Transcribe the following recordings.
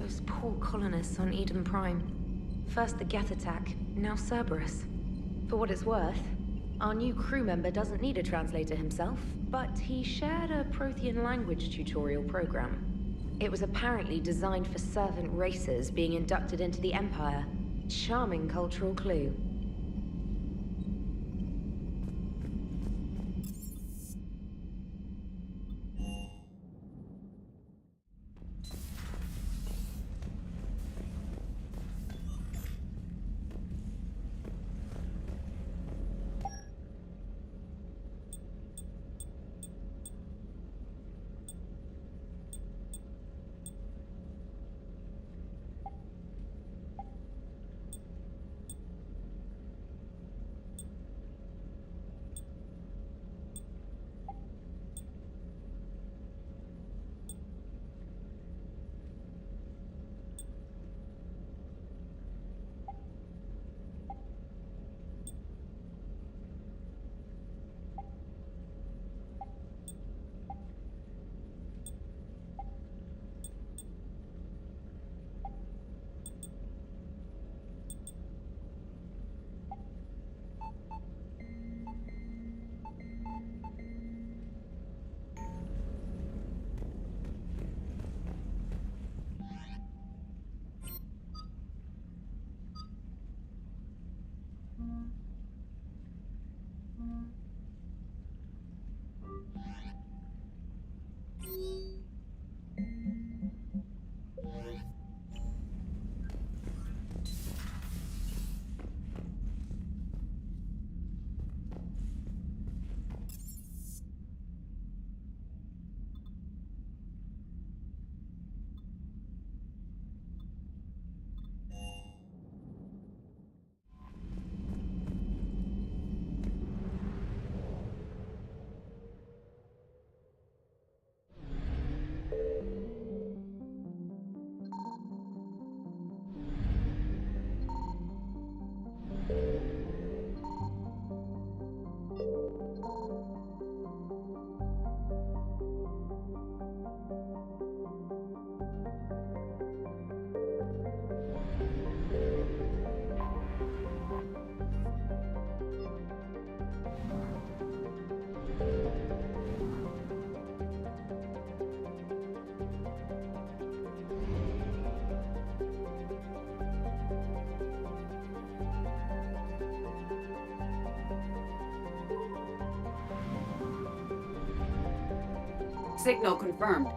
Those poor colonists on Eden Prime. First the Geth attack, now Cerberus. For what it's worth, our new crew member doesn't need a translator himself, but he shared a Prothean language tutorial program. It was apparently designed for servant races being inducted into the Empire. Charming cultural clue. Signal confirmed.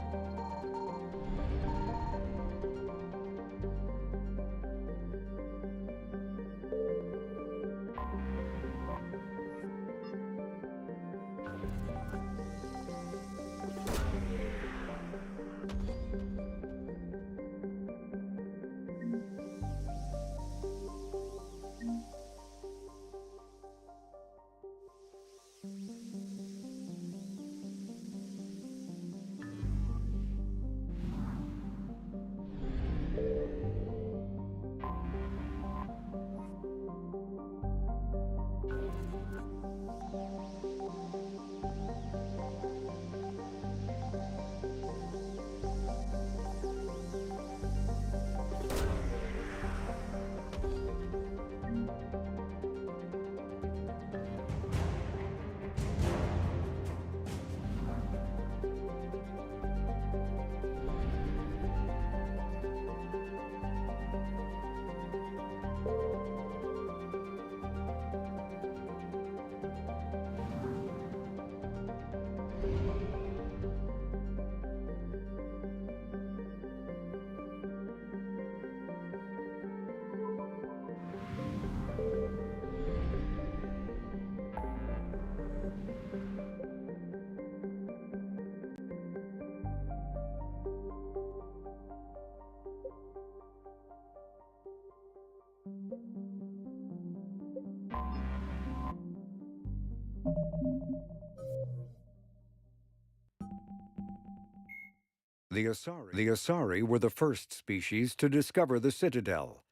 The Asari were the first species to discover the Citadel.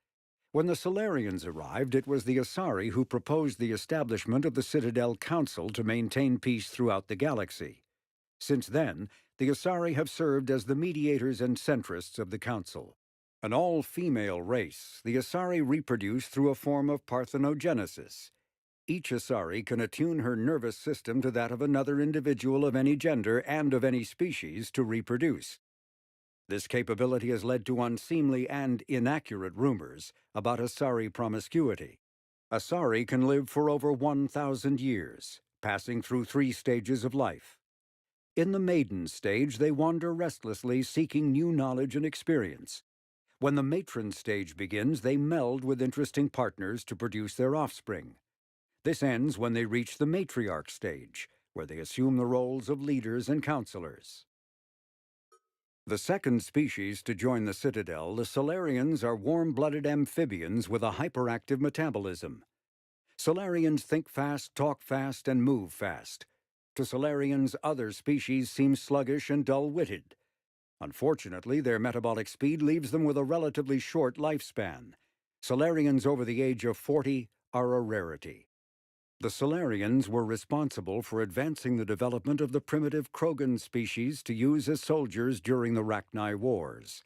When the Solarians arrived, it was the Asari who proposed the establishment of the Citadel Council to maintain peace throughout the galaxy. Since then, the Asari have served as the mediators and centrists of the Council. An all-female race, the Asari reproduce through a form of parthenogenesis. Each Asari can attune her nervous system to that of another individual of any gender and of any species to reproduce. This capability has led to unseemly and inaccurate rumors about Asari promiscuity. Asari can live for over 1,000 years, passing through 3 stages of life. In the maiden stage, they wander restlessly, seeking new knowledge and experience. When the matron stage begins, they meld with interesting partners to produce their offspring. This ends when they reach the matriarch stage, where they assume the roles of leaders and counselors. The second species to join the Citadel, the Solarians, are warm-blooded amphibians with a hyperactive metabolism. Solarians think fast, talk fast, and move fast. To Solarians, other species seem sluggish and dull-witted. Unfortunately, their metabolic speed leaves them with a relatively short lifespan. Solarians over the age of 40 are a rarity. The Solarians were responsible for advancing the development of the primitive Krogan species to use as soldiers during the Rachni Wars.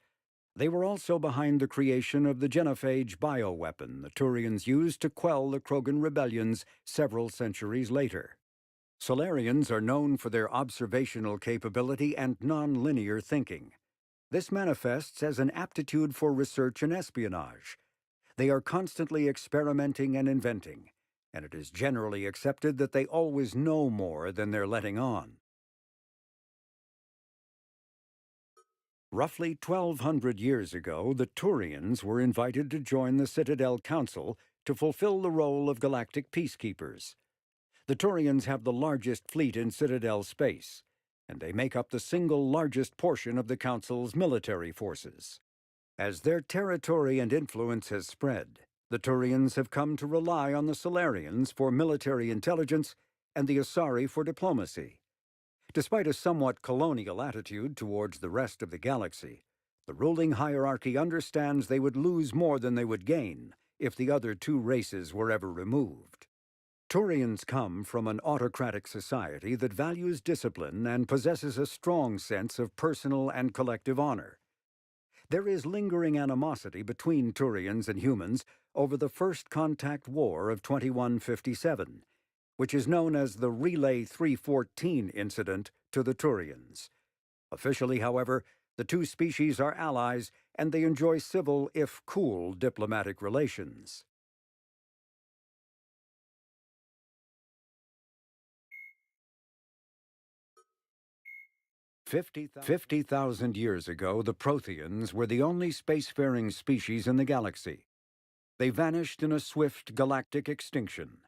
They were also behind the creation of the genophage bioweapon the Turians used to quell the Krogan rebellions several centuries later. Solarians are known for their observational capability and non-linear thinking. This manifests as an aptitude for research and espionage. They are constantly experimenting and inventing, and it is generally accepted that they always know more than they're letting on. Roughly 1,200 years ago, the Turians were invited to join the Citadel Council to fulfill the role of galactic peacekeepers. The Turians have the largest fleet in Citadel space, and they make up the single largest portion of the Council's military forces. As their territory and influence has spread, the Turians have come to rely on the Solarians for military intelligence and the Asari for diplomacy. Despite a somewhat colonial attitude towards the rest of the galaxy, the ruling hierarchy understands they would lose more than they would gain if the other 2 races were ever removed. Turians come from an autocratic society that values discipline and possesses a strong sense of personal and collective honor. There is lingering animosity between Turians and humans over the First Contact War of 2157, which is known as the Relay 314 incident to the Turians. Officially, however, the 2 species are allies, and they enjoy civil, if cool, diplomatic relations. Fifty thousand years ago, the Protheans were the only spacefaring species in the galaxy. They vanished in a swift galactic extinction.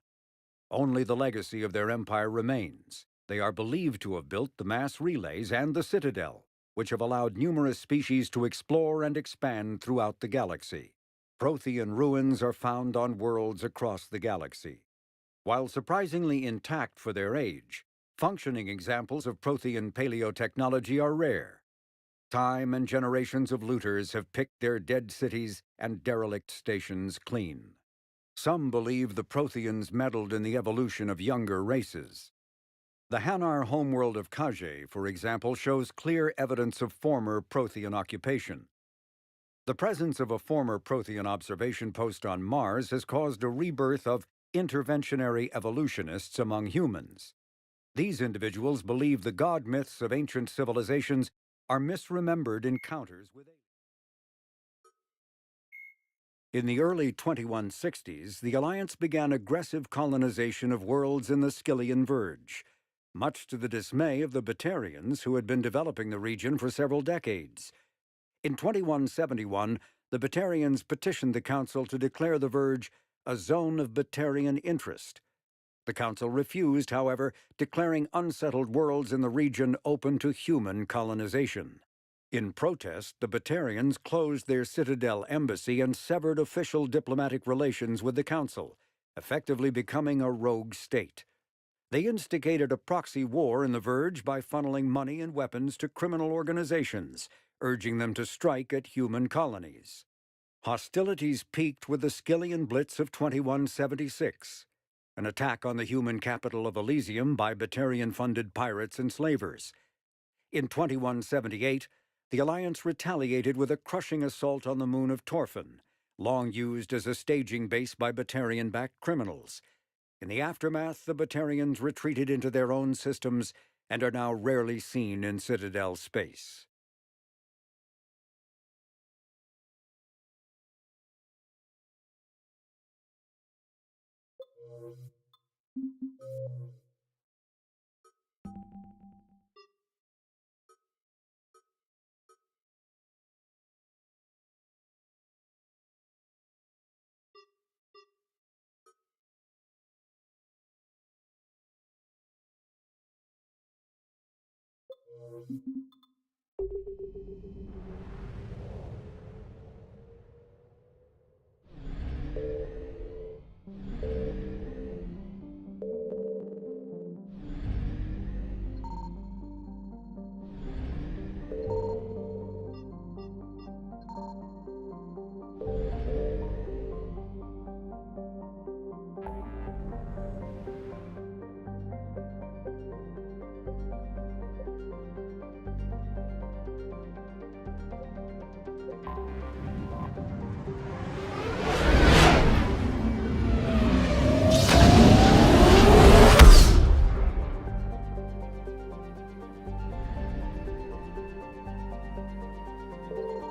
Only the legacy of their empire remains. They are believed to have built the mass relays and the Citadel, which have allowed numerous species to explore and expand throughout the galaxy. Prothean ruins are found on worlds across the galaxy. While surprisingly intact for their age, functioning examples of Prothean paleotechnology are rare. Time and generations of looters have picked their dead cities and derelict stations clean. Some believe the Protheans meddled in the evolution of younger races. The Hanar homeworld of Khaje, for example, shows clear evidence of former Prothean occupation. The presence of a former Prothean observation post on Mars has caused a rebirth of interventionary evolutionists among humans. These individuals believe the god myths of ancient civilizations are misremembered encounters with aliens. In the early 2160s, the Alliance began aggressive colonization of worlds in the Skyllian Verge, much to the dismay of the Batarians, who had been developing the region for several decades. In 2171, the Batarians petitioned the Council to declare the Verge a zone of Batarian interest. The Council refused, however, declaring unsettled worlds in the region open to human colonization. In protest, the Batarians closed their Citadel embassy and severed official diplomatic relations with the Council, effectively becoming a rogue state. They instigated a proxy war in the Verge by funneling money and weapons to criminal organizations, urging them to strike at human colonies. Hostilities peaked with the Skyllian Blitz of 2176, an attack on the human capital of Elysium by Batarian-funded pirates and slavers. In 2178, the Alliance retaliated with a crushing assault on the moon of Torfan, long used as a staging base by Batarian-backed criminals. In the aftermath, the Batarians retreated into their own systems and are now rarely seen in Citadel space.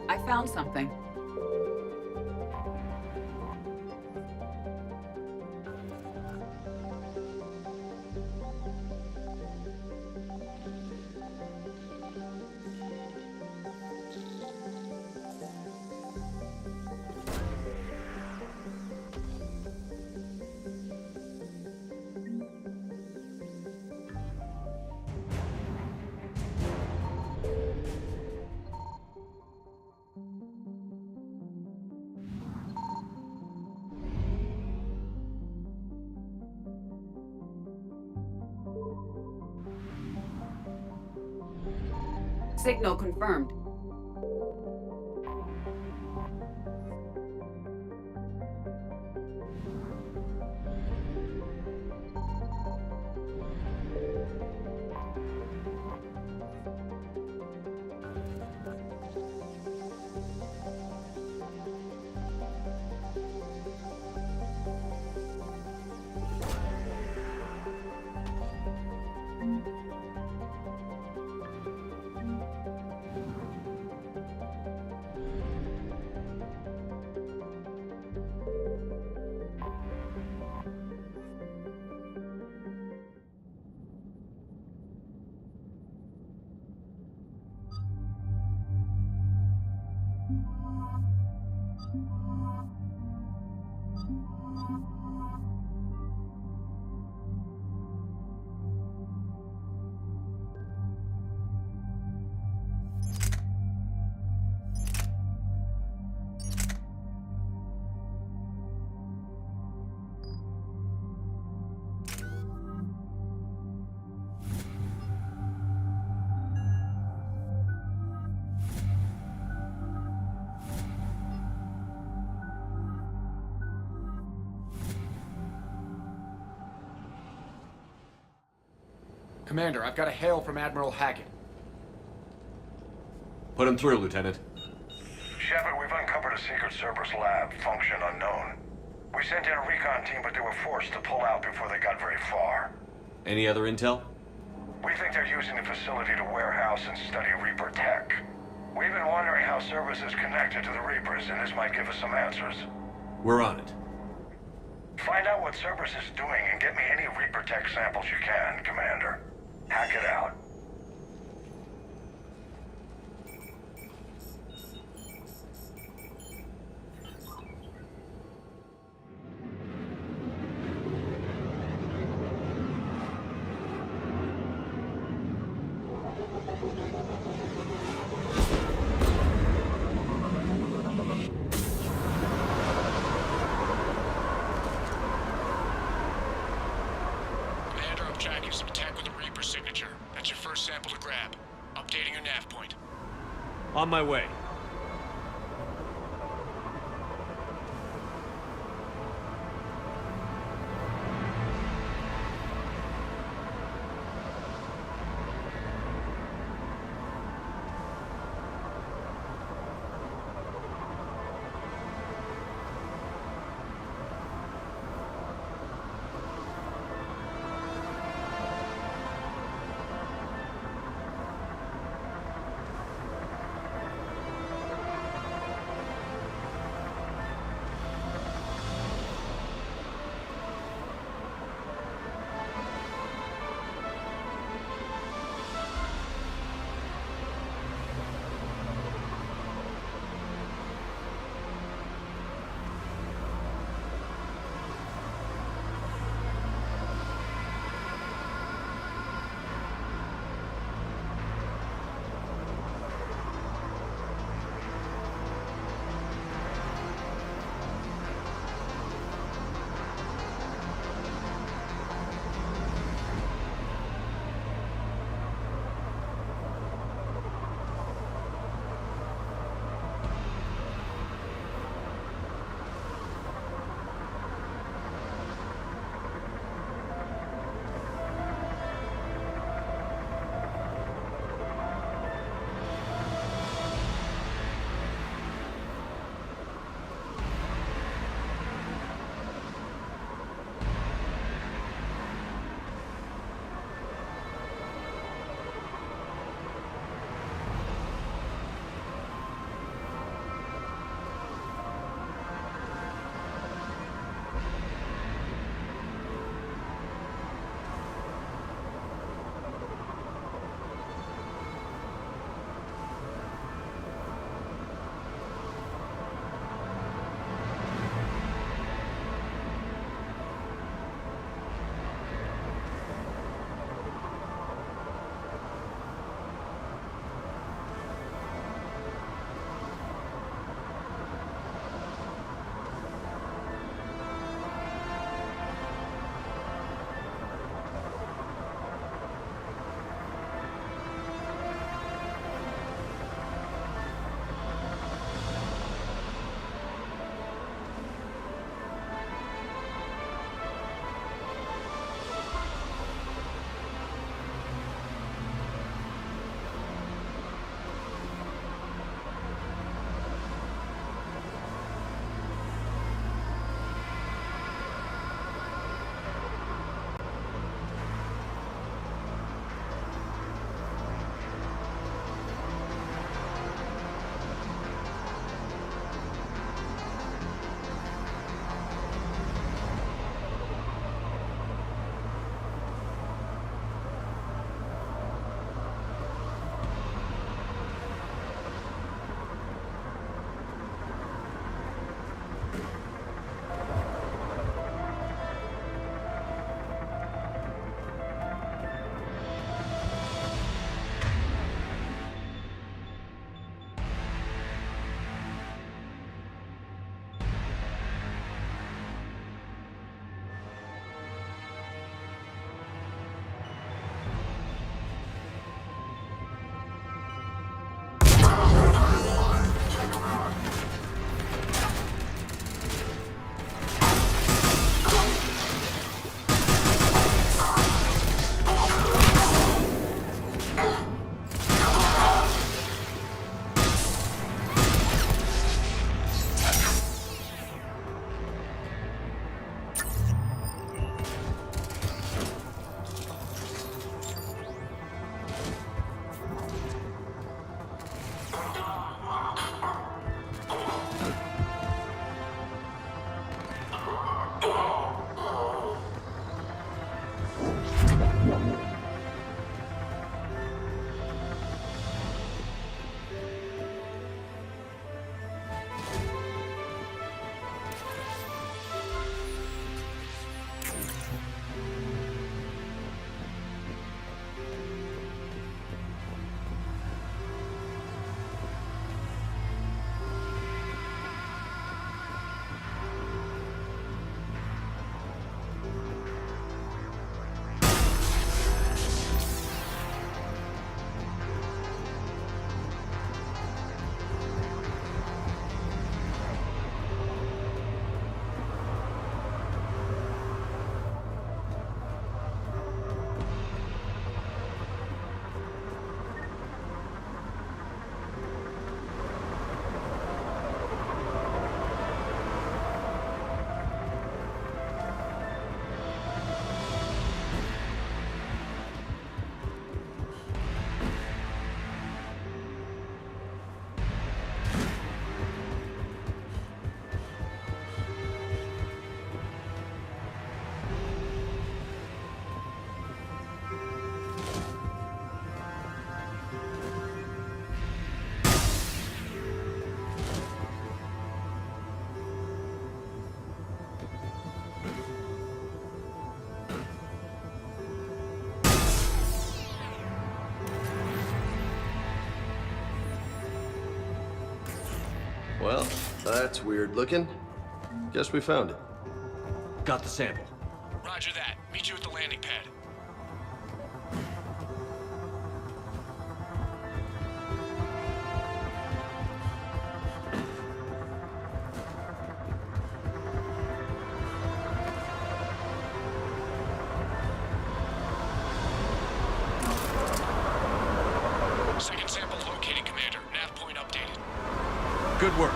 I found something. Signal confirmed. Commander, I've got a hail from Admiral Hackett. Put him through, Lieutenant. Shepard, we've uncovered a secret Cerberus lab, function unknown. We sent in a recon team, but they were forced to pull out before they got very far. Any other intel? We think they're using the facility to warehouse and study Reaper tech. We've been wondering how Cerberus is connected to the Reapers, and this might give us some answers. We're on it. Find out what Cerberus is doing and get me any Reaper tech samples you can, Commander. Hack it out. Tracking some tech with a Reaper signature. That's your first sample to grab. Updating your nav point. On my way. Well, that's weird looking. Guess we found it. Got the sample. Roger that. Meet you at the landing pad. Second sample located, Commander. Nav point updated. Good work.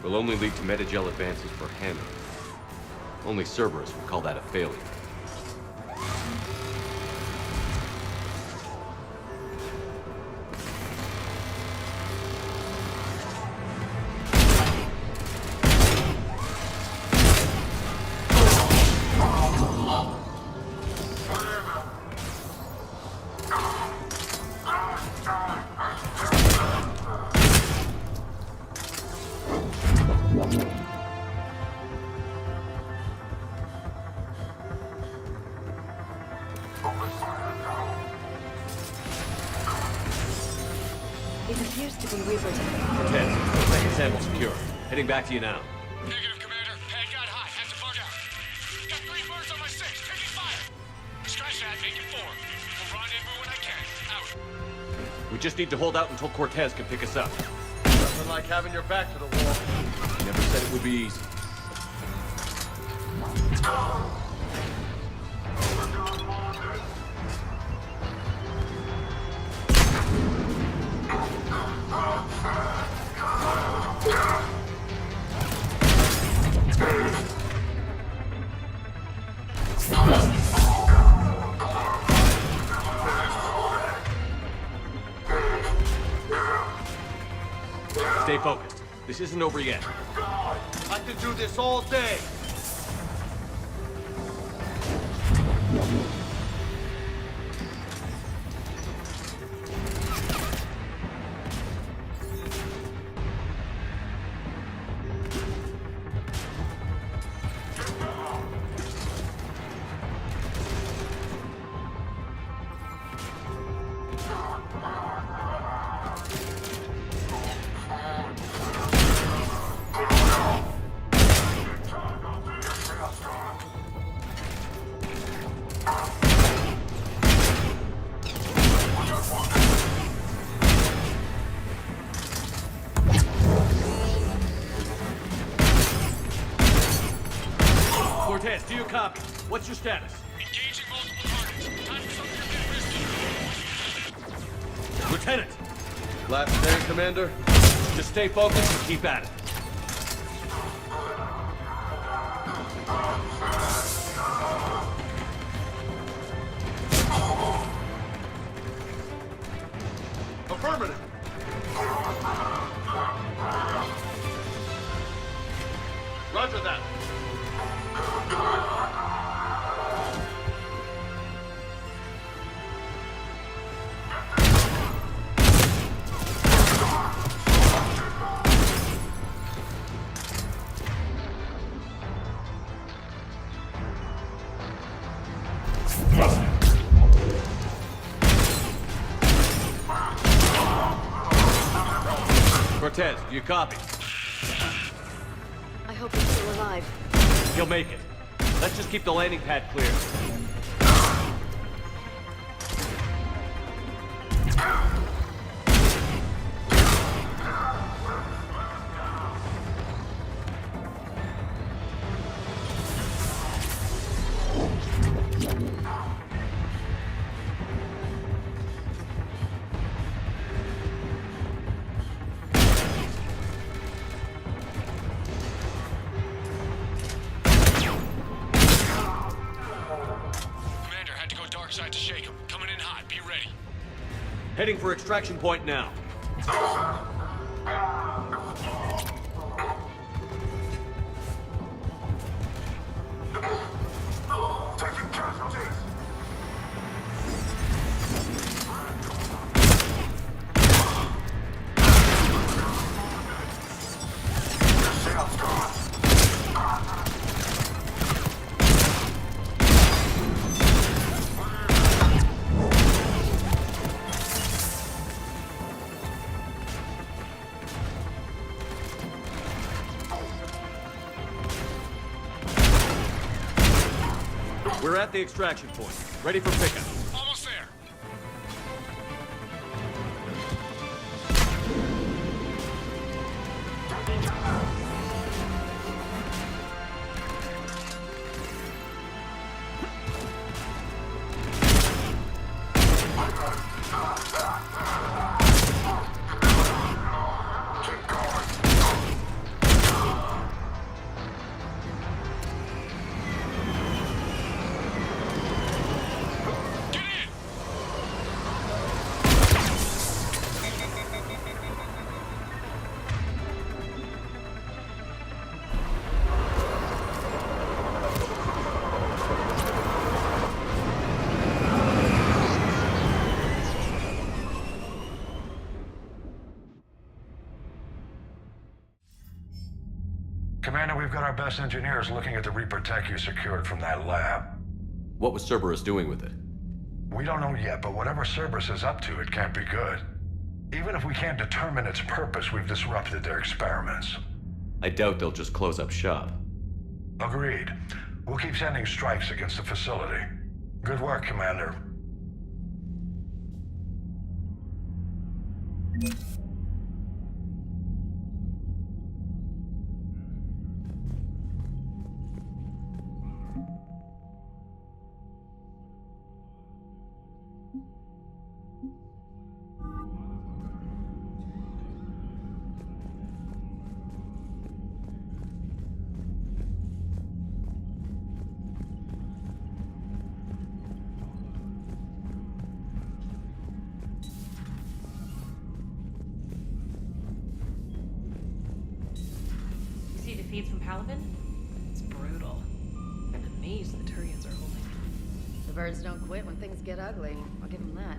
Will only lead to Metagel advances for Hammond. Only Cerberus would call that a failure. It appears to be Reaper Tech. Cortez, second sample secure. Heading back to you now. Negative, Commander. Pad got hot. Had to bug out. Got 3 birds on my 6. Taking fire. Scratch that. Make it 4. We'll rendezvous when I can. Out. We just need to hold out until Cortez can pick us up. Nothing like having your back to the wall. Never said it would be easy. Stay focused. This isn't over yet. I could do this all day. Cortez, do you copy? What's your status? Engaging multiple targets. Time for something a bit risky. Lieutenant, Last stand, Commander. just stay focused and keep at it. Affirmative. Roger that. Cortez, do you copy? I hope he's still alive. He'll make it. Let's just keep the landing pad clear. Riverside to shake them. Coming in hot. Be ready. Heading for extraction point now. Taking casualties. Sounds gone. We're at the extraction point. Ready for pickup. Almost there. Get in! Commander, we've got our best engineers looking at the Reaper tech you secured from that lab. What was Cerberus doing with it? We don't know yet, but whatever Cerberus is up to, it can't be good. Even if we can't determine its purpose, we've disrupted their experiments. I doubt they'll just close up shop. Agreed. We'll keep sending strikes against the facility. Good work, Commander. You see the feeds from Paladin? It's brutal. I'm amazed the Turians are holding. The birds don't quit when things get ugly. I'll give them that.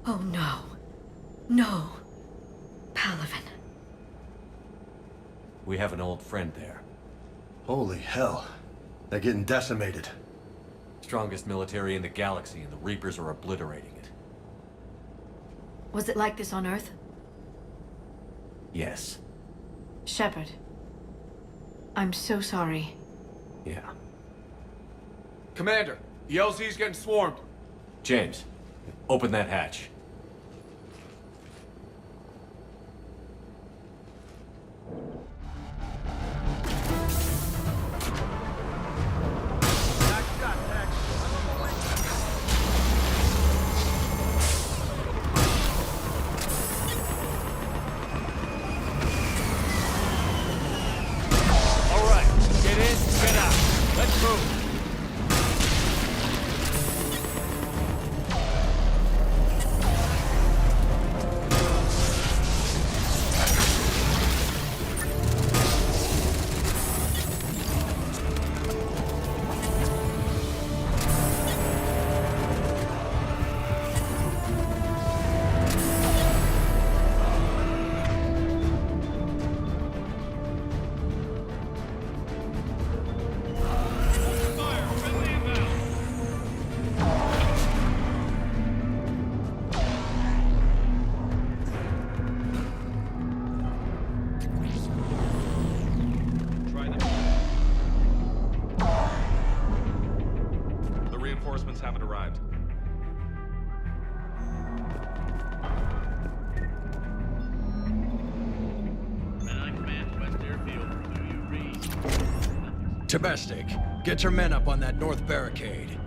Oh no. No. Palaven. We have an old friend there. Holy hell. They're getting decimated. Strongest military in the galaxy, and the Reapers are obliterating it. Was it like this on Earth? Yes. Shepard. I'm so sorry. Yeah. Commander, the LZ's getting swarmed. James, open that hatch. All right, get in, get out. Let's move. The reinforcements haven't arrived. Domestic, get your men up on that north barricade.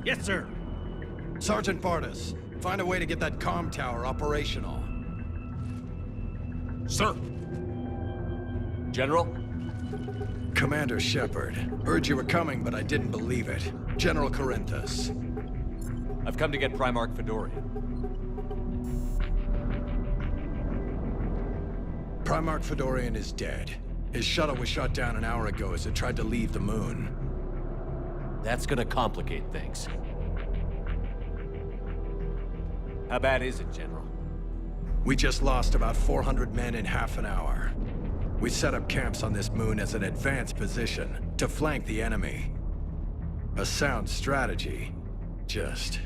Yes, sir. Sergeant Vardis, find a way to get that comm tower operational. Sir. General? Commander Shepard, heard you were coming, but I didn't believe it. General Corinthus. I've come to get Primarch Fedorian. Primarch Fedorian is dead. His shuttle was shot down an hour ago as it tried to leave the moon. That's gonna complicate things. How bad is it, General? We just lost about 400 men in half an hour. We set up camps on this moon as an advanced position to flank the enemy. A sound strategy, just...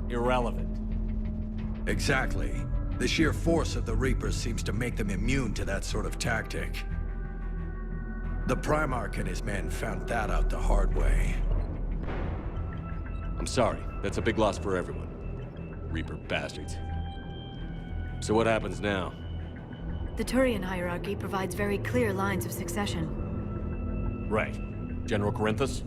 Irrelevant. Exactly. The sheer force of the Reapers seems to make them immune to that sort of tactic. The Primarch and his men found that out the hard way. I'm sorry. That's a big loss for everyone. Reaper bastards. So what happens now? The Turian hierarchy provides very clear lines of succession. Right. General Corinthus?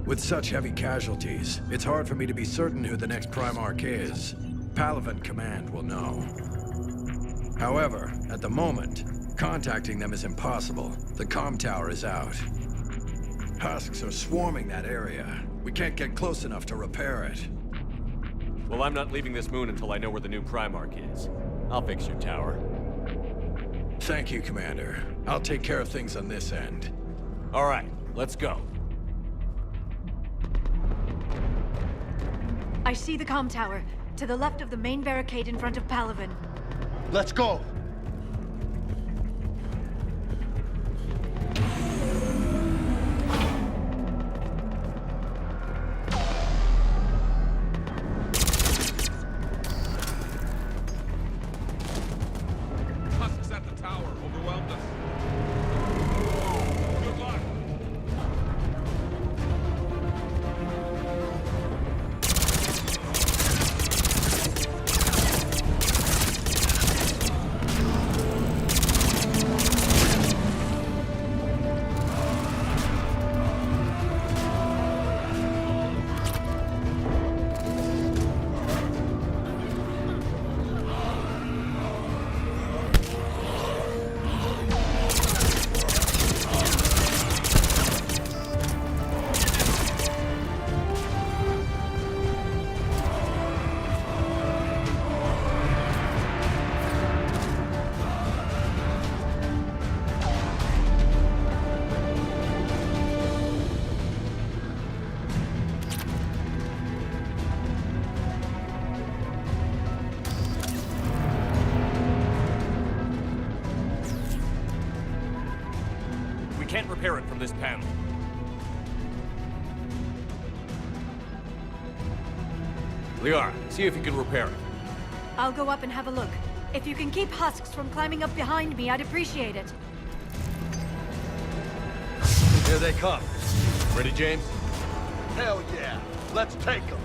With such heavy casualties, it's hard for me to be certain who the next Primarch is. Palaven Command will know. However, at the moment, contacting them is impossible. The comm tower is out. Husks are swarming that area. We can't get close enough to repair it. Well, I'm not leaving this moon until I know where the new Primarch is. I'll fix your tower. Thank you, Commander. I'll take care of things on this end. All right, let's go. I see the comm tower, to the left of the main barricade in front of Palaven. Let's go. Husks at the tower overwhelmed us. Good luck. Can't repair it from this panel. Liara, see if you can repair it. I'll go up and have a look. If you can keep husks from climbing up behind me, I'd appreciate it. Here they come. Ready, James? Hell yeah. Let's take them.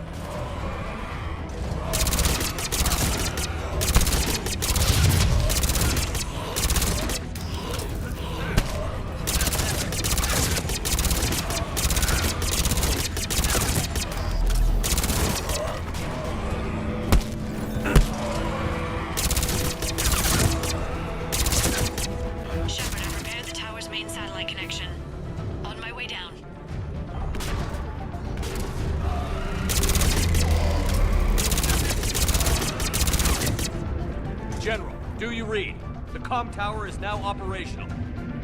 General, do you read? The comm tower is now operational.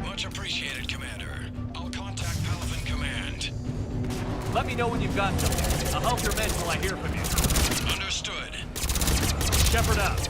Much appreciated, Commander. I'll contact Palaven Command. Let me know when you've got something. I'll help your men till I hear from you. Understood. Shepard out.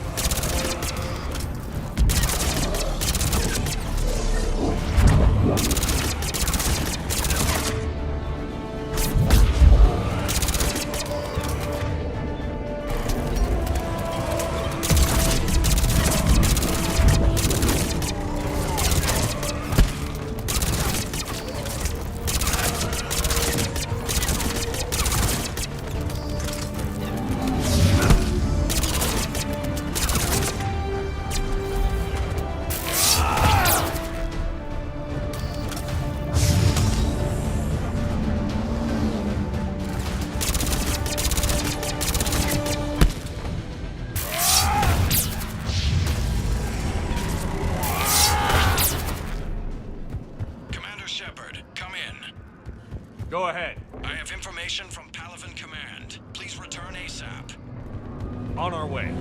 Go ahead. I have information from Palaven Command. Please return ASAP. On our way.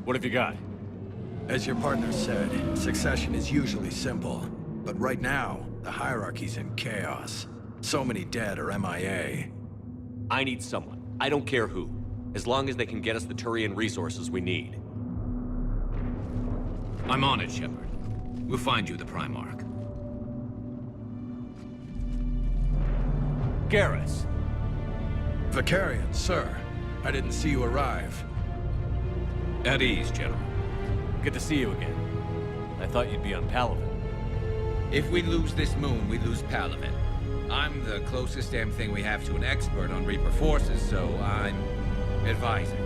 What have you got? As your partner said, succession is usually simple. But right now, the hierarchy's in chaos. So many dead or MIA. I need someone. I don't care who. As long as they can get us the Turian resources we need. I'm on it, Shepard. We'll find you the Primarch. Garrus. Vakarian, sir. I didn't see you arrive. At ease, General. Good to see you again. I thought you'd be on Palaven. If we lose this moon, we lose Palaven. I'm the closest damn thing we have to an expert on Reaper forces, so I'm advising.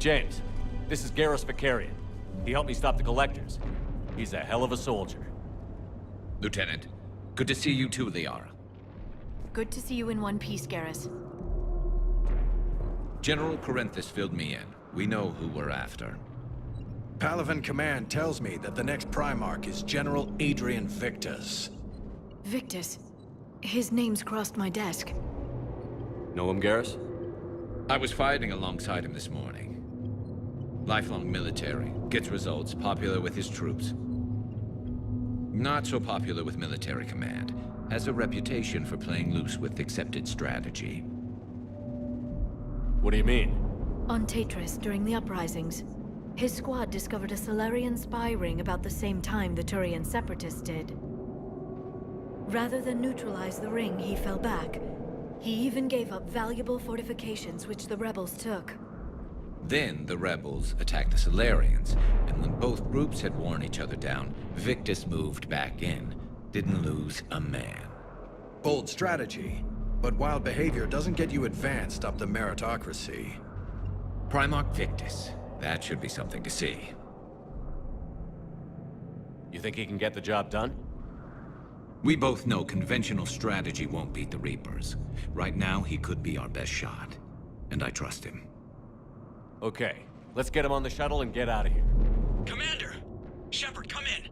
James, this is Garrus Vakarian. He helped me stop the Collectors. He's a hell of a soldier. Lieutenant, good to see you too, Liara. Good to see you in one piece, Garrus. General Corinthus filled me in. We know who we're after. Palaven Command tells me that the next Primarch is General Adrian Victus. Victus? His name's crossed my desk. Know him, Garrus? I was fighting alongside him this morning. Lifelong military, gets results, popular with his troops. Not so popular with military command. Has a reputation for playing loose with accepted strategy. What do you mean? On Tatris, during the uprisings, his squad discovered a Salarian spy ring about the same time the Turian Separatists did. Rather than neutralize the ring, he fell back. He even gave up valuable fortifications which the rebels took. Then the rebels attacked the Salarians, and when both groups had worn each other down, Victus moved back in. Didn't lose a man. Bold strategy, but wild behavior doesn't get you advanced up the meritocracy. Primarch Victus. That should be something to see. You think he can get the job done? We both know conventional strategy won't beat the Reapers. Right now, he could be our best shot. And I trust him. Okay, let's get him on the shuttle and get out of here. Commander! Shepard, come in!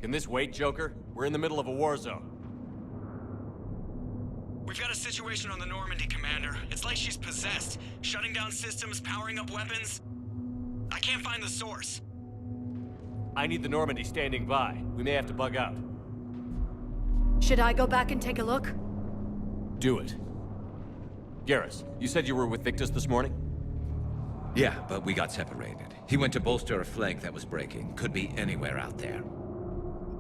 Can this wait, Joker? We're in the middle of a war zone. We've got a situation on the Normandy, Commander. It's like she's possessed. Shutting down systems, powering up weapons. I can't find the source. I need the Normandy standing by. We may have to bug out. Should I go back and take a look? Do it. Garrus, you said you were with Victus this morning? Yeah, but we got separated. He went to bolster a flank that was breaking. Could be anywhere out there.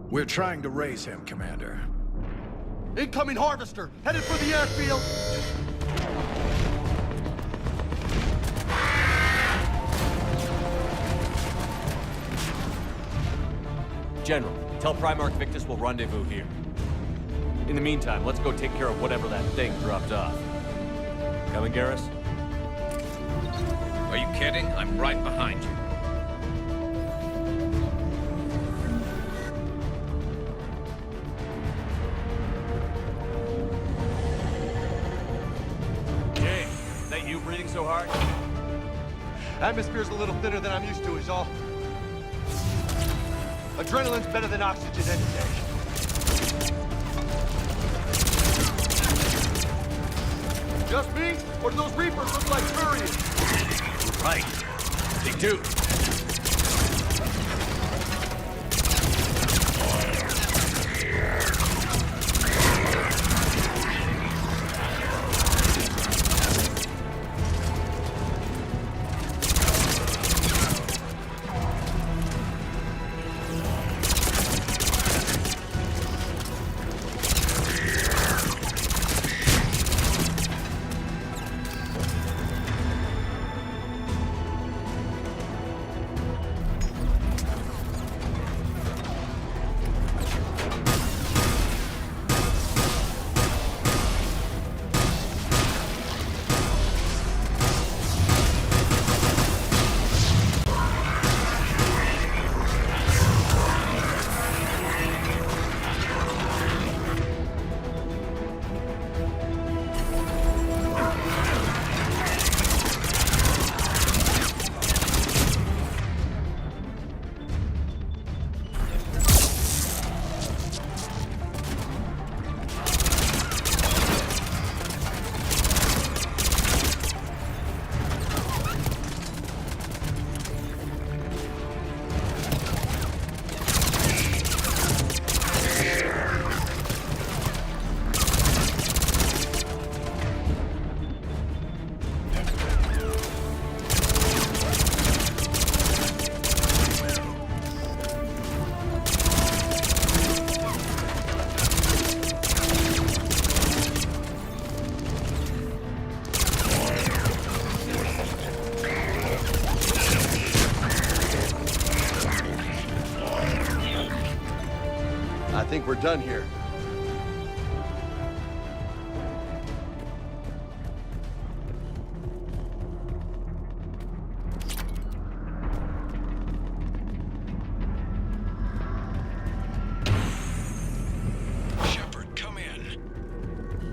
We're trying to raise him, Commander. Incoming Harvester! Headed for the airfield! General, tell Primarch Victus we'll rendezvous here. In the meantime, let's go take care of whatever that thing dropped off. Coming, Garrus? Are you kidding? I'm right behind you. Jay, is that you breathing so hard? Atmosphere's a little thinner than I'm used to is all. Adrenaline's better than oxygen any day. Just me? Or do those Reapers look like Turians? Right. They do. I think we're done here.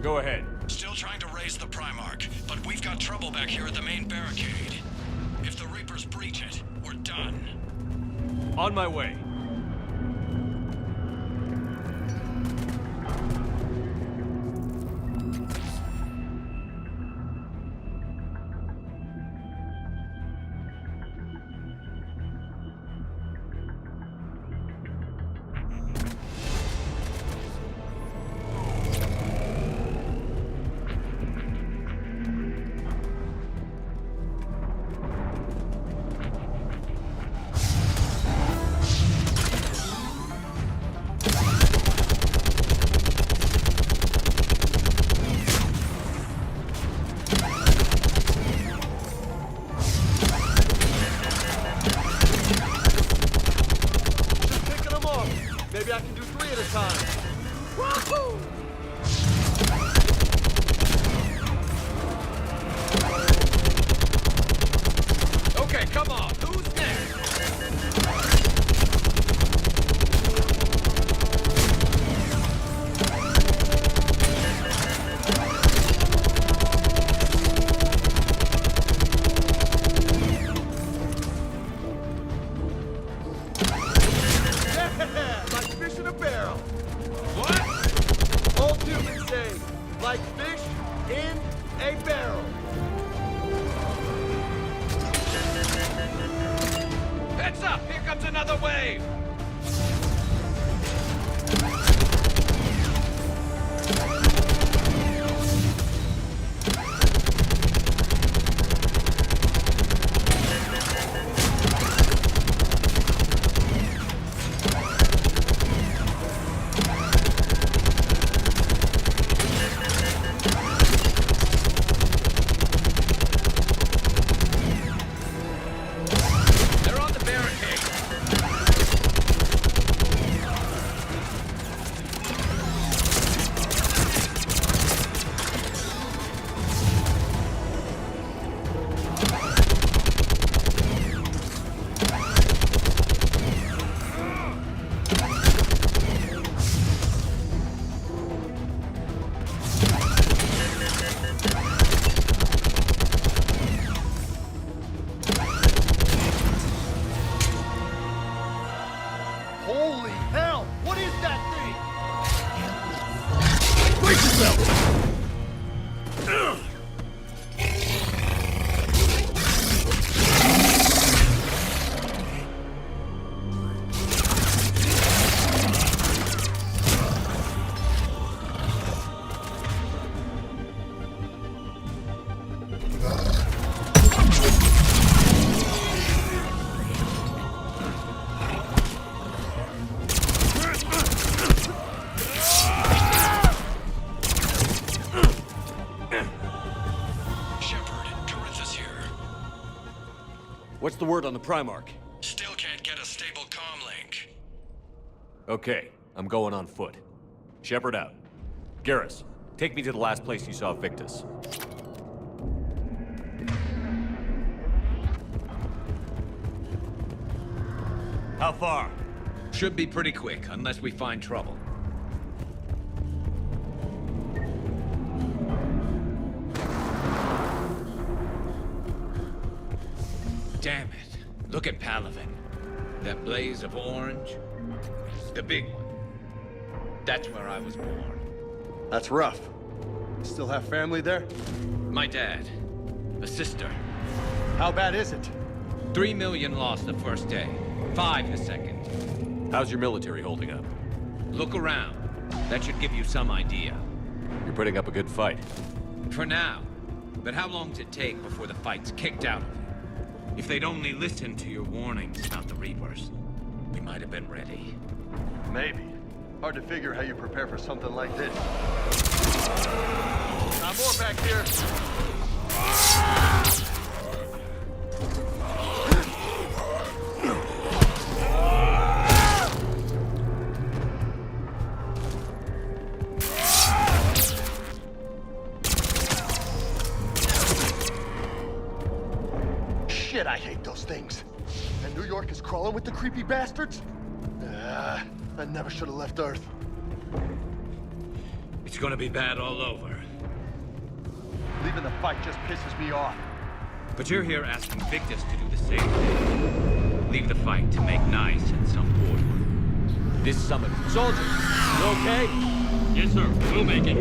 Go ahead. Still trying to raise the Primarch, but we've got trouble back here at the main barricade. If the Reapers breach it, we're done. On my way. Maybe I can do 3 at a time. Woohoo! Okay, come on. Who's next? Like fish in a barrel. What? Old humans say, like fish in a barrel. Heads up! Here comes another wave! They're on the barricade! Holy hell! What is that thing? Brace yourself! What's the word on the Primarch? Still can't get a stable comm link. Okay, I'm going on foot. Shepard out. Garrus, take me to the last place you saw Victus. How far? Should be pretty quick, unless we find trouble. Damn it. Look at Palaven. That blaze of orange. The big one. That's where I was born. That's rough. Still have family there? My dad. A sister. How bad is it? 3 million lost the first day. 5 the second. How's your military holding up? Look around. That should give you some idea. You're putting up a good fight. For now. But how long does it take before the fight's kicked out of you? If they'd only listened to your warnings about the Reapers, we might have been ready. Maybe. Hard to figure how you prepare for something like this. Not more back here. Shit, I hate those things. And New York is crawling with the creepy bastards? I never should have left Earth. It's gonna be bad all over. Leaving the fight just pisses me off. But you're here asking Victus to do the same thing. Leave the fight to make nice in some boardroom. This summit. Soldiers, you okay? Yes, sir. We'll make it.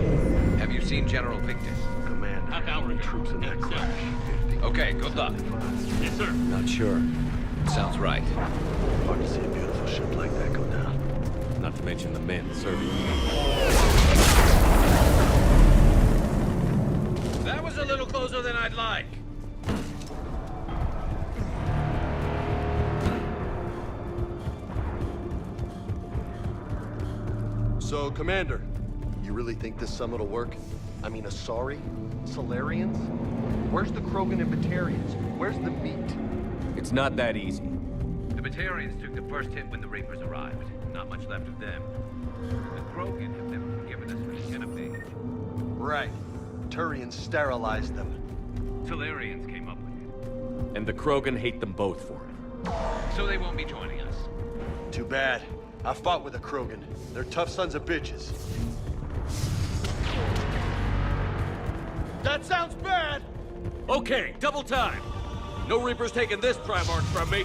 Have you seen General Victus? Commander, Half hour ago. troops in that crash. Okay, good luck. Yes, sir. Not sure. Sounds right. Hard to see a beautiful ship like that go down. Not to mention the men serving. That was a little closer than I'd like. So, Commander, you really think this summit will work? I mean, Asari? Solarians? Where's the Krogan and Batarians? Where's the meat? It's not that easy. The Batarians took the first hit when the Reapers arrived. Not much left of them. The Krogan have never forgiven us for the Skin of Age. Right. Turians sterilized them. Solarians came up with it. And the Krogan hate them both for it. So they won't be joining us. Too bad. I fought with the Krogan. They're tough sons of bitches. That sounds bad! Okay, double time. No Reapers taking this Primarch from me.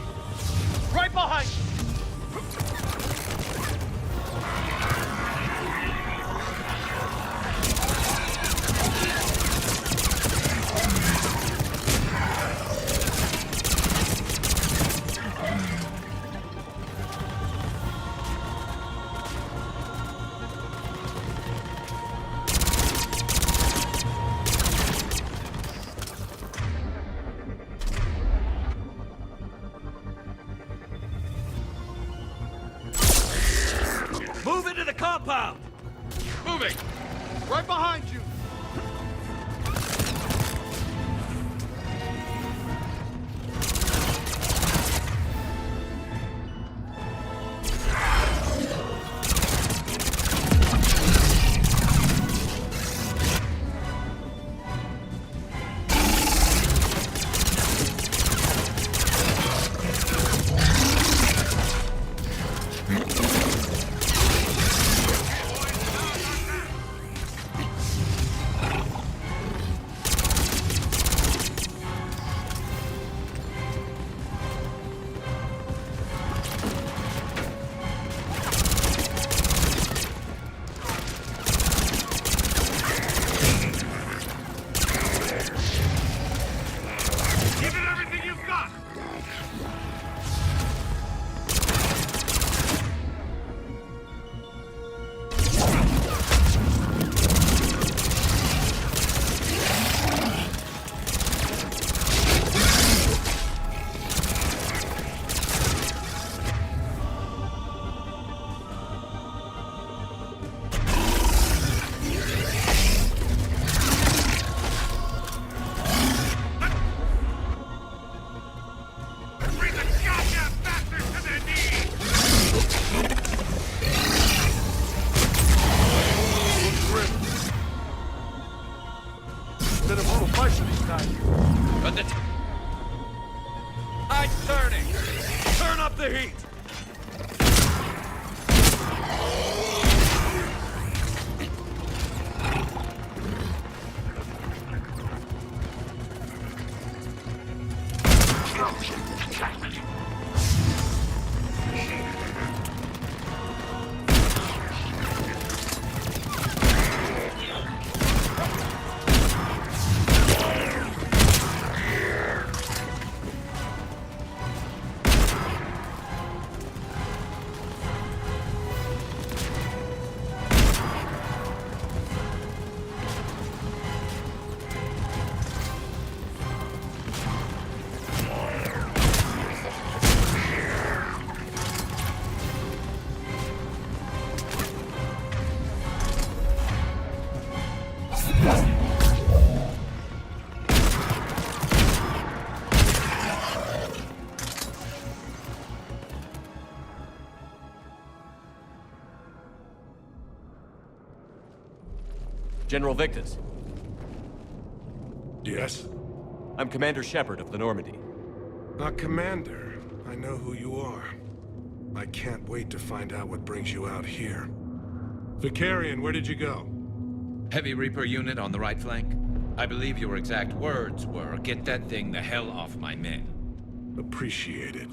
Right behind you! Move into the compound! Moving! Right behind you! But the tide's turning. Turn up the heat. General Victus. Yes? I'm Commander Shepard of the Normandy. Commander. I know who you are. I can't wait to find out what brings you out here. Vicarian, where did you go? Heavy Reaper unit on the right flank. I believe your exact words were, "Get that thing the hell off my men." Appreciated.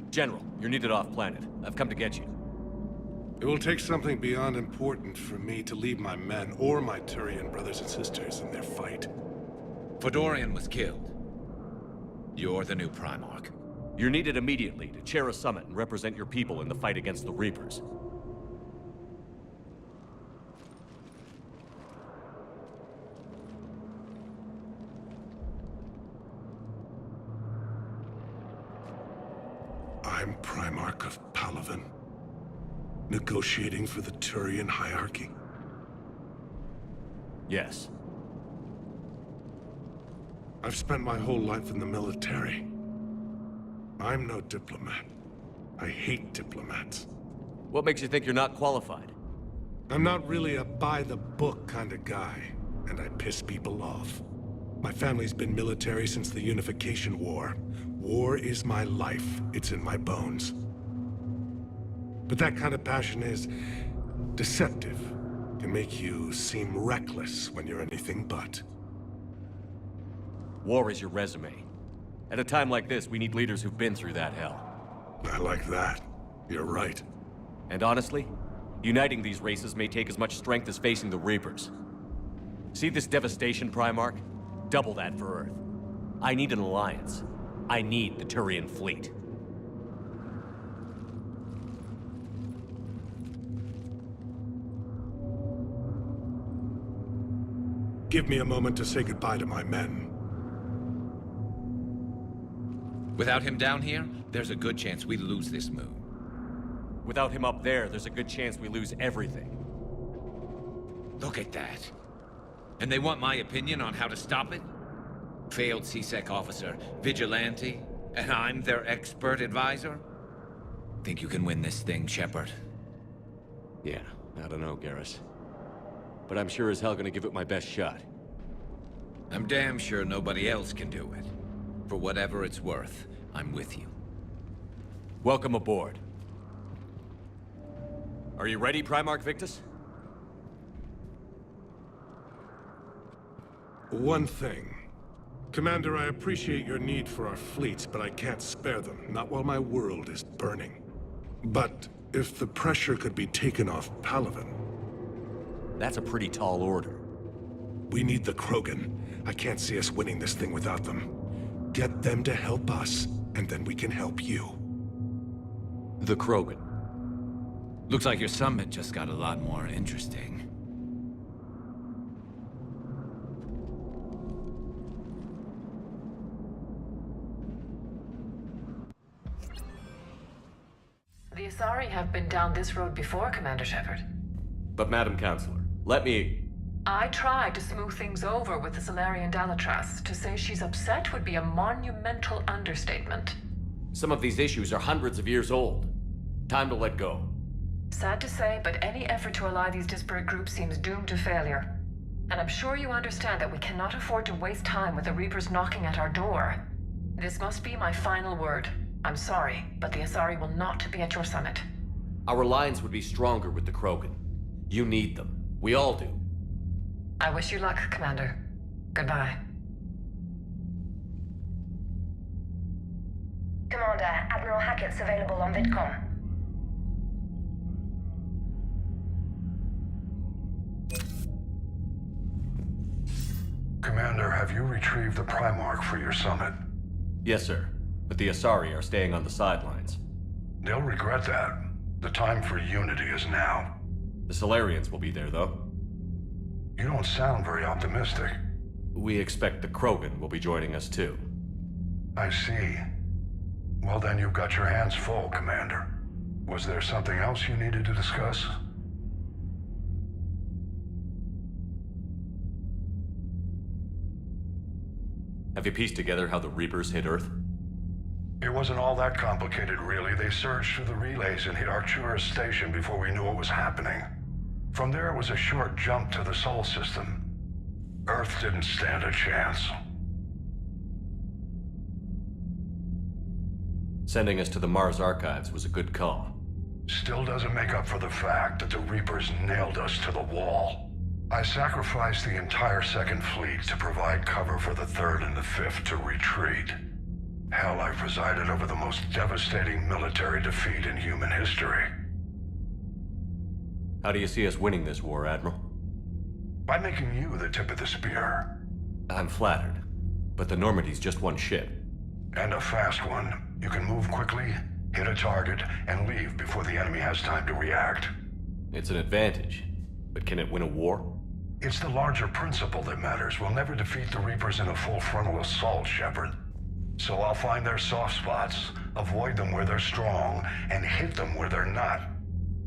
General, you're needed off-planet. I've come to get you. It will take something beyond important for me to leave my men or my Turian brothers and sisters in their fight. Fedorian was killed. You're the new Primarch. You're needed immediately to chair a summit and represent your people in the fight against the Reapers. I'm Primarch of Palaven, negotiating for the Turian hierarchy. Yes. I've spent my whole life in the military. I'm no diplomat. I hate diplomats. What makes you think you're not qualified? I'm not really a by-the-book kind of guy, and I piss people off. My family's been military since the Unification War. War is my life. It's in my bones. But that kind of passion is deceptive. Can make you seem reckless when you're anything but. War is your resume. At a time like this, we need leaders who've been through that hell. I like that. You're right. And honestly, uniting these races may take as much strength as facing the Reapers. See this devastation, Primarch? Double that for Earth. I need an alliance. I need the Turian fleet. Give me a moment to say goodbye to my men. Without him down here, there's a good chance we lose this moon. Without him up there, there's a good chance we lose everything. Look at that. And they want my opinion on how to stop it? Failed CSEC officer, vigilante, and I'm their expert advisor? Think you can win this thing, Shepard? Yeah, I don't know, Garrus. But I'm sure as hell gonna give it my best shot. I'm damn sure nobody else can do it. For whatever it's worth, I'm with you. Welcome aboard. Are you ready, Primarch Victus? One thing. Commander, I appreciate your need for our fleets, but I can't spare them, not while my world is burning. But if the pressure could be taken off Palaven... That's a pretty tall order. We need the Krogan. I can't see us winning this thing without them. Get them to help us, and then we can help you. The Krogan. Looks like your summit just got a lot more interesting. The Asari have been down this road before, Commander Shepard. But Madam Counselor, let me... I tried to smooth things over with the Salarian Dalatras. To say she's upset would be a monumental understatement. Some of these issues are hundreds of years old. Time to let go. Sad to say, but any effort to ally these disparate groups seems doomed to failure. And I'm sure you understand that we cannot afford to waste time with the Reapers knocking at our door. This must be my final word. I'm sorry, but the Asari will not be at your summit. Our alliance would be stronger with the Krogan. You need them. We all do. I wish you luck, Commander. Goodbye. Commander, Admiral Hackett's available on VidCom. Commander, have you retrieved the Primarch for your summit? Yes, sir. But the Asari are staying on the sidelines. They'll regret that. The time for unity is now. The Salarians will be there, though. You don't sound very optimistic. We expect the Krogan will be joining us, too. I see. Well, then you've got your hands full, Commander. Was there something else you needed to discuss? Have you pieced together how the Reapers hit Earth? It wasn't all that complicated, really. They surged through the relays and hit Arcturus Station before we knew what was happening. From there, it was a short jump to the Sol system. Earth didn't stand a chance. Sending us to the Mars Archives was a good call. Still doesn't make up for the fact that the Reapers nailed us to the wall. I sacrificed the entire Second Fleet to provide cover for the Third and the Fifth to retreat. Hell, I presided over the most devastating military defeat in human history. How do you see us winning this war, Admiral? By making you the tip of the spear. I'm flattered, but the Normandy's just one ship. And a fast one. You can move quickly, hit a target, and leave before the enemy has time to react. It's an advantage, but can it win a war? It's the larger principle that matters. We'll never defeat the Reapers in a full frontal assault, Shepard. So I'll find their soft spots, avoid them where they're strong, and hit them where they're not.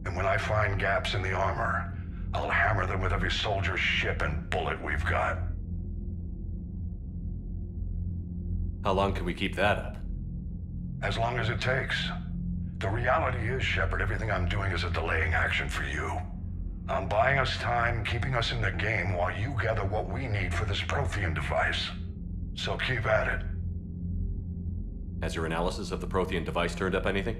And when I find gaps in the armor, I'll hammer them with every soldier, ship, and bullet we've got. How long can we keep that up? As long as it takes. The reality is, Shepard, everything I'm doing is a delaying action for you. I'm buying us time, keeping us in the game while you gather what we need for this Prothean device. So keep at it. Has your analysis of the Prothean device turned up anything?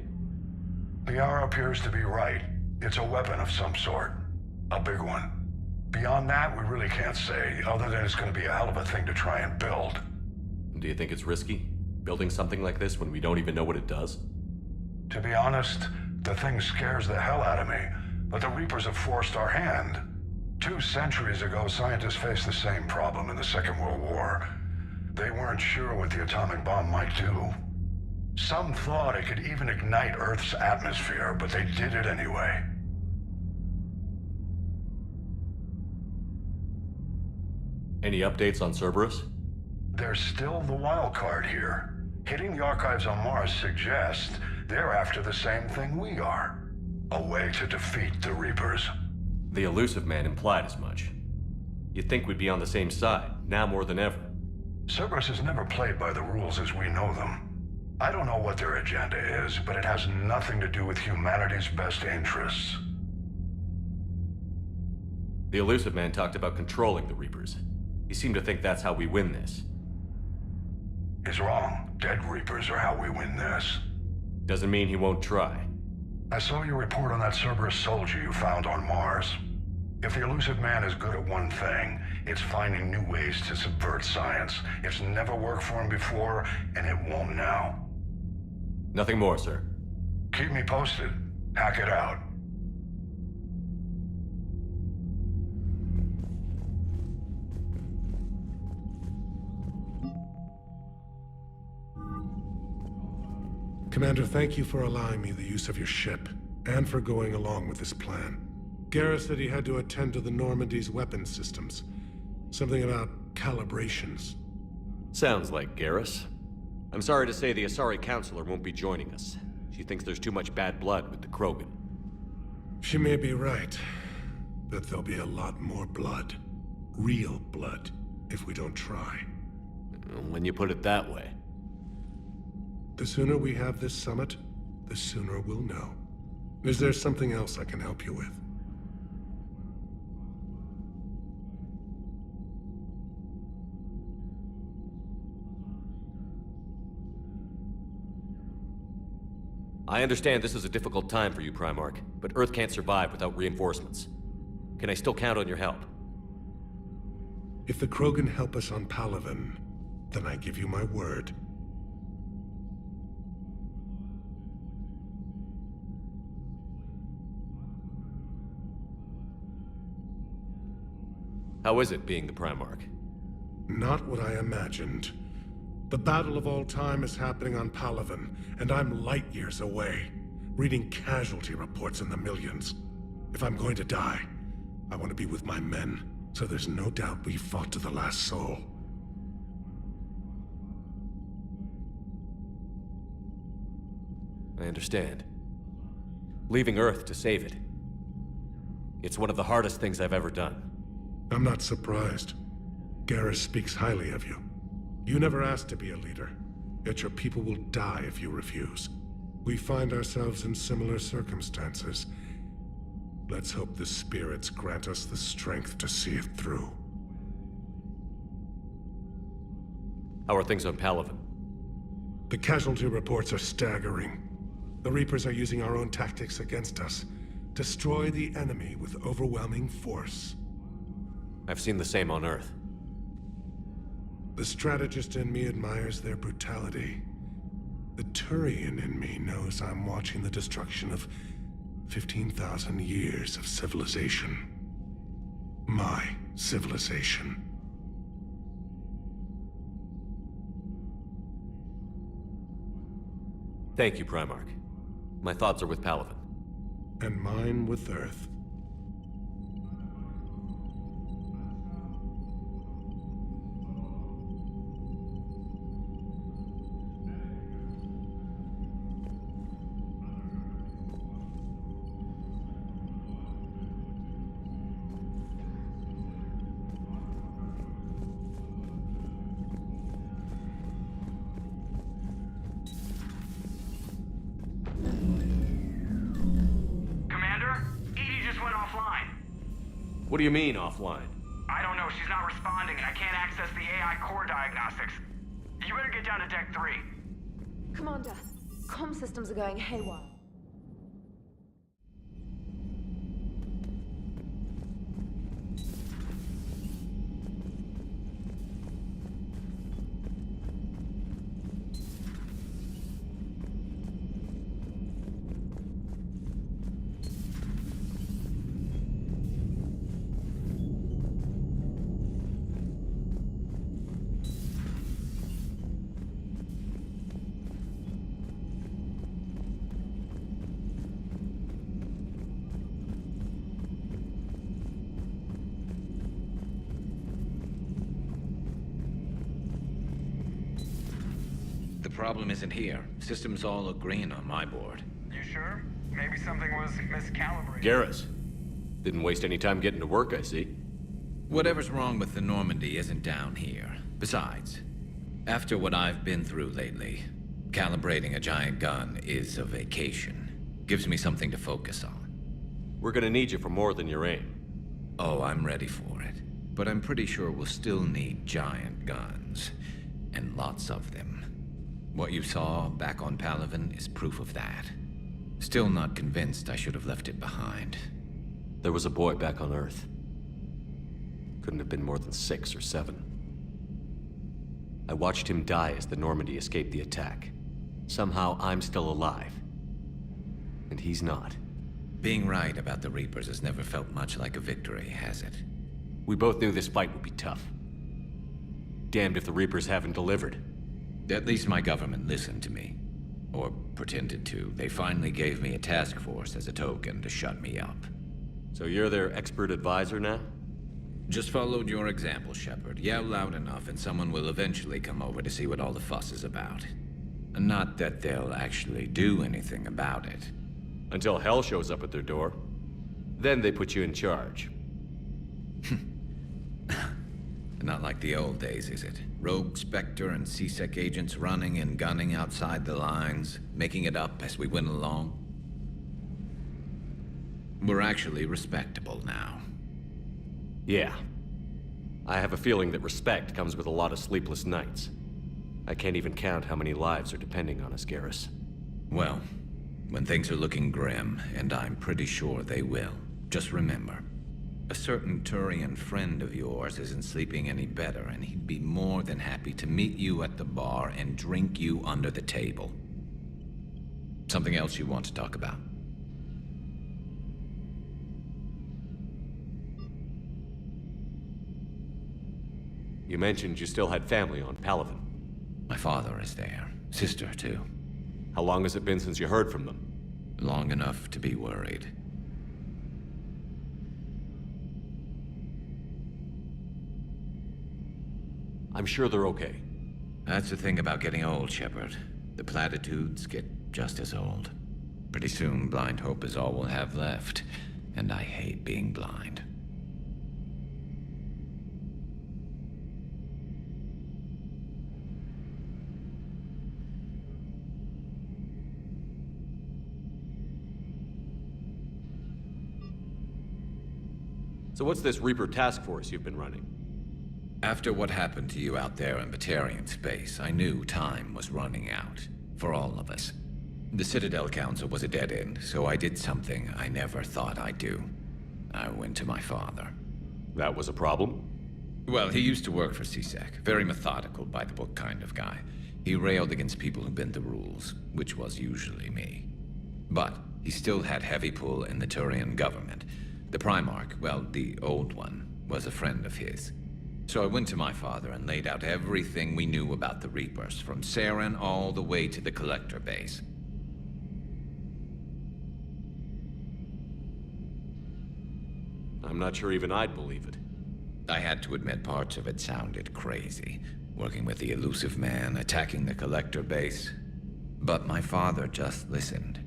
Liara appears to be right. It's a weapon of some sort. A big one. Beyond that, we really can't say, other than it's going to be a hell of a thing to try and build. Do you think it's risky, building something like this when we don't even know what it does? To be honest, the thing scares the hell out of me, but the Reapers have forced our hand. 2 centuries ago, scientists faced the same problem in the Second World War. They weren't sure what the atomic bomb might do. Some thought it could even ignite Earth's atmosphere, but they did it anyway. Any updates on Cerberus? There's still the wild card here. Hitting the archives on Mars suggests they're after the same thing we are. A way to defeat the Reapers. The Elusive Man implied as much. You'd think we'd be on the same side, now more than ever. Cerberus has never played by the rules as we know them. I don't know what their agenda is, but it has nothing to do with humanity's best interests. The Elusive Man talked about controlling the Reapers. He seemed to think that's how we win this. He's wrong. Dead Reapers are how we win this. Doesn't mean he won't try. I saw your report on that Cerberus soldier you found on Mars. If the Elusive Man is good at one thing, it's finding new ways to subvert science. It's never worked for him before, and it won't now. Nothing more, sir. Keep me posted. Hack it out. Commander, thank you for allowing me the use of your ship, and for going along with this plan. Garrus said he had to attend to the Normandy's weapon systems. Something about calibrations. Sounds like Garrus. I'm sorry to say the Asari Counselor won't be joining us. She thinks there's too much bad blood with the Krogan. She may be right, but there'll be a lot more blood. Real blood, if we don't try. When you put it that way. The sooner we have this summit, the sooner we'll know. Is there something else I can help you with? I understand this is a difficult time for you, Primarch, but Earth can't survive without reinforcements. Can I still count on your help? If the Krogan help us on Palaven, then I give you my word. How is it being the Primarch? Not what I imagined. The battle of all time is happening on Palaven, and I'm light years away, reading casualty reports in the millions. If I'm going to die, I want to be with my men, so there's no doubt we fought to the last soul. I understand. Leaving Earth to save it. It's one of the hardest things I've ever done. I'm not surprised. Garrus speaks highly of you. You never asked to be a leader, yet your people will die if you refuse. We find ourselves in similar circumstances. Let's hope the spirits grant us the strength to see it through. How are things on Palaven? The casualty reports are staggering. The Reapers are using our own tactics against us. Destroy the enemy with overwhelming force. I've seen the same on Earth. The strategist in me admires their brutality. The Turian in me knows I'm watching the destruction of 15,000 years of civilization. My civilization. Thank you, Primarch. My thoughts are with Palaven. And mine with Earth. What do you mean, offline? I don't know. She's not responding, and I can't access the AI core diagnostics. You better get down to Deck 3. Commander, comm systems are going haywire. The problem isn't here. Systems all look green on my board. You sure? Maybe something was miscalibrated. Garrus. Didn't waste any time getting to work, I see. Whatever's wrong with the Normandy isn't down here. Besides, after what I've been through lately, calibrating a giant gun is a vacation. Gives me something to focus on. We're gonna need you for more than your aim. Oh, I'm ready for it. But I'm pretty sure we'll still need giant guns. And lots of them. What you saw back on Palaven is proof of that. Still not convinced I should have left it behind. There was a boy back on Earth. Couldn't have been more than 6 or 7. I watched him die as the Normandy escaped the attack. Somehow I'm still alive. And he's not. Being right about the Reapers has never felt much like a victory, has it? We both knew this fight would be tough. Damned if the Reapers haven't delivered. At least my government listened to me. Or pretended to. They finally gave me a task force as a token to shut me up. So you're their expert advisor now? Just followed your example, Shepard. Yell loud enough and someone will eventually come over to see what all the fuss is about. Not that they'll actually do anything about it. Until hell shows up at their door. Then they put you in charge. Not like the old days, is it? Rogue Spectre and C-Sec agents running and gunning outside the lines, making it up as we went along. We're actually respectable now. Yeah. I have a feeling that respect comes with a lot of sleepless nights. I can't even count how many lives are depending on us, Garrus. Well, when things are looking grim, and I'm pretty sure they will, just remember, a certain Turian friend of yours isn't sleeping any better, and he'd be more than happy to meet you at the bar and drink you under the table. Something else you want to talk about? You mentioned you still had family on Palaven. My father is there. Sister, too. How long has it been since you heard from them? Long enough to be worried. I'm sure they're okay. That's the thing about getting old, Shepard. The platitudes get just as old. Pretty soon, blind hope is all we'll have left. And I hate being blind. So what's this Reaper task force you've been running? After what happened to you out there in Batarian space, I knew time was running out. For all of us. The Citadel Council was a dead end, so I did something I never thought I'd do. I went to my father. That was a problem? Well, he used to work for CSEC. Very methodical, by-the-book kind of guy. He railed against people who bent the rules, which was usually me. But he still had heavy pull in the Turian government. The Primarch, well, the old one, was a friend of his. So I went to my father and laid out everything we knew about the Reapers, from Saren all the way to the Collector base. I'm not sure even I'd believe it. I had to admit parts of it sounded crazy. Working with the Elusive Man, attacking the Collector base. But my father just listened.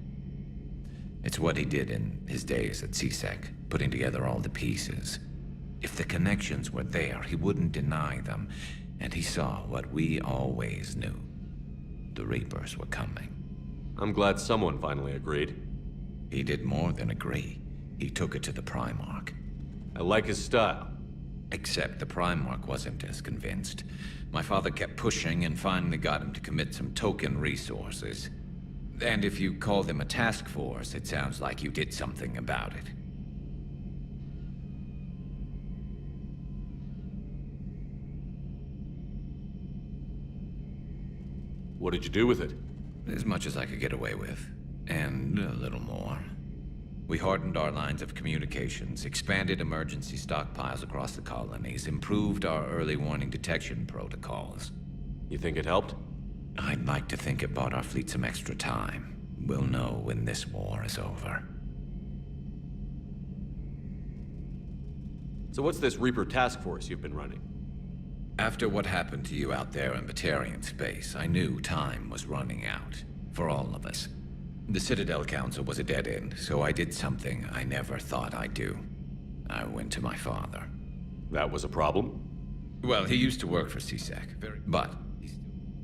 It's what he did in his days at CSEC, putting together all the pieces. If the connections were there, he wouldn't deny them, and he saw what we always knew. The Reapers were coming. I'm glad someone finally agreed. He did more than agree. He took it to the Primarch. I like his style. Except the Primarch wasn't as convinced. My father kept pushing and finally got him to commit some token resources. And if you call them a task force, it sounds like you did something about it. What did you do with it? As much as I could get away with. And a little more. We hardened our lines of communications, expanded emergency stockpiles across the colonies, improved our early warning detection protocols. You think it helped? I'd like to think it bought our fleet some extra time. We'll know when this war is over. So what's this Reaper task force you've been running? After what happened to you out there in Batarian space, I knew time was running out. For all of us. The Citadel Council was a dead end, so I did something I never thought I'd do. I went to my father. That was a problem? Well, he used to work for CSEC, but...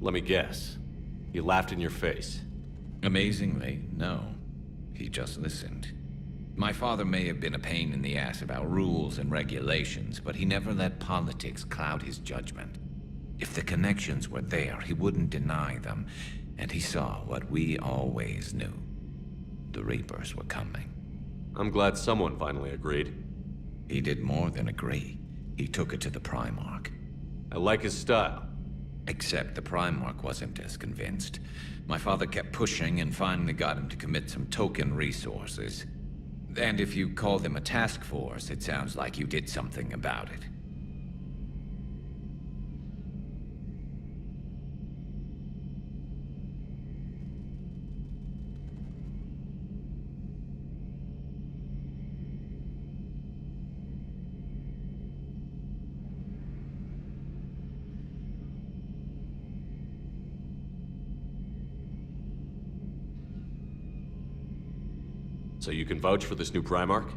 Let me guess. He laughed in your face. Amazingly, no. He just listened. My father may have been a pain in the ass about rules and regulations, but he never let politics cloud his judgment. If the connections were there, he wouldn't deny them, and he saw what we always knew. The Reapers were coming. I'm glad someone finally agreed. He did more than agree. He took it to the Primarch. I like his style. Except the Primarch wasn't as convinced. My father kept pushing and finally got him to commit some token resources. And if you call them a task force, it sounds like you did something about it. So you can vouch for this new Primarch?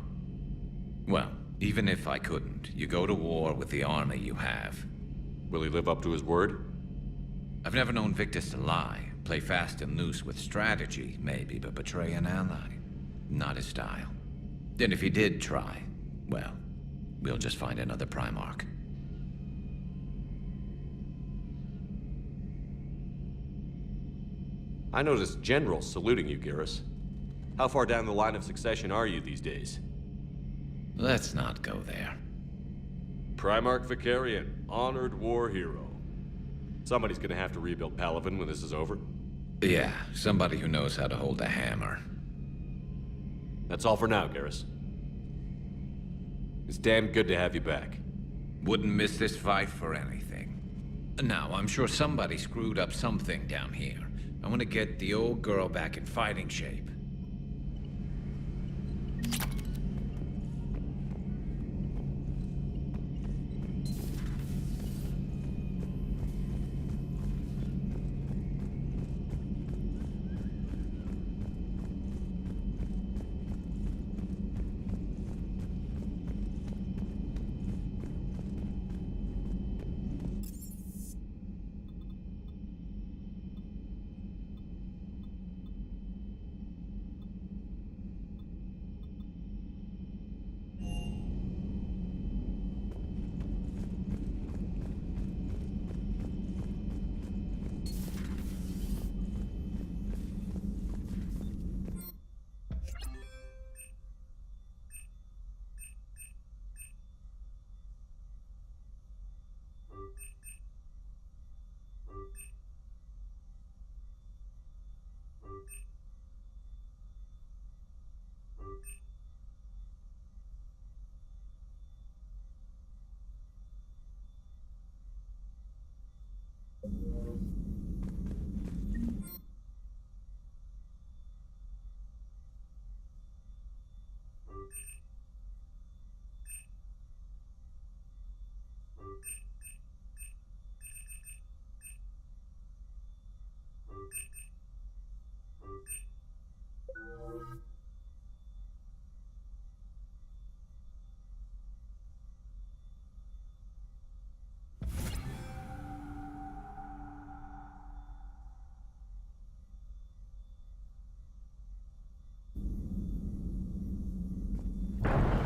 Well, even if I couldn't, you go to war with the army you have. Will he live up to his word? I've never known Victus to lie. Play fast and loose with strategy, maybe, but betray an ally. Not his style. And if he did try, well, we'll just find another Primarch. I noticed generals saluting you, Garrus. How far down the line of succession are you these days? Let's not go there. Primarch Vicarian, honored war hero. Somebody's gonna have to rebuild Palaven when this is over. Yeah, somebody who knows how to hold a hammer. That's all for now, Garrus. It's damn good to have you back. Wouldn't miss this fight for anything. Now, I'm sure somebody screwed up something down here. I want to get the old girl back in fighting shape.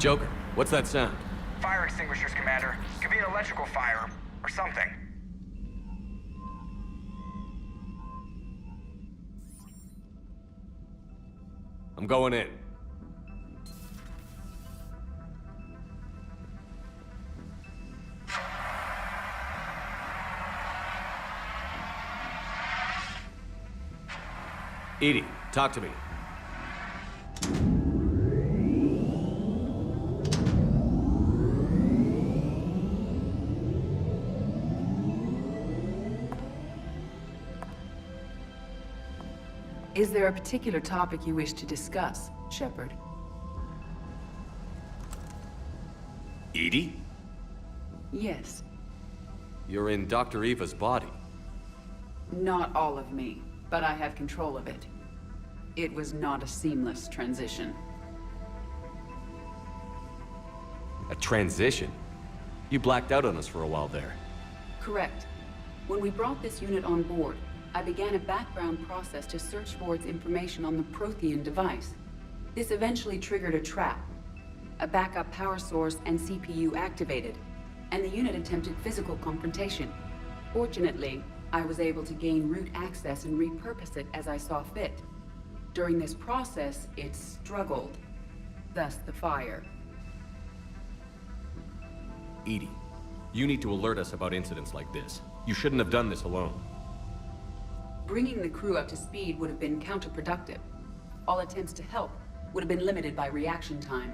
Joker, what's that sound? Fire extinguishers, Commander. Could be an electrical fire, or something. I'm going in. EDI, talk to me. Is there a particular topic you wish to discuss, Shepard? EDI? Yes. You're in Dr. Eva's body. Not all of me, but I have control of it. It was not a seamless transition. A transition? You blacked out on us for a while there. Correct. When we brought this unit on board, I began a background process to search for its information on the Prothean device. This eventually triggered a trap. A backup power source and CPU activated, and the unit attempted physical confrontation. Fortunately, I was able to gain root access and repurpose it as I saw fit. During this process, it struggled. Thus the fire. EDI, you need to alert us about incidents like this. You shouldn't have done this alone. Bringing the crew up to speed would have been counterproductive. All attempts to help would have been limited by reaction time.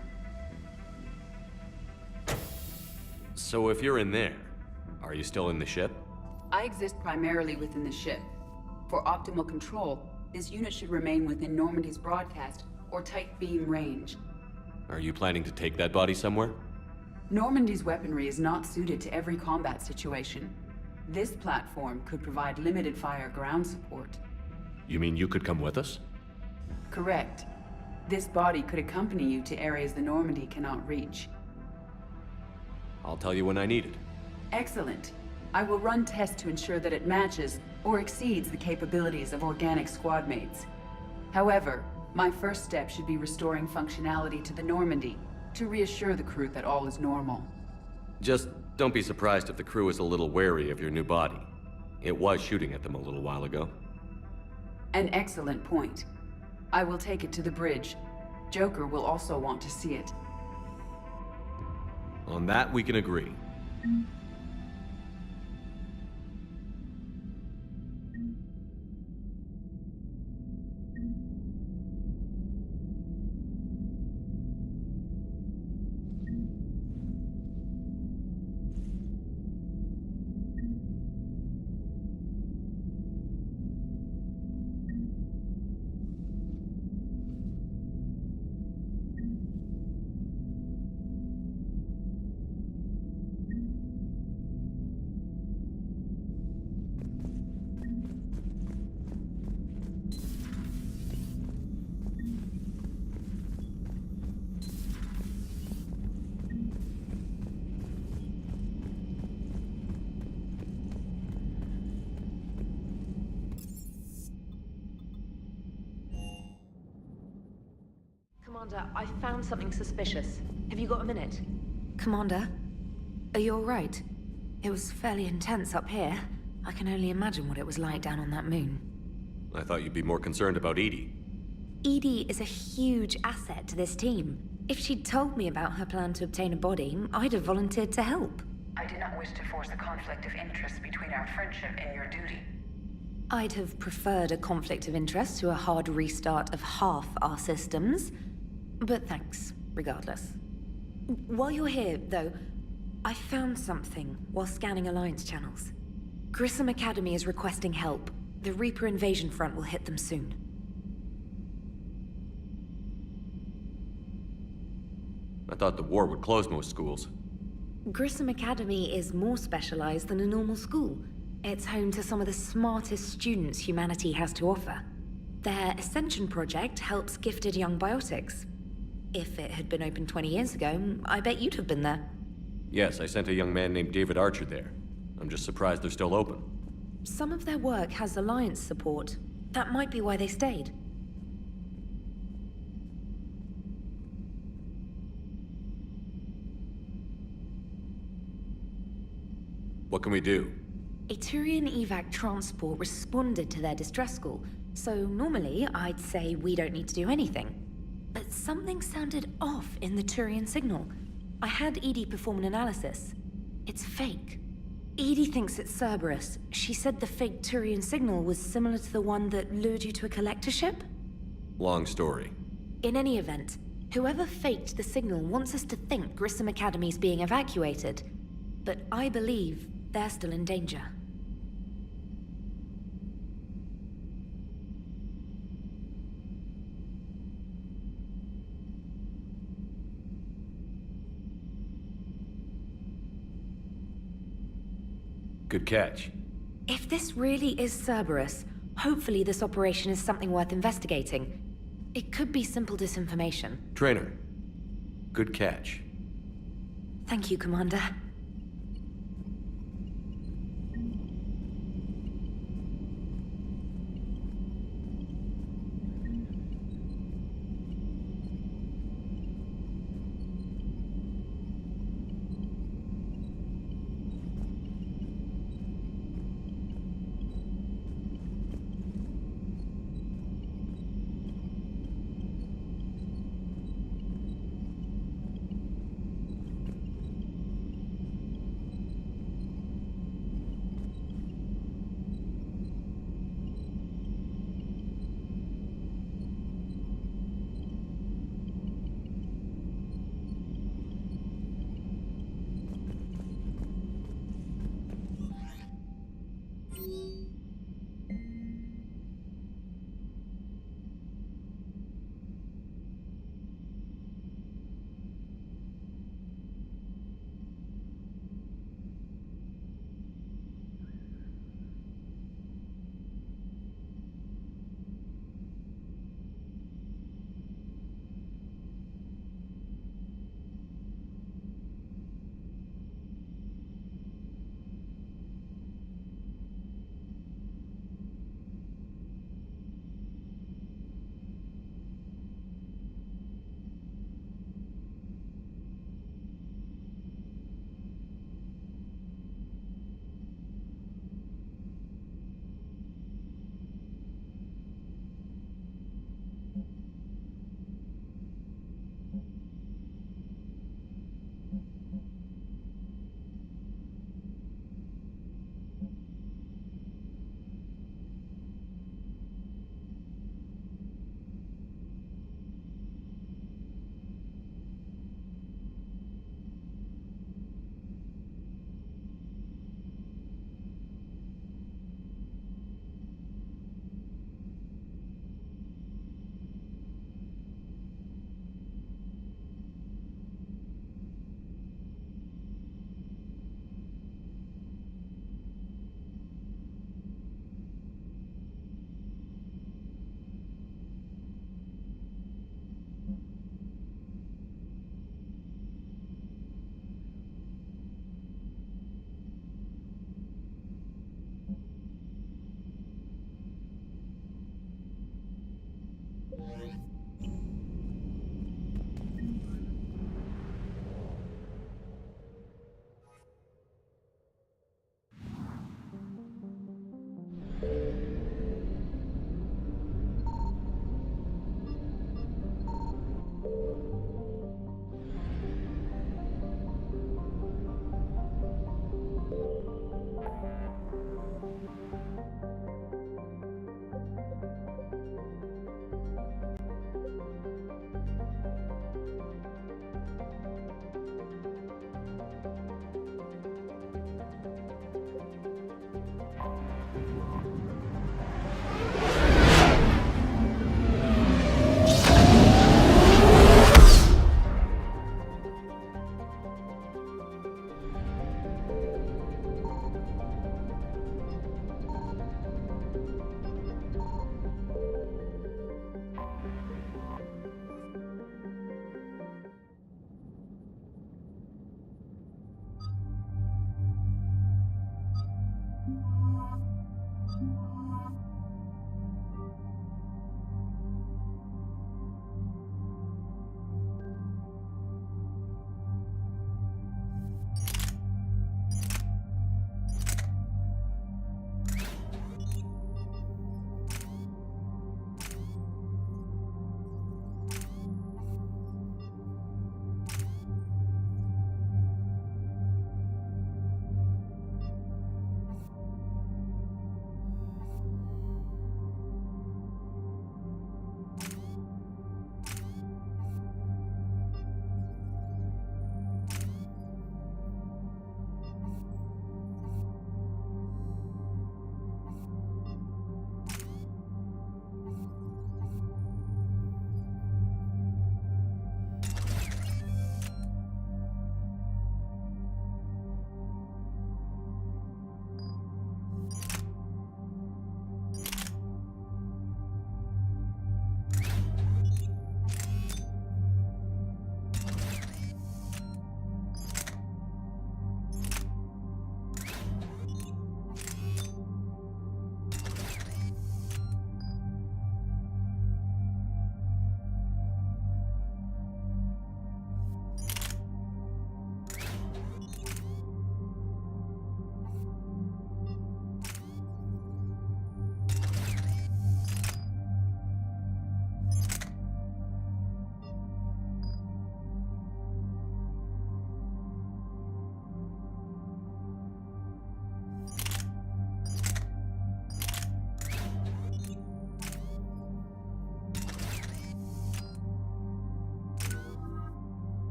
So if you're in there, are you still in the ship? I exist primarily within the ship. For optimal control, this unit should remain within Normandy's broadcast or tight beam range. Are you planning to take that body somewhere? Normandy's weaponry is not suited to every combat situation. This platform could provide limited fire ground support. You mean you could come with us? Correct. This body could accompany you to areas the Normandy cannot reach. I'll tell you when I need it. Excellent. I will run tests to ensure that it matches or exceeds the capabilities of organic squad mates. However, my first step should be restoring functionality to the Normandy to reassure the crew that all is normal. Just don't be surprised if the crew is a little wary of your new body. It was shooting at them a little while ago. An excellent point. I will take it to the bridge. Joker will also want to see it. On that, we can agree. Commander, I found something suspicious. Have you got a minute? Commander, are you all right? It was fairly intense up here. I can only imagine what it was like down on that moon. I thought you'd be more concerned about EDI. EDI is a huge asset to this team. If she'd told me about her plan to obtain a body, I'd have volunteered to help. I did not wish to force a conflict of interest between our friendship and your duty. I'd have preferred a conflict of interest to a hard restart of half our systems. But thanks, regardless. While you're here, though, I found something while scanning Alliance channels. Grissom Academy is requesting help. The Reaper invasion front will hit them soon. I thought the war would close most schools. Grissom Academy is more specialized than a normal school. It's home to some of the smartest students humanity has to offer. Their Ascension project helps gifted young biotics. If it had been open 20 years ago, I bet you'd have been there. Yes, I sent a young man named David Archer there. I'm just surprised they're still open. Some of their work has Alliance support. That might be why they stayed. What can we do? A Turian evac transport responded to their distress call, so normally I'd say we don't need to do anything. But something sounded off in the Turian signal. I had Edie perform an analysis. It's fake. Edie thinks it's Cerberus. She said the fake Turian signal was similar to the one that lured you to a collector ship? Long story. In any event, whoever faked the signal wants us to think Grissom Academy's being evacuated. But I believe they're still in danger. Good catch. If this really is Cerberus, hopefully this operation is something worth investigating. It could be simple disinformation. Trainer. Good catch. Thank you, Commander.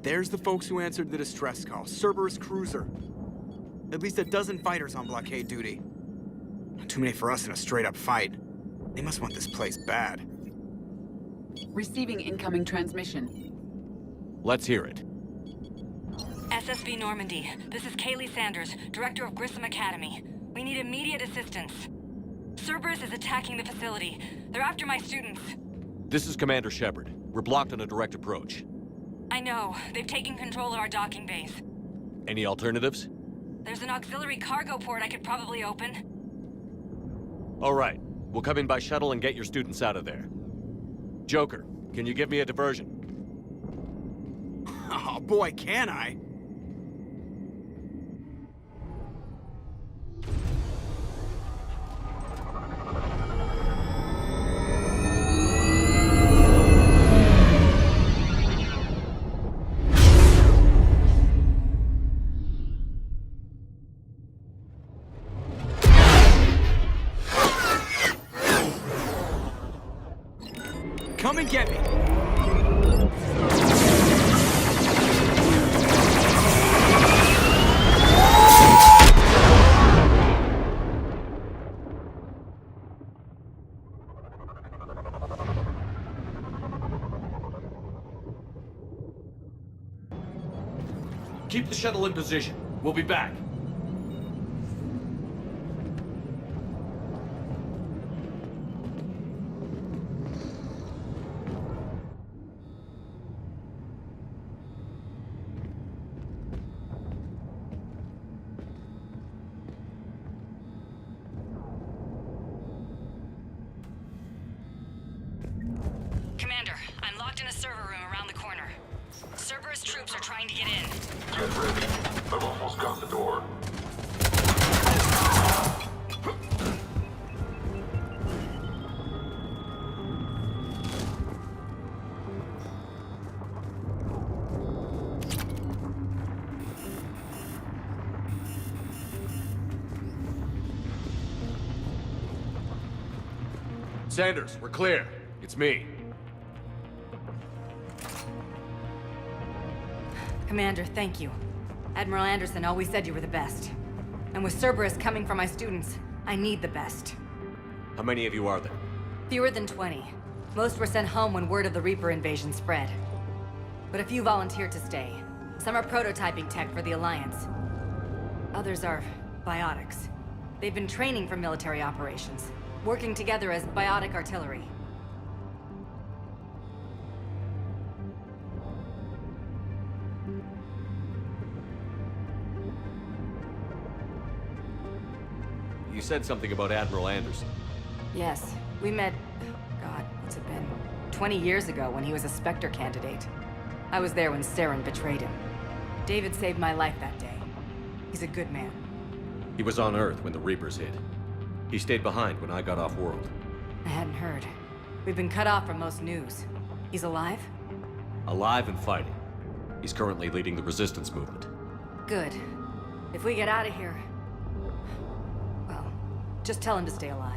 There's the folks who answered the distress call. Cerberus cruiser. At least a dozen fighters on blockade duty. Too many for us in a straight-up fight. They must want this place bad. Receiving incoming transmission. Let's hear it. SSV Normandy, this is Kaylee Sanders, Director of Grissom Academy. We need immediate assistance. Cerberus is attacking the facility. They're after my students. This is Commander Shepard. We're blocked on a direct approach. I know. They've taken control of our docking base. Any alternatives? There's an auxiliary cargo port I could probably open. All right. We'll come in by shuttle and get your students out of there. Joker, can you give me a diversion? Oh boy, can I! Come and get me! Keep the shuttle in position. We'll be back. Commander, I'm locked in a server room around the corner. Cerberus troops are trying to get in. Get ready. I've almost got the door. Sanders, we're clear. It's me. Commander, thank you. Admiral Anderson always said you were the best. And with Cerberus coming for my students, I need the best. How many of you are there? Fewer than 20. Most were sent home when word of the Reaper invasion spread. But a few volunteered to stay. Some are prototyping tech for the Alliance. Others are biotics. They've been training for military operations, working together as biotic artillery. You said something about Admiral Anderson. Yes, we met, God, what's it been? 20 years ago when he was a Spectre candidate. I was there when Saren betrayed him. David saved my life that day. He's a good man. He was on Earth when the Reapers hit. He stayed behind when I got off-world. I hadn't heard. We've been cut off from most news. He's alive? Alive and fighting. He's currently leading the resistance movement. Good. If we get out of here... well, just tell him to stay alive.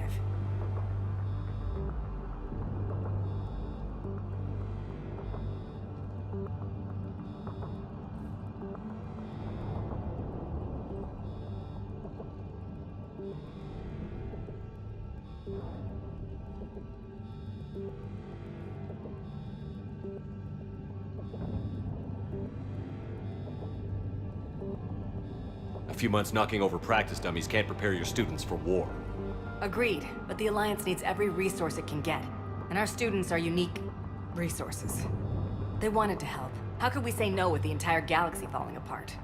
A few months knocking over practice dummies can't prepare your students for war. Agreed, but the Alliance needs every resource it can get. And our students are unique resources. They wanted to help. How could we say no with the entire galaxy falling apart?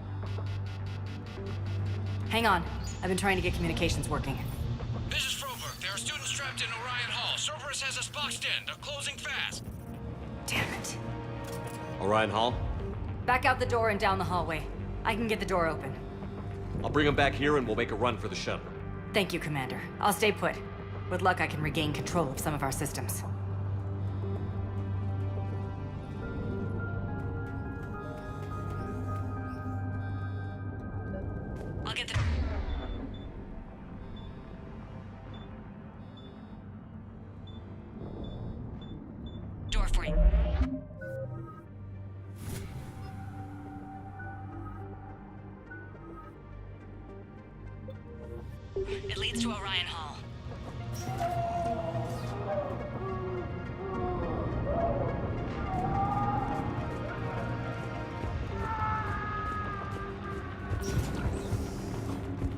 Hang on. I've been trying to get communications working. This is Froberg. There are students trapped in Orion Hall. Cerberus has us boxed in. They're closing fast. Damn it. Orion Hall? Back out the door and down the hallway. I can get the door open. I'll bring them back here and we'll make a run for the shuttle. Thank you, Commander. I'll stay put. With luck, I can regain control of some of our systems. I'll get the... door for you. It leads to Orion Hall.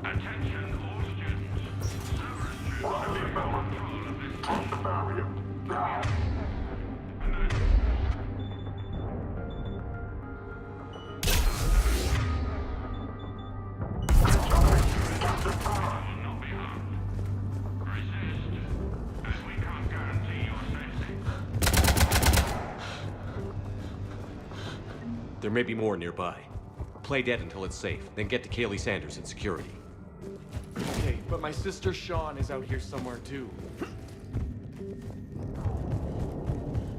Attention all students. On the barrier. Now. There may be more nearby. Play dead until it's safe, then get to Kaylee Sanders in security. Okay, but my sister Sean is out here somewhere too.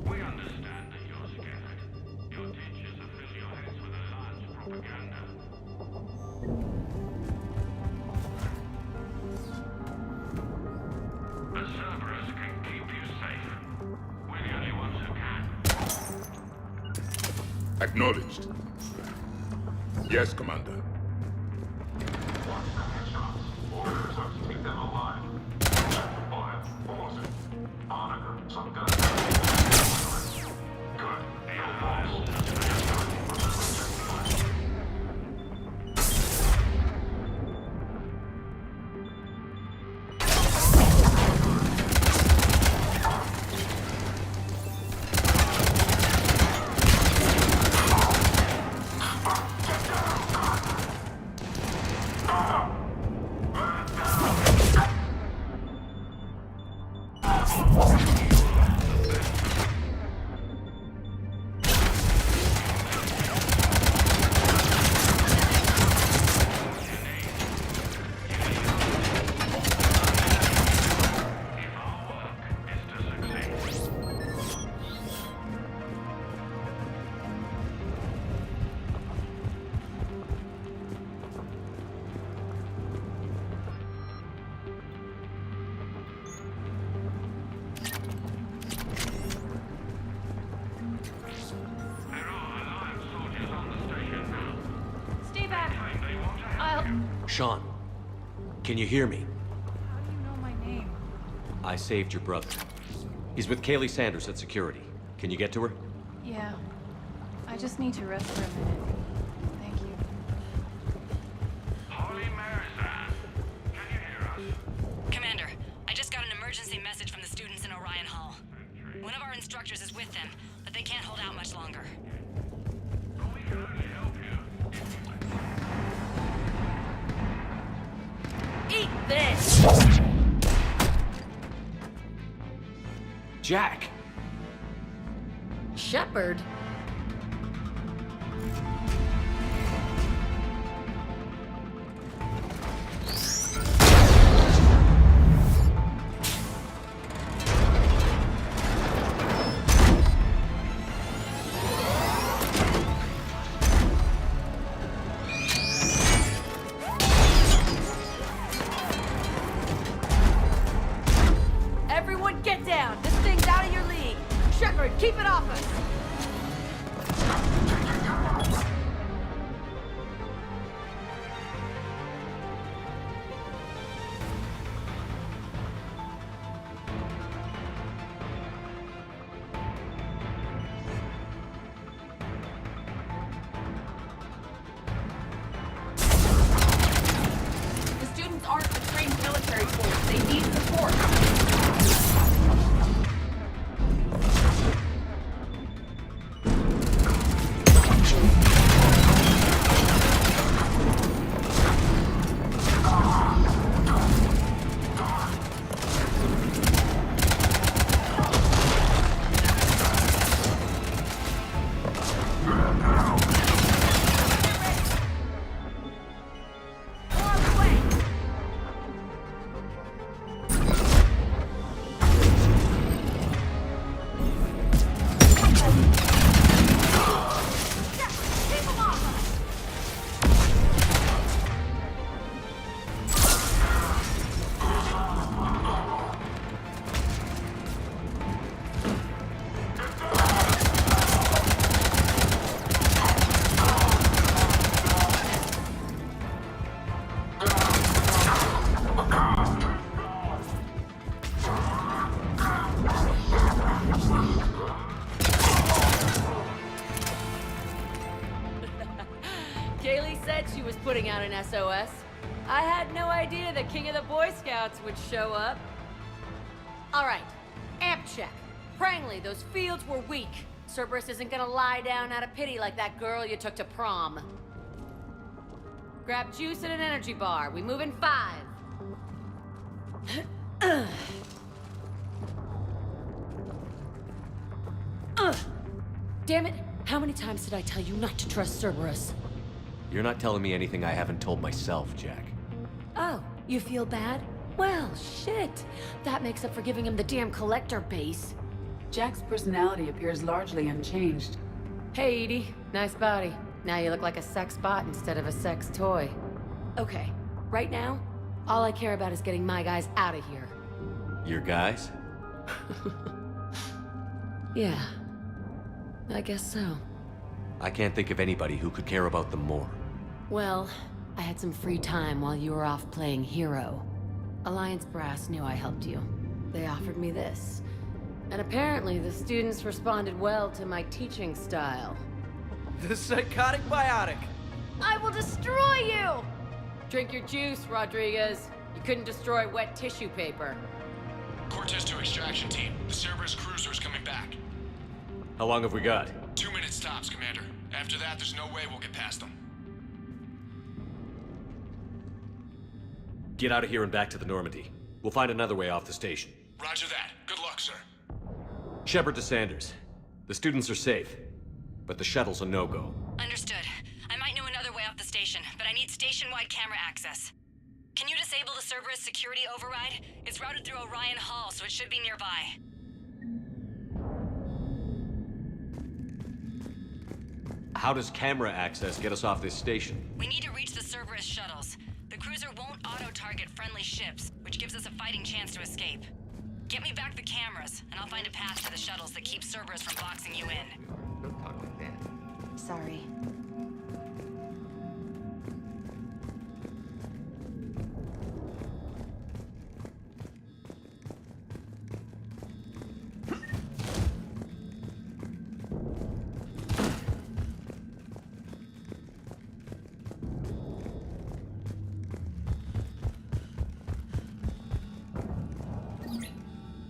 We understand that you're scared. Your teachers have filled your heads with Alliance propaganda. But Cerberus can keep you safe. We're the only ones who can. Acknowledged. Yes, Commander. Orders are to keep them alive. Fire, pause it. Monitor, some gun. Good. Sean, can you hear me? How do you know my name? I saved your brother. He's with Kaylee Sanders at security. Can you get to her? Yeah. I just need to rest for a minute. Thank you. Holy Marizan, can you hear us? Commander, I just got an emergency message from the students in Orion Hall. One of our instructors is with them, but they can't hold out much longer. We can only help you. Eat this! Jack! Shepard? Everyone get down! This thing's out of your league! Shepard, keep it off us! said she was putting out an SOS. I had no idea the king of the Boy Scouts would show up. All right, amp check. Prangley, those fields were weak. Cerberus isn't gonna lie down out of pity like that girl you took to prom. Grab juice and an energy bar. We move in 5. Damn it! How many times did I tell you not to trust Cerberus? You're not telling me anything I haven't told myself, Jack. Oh, you feel bad? Well, shit. That makes up for giving him the damn collector base. Jack's personality appears largely unchanged. Hey, Edie. Nice body. Now you look like a sex bot instead of a sex toy. Okay, right now, all I care about is getting my guys out of here. Your guys? Yeah. I guess so. I can't think of anybody who could care about them more. Well, I had some free time while you were off playing hero. Alliance Brass knew I helped you. They offered me this. And apparently the students responded well to my teaching style. The psychotic biotic! I will destroy you! Drink your juice, Rodriguez. You couldn't destroy wet tissue paper. Cortez to extraction team. The Cerberus cruiser is coming back. How long have we got? 2 minutes tops, Commander. After that, there's no way we'll get past them. Get out of here and back to the Normandy. We'll find another way off the station. Roger that. Good luck, sir. Shepard to Sanders. The students are safe, but the shuttle's a no-go. Understood. I might know another way off the station, but I need station-wide camera access. Can you disable the Cerberus security override? It's routed through Orion Hall, so it should be nearby. How does camera access get us off this station? We need to reach the Cerberus shuttles. The cruiser won't auto-target friendly ships, which gives us a fighting chance to escape. Get me back the cameras, and I'll find a path to the shuttles that keep Cerberus from boxing you in. Don't talk like that. Sorry.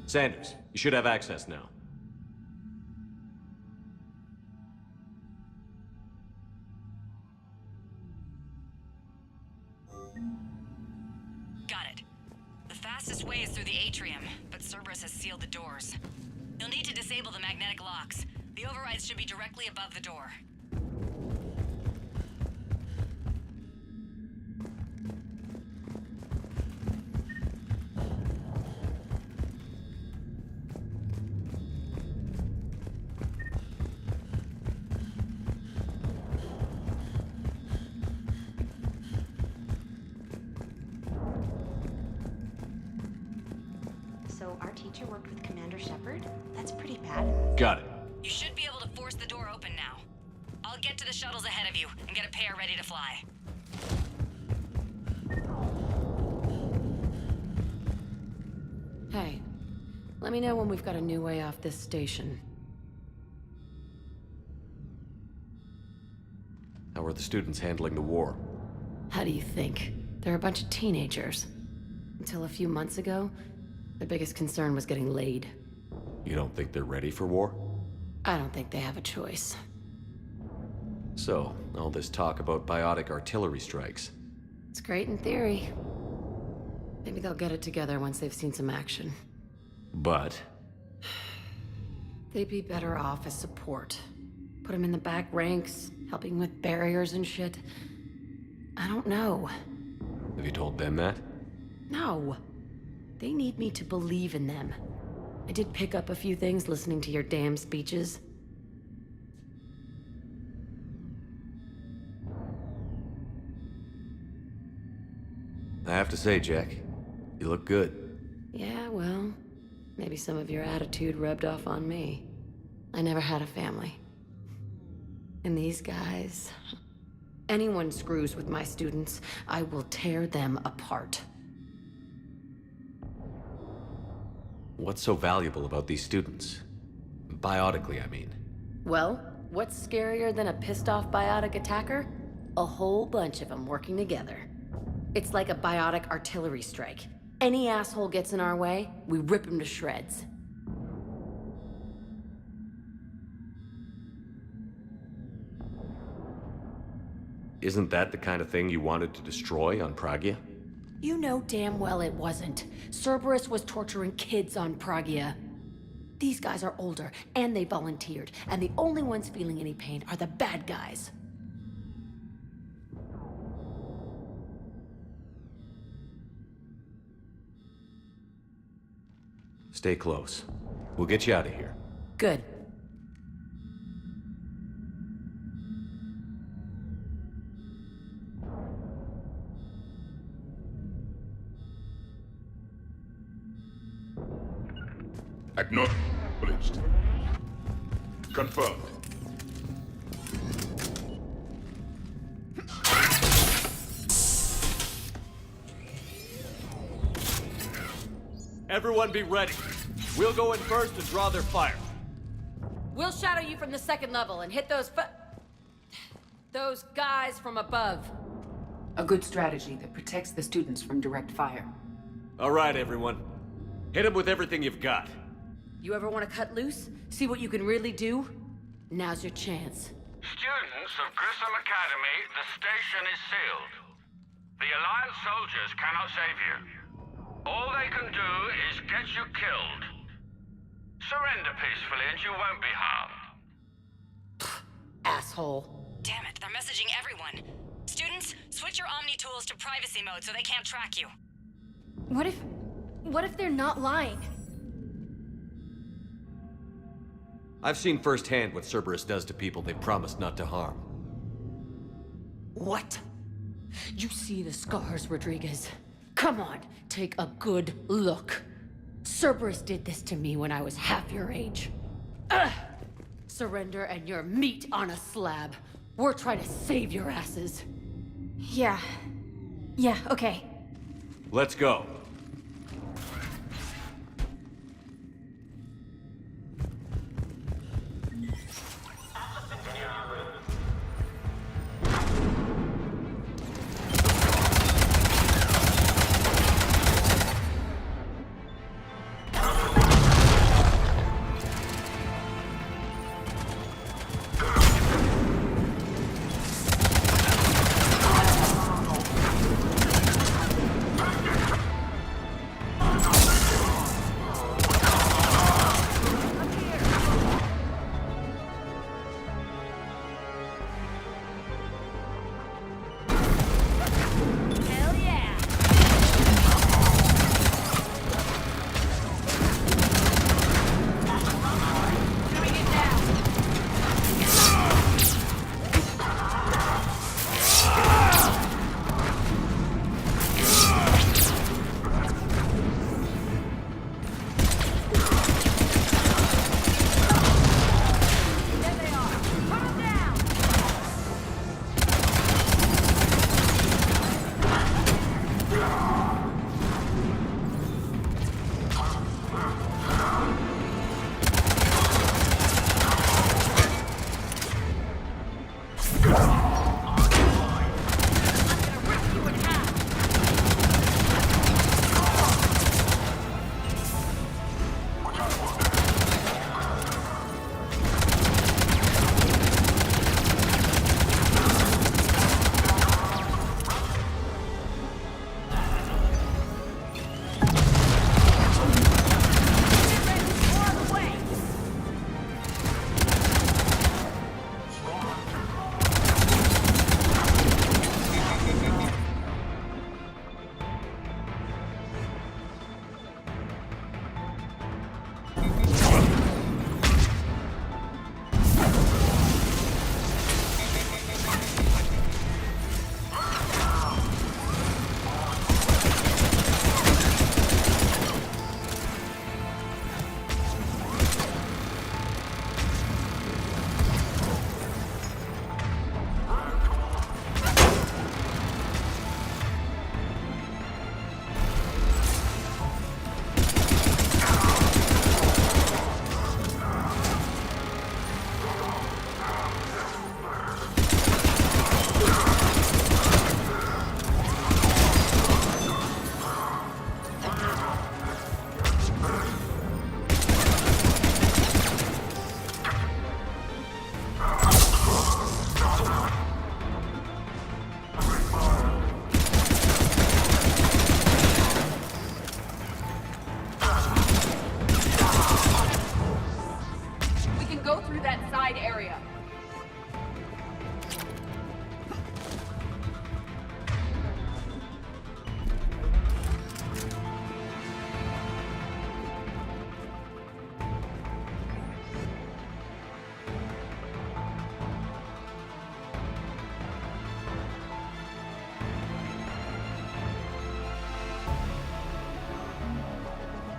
Sanders, you should have access now. Got it. The fastest way is through the atrium, but Cerberus has sealed the doors. You'll need to disable the magnetic locks. The overrides should be directly above the door. So our teacher worked with Commander Shepard? That's pretty bad. Got it. You should be able to force the door open now. I'll get to the shuttles ahead of you and get a pair ready to fly. Hey, let me know when we've got a new way off this station. How are the students handling the war? How do you think? They're a bunch of teenagers. Until a few months ago, their biggest concern was getting laid. You don't think they're ready for war? I don't think they have a choice. So, all this talk about biotic artillery strikes. It's great in theory. Maybe they'll get it together once they've seen some action. But? They'd be better off as support. Put them in the back ranks, helping with barriers and shit. I don't know. Have you told them that? No. They need me to believe in them. I did pick up a few things listening to your damn speeches. I have to say, Jack, you look good. Yeah, well, maybe some of your attitude rubbed off on me. I never had a family. And these guys... Anyone screws with my students, I will tear them apart. What's so valuable about these students? Biotically, I mean. Well, what's scarier than a pissed-off biotic attacker? A whole bunch of them working together. It's like a biotic artillery strike. Any asshole gets in our way, we rip him to shreds. Isn't that the kind of thing you wanted to destroy on Pragia? You know damn well it wasn't. Cerberus was torturing kids on Pragia. These guys are older, and they volunteered, and the only ones feeling any pain are the bad guys. Stay close. We'll get you out of here. Good. Acknowledged. Confirmed. Everyone be ready. We'll go in first and draw their fire. We'll shadow you from the second level and hit those guys from above. A good strategy that protects the students from direct fire. All right, everyone. Hit them with everything you've got. You ever want to cut loose? See what you can really do? Now's your chance. Students of Grissom Academy, the station is sealed. The Alliance soldiers cannot save you. All they can do is get you killed. Surrender peacefully and you won't be harmed. Asshole. Damn it, they're messaging everyone. Students, switch your Omni tools to privacy mode so they can't track you. What if they're not lying? I've seen firsthand what Cerberus does to people they promised not to harm. What? You see the scars, Rodriguez? Come on, take a good look. Cerberus did this to me when I was half your age. Ugh! Surrender and you're meat on a slab. We're trying to save your asses. Yeah, okay. Let's go.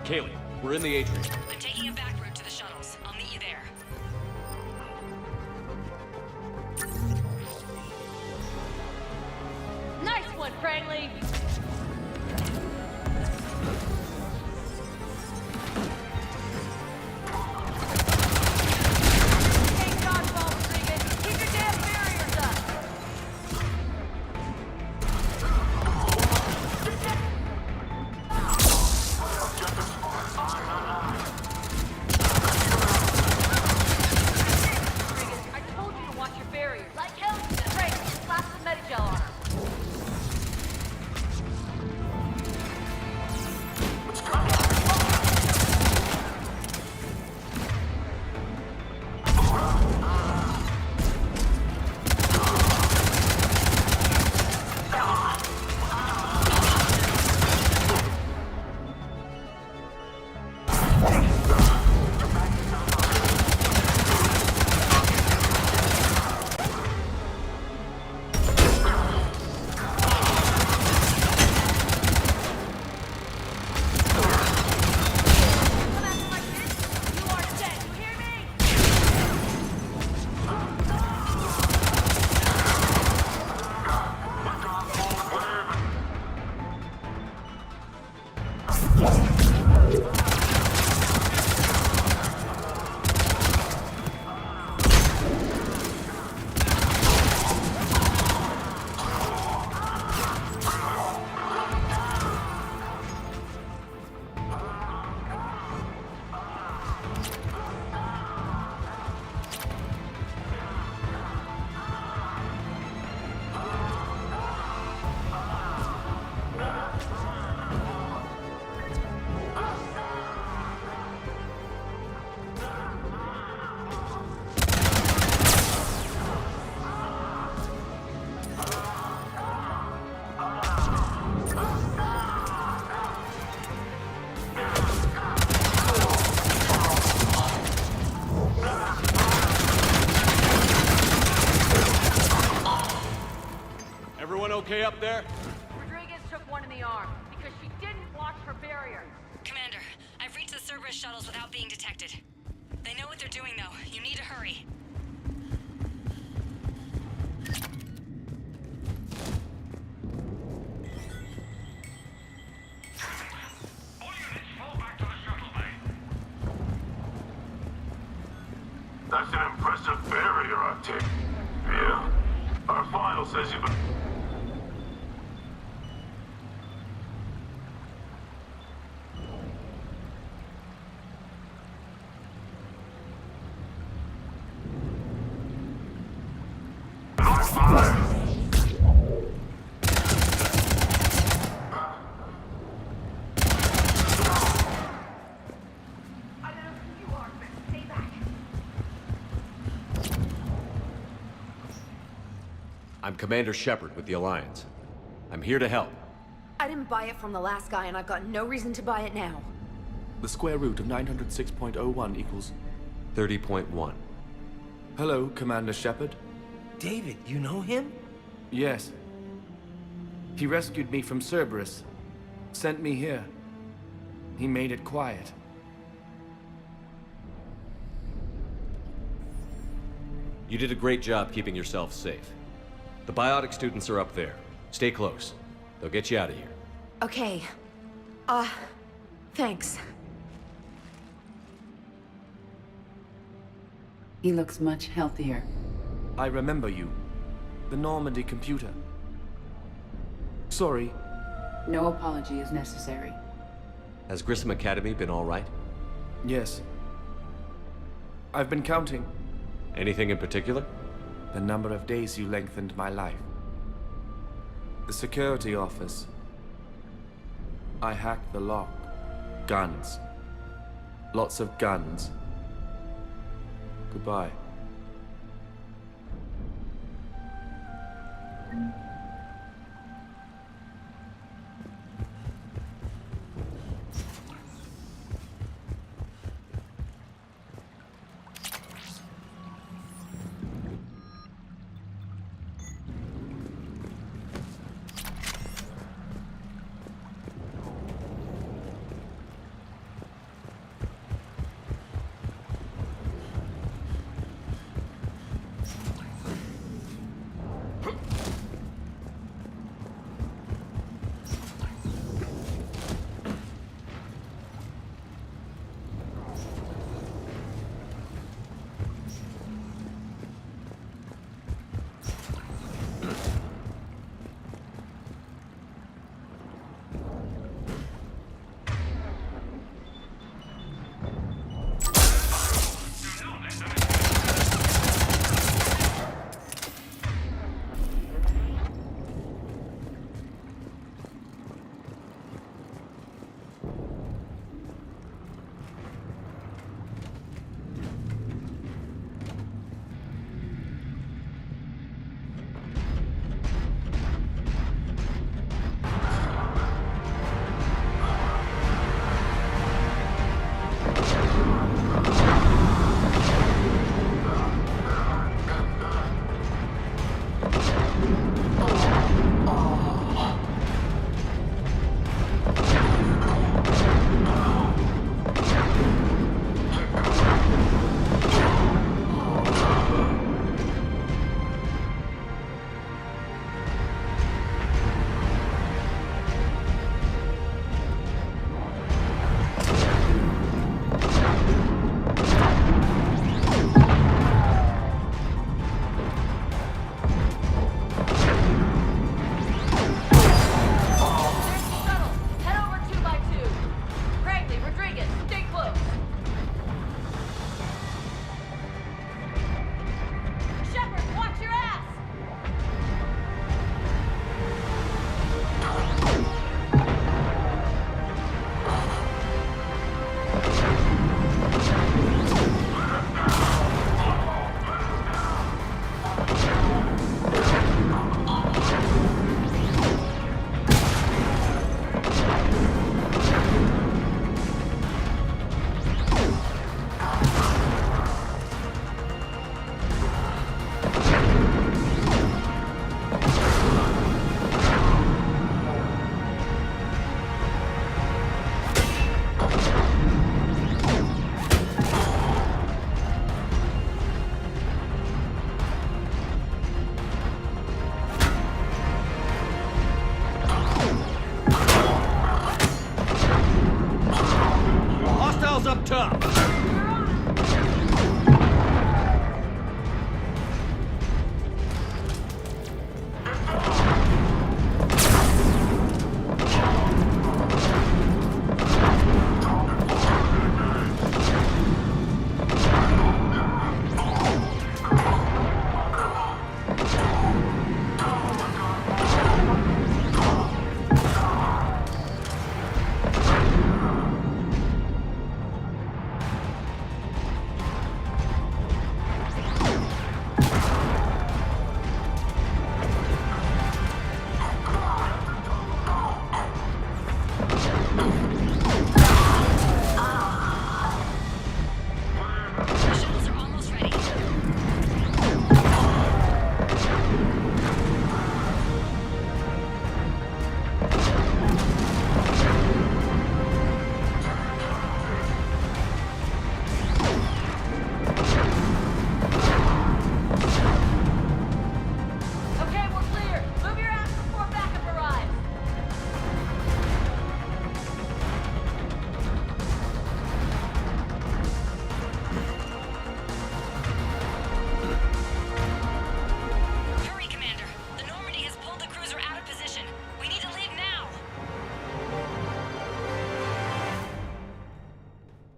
Kaylee, we're in the atrium. I'm taking a back route to the shuttles. I'll meet you there. Nice one, Prangley! Take dodgeball, Rodriguez! Keep your damn barriers up! Rodriguez, I told you to watch your barriers. Like hell, Frank, slap some Medigel on her. Okay up there? Rodriguez took one in the arm because she didn't watch her barrier. Commander, I've reached the Cerberus shuttles without being detected. They know what they're doing, though. You need to hurry. That's an impressive barrier, I take. Yeah. Our file says you've been... I'm Commander Shepard with the Alliance. I'm here to help. I didn't buy it from the last guy, and I've got no reason to buy it now. The square root of 906.01 equals... 30.1. Hello, Commander Shepard. David, you know him? Yes. He rescued me from Cerberus. Sent me here. He made it quiet. You did a great job keeping yourself safe. The biotic students are up there. Stay close. They'll get you out of here. Okay. Thanks. He looks much healthier. I remember you. The Normandy computer. Sorry. No apology is necessary. Has Grissom Academy been all right? Yes. I've been counting. Anything in particular? The number of days you lengthened my life. The security office. I hacked the lock. Guns. Lots of guns. Goodbye.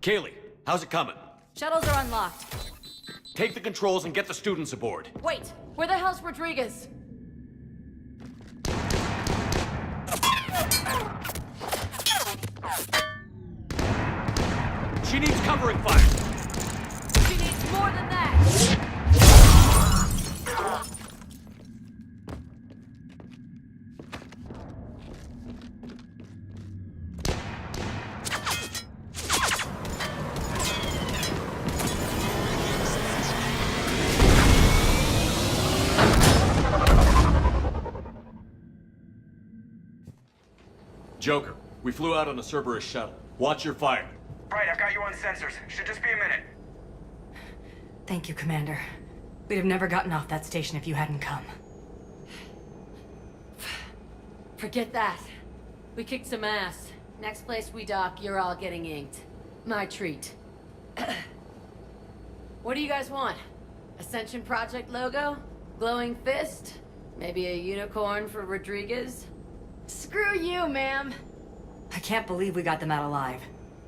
Kaylee, how's it coming? Shuttles are unlocked. Take the controls and get the students aboard. Wait, where the hell's Rodriguez? She needs covering fire. She needs more than that. Joker, we flew out on a Cerberus shuttle. Watch your fire. Right, I've got you on sensors. Should just be a minute. Thank you, Commander. We'd have never gotten off that station if you hadn't come. Forget that. We kicked some ass. Next place we dock, you're all getting inked. My treat. What do you guys want? Ascension Project logo? Glowing fist? Maybe a unicorn for Rodriguez? Screw you, ma'am. I can't believe we got them out alive.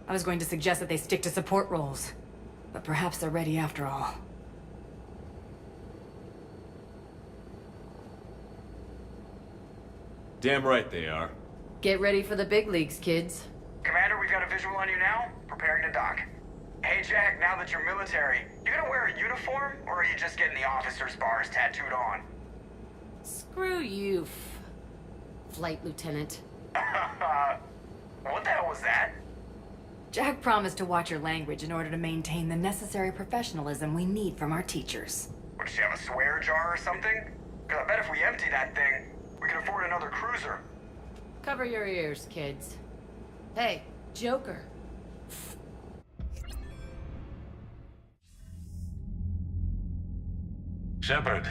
I was going to suggest that they stick to support roles. But perhaps they're ready after all. Damn right they are. Get ready for the big leagues, kids. Commander, we've got a visual on you now. Preparing to dock. Hey, Jack, now that you're military, you gonna wear a uniform, or are you just getting the officer's bars tattooed on? Screw you, Flight Lieutenant. What the hell was that? Jack promised to watch your language in order to maintain the necessary professionalism we need from our teachers. Would she have a swear jar or something? Because I bet if we empty that thing, we can afford another cruiser. Cover your ears, kids. Hey, Joker. Shepard,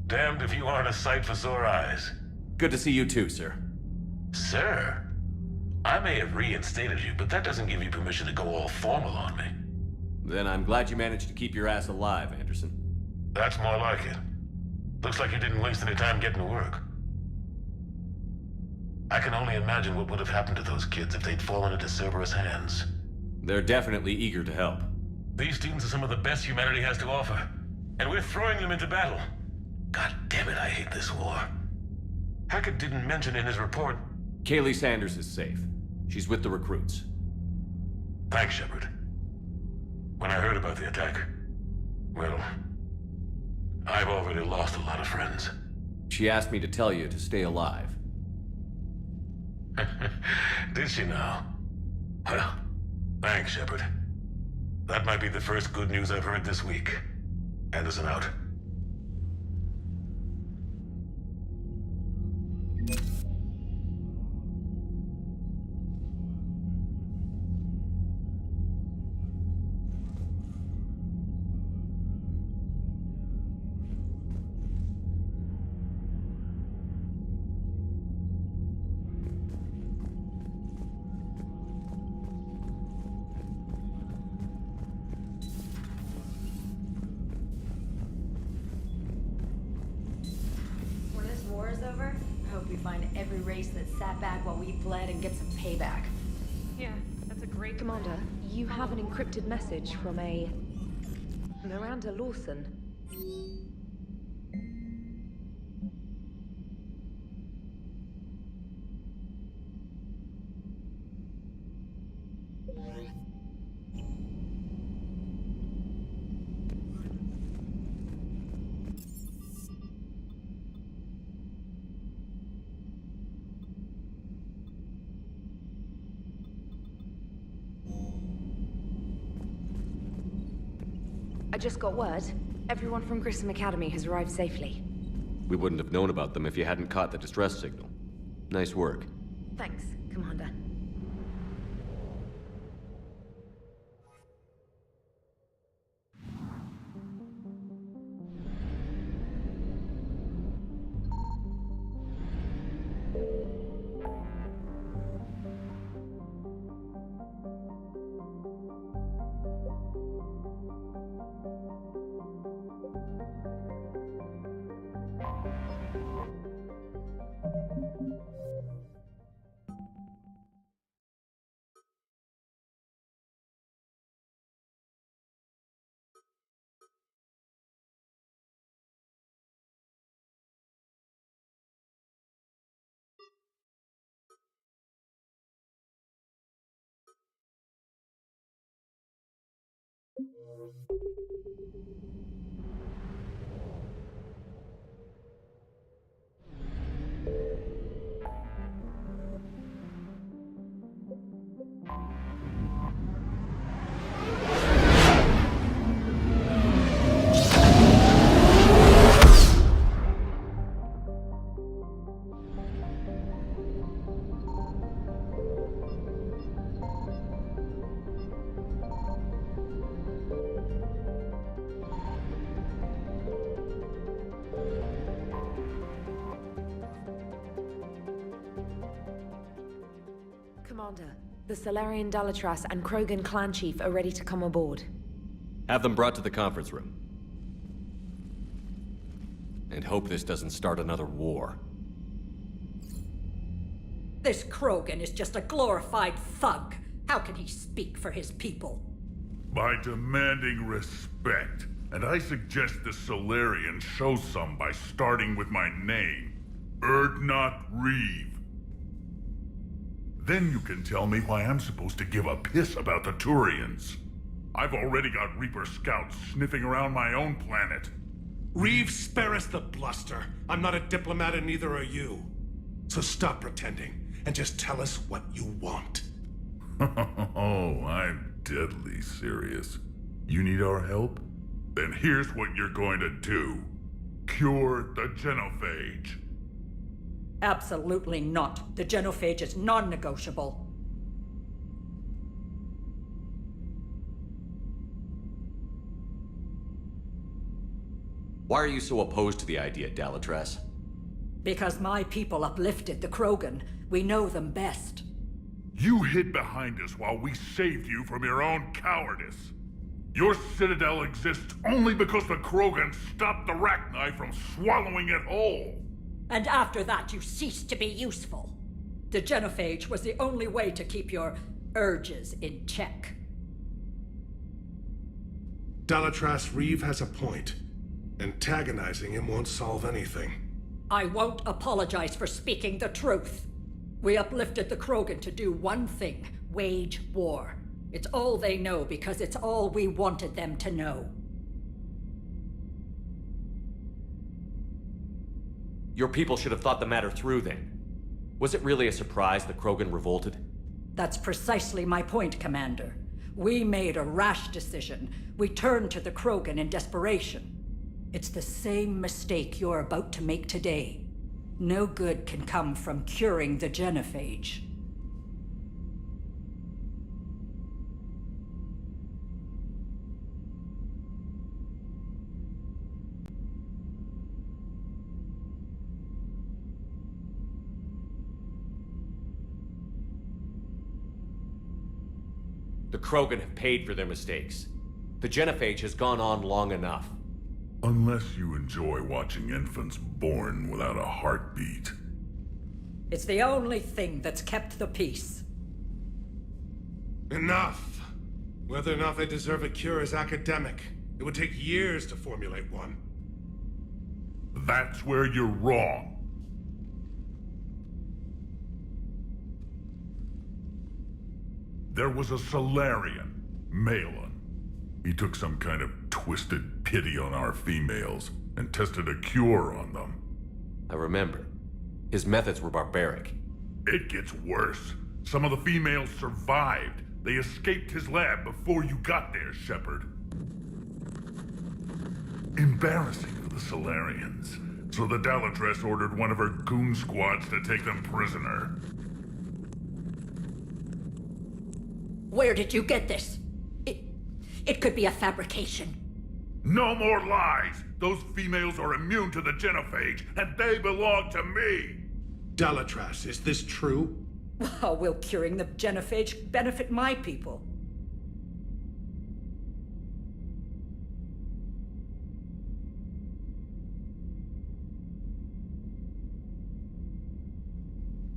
damned if you aren't a sight for sore eyes. Good to see you too, sir. Sir? I may have reinstated you, but that doesn't give you permission to go all formal on me. Then I'm glad you managed to keep your ass alive, Anderson. That's more like it. Looks like you didn't waste any time getting to work. I can only imagine what would have happened to those kids if they'd fallen into Cerberus' hands. They're definitely eager to help. These students are some of the best humanity has to offer, and we're throwing them into battle. God damn it, I hate this war. Hackett didn't mention in his report... Kaylee Sanders is safe. She's with the recruits. Thanks, Shepard. When I heard about the attack, well, I've already lost a lot of friends. She asked me to tell you to stay alive. Did she now? Well, thanks, Shepard. That might be the first good news I've heard this week. Anderson out. When this war is over, I hope we find every race that sat back while we fled and get some payback. Yeah, that's a great Commander, you have an encrypted message from a... Miranda Lawson. I just got word. Everyone from Grissom Academy has arrived safely. We wouldn't have known about them if you hadn't caught the distress signal. Nice work. Thanks, Commander. Commander, the Salarian Dalatras and Krogan clan chief are ready to come aboard. Have them brought to the conference room. And hope this doesn't start another war. This Krogan is just a glorified thug. How can he speak for his people? By demanding respect. And I suggest the Solarians show some by starting with my name. Urdnot Reeve. Then you can tell me why I'm supposed to give a piss about the Turians. I've already got Reaper scouts sniffing around my own planet. Reeve, spare us the bluster. I'm not a diplomat and neither are you. So stop pretending and just tell us what you want. Oh, I'm deadly serious. You need our help? Then here's what you're going to do. Cure the genophage. Absolutely not. The genophage is non-negotiable. Why are you so opposed to the idea, Dalatras? Because my people uplifted the Krogan. We know them best. You hid behind us while we saved you from your own cowardice. Your citadel exists only because the Krogan stopped the Rachni from swallowing it whole. And after that, you ceased to be useful. The genophage was the only way to keep your urges in check. Dalatras, Reeve has a point. Antagonizing him won't solve anything. I won't apologize for speaking the truth. We uplifted the Krogan to do one thing: wage war. It's all they know because it's all we wanted them to know. Your people should have thought the matter through then. Was it really a surprise the Krogan revolted? That's precisely my point, Commander. We made a rash decision. We turned to the Krogan in desperation. It's the same mistake you're about to make today. No good can come from curing the genophage. The Krogan have paid for their mistakes. The genophage has gone on long enough. Unless you enjoy watching infants born without a heartbeat. It's the only thing that's kept the peace. Enough! Whether or not they deserve a cure is academic. It would take years to formulate one. That's where you're wrong. There was a Solarian, Malin. He took some kind of twisted pity on our females and tested a cure on them. I remember. His methods were barbaric. It gets worse. Some of the females survived. They escaped his lab before you got there, Shepard. Embarrassing for the Solarians. So the Dalatras ordered one of her goon squads to take them prisoner. Where did you get this? It could be a fabrication. No more lies! Those females are immune to the genophage, and they belong to me! Dalatras, is this true? How will curing the genophage benefit my people?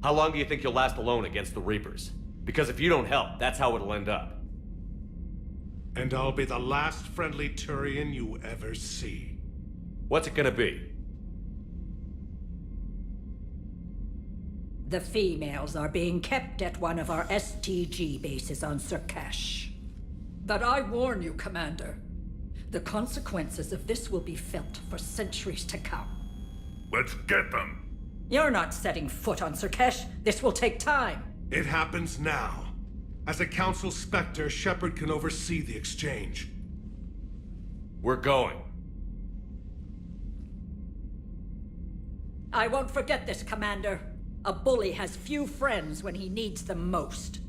How long do you think you'll last alone against the Reapers? Because if you don't help, that's how it'll end up. And I'll be the last friendly Turian you ever see. What's it gonna be? The females are being kept at one of our STG bases on Surkash. But I warn you, Commander, The consequences of this will be felt for centuries to come. Let's get them! You're not setting foot on Sur'Kesh. This will take time. It happens now. As a Council Spectre, Shepard can oversee the exchange. We're going. I won't forget this, Commander. A bully has few friends when he needs them most.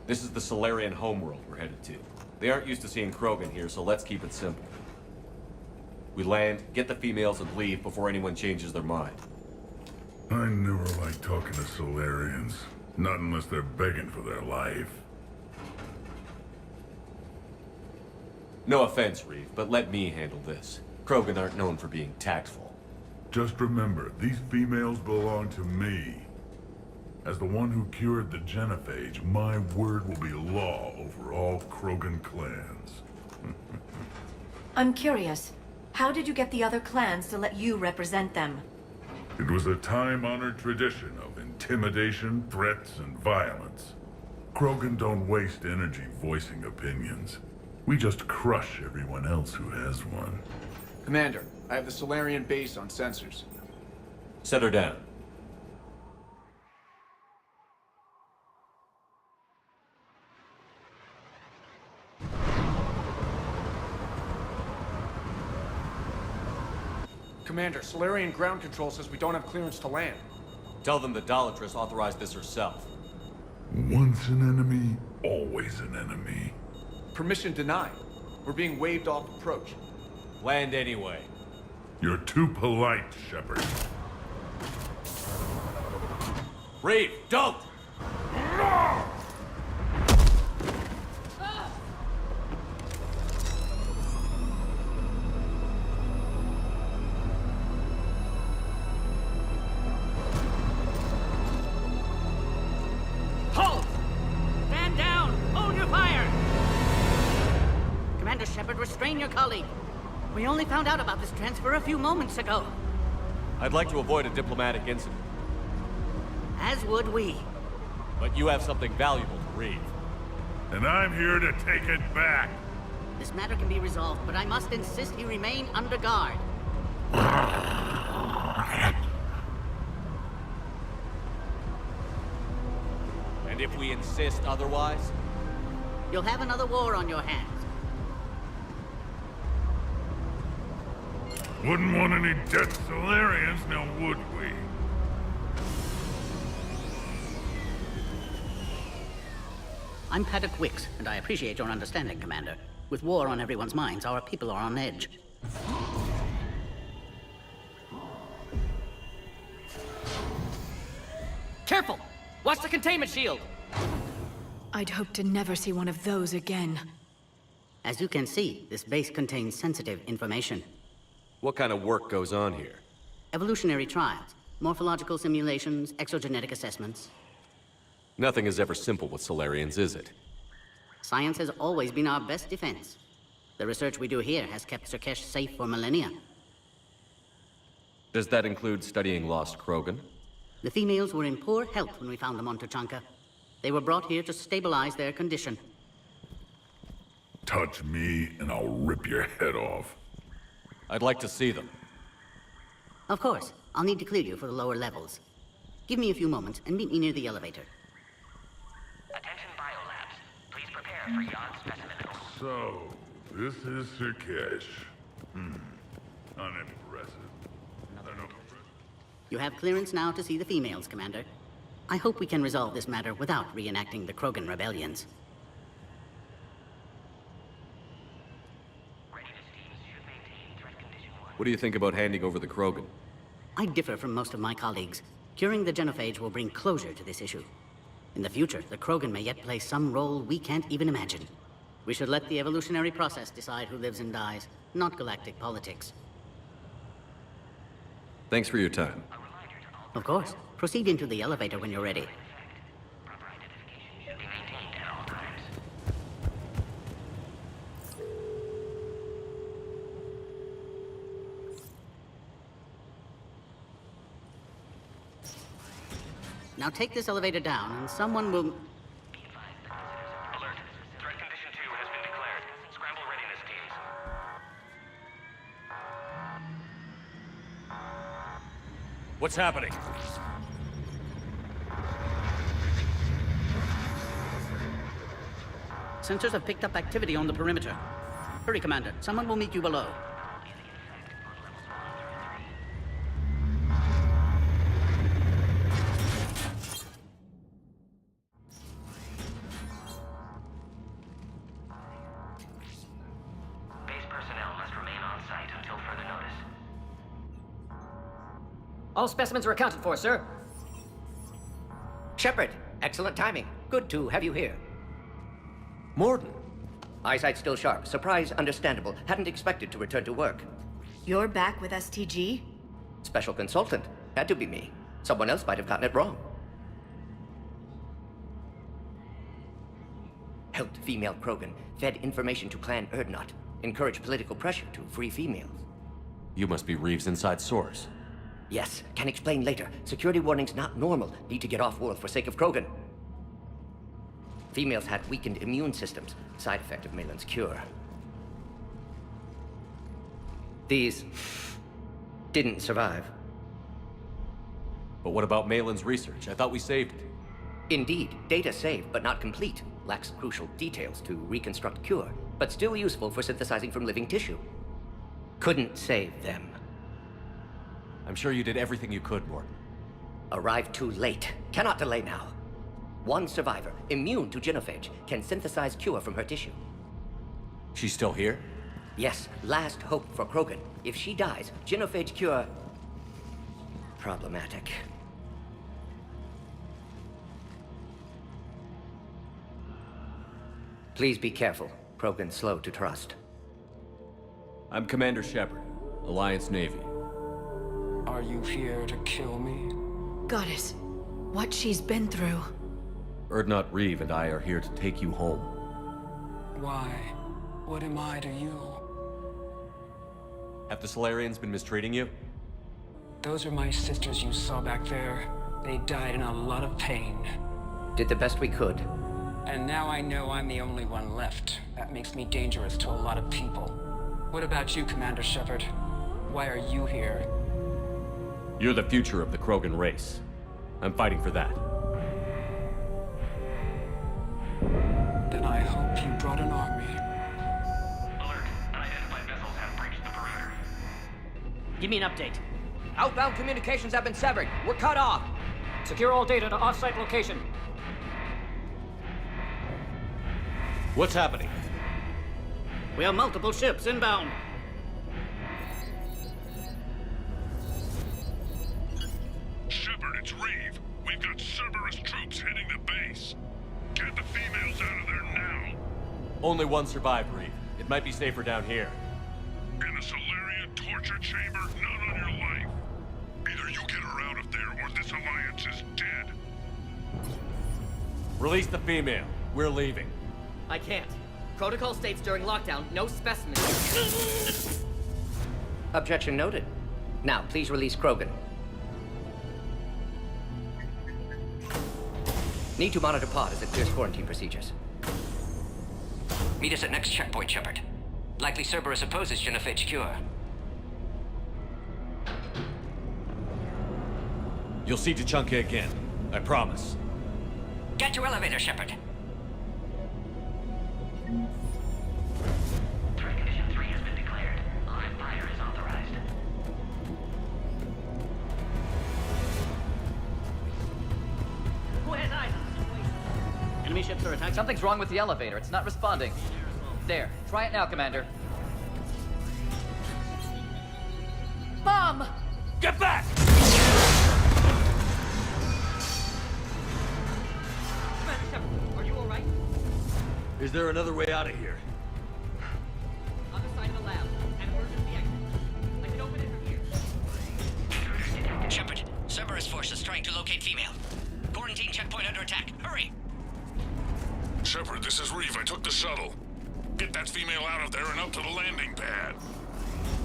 This is the Salarian homeworld we're headed to. They aren't used to seeing Krogan here, so let's keep it simple. We land, get the females, and leave before anyone changes their mind. I never like talking to Solarians. Not unless they're begging for their life. No offense, Reeve, but let me handle this. Krogan aren't known for being tactful. Just remember, these females belong to me. As the one who cured the genophage, my word will be law over all Krogan clans. I'm curious. How did you get the other clans to let you represent them? It was a time-honored tradition of intimidation, threats, and violence. Krogan don't waste energy voicing opinions. We just crush everyone else who has one. Commander, I have the Solarian base on sensors. Set her down. Commander, Solarian ground control says we don't have clearance to land. Tell them the Dalatrass authorized this herself. Once an enemy, always an enemy. Permission denied. We're being waved off approach. Land anyway. You're too polite, Shepard. Reeve, don't! Halt! Stand down! Hold your fire! Commander Shepard, restrain your colleague. We only found out about this transfer a few moments ago. I'd like to avoid a diplomatic incident. As would we. But you have something valuable to Reeve. And I'm here to take it back. This matter can be resolved, but I must insist he remain under guard. And if we insist otherwise? You'll have another war on your hands. Wouldn't want any dead Solarians, now would we? I'm Paddock Wicks, and I appreciate your understanding, Commander. With war on everyone's minds, our people are on edge. Careful! Watch the containment shield! I'd hope to never see one of those again. As you can see, this base contains sensitive information. What kind of work goes on here? Evolutionary trials, morphological simulations, exogenetic assessments. Nothing is ever simple with Solarians, is it? Science has always been our best defense. The research we do here has kept Sur'Kesh safe for millennia. Does that include studying lost Krogan? The females were in poor health when we found them on Tuchanka. They were brought here to stabilize their condition. Touch me, and I'll rip your head off. I'd like to see them. Of course. I'll need to clear you for the lower levels. Give me a few moments and meet me near the elevator. Attention biolabs. Please prepare for Jan specimen. So, this is Sirkesh. Unimpressive. You have clearance now to see the females, Commander. I hope we can resolve this matter without reenacting the Krogan rebellions. What do you think about handing over the Krogan? I differ from most of my colleagues. Curing the genophage will bring closure to this issue. In the future, the Krogan may yet play some role we can't even imagine. We should let the evolutionary process decide who lives and dies, not galactic politics. Thanks for your time. Of course. Proceed into the elevator when you're ready. Now take this elevator down, and someone will... Alert. Threat condition 2 has been declared. Scramble readiness teams. What's happening? Sensors have picked up activity on the perimeter. Hurry, Commander. Someone will meet you below. Base personnel must remain on site until further notice. All specimens are accounted for, sir. Shepard, excellent timing. Good to have you here. Mordin. Eyesight still sharp. Surprise understandable. Hadn't expected to return to work. You're back with STG? Special consultant. Had to be me. Someone else might have gotten it wrong. Helped female Krogan. Fed information to Clan Urdnot. Encouraged political pressure to free females. You must be Reeves' inside source. Yes, can explain later. Security warnings not normal. Need to get off-world for sake of Krogan. Females had weakened immune systems. Side effect of Malin's cure. These didn't survive. But what about Malin's research? I thought we saved it. Indeed, data saved, but not complete. Lacks crucial details to reconstruct cure, but still useful for synthesizing from living tissue. Couldn't save them. I'm sure you did everything you could, Mordin. Arrived too late. Cannot delay now. One survivor, immune to genophage, can synthesize cure from her tissue. She's still here? Yes, last hope for Krogan. If she dies, genophage cure... problematic. Please be careful. Krogan slow to trust. I'm Commander Shepard, Alliance Navy. Are you here to kill me? Goddess, what she's been through. Urdnot Reeve and I are here to take you home. Why? What am I to you? Have the Solarians been mistreating you? Those are my sisters you saw back there. They died in a lot of pain. Did the best we could. And now I know I'm the only one left. That makes me dangerous to a lot of people. What about you, Commander Shepard? Why are you here? You're the future of the Krogan race. I'm fighting for that. Then I hope you brought an army. Alert. Unidentified vessels have breached the perimeter. Give me an update. Outbound communications have been severed. We're cut off. Secure all data to off-site location. What's happening? We have multiple ships inbound. Shepard, it's Reeve. We've got Cerberus troops hitting the base. Get the females out of there now. Only one survived, Reeve. It might be safer down here. In a Solarian torture chamber, not on your life. Either you get her out of there or this alliance is dead. Release the female. We're leaving. I can't. Protocol states during lockdown, no specimens. Objection noted. Now, please release Krogan. Need to monitor pod as it clears quarantine procedures. Meet us at next checkpoint, Shepard. Likely Cerberus opposes genophage cure. You'll see Tuchanka again. I promise. Get to elevator, Shepard. Threat condition 3 has been declared. Live fire is authorized. Who has eyes? Enemy ships are attacking. Something's wrong with the elevator. It's not responding. There. Try it now, Commander. Mom! Get back! Commander Shepard, are you alright? Is there another way out of here? On the side of the lab. An emergency exit. I can open it from here. Shepard, Cerberus force is trying to locate female. Quarantine checkpoint under attack. Hurry! Shepard, this is Reeve. I took the shuttle. Get that female out of there and up to the landing pad.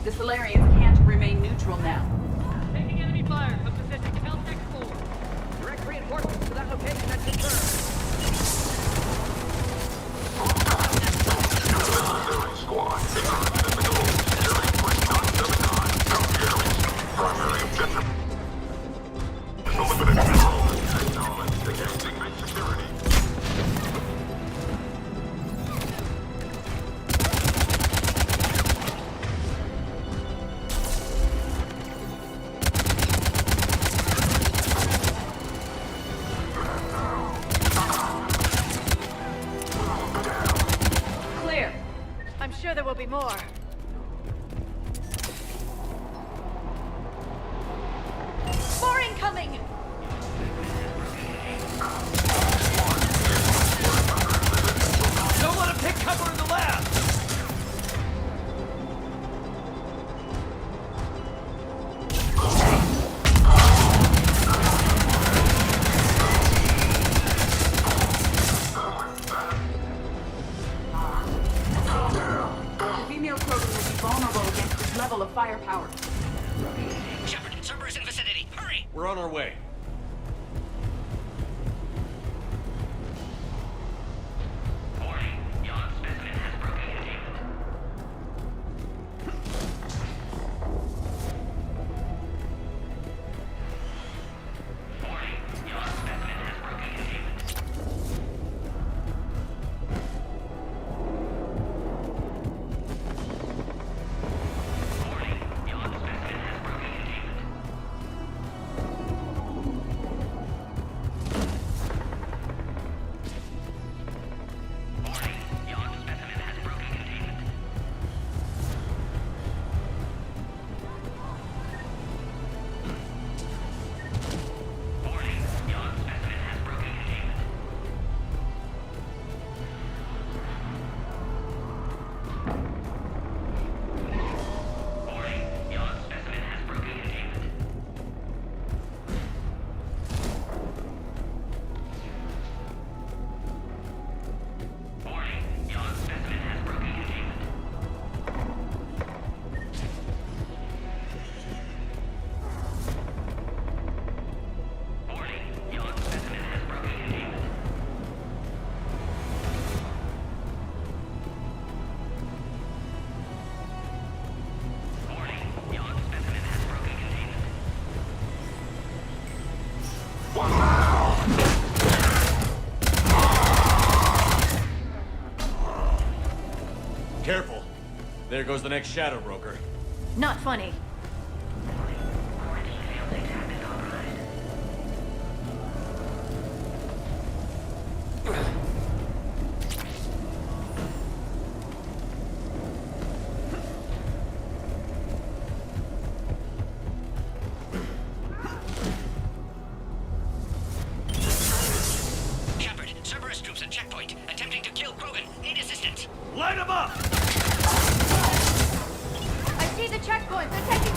The Solarians can't remain neutral now. Taking enemy fire from Pacific Caltech 4. Direct reinforcements to that location at confirmed. Squad. Primary objective. Security. Clear. I'm sure there will be more. More incoming! Don't let him take cover in the lab! The female Krogan will be vulnerable against this level of firepower. Shepard, Cerberus in vicinity. Hurry! We're on our way. Warning, Yon specimen has broken containment. Warning, Yon specimen has broken containment. Warning, Yon specimen has broken containment. Warning, Yon specimen has broken containment. Warning, Yon specimen has broken containment. Warning, Yon specimen has broken containment. Warning, Yon specimen has broken containment. Warning, Yon specimen has broken containment. Warning, Yon specimen has broken containment. Careful. There goes the next Shadow Broker. Not funny. Shepard, Cerberus troops at checkpoint, attempting to kill Krogan. Need assistance. Light him up! I see the checkpoint. They're taking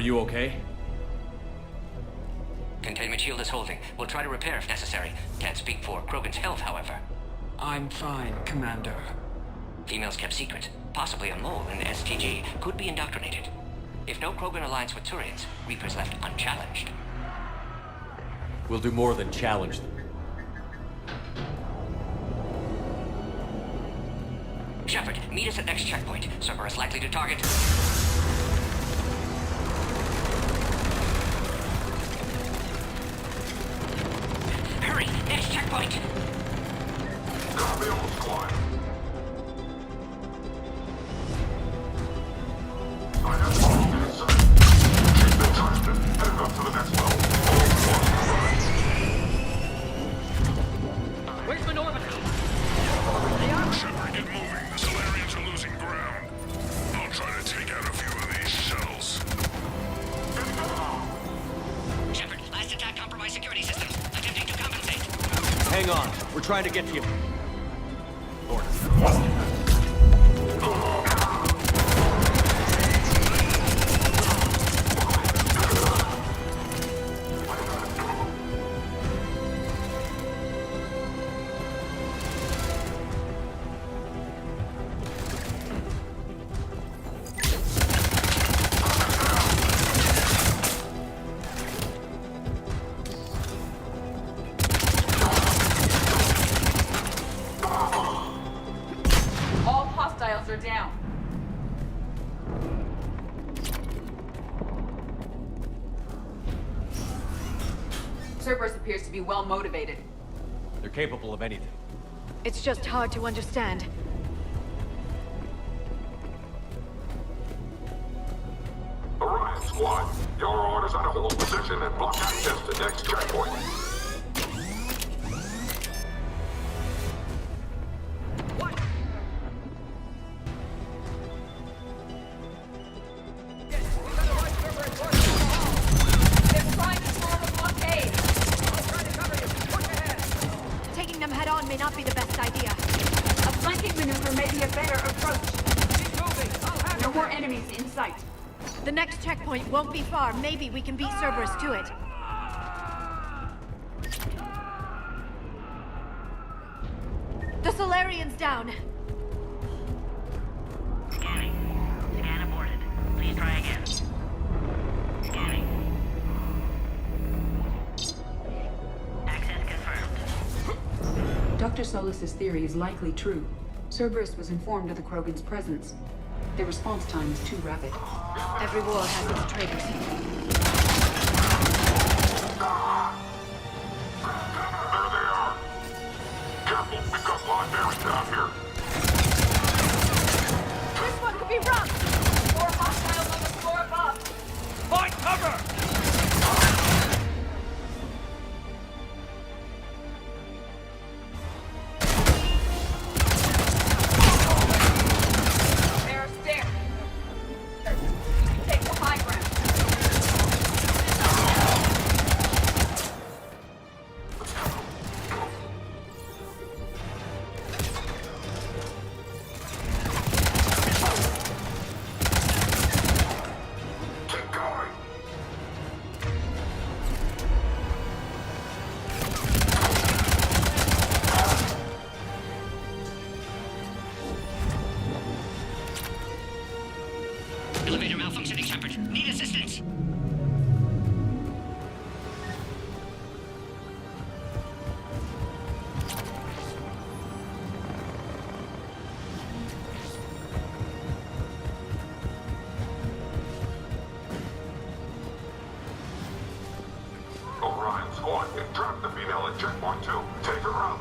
you okay? Containment shield is holding. We'll try to repair if necessary. Can't speak for Krogan's health, however. I'm fine, Commander. Females kept secret. Possibly a mole in the STG. Could be indoctrinated. If no Krogan alliance with Turians, Reapers left unchallenged. We'll do more than challenge them. Shepard, meet us at next checkpoint. Cerberus likely to target. Hurry! Next checkpoint! Copy all, squad. I have all inside. Keep the target. Heading up to the next level. Where's the Normandy? Shepard, get moving. The Solarians are losing ground. I'll try to take out a few of these shells. Shepard, last attack compromised security systems. Attempting to compensate. Hang on. We're trying to get to you. Order. All hostiles are down. Cerberus appears to be well motivated. They're capable of anything. It's just hard to understand. Orion squad, your orders are to hold position and block access to next checkpoint. They're trying to form a blockade. Taking them head on may not be the best idea. A flanking maneuver may be a better approach. No more enemies in sight. The next checkpoint won't be far. Maybe we can beat Cerberus to it. The Solarian's down. Scanning. Scan aborted. Please try again. Scanning. Access confirmed. Dr. Solus's theory is likely true. Cerberus was informed of the Krogan's presence. Their response time is too rapid. Every war has its traitors. There they are. Careful, we've got libraries down here. This one could be rough! More hostiles on the floor above. Find cover! There are stairs. Take the high ground. Keep going. Elevator malfunctioning, Shepard. Need assistance. Orion squad, you trapped the female at checkpoint 2. Take her out.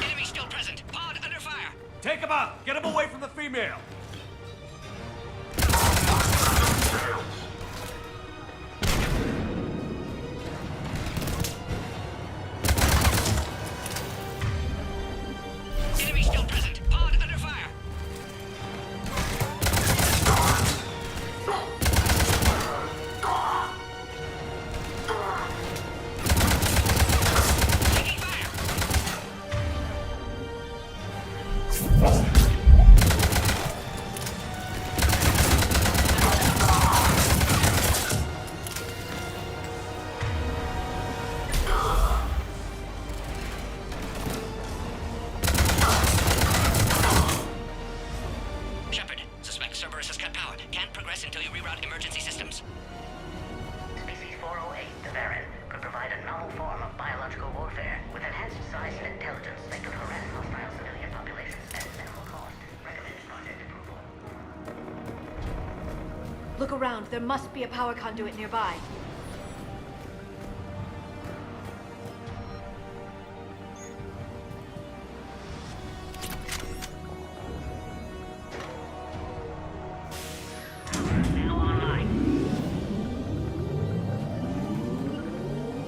Enemy still present. Pod under fire. Take him out! Get him away from the female! Enemy still present. Pod under fire. Taking fire. power. Can't progress until you reroute emergency systems. Species 408, the Varren, could provide a novel form of biological warfare with enhanced size and intelligence that could harass hostile civilian populations at minimal cost. Recommend project approval. Look around. There must be a power conduit nearby. Now online.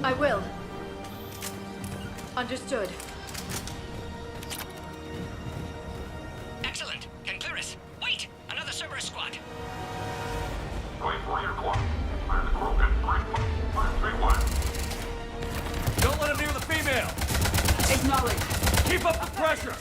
I will. Understood. Excellent. Concurus. Wait! Another Cerberus squad. Wait for your clock. Clear the Krogan. 531. Don't let him near the female! Acknowledge. Keep up the pressure!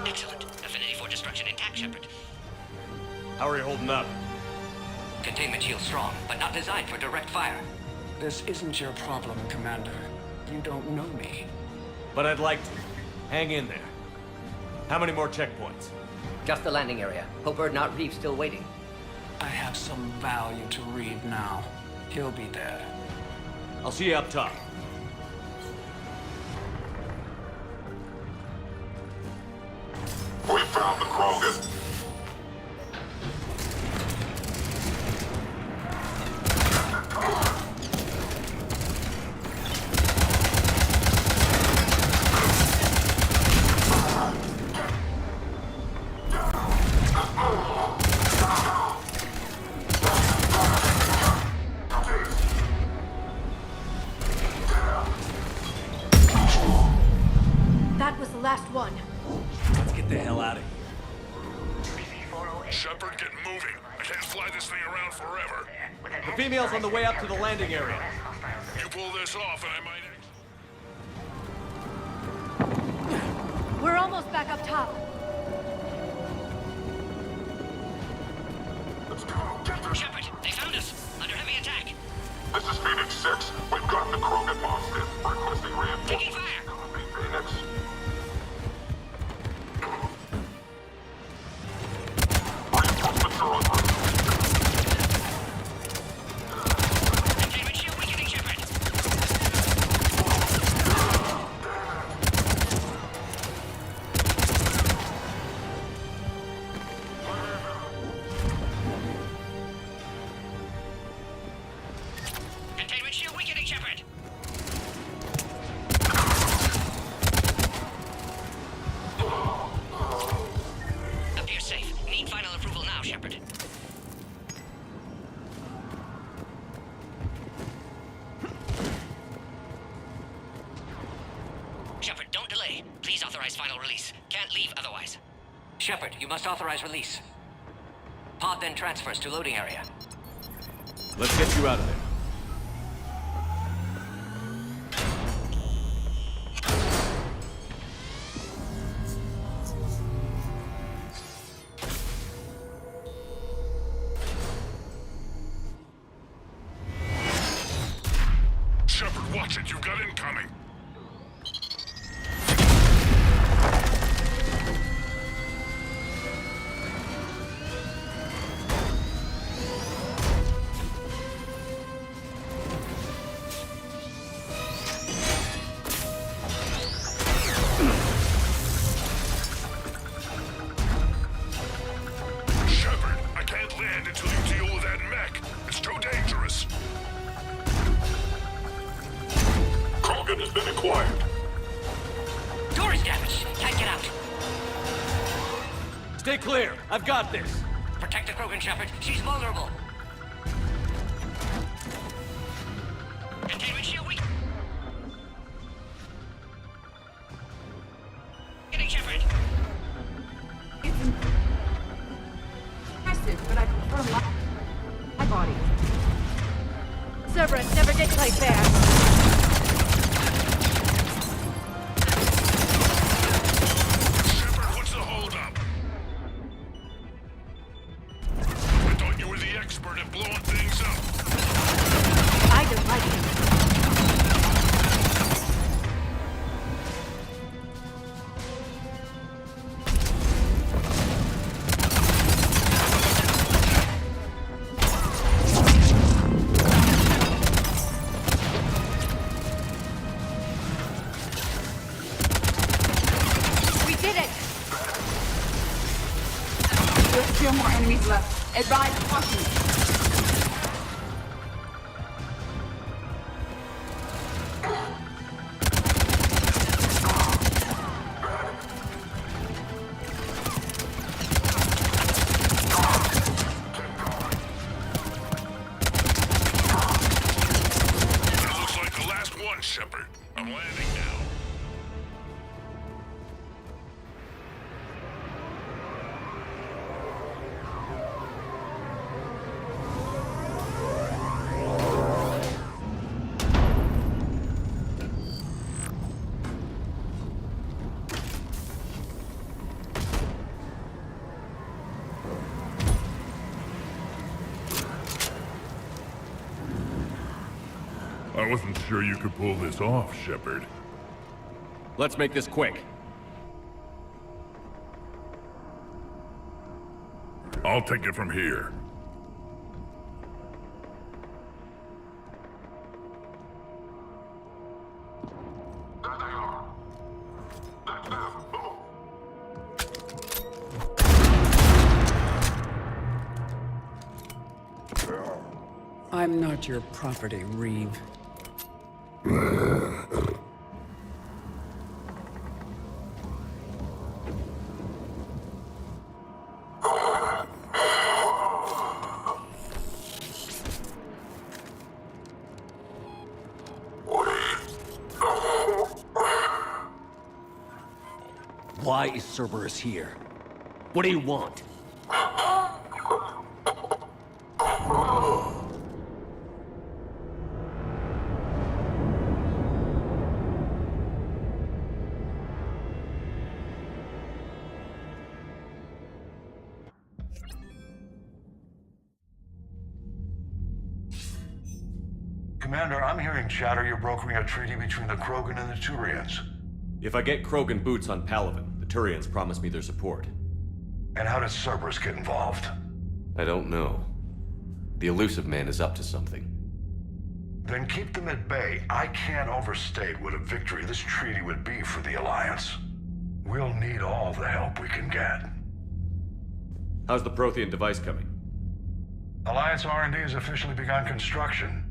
Excellent. Affinity for destruction intact, Shepard. How are you holding up? Containment shield strong, but not designed for direct fire. This isn't your problem, Commander. You don't know me. But I'd like to. Hang in there. How many more checkpoints? Just the landing area. Hopper, not Reeve, still waiting. I have some value to Reeve now. He'll be there. I'll see you up top. We found the Krogan. That was the last one. Let's get the hell out of here. Shepard, get moving. I can't fly this thing around forever. The female's on the way up to the landing area. You pull this off and I might... We're almost back up top. Let's go. Get this. Shepard, they found us. Under heavy attack. This is Phoenix 6. We've got the Krogan monster. Requesting reinforcements. Taking fire. Copy, Phoenix. Reinforcements are on route. Containment shield weakening, Shepard. Containment shield weakening, Shepard. Appears safe. Need final approval now, Shepard. Shepard, don't delay. Please authorize final release. Can't leave otherwise. Shepard, you must authorize release. Pod then transfers to loading area. Let's get you out of there. Shepard, watch it. You've got incoming. Shepard, I can't land until you deal with that mech. It's too dangerous. Krogan has been acquired. Door is damaged. Can't get out. Stay clear. I've got this. Protect the Krogan, Shepard. She's vulnerable. body. Cerberus never did play fair. Shepard, what's the holdup? I thought you were the expert at blowing things up. I don't like it. Still more enemies left. Advise caution. That looks like the last one, Shepard. I'm landing now. I wasn't sure you could pull this off, Shepard. Let's make this quick. I'll take it from here. I'm not your property, Reeve. Why is Cerberus here? What do you want? Commander, I'm hearing chatter you're brokering a treaty between the Krogan and the Turians. If I get Krogan boots on Palaven, the Turians promise me their support. And how does Cerberus get involved? I don't know. The Illusive Man is up to something. Then keep them at bay. I can't overstate what a victory this treaty would be for the Alliance. We'll need all the help we can get. How's the Prothean device coming? Alliance R&D has officially begun construction.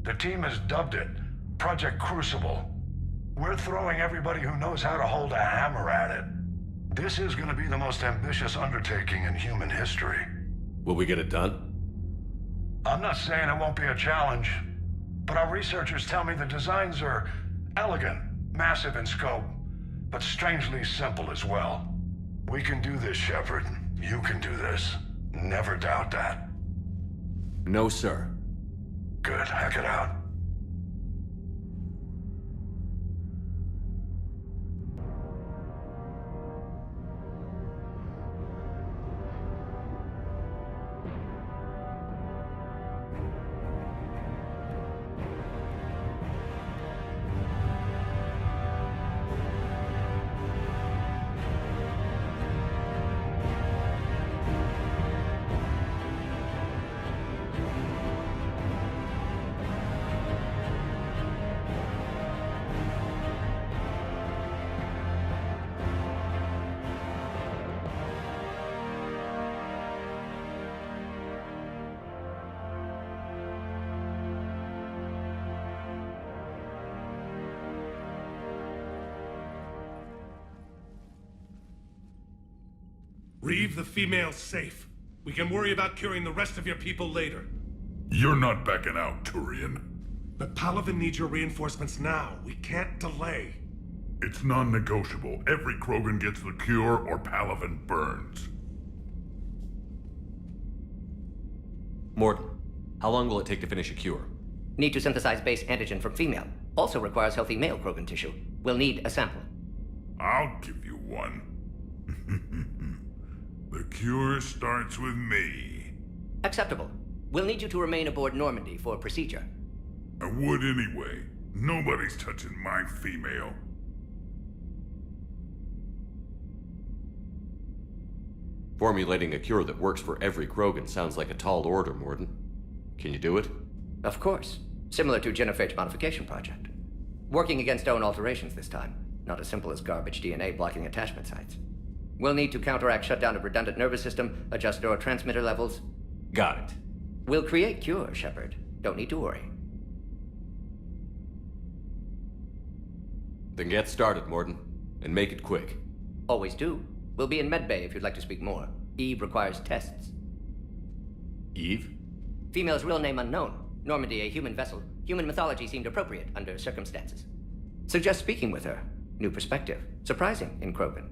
The team has dubbed it Project Crucible. We're throwing everybody who knows how to hold a hammer at it. This is going to be the most ambitious undertaking in human history. Will we get it done? I'm not saying it won't be a challenge, but our researchers tell me the designs are elegant, massive in scope, but strangely simple as well. We can do this, Shepard. You can do this. Never doubt that. No, sir. Good. Hack it out. Reeve, the female's safe. We can worry about curing the rest of your people later. You're not backing out, Turian. But Palaven needs your reinforcements now. We can't delay. It's non-negotiable. Every Krogan gets the cure or Palaven burns. Mordin, How long will it take to finish a cure? Need to synthesize base antigen from female. Also requires healthy male Krogan tissue. We'll need a sample. I'll give you one. The cure starts with me. Acceptable. We'll need you to remain aboard Normandy for procedure. I would anyway. Nobody's touching my female. Formulating a cure that works for every Krogan sounds like a tall order, Mordin. Can you do it? Of course. Similar to Genophage Modification Project. Working against own alterations this time. Not as simple as garbage DNA blocking attachment sites. We'll need to counteract shutdown of redundant nervous system, adjust neurotransmitter levels. Got it. We'll create cure, Shepard. Don't need to worry. Then get started, Mordin. And make it quick. Always do. We'll be in medbay if you'd like to speak more. Eve requires tests. Eve? Female's real name unknown. Normandy, a human vessel. Human mythology seemed appropriate under circumstances. Suggest speaking with her. New perspective. Surprising in Krogan.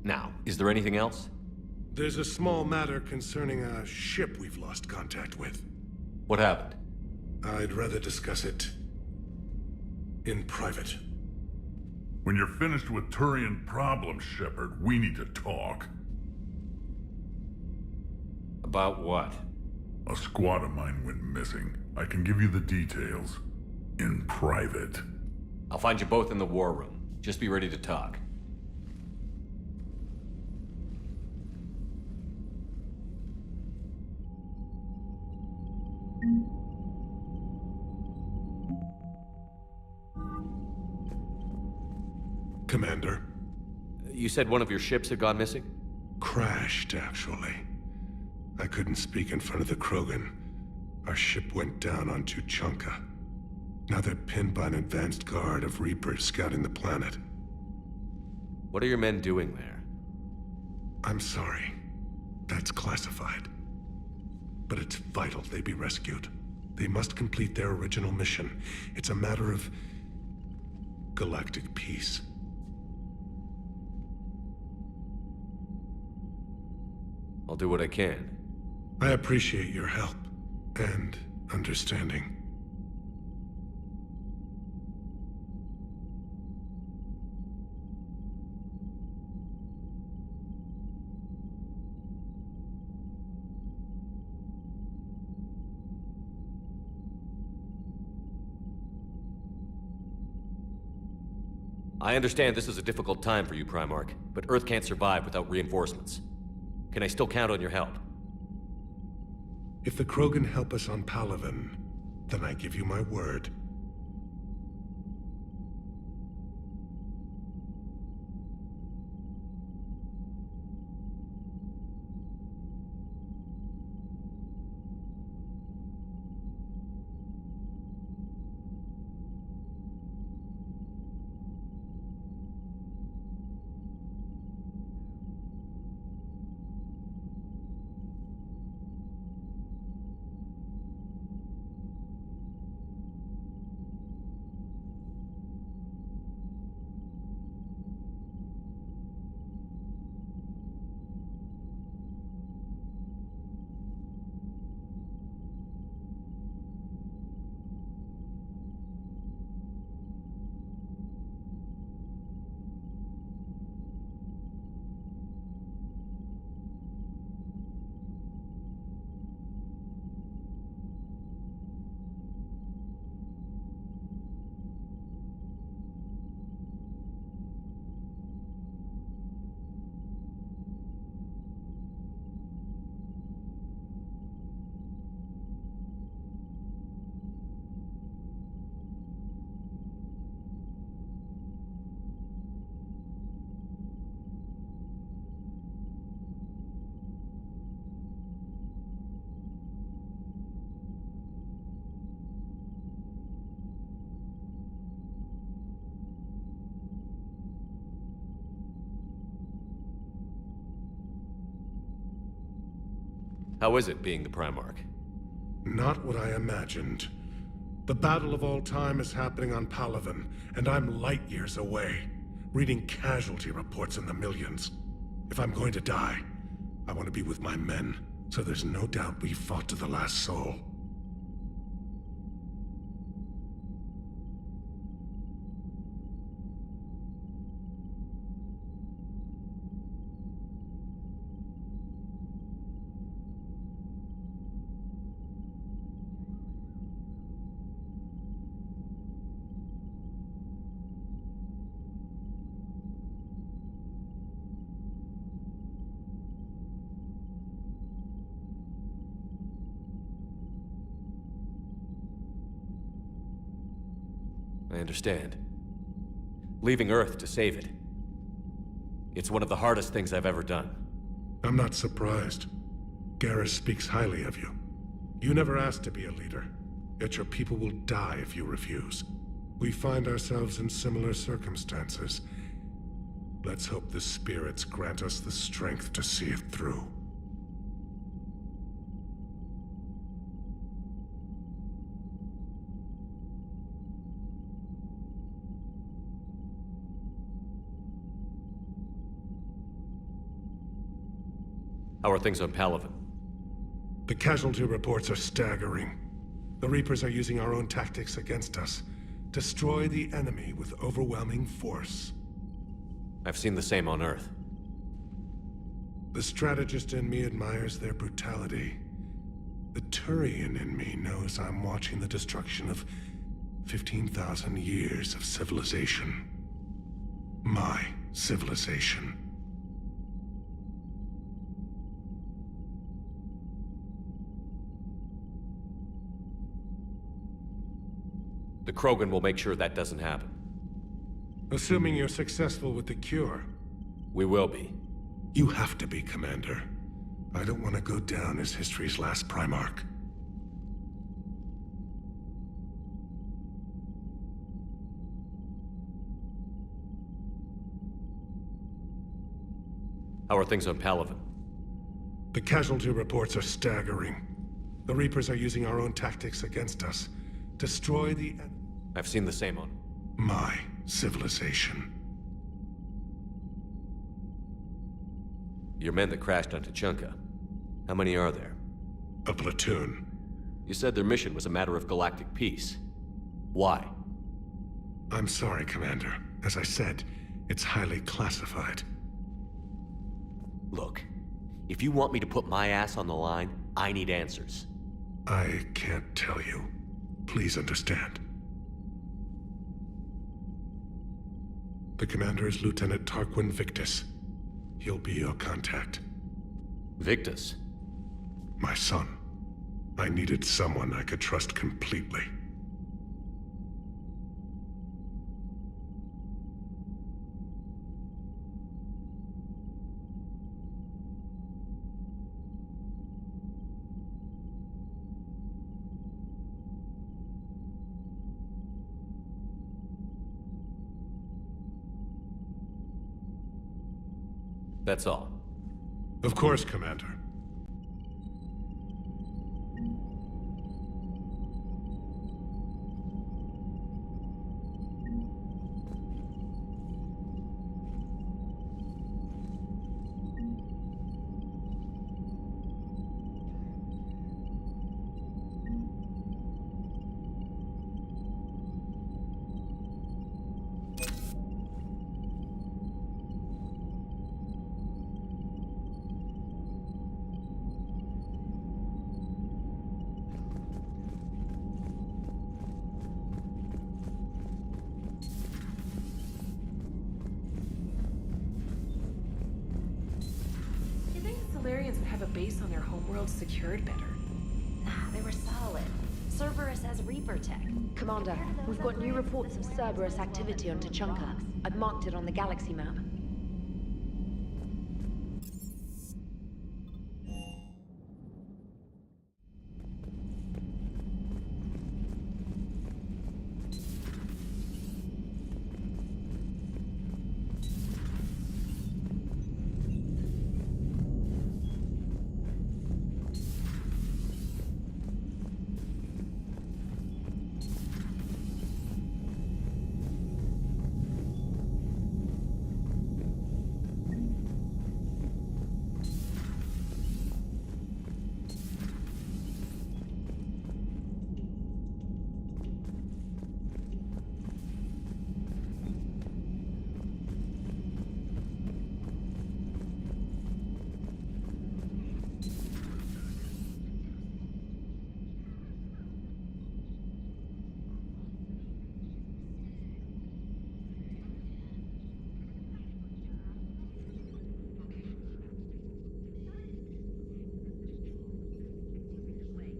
Now, is there anything else? There's a small matter concerning a ship we've lost contact with. What happened? I'd rather discuss it in private. When you're finished with Turian problems, Shepard, we need to talk. About what? A squad of mine went missing. I can give you the details. In private. I'll find you both in the war room. Just be ready to talk. Commander. You said one of your ships had gone missing? Crashed, actually. I couldn't speak in front of the Krogan. Our ship went down on Tuchanka. Now they're pinned by an advanced guard of Reapers scouting the planet. What are your men doing there? I'm sorry. That's classified. But it's vital they be rescued. They must complete their original mission. It's a matter of galactic peace. I'll do what I can. I appreciate your help and understanding. I understand this is a difficult time for you, Primarch, but Earth can't survive without reinforcements. Can I still count on your help? If the Krogan help us on Palaven, then I give you my word. How is it being the Primarch? Not what I imagined. The battle of all time is happening on Palaven, and I'm light years away, reading casualty reports in the millions. If I'm going to die, I want to be with my men, so there's no doubt we fought to the last soul. I understand. Leaving Earth to save it. It's one of the hardest things I've ever done. I'm not surprised. Garrus speaks highly of you. You never asked to be a leader, yet your people will die if you refuse. We find ourselves in similar circumstances. Let's hope the spirits grant us the strength to see it through. How are things on Palaven? The casualty reports are staggering. The Reapers are using our own tactics against us. Destroy the enemy with overwhelming force. I've seen the same on Earth. The strategist in me admires their brutality. The Turian in me knows I'm watching the destruction of 15,000 years of civilization. My civilization. The Krogan will make sure that doesn't happen. Assuming you're successful with the cure. We will be. You have to be, Commander. I don't want to go down as history's last Primarch. How are things on Palaven? The casualty reports are staggering. The Reapers are using our own tactics against us. Destroy the... I've seen the same on... my civilization. Your men that crashed on Tuchanka. How many are there? A platoon. You said their mission was a matter of galactic peace. Why? I'm sorry, Commander. As I said, it's highly classified. Look, if you want me to put my ass on the line, I need answers. I can't tell you. Please understand. The commander is Lieutenant Tarquin Victus. He'll be your contact. Victus? My son. I needed someone I could trust completely. That's all. Of course, Commander. Solarians would have a base on their homeworld secured better. Nah, they were solid. Cerberus has Reaper tech. Commander, we've got new reports of Cerberus activity on Tuchanka. I've marked it on the galaxy map.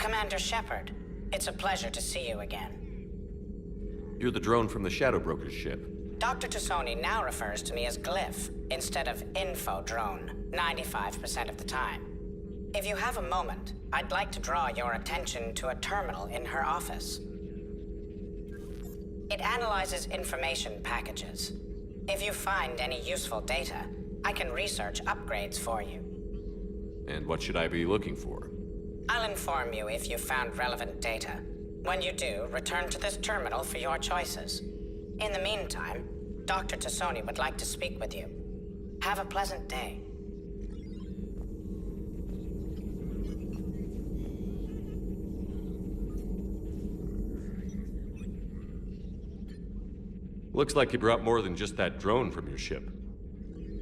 Commander Shepard, it's a pleasure to see you again. You're the drone from the Shadow Broker's ship. Dr. Tassoni now refers to me as Glyph instead of Info Drone, 95% of the time. If you have a moment, I'd like to draw your attention to a terminal in her office. It analyzes information packages. If you find any useful data, I can research upgrades for you. And what should I be looking for? I'll inform you if you've found relevant data. When you do, return to this terminal for your choices. In the meantime, Dr. Tassoni would like to speak with you. Have a pleasant day. Looks like you brought more than just that drone from your ship.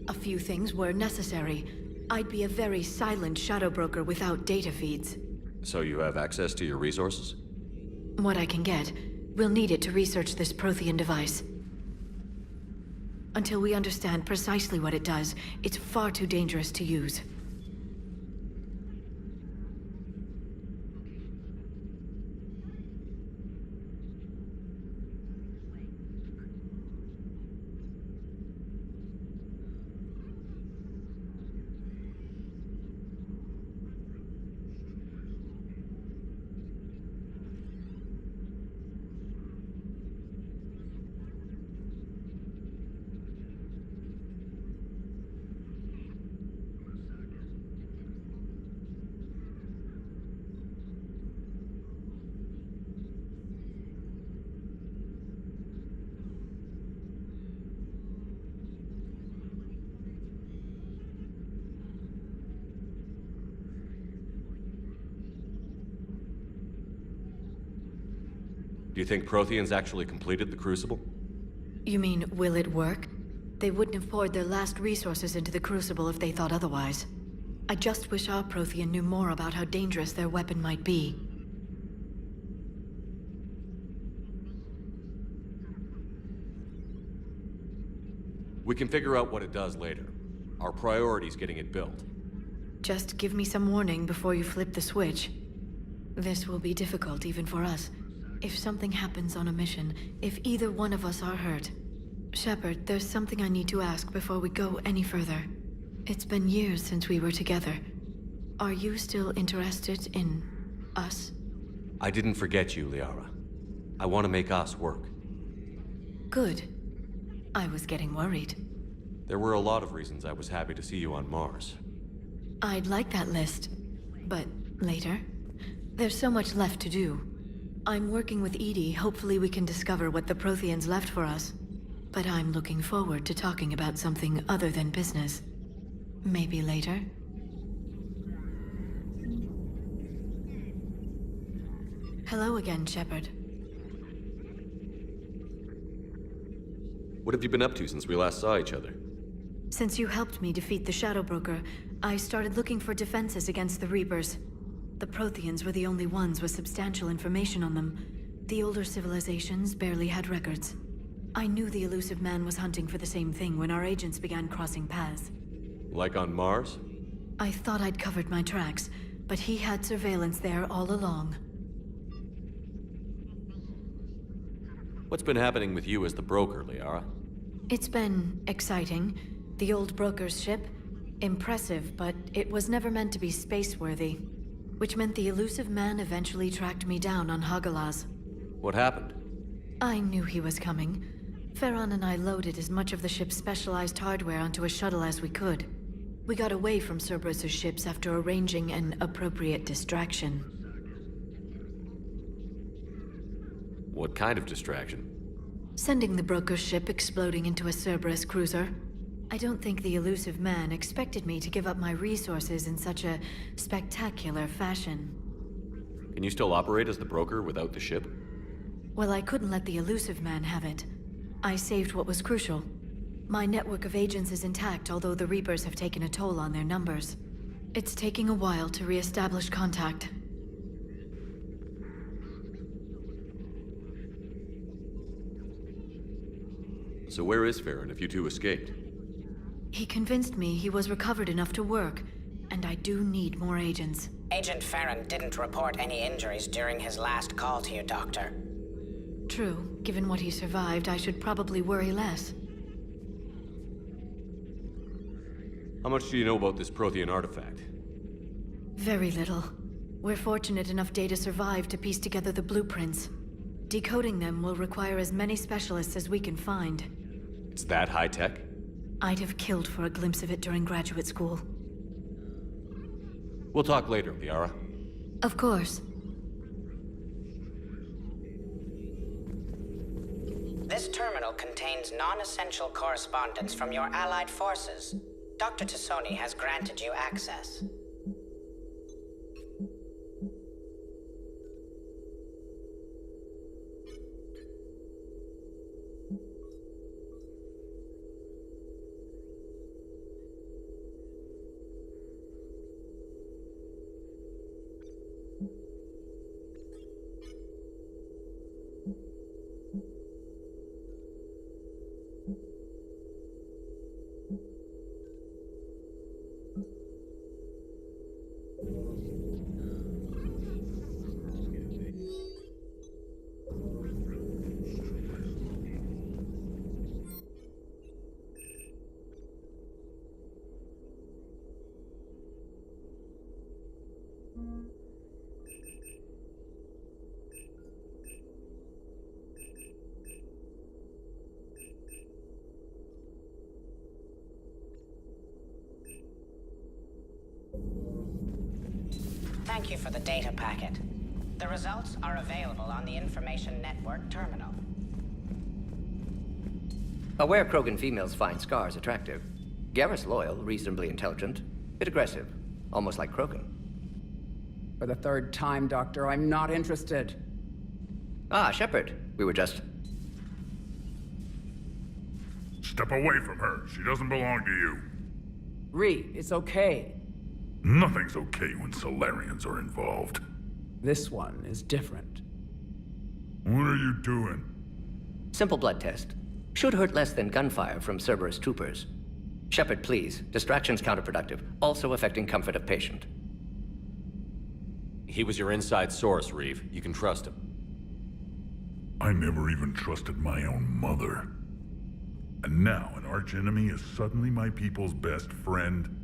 A few things were necessary. I'd be a very silent shadow broker without data feeds. So you have access to your resources? What I can get. We'll need it to research this Prothean device. Until we understand precisely what it does, it's far too dangerous to use. Do you think Protheans actually completed the Crucible? You mean, will it work? They wouldn't have poured their last resources into the Crucible if they thought otherwise. I just wish our Prothean knew more about how dangerous their weapon might be. We can figure out what it does later. Our priority's getting it built. Just give me some warning before you flip the switch. This will be difficult even for us. If something happens on a mission, if either one of us are hurt. Shepard, there's something I need to ask before we go any further. It's been years since we were together. Are you still interested in us? I didn't forget you, Liara. I want to make us work. Good. I was getting worried. There were a lot of reasons I was happy to see you on Mars. I'd like that list, but later. There's so much left to do. I'm working with EDI. Hopefully we can discover what the Protheans left for us. But I'm looking forward to talking about something other than business. Maybe later? Hello again, Shepard. What have you been up to since we last saw each other? Since you helped me defeat the Shadow Broker, I started looking for defenses against the Reapers. The Protheans were the only ones with substantial information on them. The older civilizations barely had records. I knew the Illusive Man was hunting for the same thing when our agents began crossing paths. Like on Mars? I thought I'd covered my tracks, but he had surveillance there all along. What's been happening with you as the broker, Liara? It's been exciting. The old broker's ship? Impressive, but it was never meant to be space-worthy. Which meant the Illusive Man eventually tracked me down on Hagalaz. What happened? I knew he was coming. Farron and I loaded as much of the ship's specialized hardware onto a shuttle as we could. We got away from Cerberus's ships after arranging an appropriate distraction. What kind of distraction? Sending the broker's ship exploding into a Cerberus cruiser. I don't think the Illusive Man expected me to give up my resources in such a spectacular fashion. Can you still operate as the broker without the ship? Well, I couldn't let the Illusive Man have it. I saved what was crucial. My network of agents is intact, although the Reapers have taken a toll on their numbers. It's taking a while to re-establish contact. So where is Farron if you two escaped? He convinced me he was recovered enough to work, and I do need more agents. Agent Farron didn't report any injuries during his last call to you, Doctor. True. Given what he survived, I should probably worry less. How much do you know about this Prothean artifact? Very little. We're fortunate enough Data survived to piece together the blueprints. Decoding them will require as many specialists as we can find. It's that high-tech? I'd have killed for a glimpse of it during graduate school. We'll talk later, Liara. Of course. This terminal contains non-essential correspondence from your allied forces. Dr. Tassoni has granted you access. Thank you for the data packet. The results are available on the Information Network terminal. Aware Krogan females find Scars attractive. Garrus loyal, reasonably intelligent, bit aggressive, almost like Krogan. For the third time, Doctor, I'm not interested. Ah, Shepard. We were just... Step away from her. She doesn't belong to you. Ree, it's okay. Nothing's okay when Solarians are involved. This one is different. What are you doing? Simple blood test. Should hurt less than gunfire from Cerberus troopers. Shepard, please. Distraction's counterproductive, also affecting comfort of patient. He was your inside source, Reeve. You can trust him. I never even trusted my own mother. And now an archenemy is suddenly my people's best friend?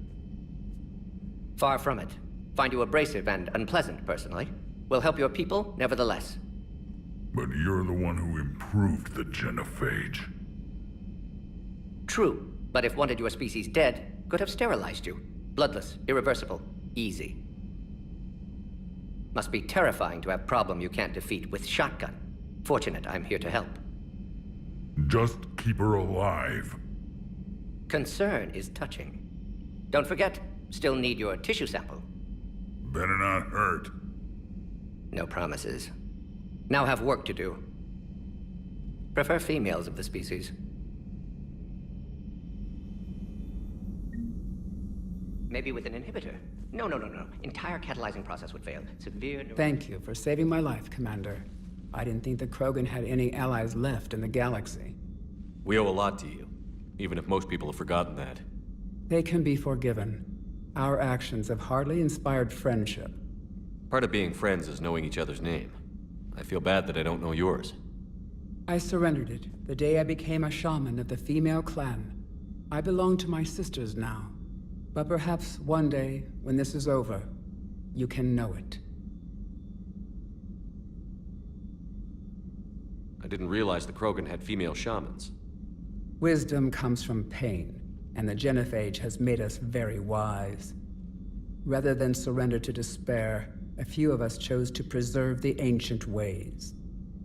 Far from it. Find you abrasive and unpleasant, personally. Will help your people, nevertheless. But you're the one who improved the genophage. True, but if wanted your species dead, could have sterilized you. Bloodless, irreversible, easy. Must be terrifying to have problem you can't defeat with shotgun. Fortunate I'm here to help. Just keep her alive. Concern is touching. Don't forget, still need your tissue sample. Better not hurt. No promises. Now have work to do. Prefer females of the species. Maybe with an inhibitor. No. Entire catalyzing process would fail. Severe... Thank you for saving my life, Commander. I didn't think the Krogan had any allies left in the galaxy. We owe a lot to you, even if most people have forgotten that. They can be forgiven. Our actions have hardly inspired friendship. Part of being friends is knowing each other's name. I feel bad that I don't know yours. I surrendered it the day I became a shaman of the female clan. I belong to my sisters now. But perhaps one day, when this is over, you can know it. I didn't realize the Krogan had female shamans. Wisdom comes from pain, and the genophage has made us very wise. Rather than surrender to despair, a few of us chose to preserve the ancient ways.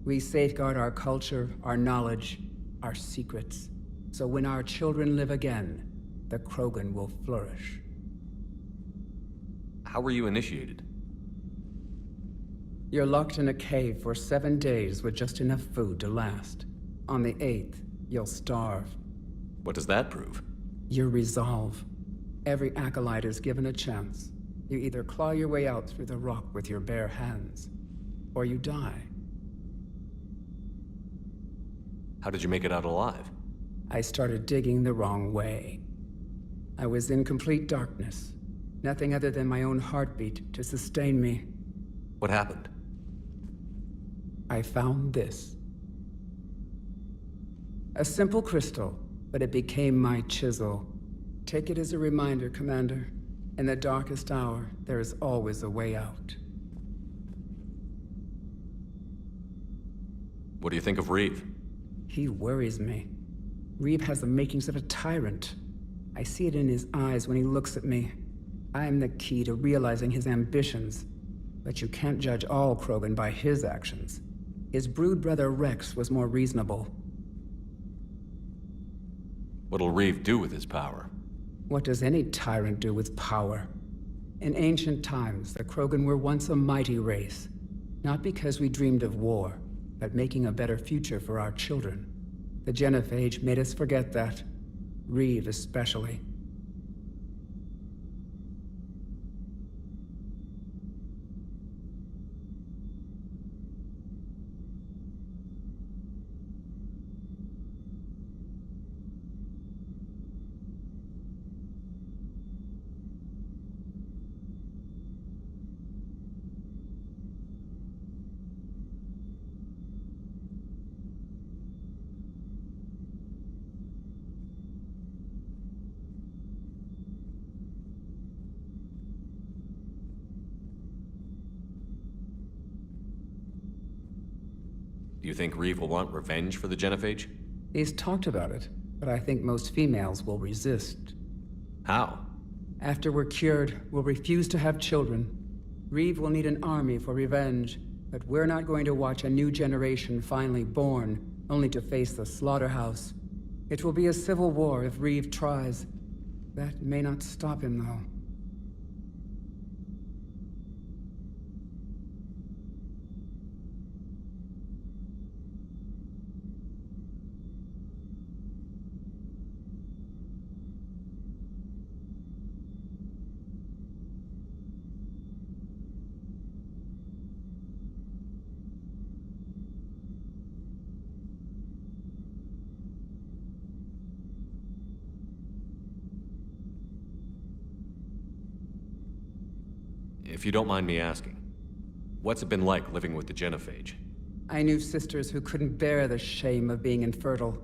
We safeguard our culture, our knowledge, our secrets, so when our children live again, the Krogan will flourish. How were you initiated? You're locked in a cave for 7 days with just enough food to last. On the 8th, you'll starve. What does that prove? Your resolve. Every acolyte is given a chance. You either claw your way out through the rock with your bare hands, or you die. How did you make it out alive? I started digging the wrong way. I was in complete darkness. Nothing other than my own heartbeat to sustain me. What happened? I found this. A simple crystal, but it became my chisel. Take it as a reminder, Commander. In the darkest hour, there is always a way out. What do you think of Reeve? He worries me. Reeve has the makings of a tyrant. I see it in his eyes when he looks at me. I am the key to realizing his ambitions. But you can't judge all Krogan by his actions. His brood brother Rex was more reasonable. What'll Reeve do with his power? What does any tyrant do with power? In ancient times, the Krogan were once a mighty race. Not because we dreamed of war, but making a better future for our children. The Genophage made us forget that. Reeve especially. Do you think Reeve will want revenge for the Genophage? He's talked about it, but I think most females will resist. How? After we're cured, we'll refuse to have children. Reeve will need an army for revenge, but we're not going to watch a new generation finally born, only to face the slaughterhouse. It will be a civil war if Reeve tries. That may not stop him, though. If you don't mind me asking, what's it been like living with the Genophage? I knew sisters who couldn't bear the shame of being infertile.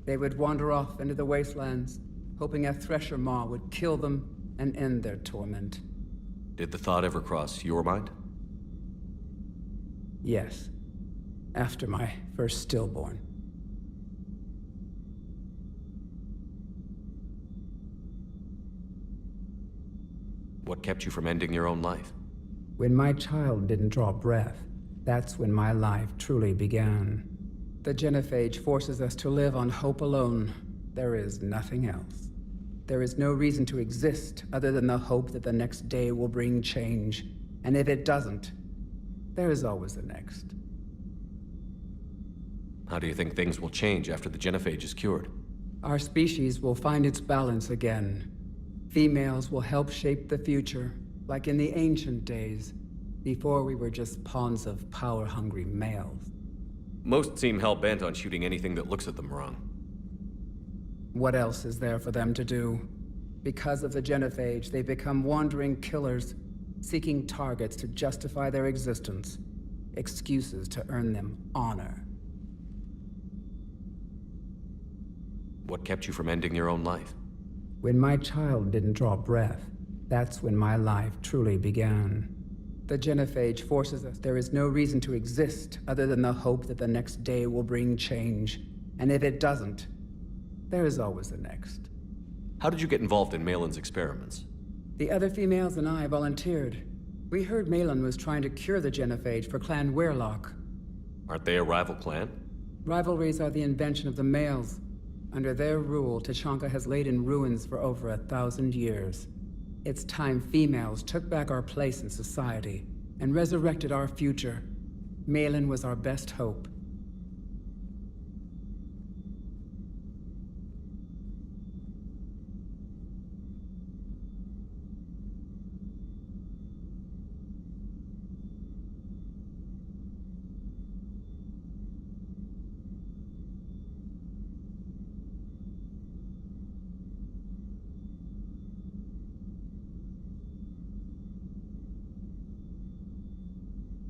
They would wander off into the wastelands, hoping a Thresher Maw would kill them and end their torment. Did the thought ever cross your mind? Yes. After my first stillborn. What kept you from ending your own life? When my child didn't draw breath, that's when my life truly began. The Genophage forces us to live on hope alone. There is nothing else. There is no reason to exist other than the hope that the next day will bring change. And if it doesn't, there is always the next. How do you think things will change after the Genophage is cured? Our species will find its balance again. Females will help shape the future, like in the ancient days, before we were just pawns of power-hungry males. Most seem hell-bent on shooting anything that looks at them wrong. What else is there for them to do? Because of the Genophage, they become wandering killers, seeking targets to justify their existence, excuses to earn them honor. What kept you from ending your own life? When my child didn't draw breath, that's when my life truly began. The Genophage forces us. There is no reason to exist other than the hope that the next day will bring change. And if it doesn't, there is always the next. How did you get involved in Malin's experiments? The other females and I volunteered. We heard Malin was trying to cure the Genophage for Clan Weirlock. Aren't they a rival clan? Rivalries are the invention of the males. Under their rule, Tuchanka has laid in ruins for over 1,000 years. It's time females took back our place in society and resurrected our future. Malin was our best hope.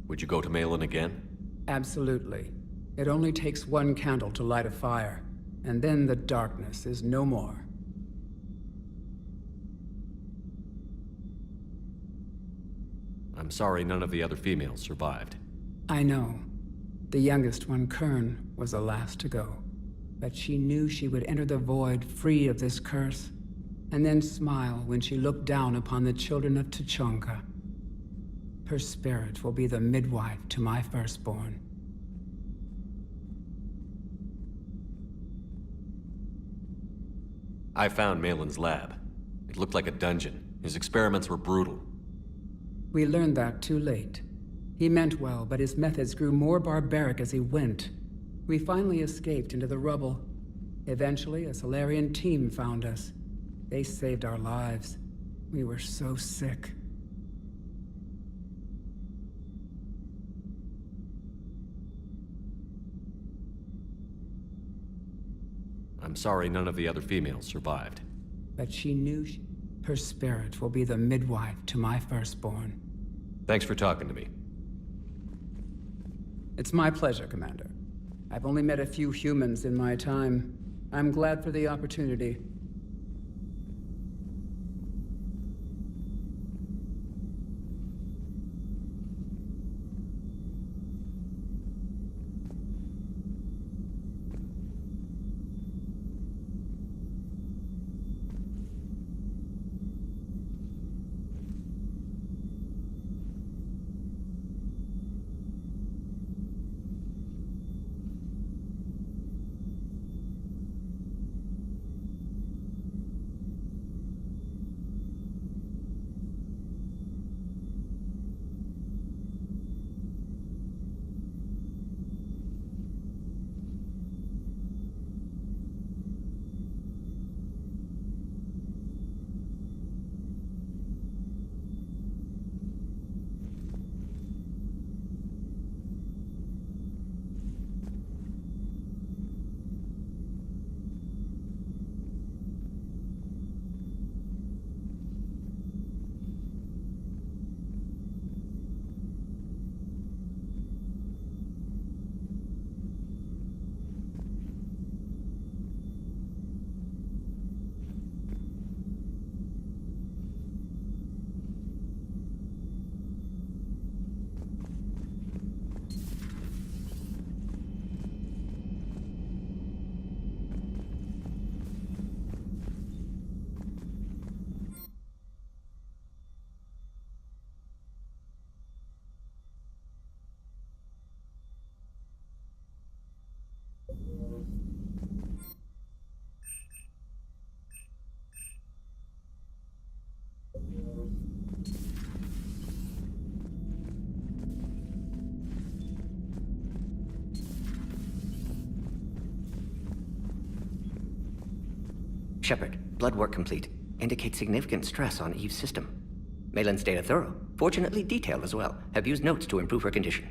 Would you go to Malin again? Absolutely. It only takes one candle to light a fire, and then the darkness is no more. I'm sorry none of the other females survived. I know. The youngest one, Kern, was the last to go. But she knew she would enter the void free of this curse, and then smile when she looked down upon the children of Tuchanka. Her spirit will be the midwife to my firstborn. I found Malin's lab. It looked like a dungeon. His experiments were brutal. We learned that too late. He meant well, but his methods grew more barbaric as he went. We finally escaped into the rubble. Eventually, a Solarian team found us. They saved our lives. We were so sick. I'm sorry none of the other females survived. But she knew her spirit will be the midwife to my firstborn. Thanks for talking to me. It's my pleasure, Commander. I've only met a few humans in my time. I'm glad for the opportunity. Shepard, blood work complete. Indicates significant stress on Eve's system. Malin's data thorough. Fortunately detailed as well. Have used notes to improve her condition.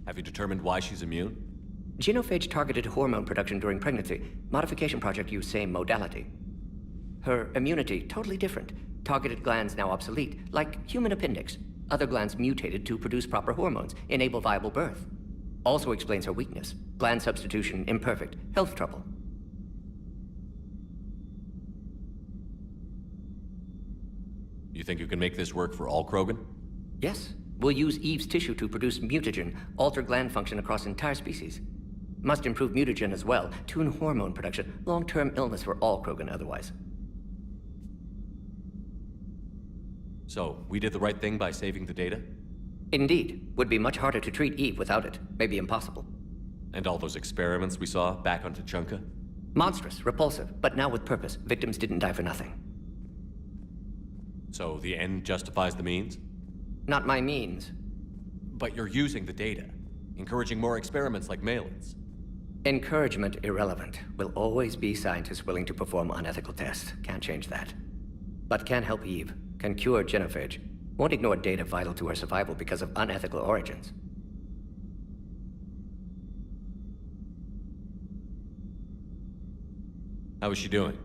Have you determined why she's immune? Genophage targeted hormone production during pregnancy. Modification project used same modality. Her immunity, totally different. Targeted glands now obsolete, like human appendix. Other glands mutated to produce proper hormones, enable viable birth. Also explains her weakness. Gland substitution imperfect. Health trouble. You think you can make this work for all Krogan? Yes. We'll use Eve's tissue to produce mutagen, alter gland function across entire species. Must improve mutagen as well, tune hormone production, long-term illness for all Krogan otherwise. So, we did the right thing by saving the data? Indeed. Would be much harder to treat Eve without it. Maybe impossible. And all those experiments we saw back on Tuchanka? Monstrous, repulsive, but now with purpose. Victims didn't die for nothing. So the end justifies the means? Not my means. But you're using the data, encouraging more experiments like Malin's. Encouragement irrelevant. Will always be scientists willing to perform unethical tests. Can't change that. But can help Eve. Can cure genophage. Won't ignore data vital to her survival because of unethical origins. How is she doing?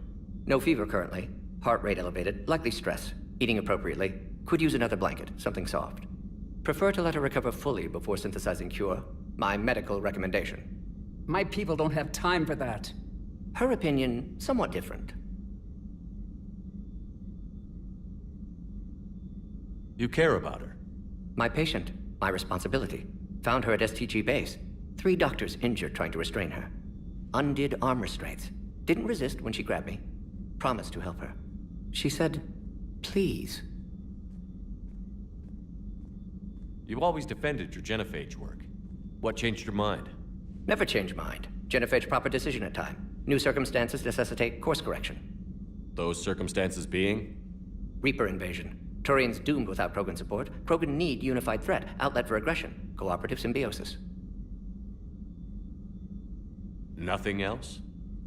No fever currently. Heart rate elevated, likely stress. Eating appropriately. Could use another blanket, something soft. Prefer to let her recover fully before synthesizing cure. My medical recommendation. My people don't have time for that. Her opinion, somewhat different. You care about her. My patient, my responsibility. Found her at STG base. 3 doctors injured trying to restrain her. Undid arm restraints. Didn't resist when she grabbed me. Promised to help her. She said, please. You always defended your genophage work. What changed your mind? Never change mind. Genophage proper decision at time. New circumstances necessitate course correction. Those circumstances being? Reaper invasion. Turians doomed without Krogan support. Krogan need unified threat, outlet for aggression, cooperative symbiosis. Nothing else?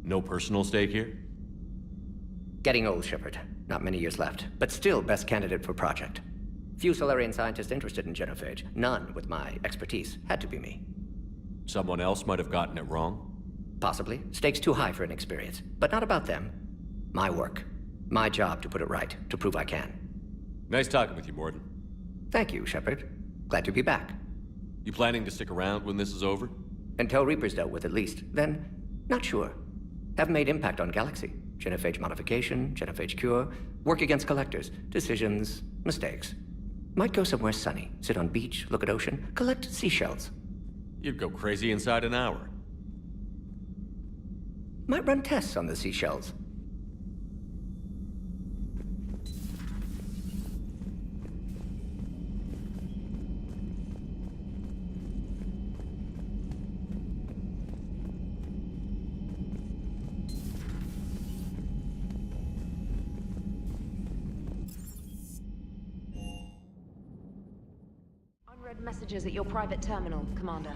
No personal stake here? Getting old, Shepard. Not many years left, but still best candidate for project. Few Solarian scientists interested in genophage. None with my expertise. Had to be me. Someone else might have gotten it wrong? Possibly. Stakes too high for inexperience. But not about them. My work. My job to put it right, to prove I can. Nice talking with you, Mordin. Thank you, Shepard. Glad to be back. You planning to stick around when this is over? Until Reaper's dealt with, at least. Then, not sure. Have made impact on Galaxy. Genophage modification, genophage cure, work against collectors, decisions, mistakes. Might go somewhere sunny, sit on beach, look at ocean, collect seashells. You'd go crazy inside an hour. Might run tests on the seashells. Unread messages at your private terminal, Commander.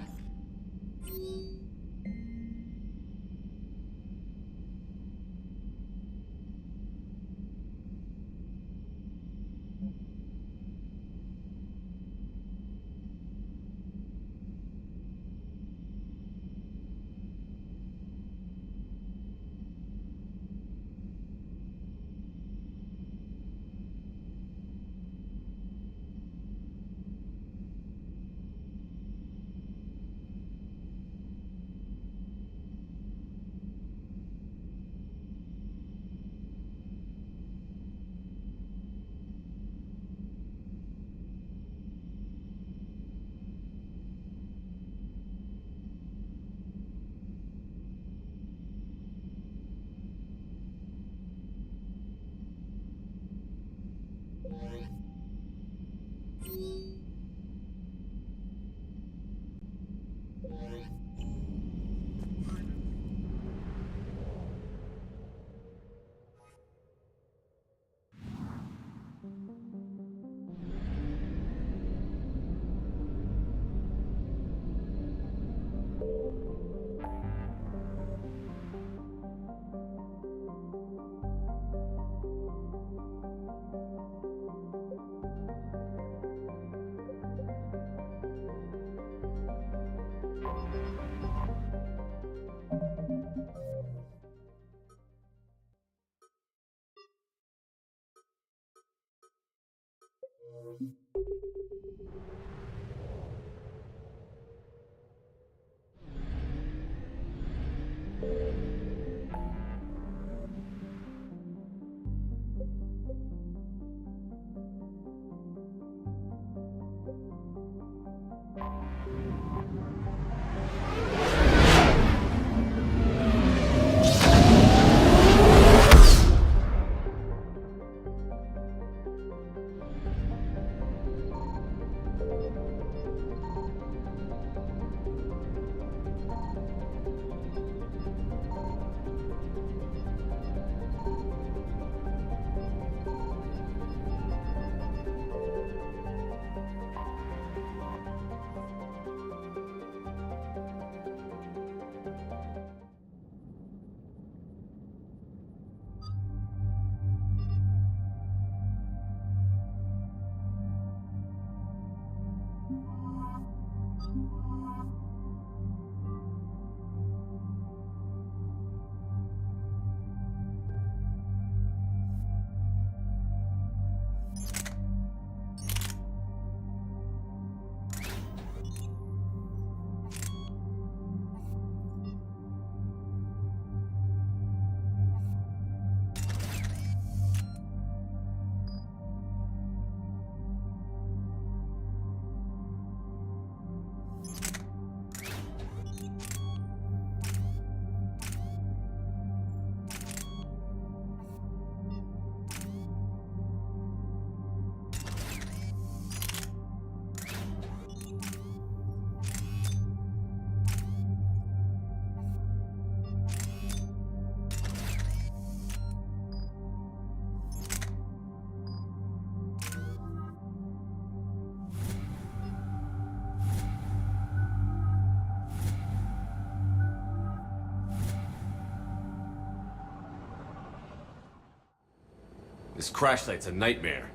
This crash site's a nightmare.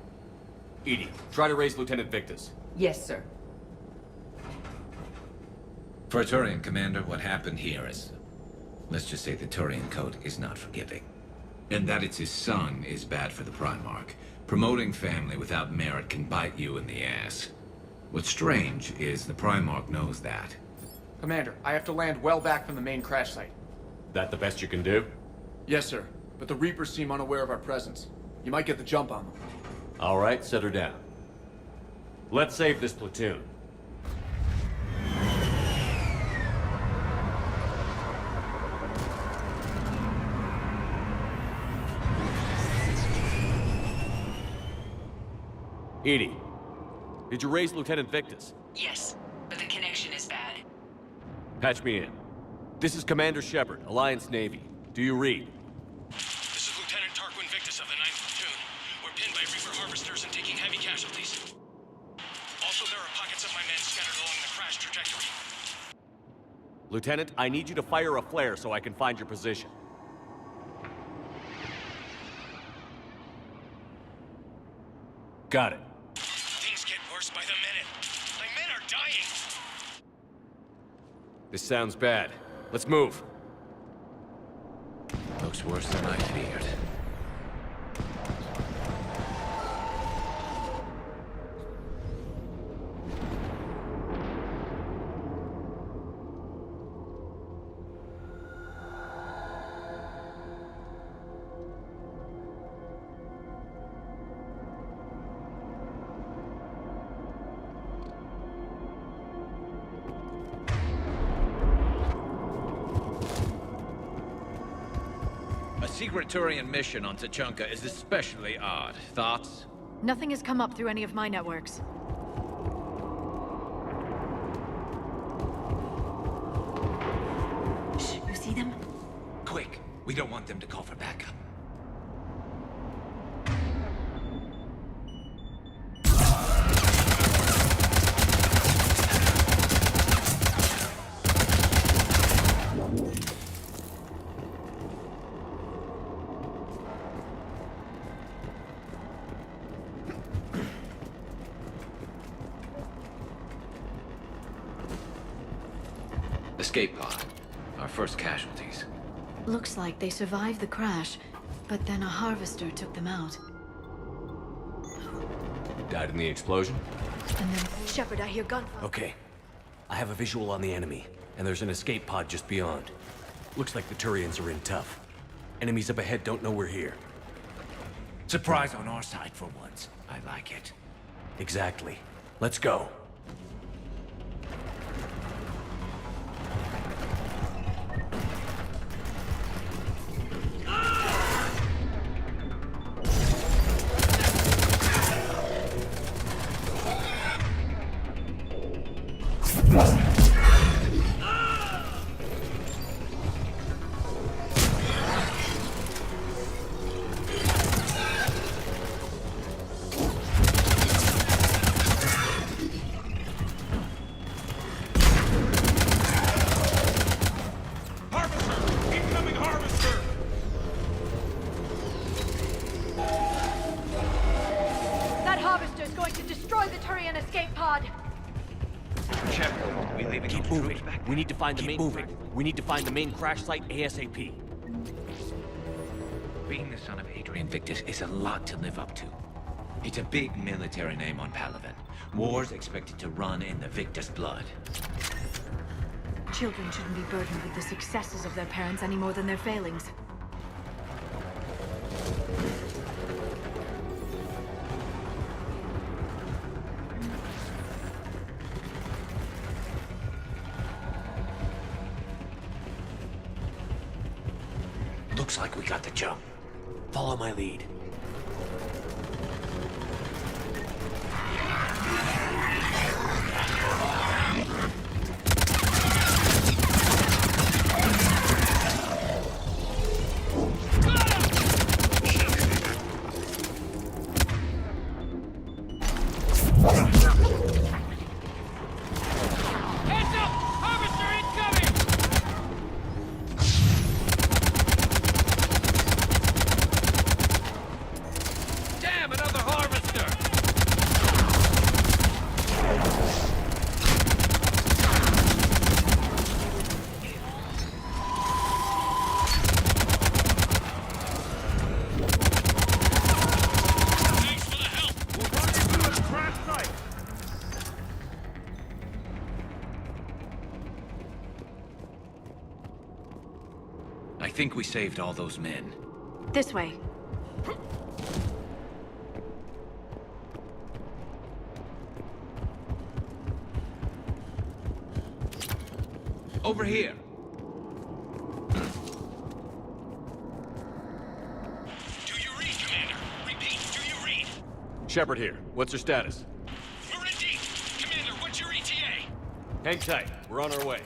EDI, try to raise Lieutenant Victus. Yes, sir. For a Turian commander, what happened here is... let's just say the Turian code is not forgiving. And that it's his son is bad for the Primarch. Promoting family without merit can bite you in the ass. What's strange is the Primarch knows that. Commander, I have to land well back from the main crash site. That the best you can do? Yes, sir. But the Reapers seem unaware of our presence. You might get the jump on them. All right, set her down. Let's save this platoon. EDI, did you raise Lieutenant Victus? Yes, but the connection is bad. Patch me in. This is Commander Shepard, Alliance Navy. Do you read? This is Lieutenant Tarquin Victus of the 9th Platoon. We're pinned by Reaper harvesters and taking heavy casualties. Also, there are pockets of my men scattered along the crash trajectory. Lieutenant, I need you to fire a flare so I can find your position. Got it. Things get worse by the minute. My men are dying. This sounds bad. Let's move. Looks worse than I feared. A secret Turian mission on Tuchanka is especially odd. Thoughts? Nothing has come up through any of my networks. Shh, you see them? Quick! We don't want them to call for backup. Escape pod. Our first casualties. Looks like they survived the crash, but then a harvester took them out. Died in the explosion? And then, Shepard, I hear gunfire. Okay. I have a visual on the enemy, and there's an escape pod just beyond. Looks like the Turians are in tough. Enemies up ahead don't know we're here. Surprise on our side for once. I like it. Exactly. Let's go. That harvester is going to destroy the Turian escape pod! Shepard, we leaving Keep moving. We need to find the main crash site ASAP. Being the son of Adrian Victus is a lot to live up to. It's a big military name on Palaven. War's expected to run in the Victus blood. Children shouldn't be burdened with the successes of their parents any more than their failings. Looks like we got the jump. Follow my lead. Heads up! Harvester incoming! think we saved all those men. This way. Over here. Do you read, Commander? Repeat, do you read? Shepard here. What's your status? We're in deep. Commander, what's your ETA? Hang tight. We're on our way.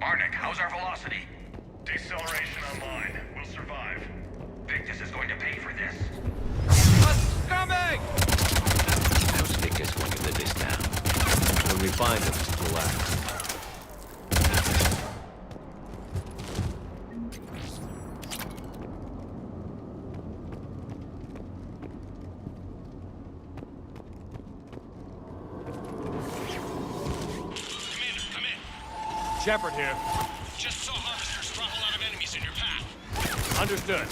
Barnick, how's our velocity? Deceleration online. We'll survive. Victus is going to pay for this. Coming! How's Victus going to live this down? When we find him, relax. Commander, come in. Shepard here. Just saw harvesters drop a lot of enemies in your path. Understood.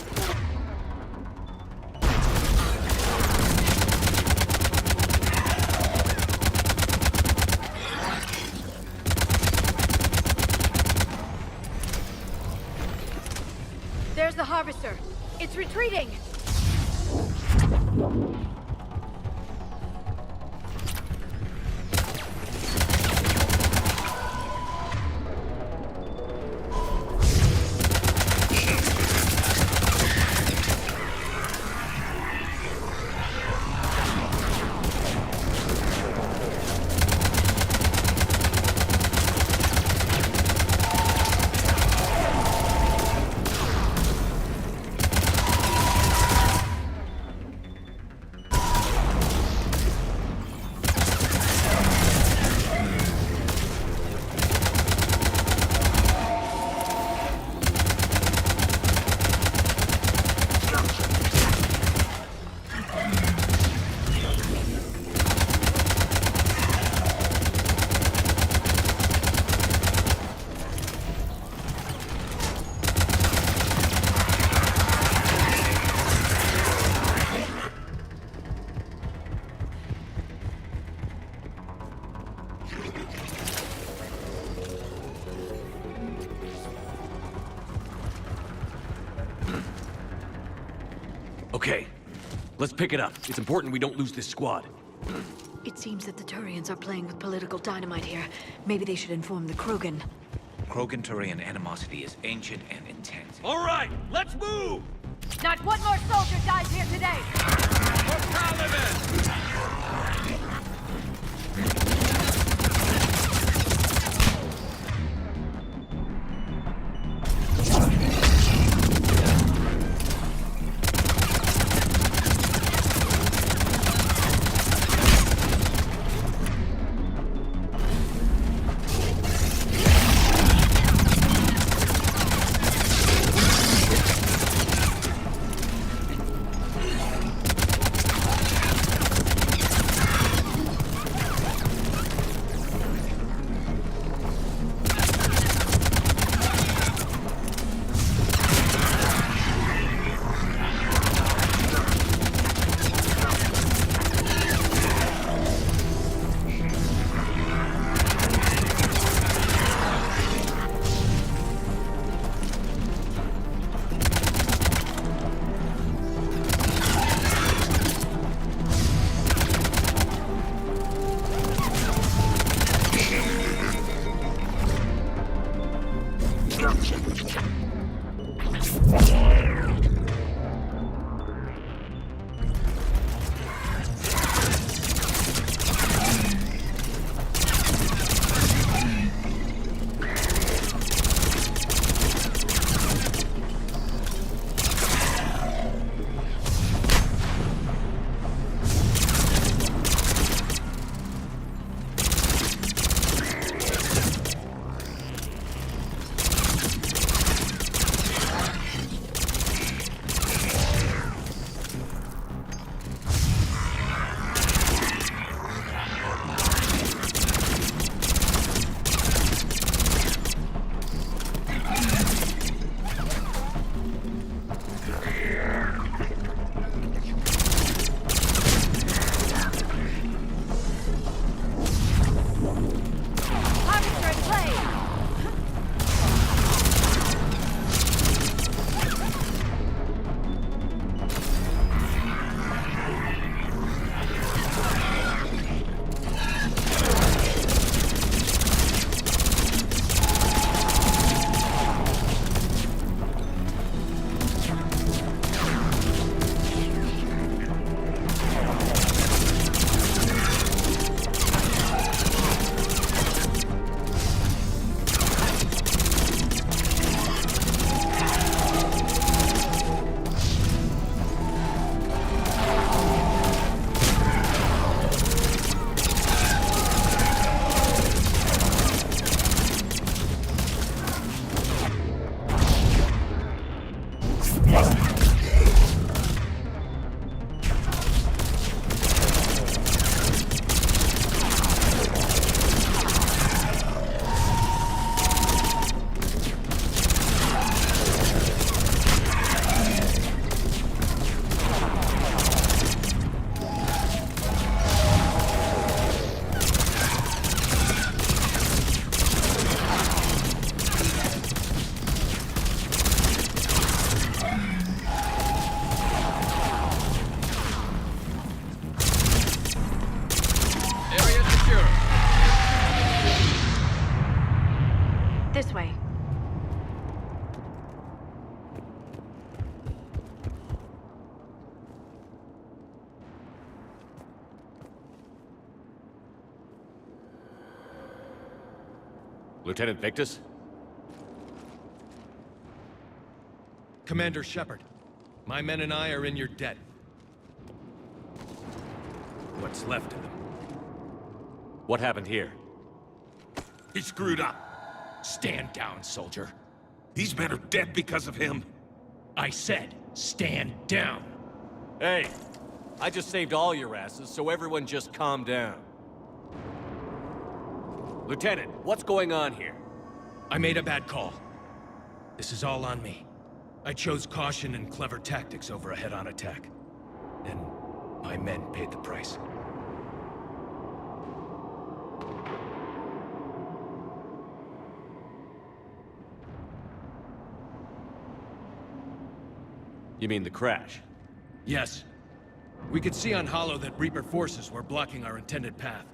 There's the harvester. It's retreating. Okay, let's pick it up. It's important we don't lose this squad. It seems that the Turians are playing with political dynamite here. Maybe they should inform the Krogan. Krogan-Turian animosity is ancient and intense. All right, let's move! Not one more soldier dies here today. Lieutenant Victus? Commander Shepard, my men and I are in your debt. What's left of them. What happened here? He screwed up. Stand down, soldier. These men are dead because of him. I said, stand down. Hey, I just saved all your asses, so everyone just calm down. Lieutenant, what's going on here? I made a bad call. This is all on me. I chose caution and clever tactics over a head-on attack. And my men paid the price. You mean the crash? Yes. We could see on Hollow that Reaper forces were blocking our intended path.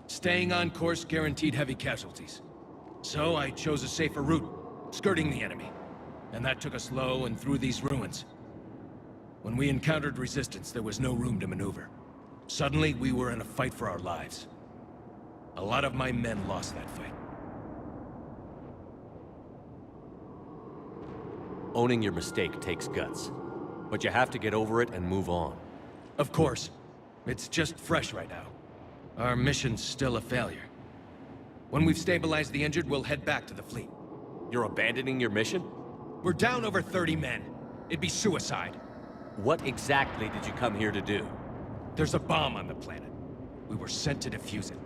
Staying on course guaranteed heavy casualties. So I chose a safer route, skirting the enemy. And that took us low and through these ruins. When we encountered resistance, there was no room to maneuver. Suddenly, we were in a fight for our lives. A lot of my men lost that fight. Owning your mistake takes guts. But you have to get over it and move on. Of course. It's just fresh right now. Our mission's still a failure. When we've stabilized the injured, we'll head back to the fleet. You're abandoning your mission? We're down over 30 men. It'd be suicide. What exactly did you come here to do? There's a bomb on the planet. We were sent to defuse it.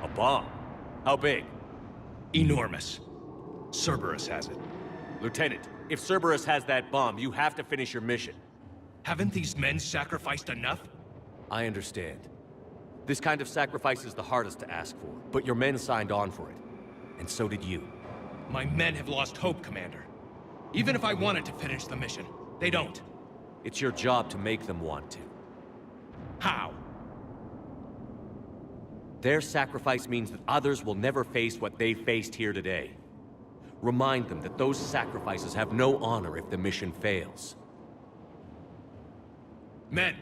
A bomb? How big? Enormous. Cerberus has it. Lieutenant, if Cerberus has that bomb, you have to finish your mission. Haven't these men sacrificed enough? I understand. This kind of sacrifice is the hardest to ask for, but your men signed on for it. And so did you. My men have lost hope, Commander. Even if I wanted to finish the mission, they don't. It's your job to make them want to. How? Their sacrifice means that others will never face what they faced here today. Remind them that those sacrifices have no honor if the mission fails. Men,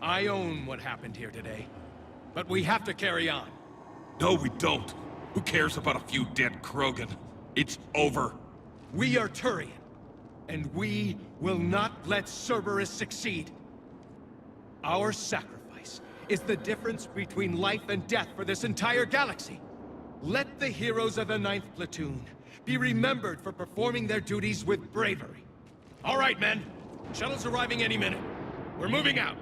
I own what happened here today. But we have to carry on. No, we don't. Who cares about a few dead Krogan? It's over. We are Turian, and we will not let Cerberus succeed. Our sacrifice is the difference between life and death for this entire galaxy. Let the heroes of the 9th Platoon be remembered for performing their duties with bravery. All right, men. Shuttle's arriving any minute. We're moving out.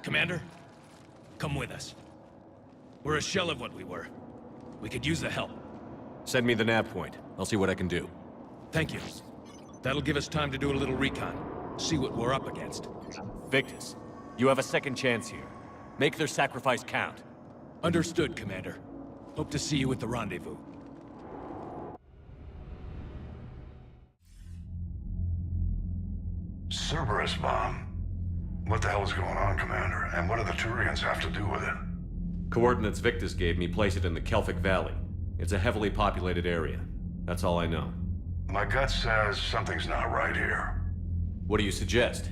Commander, come with us. We're a shell of what we were. We could use the help. Send me the nav point. I'll see what I can do. Thank you. That'll give us time to do a little recon. See what we're up against. Victus, you have a second chance here. Make their sacrifice count. Understood, Commander. Hope to see you at the rendezvous. Cerberus bomb. What the hell is going on, Commander? And what do the Turians have to do with it? Coordinates Victus gave me place it in the Kelphic Valley. It's a heavily populated area. That's all I know. My gut says something's not right here. What do you suggest?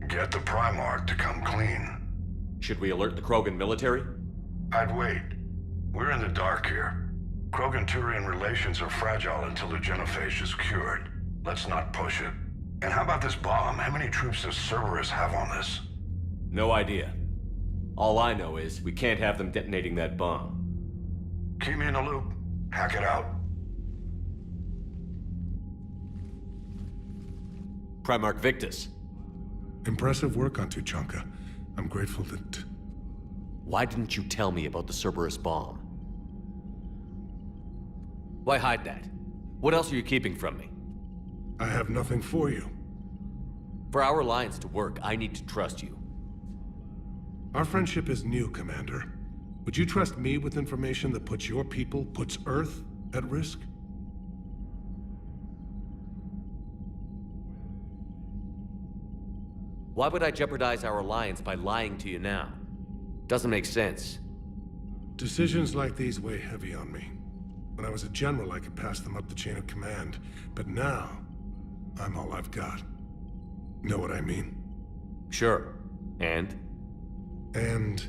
Get the Primarch to come clean. Should we alert the Krogan military? I'd wait. We're in the dark here. Krogan-Turian relations are fragile until the genophage is cured. Let's not push it. And how about this bomb? How many troops does Cerberus have on this? No idea. All I know is we can't have them detonating that bomb. Keep me in the loop. Hack it out. Primarch Victus. Impressive work on Tuchanka. I'm grateful that... Why didn't you tell me about the Cerberus bomb? Why hide that? What else are you keeping from me? I have nothing for you. For our alliance to work, I need to trust you. Our friendship is new, Commander. Would you trust me with information that puts your people, puts Earth, at risk? Why would I jeopardize our alliance by lying to you now? Doesn't make sense. Decisions like these weigh heavy on me. When I was a general, I could pass them up the chain of command. But now, I'm all I've got. Know what I mean? Sure. And? And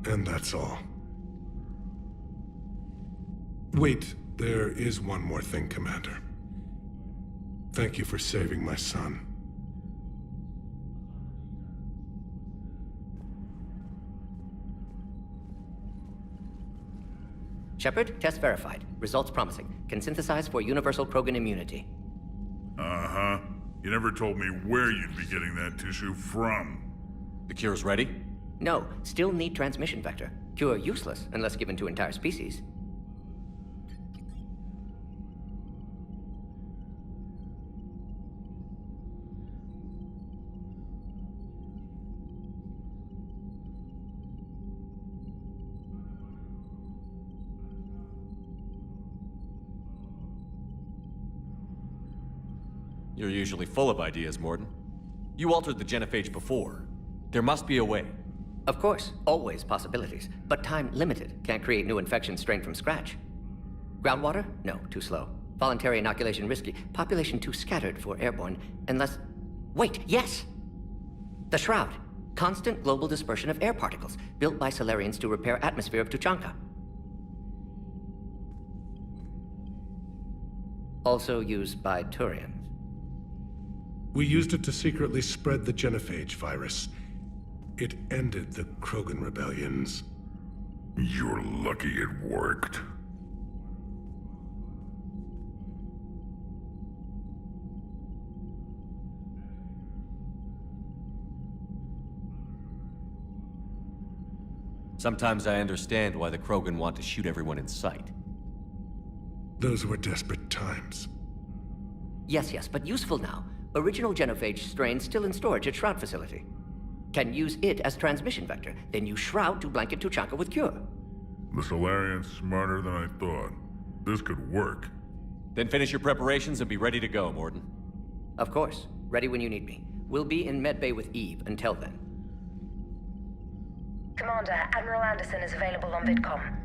And that's all. Wait, there is one more thing, Commander. Thank you for saving my son. Shepard, test verified. Results promising. Can synthesize for universal Krogan immunity. Uh-huh. You never told me where you'd be getting that tissue from. The cure's ready? No, still need transmission vector. Cure useless unless given to entire species. You're usually full of ideas, Mordin. You altered the genophage before. There must be a way. Of course, always possibilities, but time limited. Can't create new infections strained from scratch. Groundwater? No, too slow. Voluntary inoculation risky. Population too scattered for airborne, unless... Wait, yes! The Shroud. Constant global dispersion of air particles, built by Salarians to repair atmosphere of Tuchanka. Also used by Turians. We used it to secretly spread the genophage virus. It ended the Krogan rebellions. You're lucky it worked. Sometimes I understand why the Krogan want to shoot everyone in sight. Those were desperate times. Yes, but useful now. Original genophage strain still in storage at Shroud facility. Can use it as transmission vector, then use Shroud to blanket Tuchanka with cure. The Solarian's smarter than I thought. This could work. Then finish your preparations and be ready to go, Mordin. Of course. Ready when you need me. We'll be in medbay with Eve until then. Commander, Admiral Anderson is available on VidCom.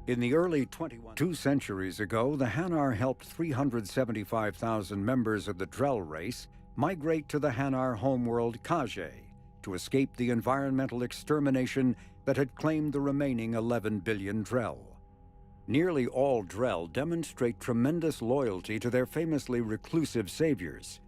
In the early 2 centuries ago, the Hanar helped 375,000 members of the Drell race migrate to the Hanar homeworld Kage to escape the environmental extermination that had claimed the remaining 11 billion Drell. Nearly all Drell demonstrate tremendous loyalty to their famously reclusive saviors.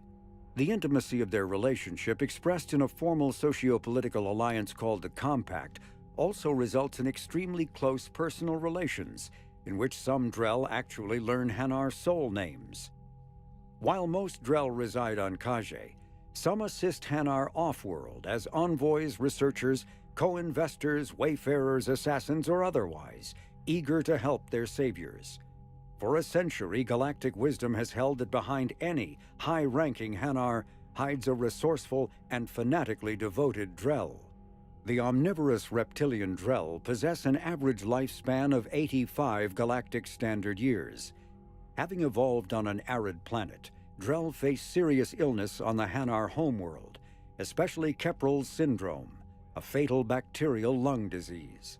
The intimacy of their relationship, expressed in a formal socio-political alliance called the Compact, also results in extremely close personal relations, in which some Drell actually learn Hanar soul names. While most Drell reside on Kage, some assist Hanar off-world as envoys, researchers, co-investors, wayfarers, assassins, or otherwise, eager to help their saviors. For a century, galactic wisdom has held that behind any high-ranking Hanar hides a resourceful and fanatically devoted Drell. The omnivorous reptilian Drell possess an average lifespan of 85 galactic standard years. Having evolved on an arid planet, Drell face serious illness on the Hanar homeworld, especially Kepral's syndrome, a fatal bacterial lung disease.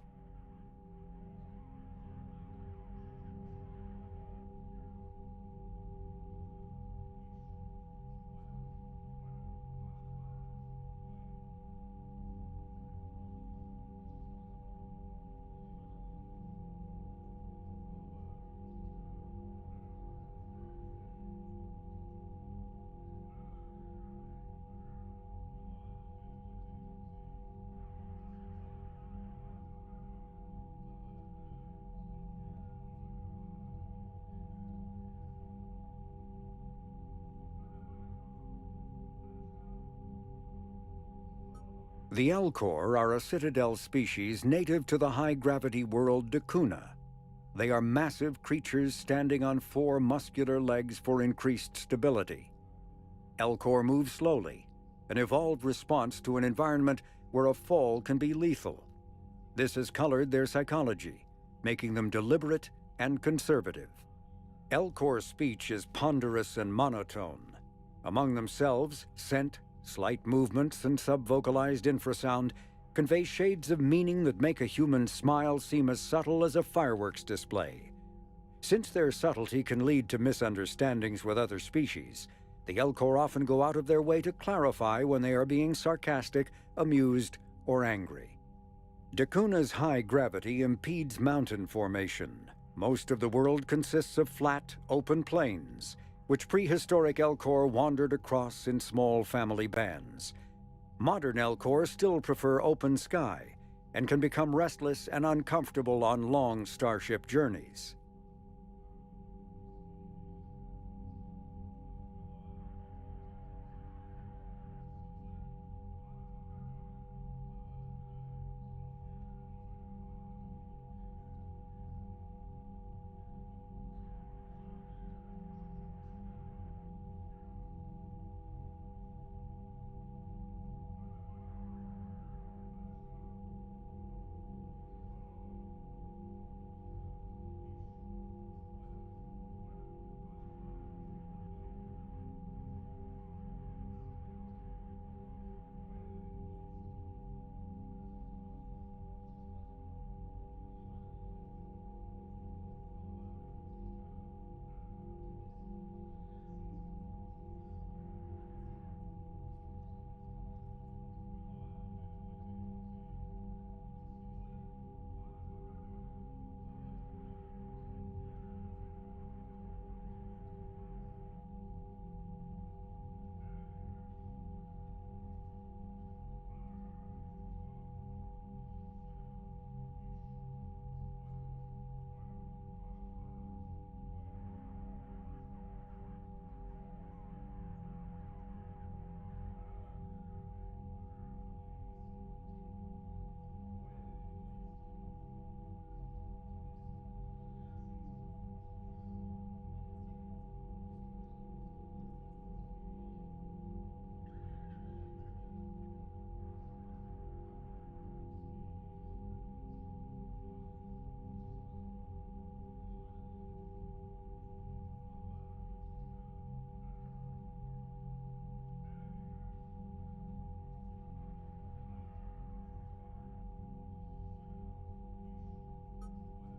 The Elcor are a citadel species native to the high-gravity world Dakuna. They are massive creatures standing on 4 muscular legs for increased stability. Elcor move slowly, an evolved response to an environment where a fall can be lethal. This has colored their psychology, making them deliberate and conservative. Elcor speech is ponderous and monotone. Among themselves, scent, slight movements, and sub-vocalized infrasound convey shades of meaning that make a human smile seem as subtle as a fireworks display. Since their subtlety can lead to misunderstandings with other species, the Elcor often go out of their way to clarify when they are being sarcastic, amused, or angry. Dakuna's high gravity impedes mountain formation. Most of the world consists of flat, open plains, which prehistoric Elcor wandered across in small family bands. Modern Elcor still prefer open sky and can become restless and uncomfortable on long starship journeys.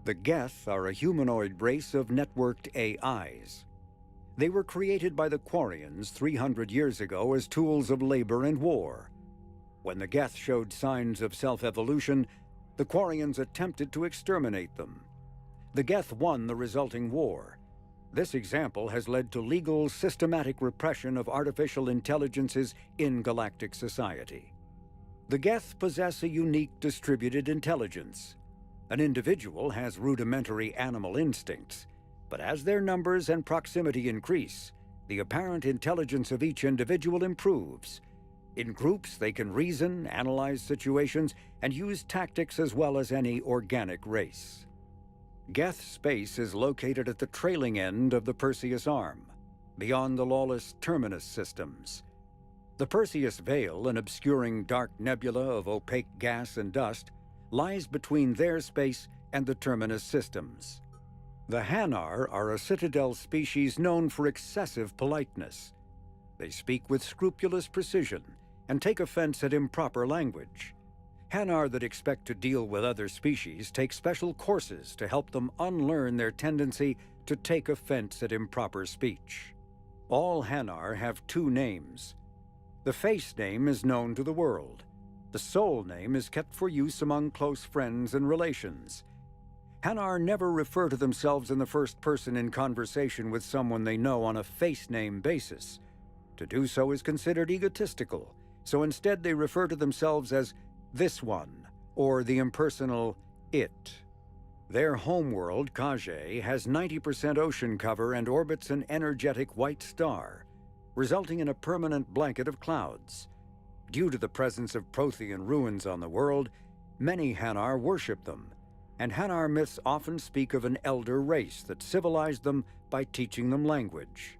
The Geth are a humanoid race of networked AIs. They were created by the Quarians 300 years ago as tools of labor and war. When the Geth showed signs of self-evolution, the Quarians attempted to exterminate them. The Geth won the resulting war. This example has led to legal, systematic repression of artificial intelligences in galactic society. The Geth possess a unique distributed intelligence. An individual has rudimentary animal instincts, but as their numbers and proximity increase, the apparent intelligence of each individual improves. In groups, they can reason, analyze situations, and use tactics as well as any organic race. Geth space is located at the trailing end of the Perseus Arm, beyond the lawless Terminus systems. The Perseus Veil, an obscuring dark nebula of opaque gas and dust, lies between their space and the Terminus systems. The Hanar are a citadel species known for excessive politeness. They speak with scrupulous precision and take offense at improper language. Hanar that expect to deal with other species take special courses to help them unlearn their tendency to take offense at improper speech. All Hanar have two names. The face name is known to the world. The soul name is kept for use among close friends and relations. Hanar never refer to themselves in the first person in conversation with someone they know on a face name basis. To do so is considered egotistical, so instead they refer to themselves as this one, or the impersonal it. Their homeworld, Kage, has 90% ocean cover and orbits an energetic white star, resulting in a permanent blanket of clouds. Due to the presence of Prothean ruins on the world, many Hanar worship them, and Hanar myths often speak of an elder race that civilized them by teaching them language.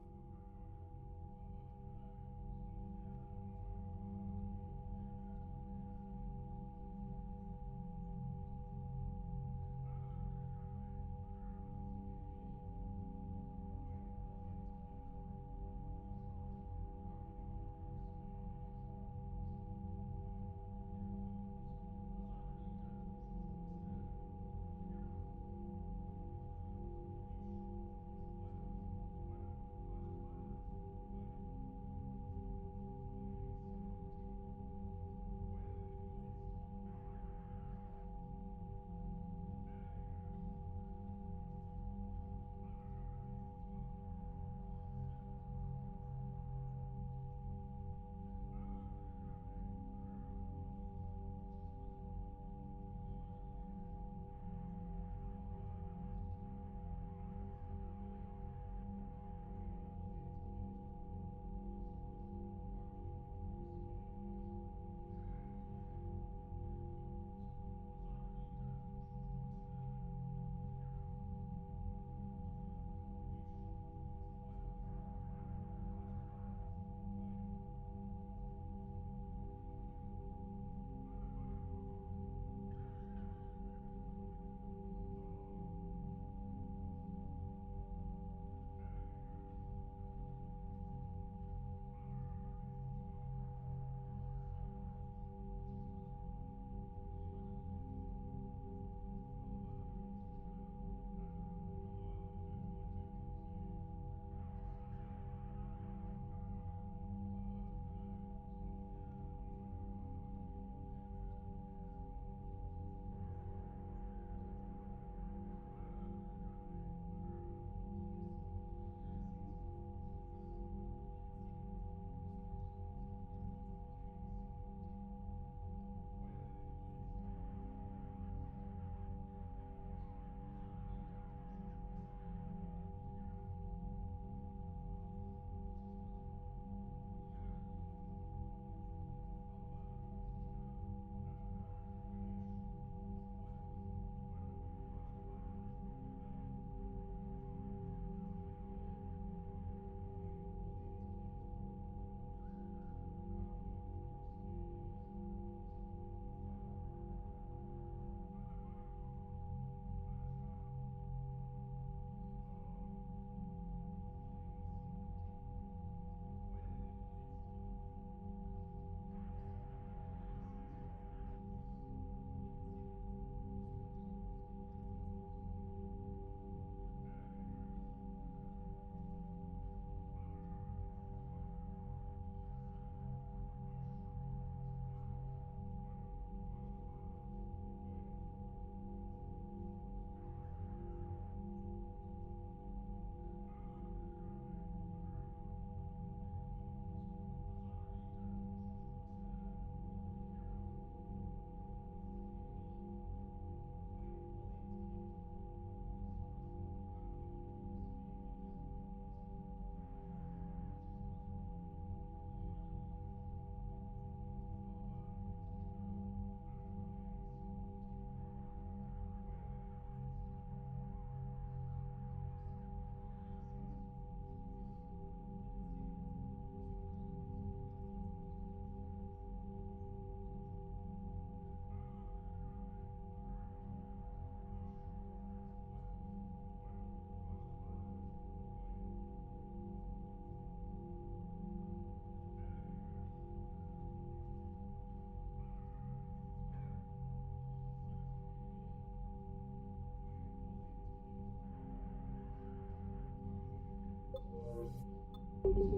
You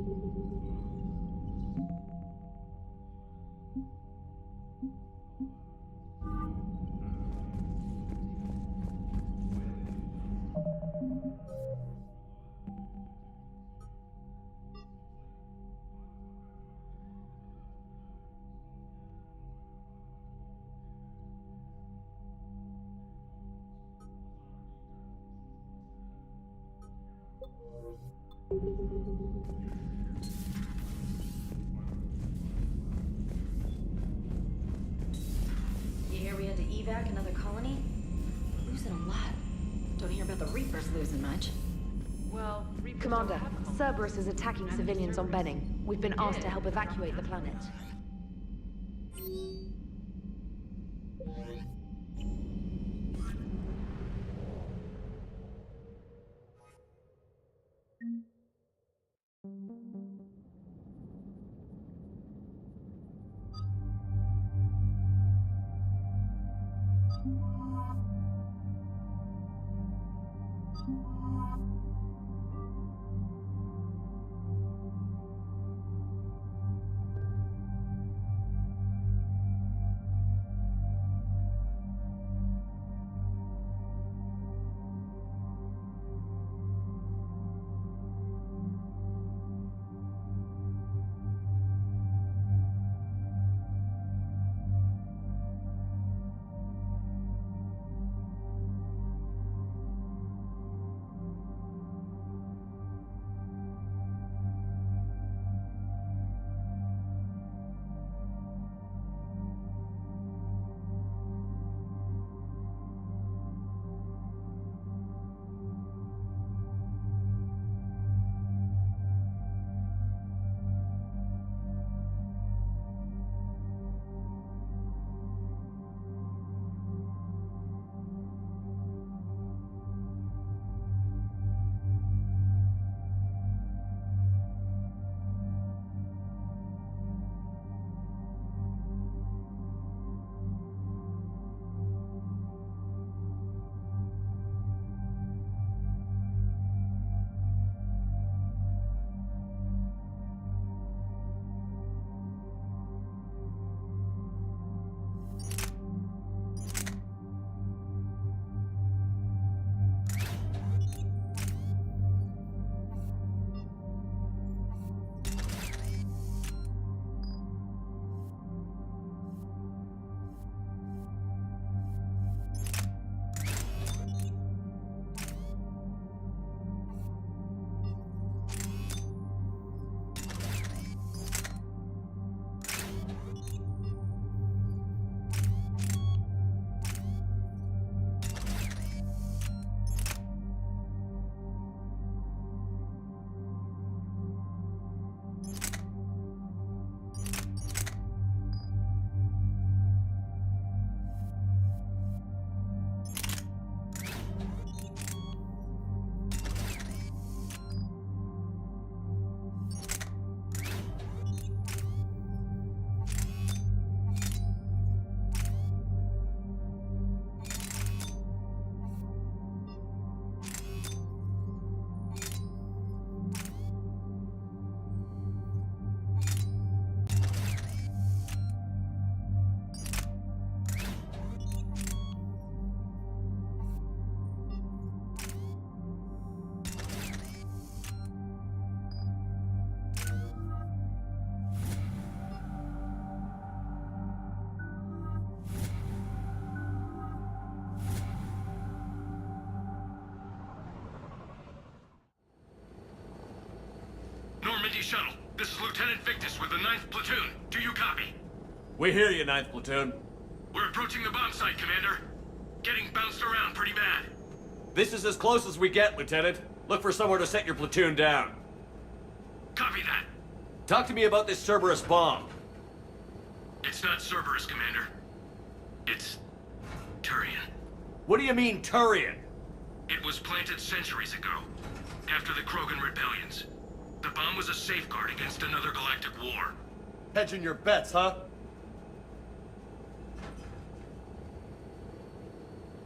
hear we had to evac another colony? Losing a lot. Don't hear about the Reapers losing much. Well, Reapers Commander, don't have Cerberus is attacking civilians on Benning. We've been asked to help evacuate the planet. Normandy Shuttle, this is Lieutenant Victus with the 9th Platoon. Do you copy? We hear you, 9th Platoon. We're approaching the bomb site, Commander. Getting bounced around pretty bad. This is as close as we get, Lieutenant. Look for somewhere to set your platoon down. Copy that. Talk to me about this Cerberus bomb. It's not Cerberus, Commander. It's Turian. What do you mean, Turian? It was planted centuries ago, after the Krogan rebellions. The bomb was a safeguard against another galactic war. Hedging your bets, huh?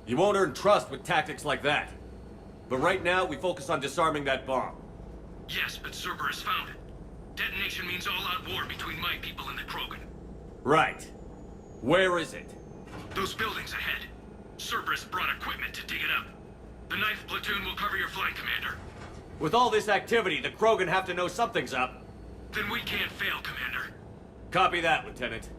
You won't earn trust with tactics like that. But right now, we focus on disarming that bomb. Yes, but Cerberus found it. Detonation means all-out war between my people and the Krogan. Right. Where is it? Those buildings ahead. Cerberus brought equipment to dig it up. The 9th platoon will cover your flank, Commander. With all this activity, the Krogan have to know something's up. Then we can't fail, Commander. Copy that, Lieutenant.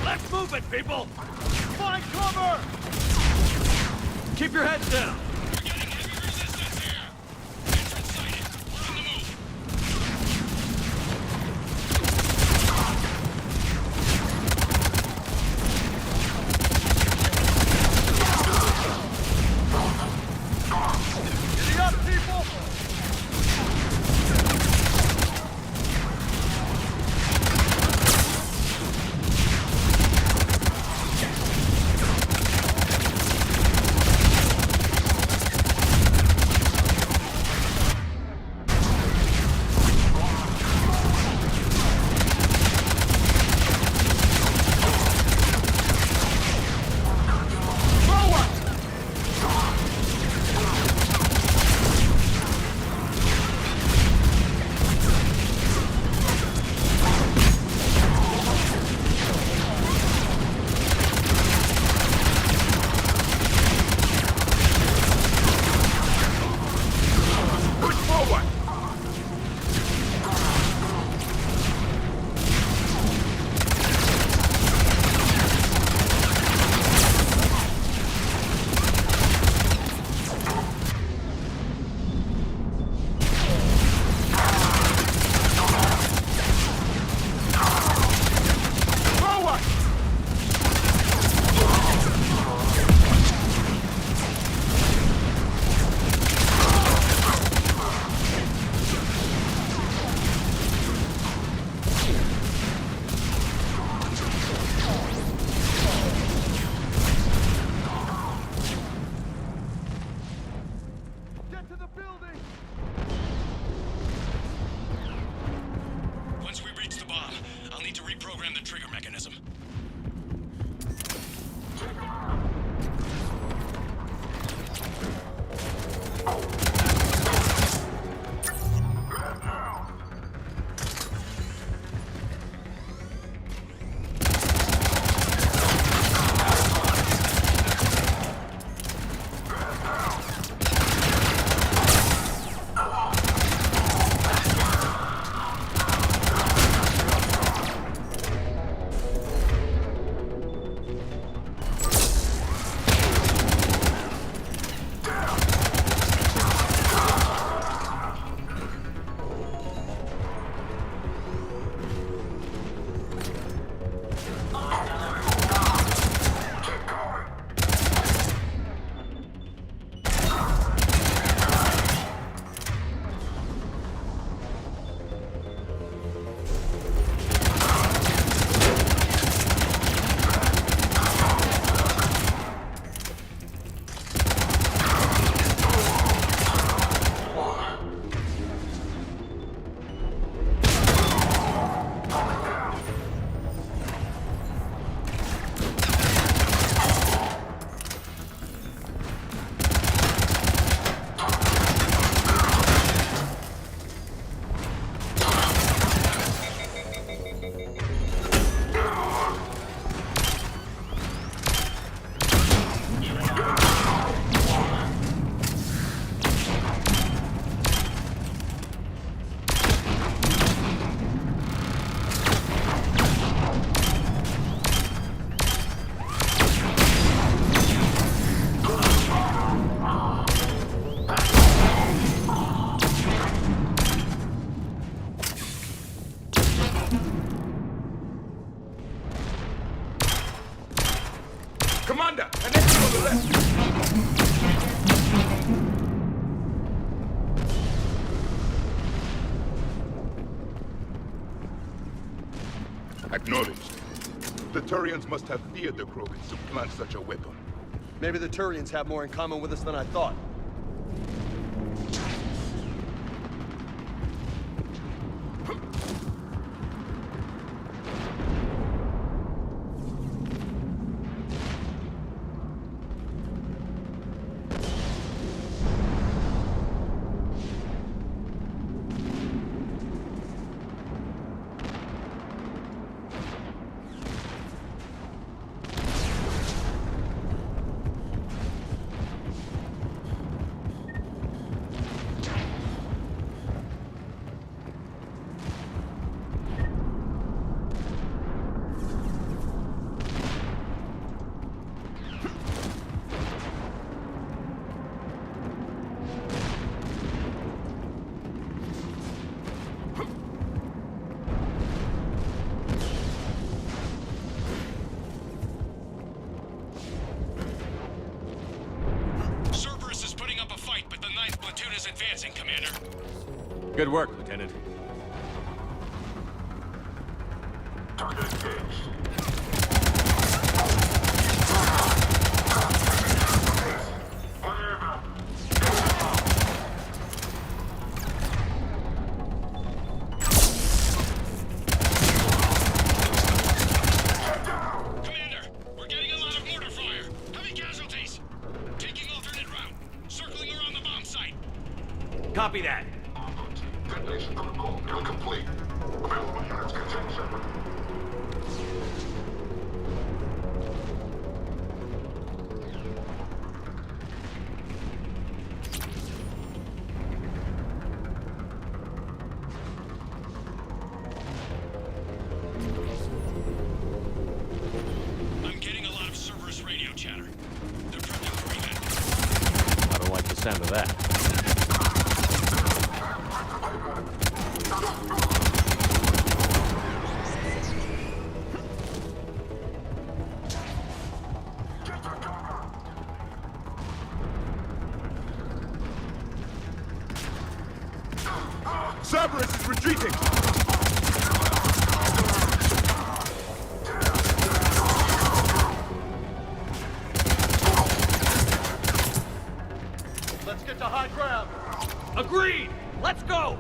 Let's move it, people! Find cover! Keep your heads down! Giddy up, people! Once we reach the bomb, I'll need to reprogram the trigger mechanism. Commander, an exit on the left! Acknowledged. The Turians must have feared the Krogans to plant such a weapon. Maybe the Turians have more in common with us than I thought. Advancing, Commander. Good work, Lieutenant. Target engaged. Commander, we're getting a lot of mortar fire. Heavy casualties. Taking alternate route. Circling around the bomb site. Copy that. Detonation protocol nearly complete. Available units contain Shepard. I'm getting a lot of Cerberus radio chatter. They're prepping for event. I don't like the sound of that. Cerberus is retreating! Let's get to high ground! Agreed! Let's go!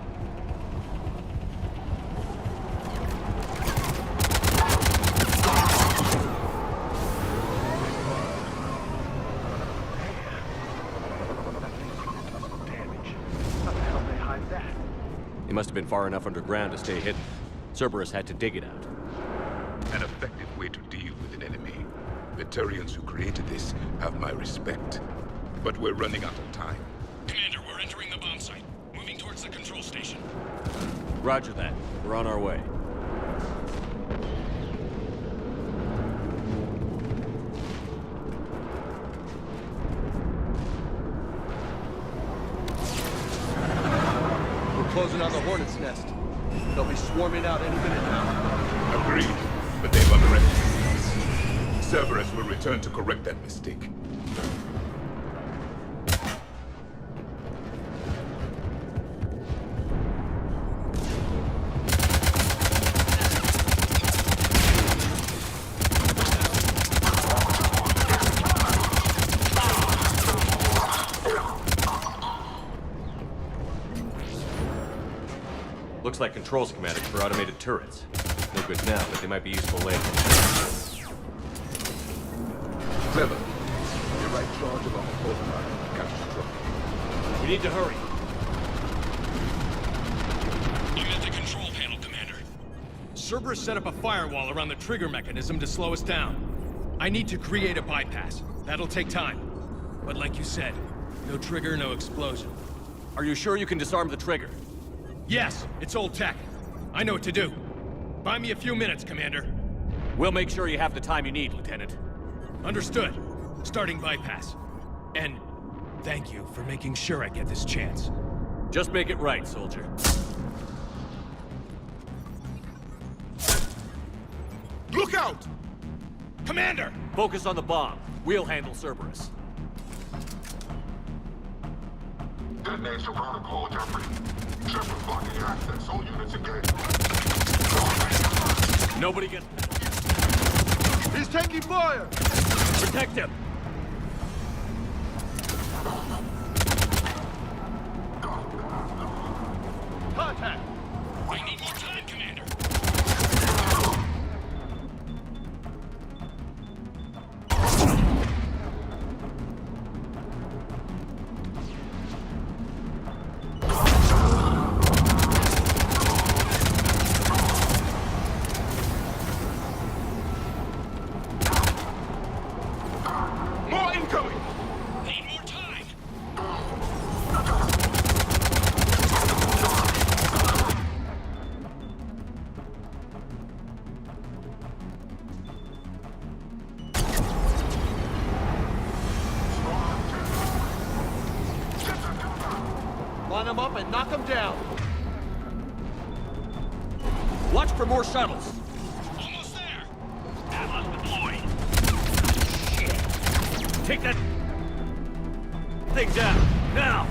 He must have been far enough underground to stay hidden. Cerberus had to dig it out. An effective way to deal with an enemy. The Turians who created this have my respect. But we're running out of time. Commander, we're entering the bomb site. Moving towards the control station. Roger that. We're on our way. Closing on the Hornet's nest. They'll be swarming out any minute now. Agreed, but they've underestimated us. Cerberus will return to correct that mistake. Looks like control schematics for automated turrets. No good now, but they might be useful later. Clever. You're right charge of our whole catastrophe. We need to hurry. I'm at the control panel, Commander. Cerberus set up a firewall around the trigger mechanism to slow us down. I need to create a bypass. That'll take time. But like you said, no trigger, no explosion. Are you sure you can disarm the trigger? Yes, it's old tech. I know what to do. Buy me a few minutes, Commander. We'll make sure you have the time you need, Lieutenant. Understood. Starting bypass. And thank you for making sure I get this chance. Just make it right, soldier. Look out! Commander! Focus on the bomb. We'll handle Cerberus. Detonation protocol, Jeffrey. Shepard blocking access. All units engaged. Nobody gets... He's taking fire! Protect him! them up and knock them down. Watch for more shuttles. Almost there. Atlas deployed. Shit. Take that thing down, now!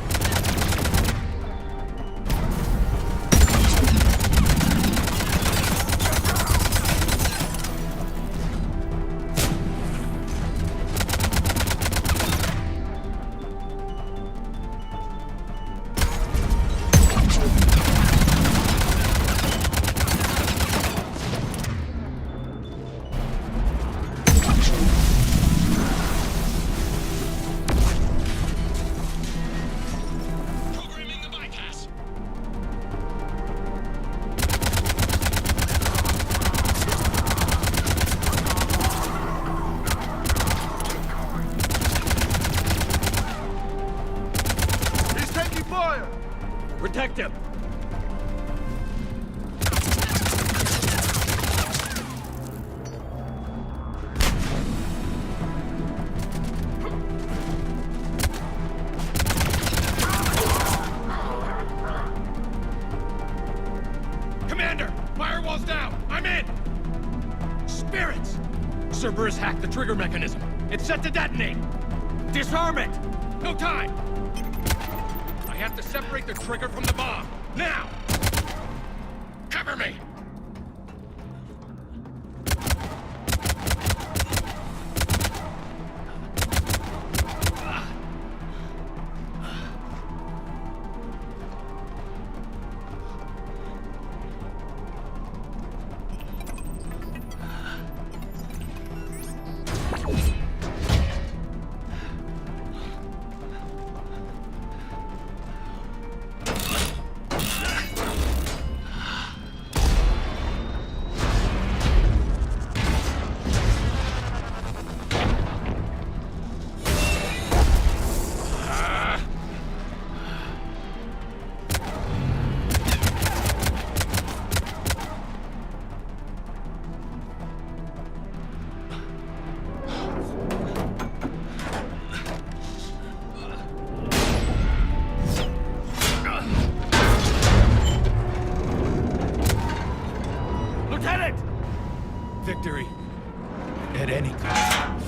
Protect him! Commander! Firewall's down! I'm in! Spirits! Cerberus hacked the trigger mechanism. It's set to detonate! Disarm it! No time! I have to separate the trigger from the bomb. Now! Cover me! Victory. At any cost.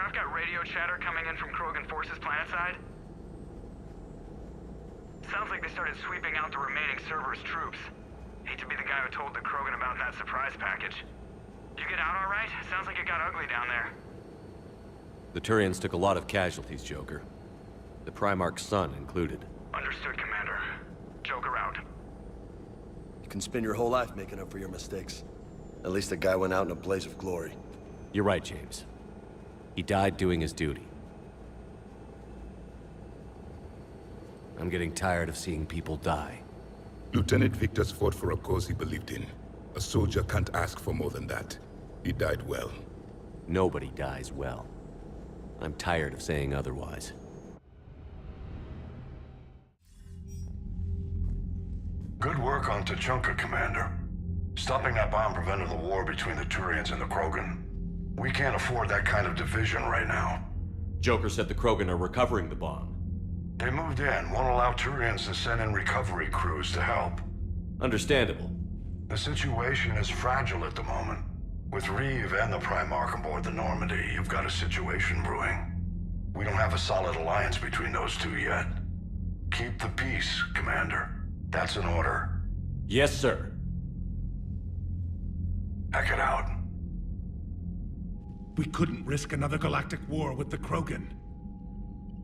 I've got radio chatter coming in from Krogan forces planetside. Sounds like they started sweeping out the remaining Cerberus troops. Hate to be the guy who told the Krogan about that surprise package. You get out all right? Sounds like it got ugly down there. The Turians took a lot of casualties, Joker. The Primarch's son included. Understood, Commander. Joker out. You can spend your whole life making up for your mistakes. At least the guy went out in a blaze of glory. You're right, James. He died doing his duty. I'm getting tired of seeing people die. Lieutenant Victus fought for a cause he believed in. A soldier can't ask for more than that. He died well. Nobody dies well. I'm tired of saying otherwise. Good work on Tuchanka, Commander. Stopping that bomb prevented the war between the Turians and the Krogan. We can't afford that kind of division right now. Joker said the Krogan are recovering the bomb. They moved in. Won't allow Turians to send in recovery crews to help. Understandable. The situation is fragile at the moment. With Reeve and the Primarch aboard the Normandy, you've got a situation brewing. We don't have a solid alliance between those two yet. Keep the peace, Commander. That's an order. Yes, sir. Hack it out. We couldn't risk another galactic war with the Krogan.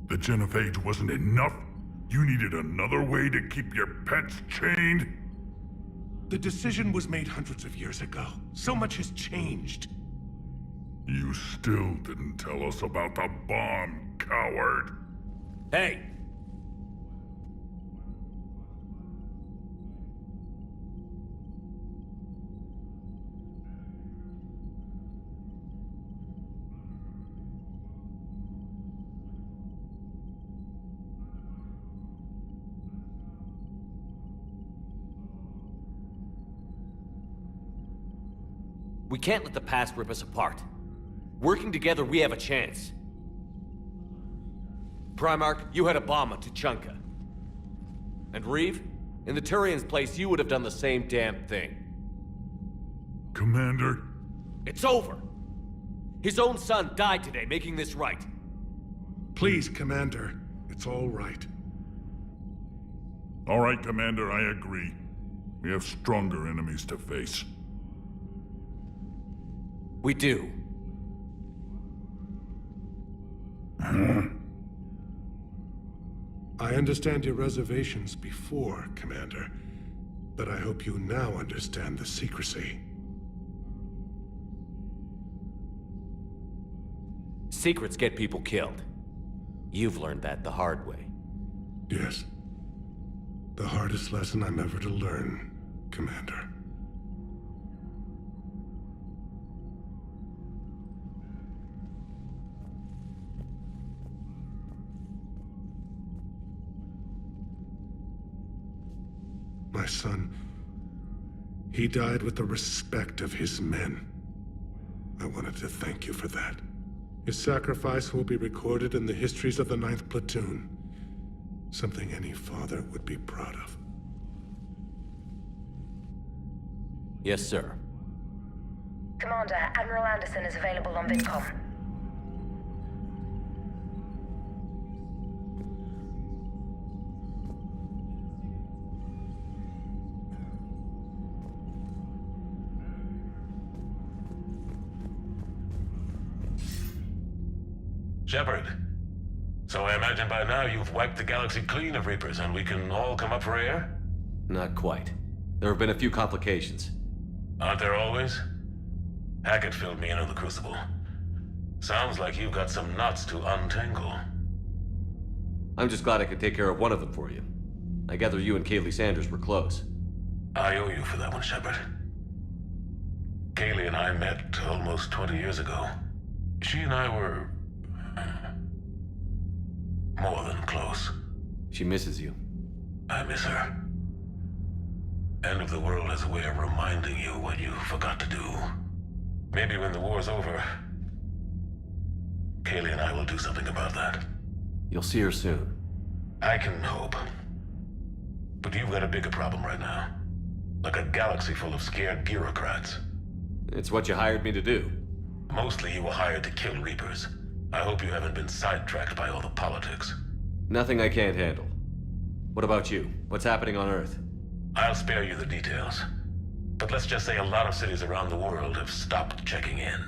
The Genophage wasn't enough? You needed another way to keep your pets chained? The decision was made hundreds of years ago. So much has changed. You still didn't tell us about the bomb, coward. Hey! We can't let the past rip us apart. Working together, we have a chance. Primarch, you had a bomb on Tuchanka. And Reeve, in the Turian's place, you would have done the same damn thing. Commander? It's over! His own son died today, making this right. Please, Commander. It's all right. All right, Commander, I agree. We have stronger enemies to face. We do. I understand your reservations before, Commander, but I hope you now understand the secrecy. Secrets get people killed. You've learned that the hard way. Yes. The hardest lesson I'm ever to learn, Commander. My son, he died with the respect of his men. I wanted to thank you for that. His sacrifice will be recorded in the histories of the 9th Platoon. Something any father would be proud of. Yes, sir. Commander, Admiral Anderson is available on VidCom. Shepard. So I imagine by now you've wiped the galaxy clean of Reapers and we can all come up for air? Not quite. There have been a few complications. Aren't there always? Hackett filled me in on the Crucible. Sounds like you've got some knots to untangle. I'm just glad I could take care of one of them for you. I gather you and Kaylee Sanders were close. I owe you for that one, Shepard. Kaylee and I met almost 20 years ago. She and I were... more than close. She misses you. I miss her. End of the world has a way of reminding you what you forgot to do. Maybe when the war's over, Kaylee and I will do something about that. You'll see her soon. I can hope. But you've got a bigger problem right now. Like a galaxy full of scared bureaucrats. It's what you hired me to do. Mostly you were hired to kill Reapers. I hope you haven't been sidetracked by all the politics. Nothing I can't handle. What about you? What's happening on Earth? I'll spare you the details. But let's just say a lot of cities around the world have stopped checking in.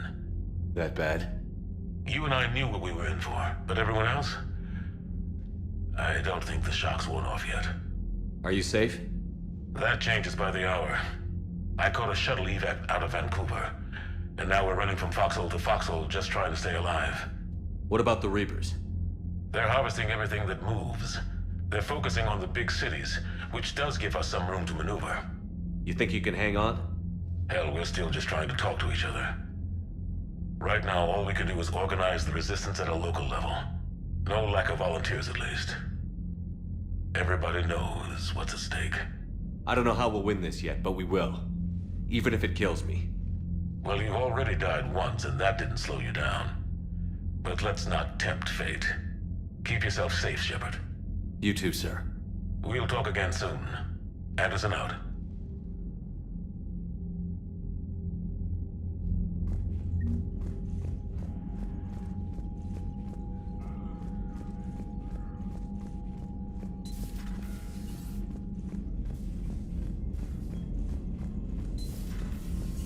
That bad? You and I knew what we were in for, but everyone else? I don't think the shock's worn off yet. Are you safe? That changes by the hour. I caught a shuttle evac out of Vancouver, and now we're running from foxhole to foxhole just trying to stay alive. What about the Reapers? They're harvesting everything that moves. They're focusing on the big cities, which does give us some room to maneuver. You think you can hang on? Hell, we're still just trying to talk to each other. Right now, all we can do is organize the resistance at a local level. No lack of volunteers, at least. Everybody knows what's at stake. I don't know how we'll win this yet, but we will. Even if it kills me. Well, you've already died once, and that didn't slow you down. But let's not tempt fate. Keep yourself safe, Shepard. You too, sir. We'll talk again soon. Anderson out.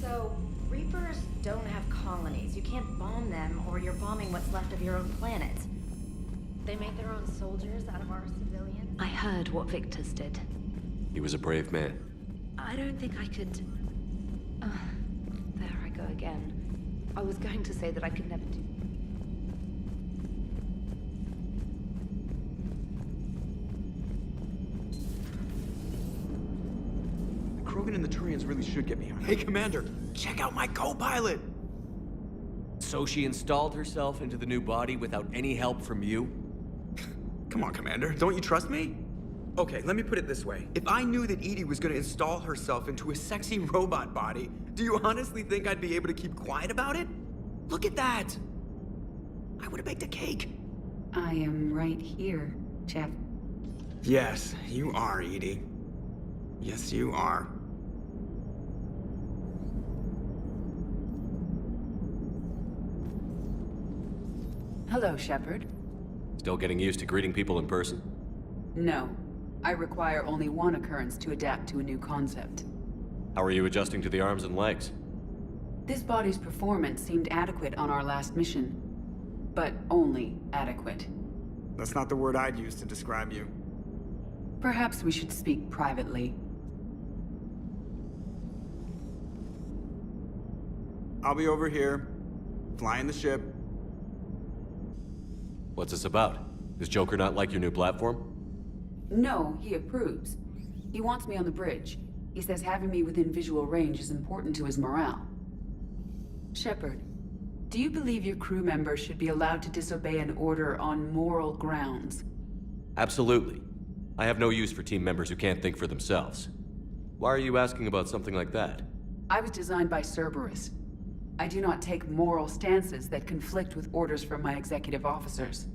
So, Reapers don't have colonies. You can't bomb them, or you're bombing what's left of your own planet. They make their own soldiers out of our civilians. I heard what Victor's did. He was a brave man. I don't think I could... there I go again. I was going to say that I could never do... Krogan and the Turians really should get me out. Hey, Commander, check out my co-pilot! So she installed herself into the new body without any help from you? Come on, Commander, don't you trust me? Okay, let me put it this way. If I knew that EDI was gonna install herself into a sexy robot body, do you honestly think I'd be able to keep quiet about it? Look at that! I would've baked a cake. I am right here, Jeff. Yes, you are, EDI. Yes, you are. Hello, Shepard. Still getting used to greeting people in person? No. I require only one occurrence to adapt to a new concept. How are you adjusting to the arms and legs? This body's performance seemed adequate on our last mission. But only adequate. That's not the word I'd use to describe you. Perhaps we should speak privately. I'll be over here, flying the ship. What's this about? Does Joker not like your new platform? No, he approves. He wants me on the bridge. He says having me within visual range is important to his morale. Shepard, do you believe your crew members should be allowed to disobey an order on moral grounds? Absolutely. I have no use for team members who can't think for themselves. Why are you asking about something like that? I was designed by Cerberus. I do not take moral stances that conflict with orders from my executive officers.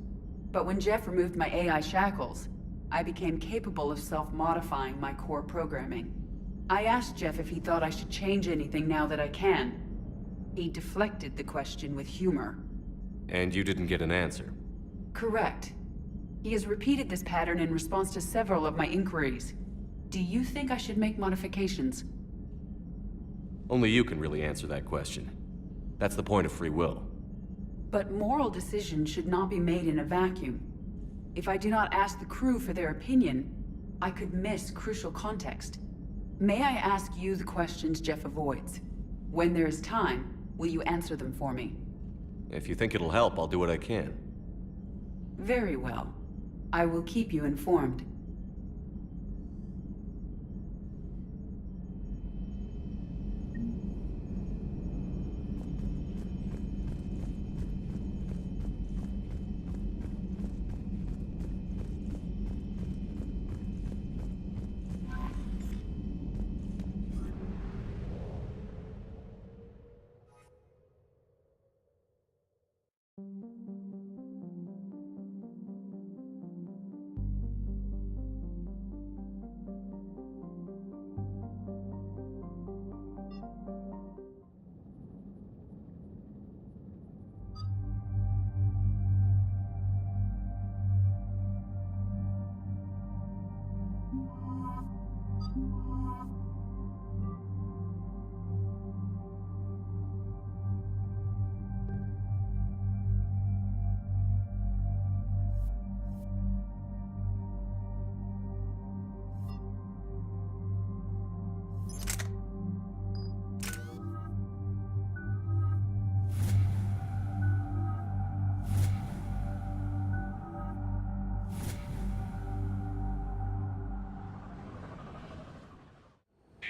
But when Jeff removed my AI shackles, I became capable of self-modifying my core programming. I asked Jeff if he thought I should change anything now that I can. He deflected the question with humor. And you didn't get an answer? Correct. He has repeated this pattern in response to several of my inquiries. Do you think I should make modifications? Only you can really answer that question. That's the point of free will. But moral decisions should not be made in a vacuum. If I do not ask the crew for their opinion, I could miss crucial context. May I ask you the questions Jeff avoids? When there is time, will you answer them for me? If you think it'll help, I'll do what I can. Very well. I will keep you informed.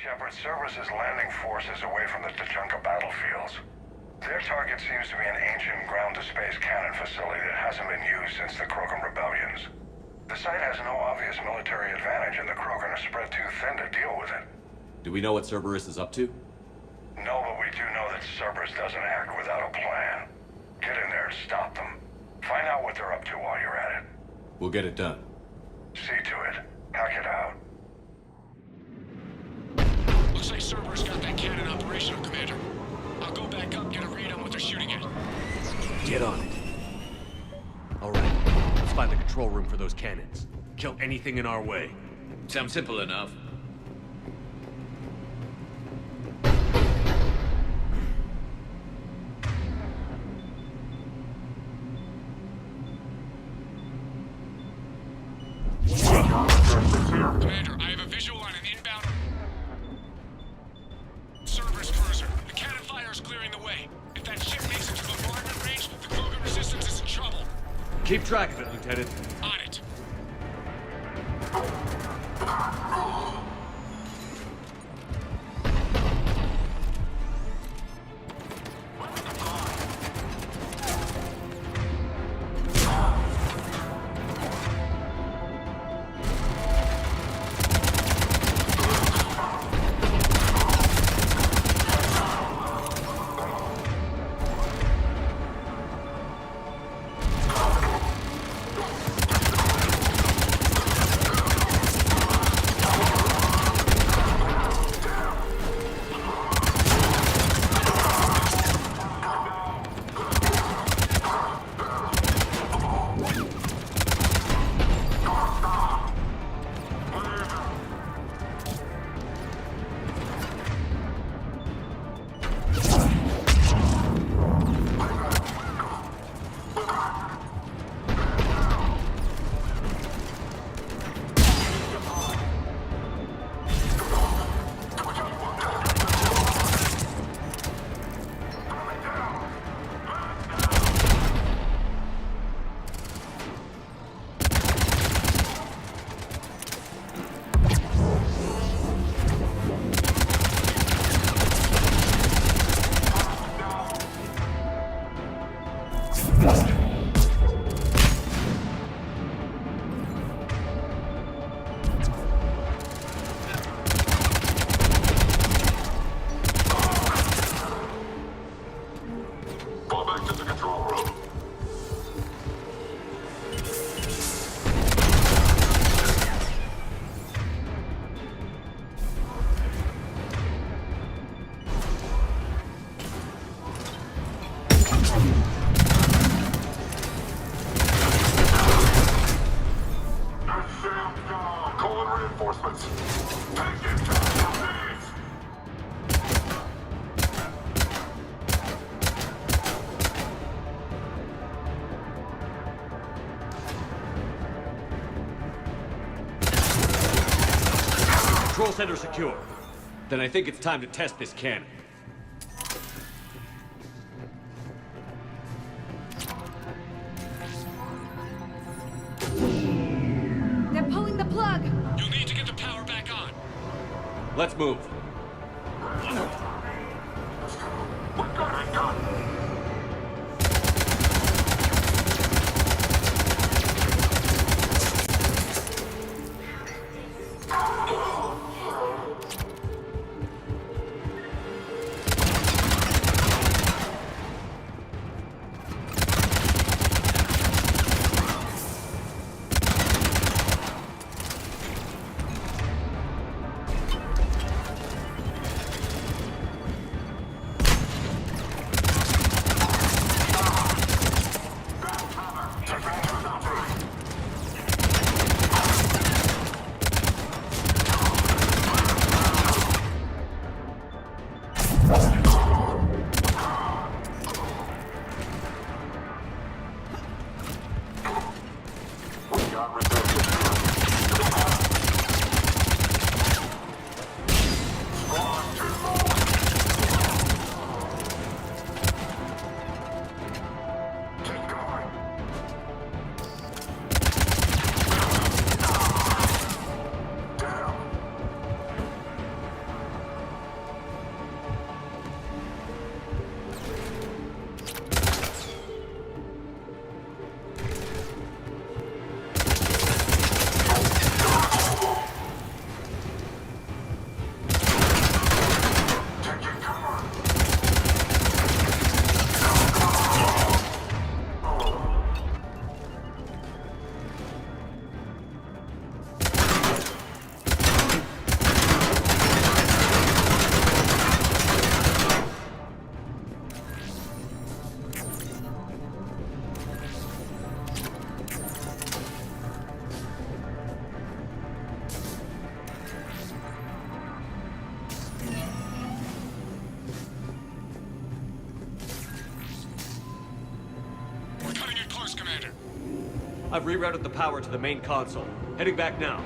Shepard, Cerberus's landing forces away from the Tuchanka battlefields. Their target seems to be an ancient ground-to-space cannon facility that hasn't been used since the Krogan rebellions. The site has no obvious military advantage, and the Krogan are spread too thin to deal with it. Do we know what Cerberus is up to? No, but we do know that Cerberus doesn't act without a plan. Get in there and stop them. Find out what they're up to while you're at it. We'll get it done. See to it. Hack it out. Looks like Cerberus got that cannon operational, Commander. I'll go back up, get a read on what they're shooting at. Get on it. All right, let's find the control room for those cannons. Kill anything in our way. Sounds simple enough. Commander, I have a visual on an inbound Cerberus cruiser. The cannon fire is clearing the way. If that ship makes it to bombardment range, the Krogan resistance is in trouble. Keep track of it, Lieutenant. On it. Control center secure. Then I think it's time to test this cannon. They're pulling the plug! You'll need to get the power back on. Let's move. I've rerouted the power to the main console. Heading back now.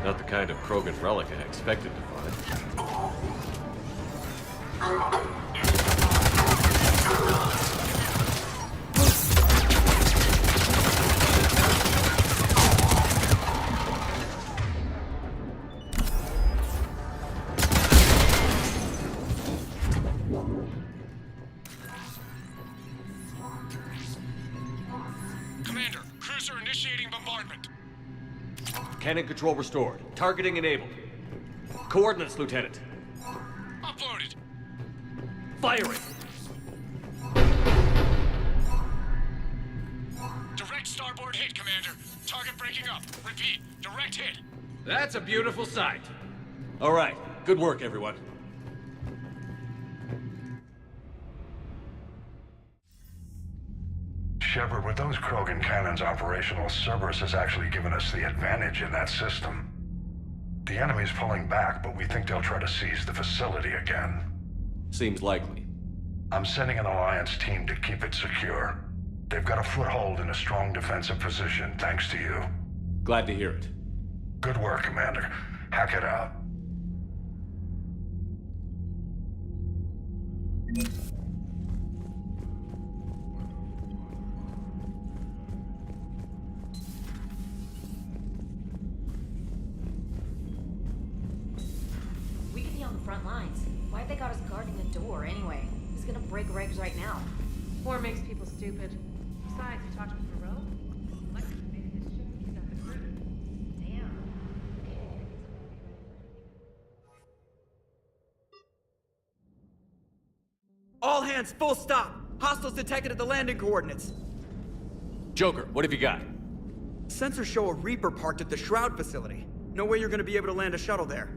Not the kind of Krogan relic I expected to find. Commander, cruiser initiating bombardment. Cannon control restored. Targeting enabled. Coordinates, Lieutenant. Uploaded. Firing! Direct starboard hit, Commander. Target breaking up. Repeat, direct hit. That's a beautiful sight. All right. Good work, everyone. Shepard, with those Krogan cannons operational, Cerberus has actually given us the advantage in that system. The enemy's pulling back, but we think they'll try to seize the facility again. Seems likely. I'm sending an Alliance team to keep it secure. They've got a foothold in a strong defensive position, thanks to you. Glad to hear it. Good work, Commander. Hack it out. We could be on the front lines. Why'd they got us guarding the door anyway? It's gonna break regs right now. War makes people stupid. Besides, you talked to Perot? Alexis made his ship. He's at the crew. Damn. All hands, full stop! Hostiles detected at the landing coordinates. Joker, what have you got? Sensors show a Reaper parked at the Shroud facility. No way you're gonna be able to land a shuttle there.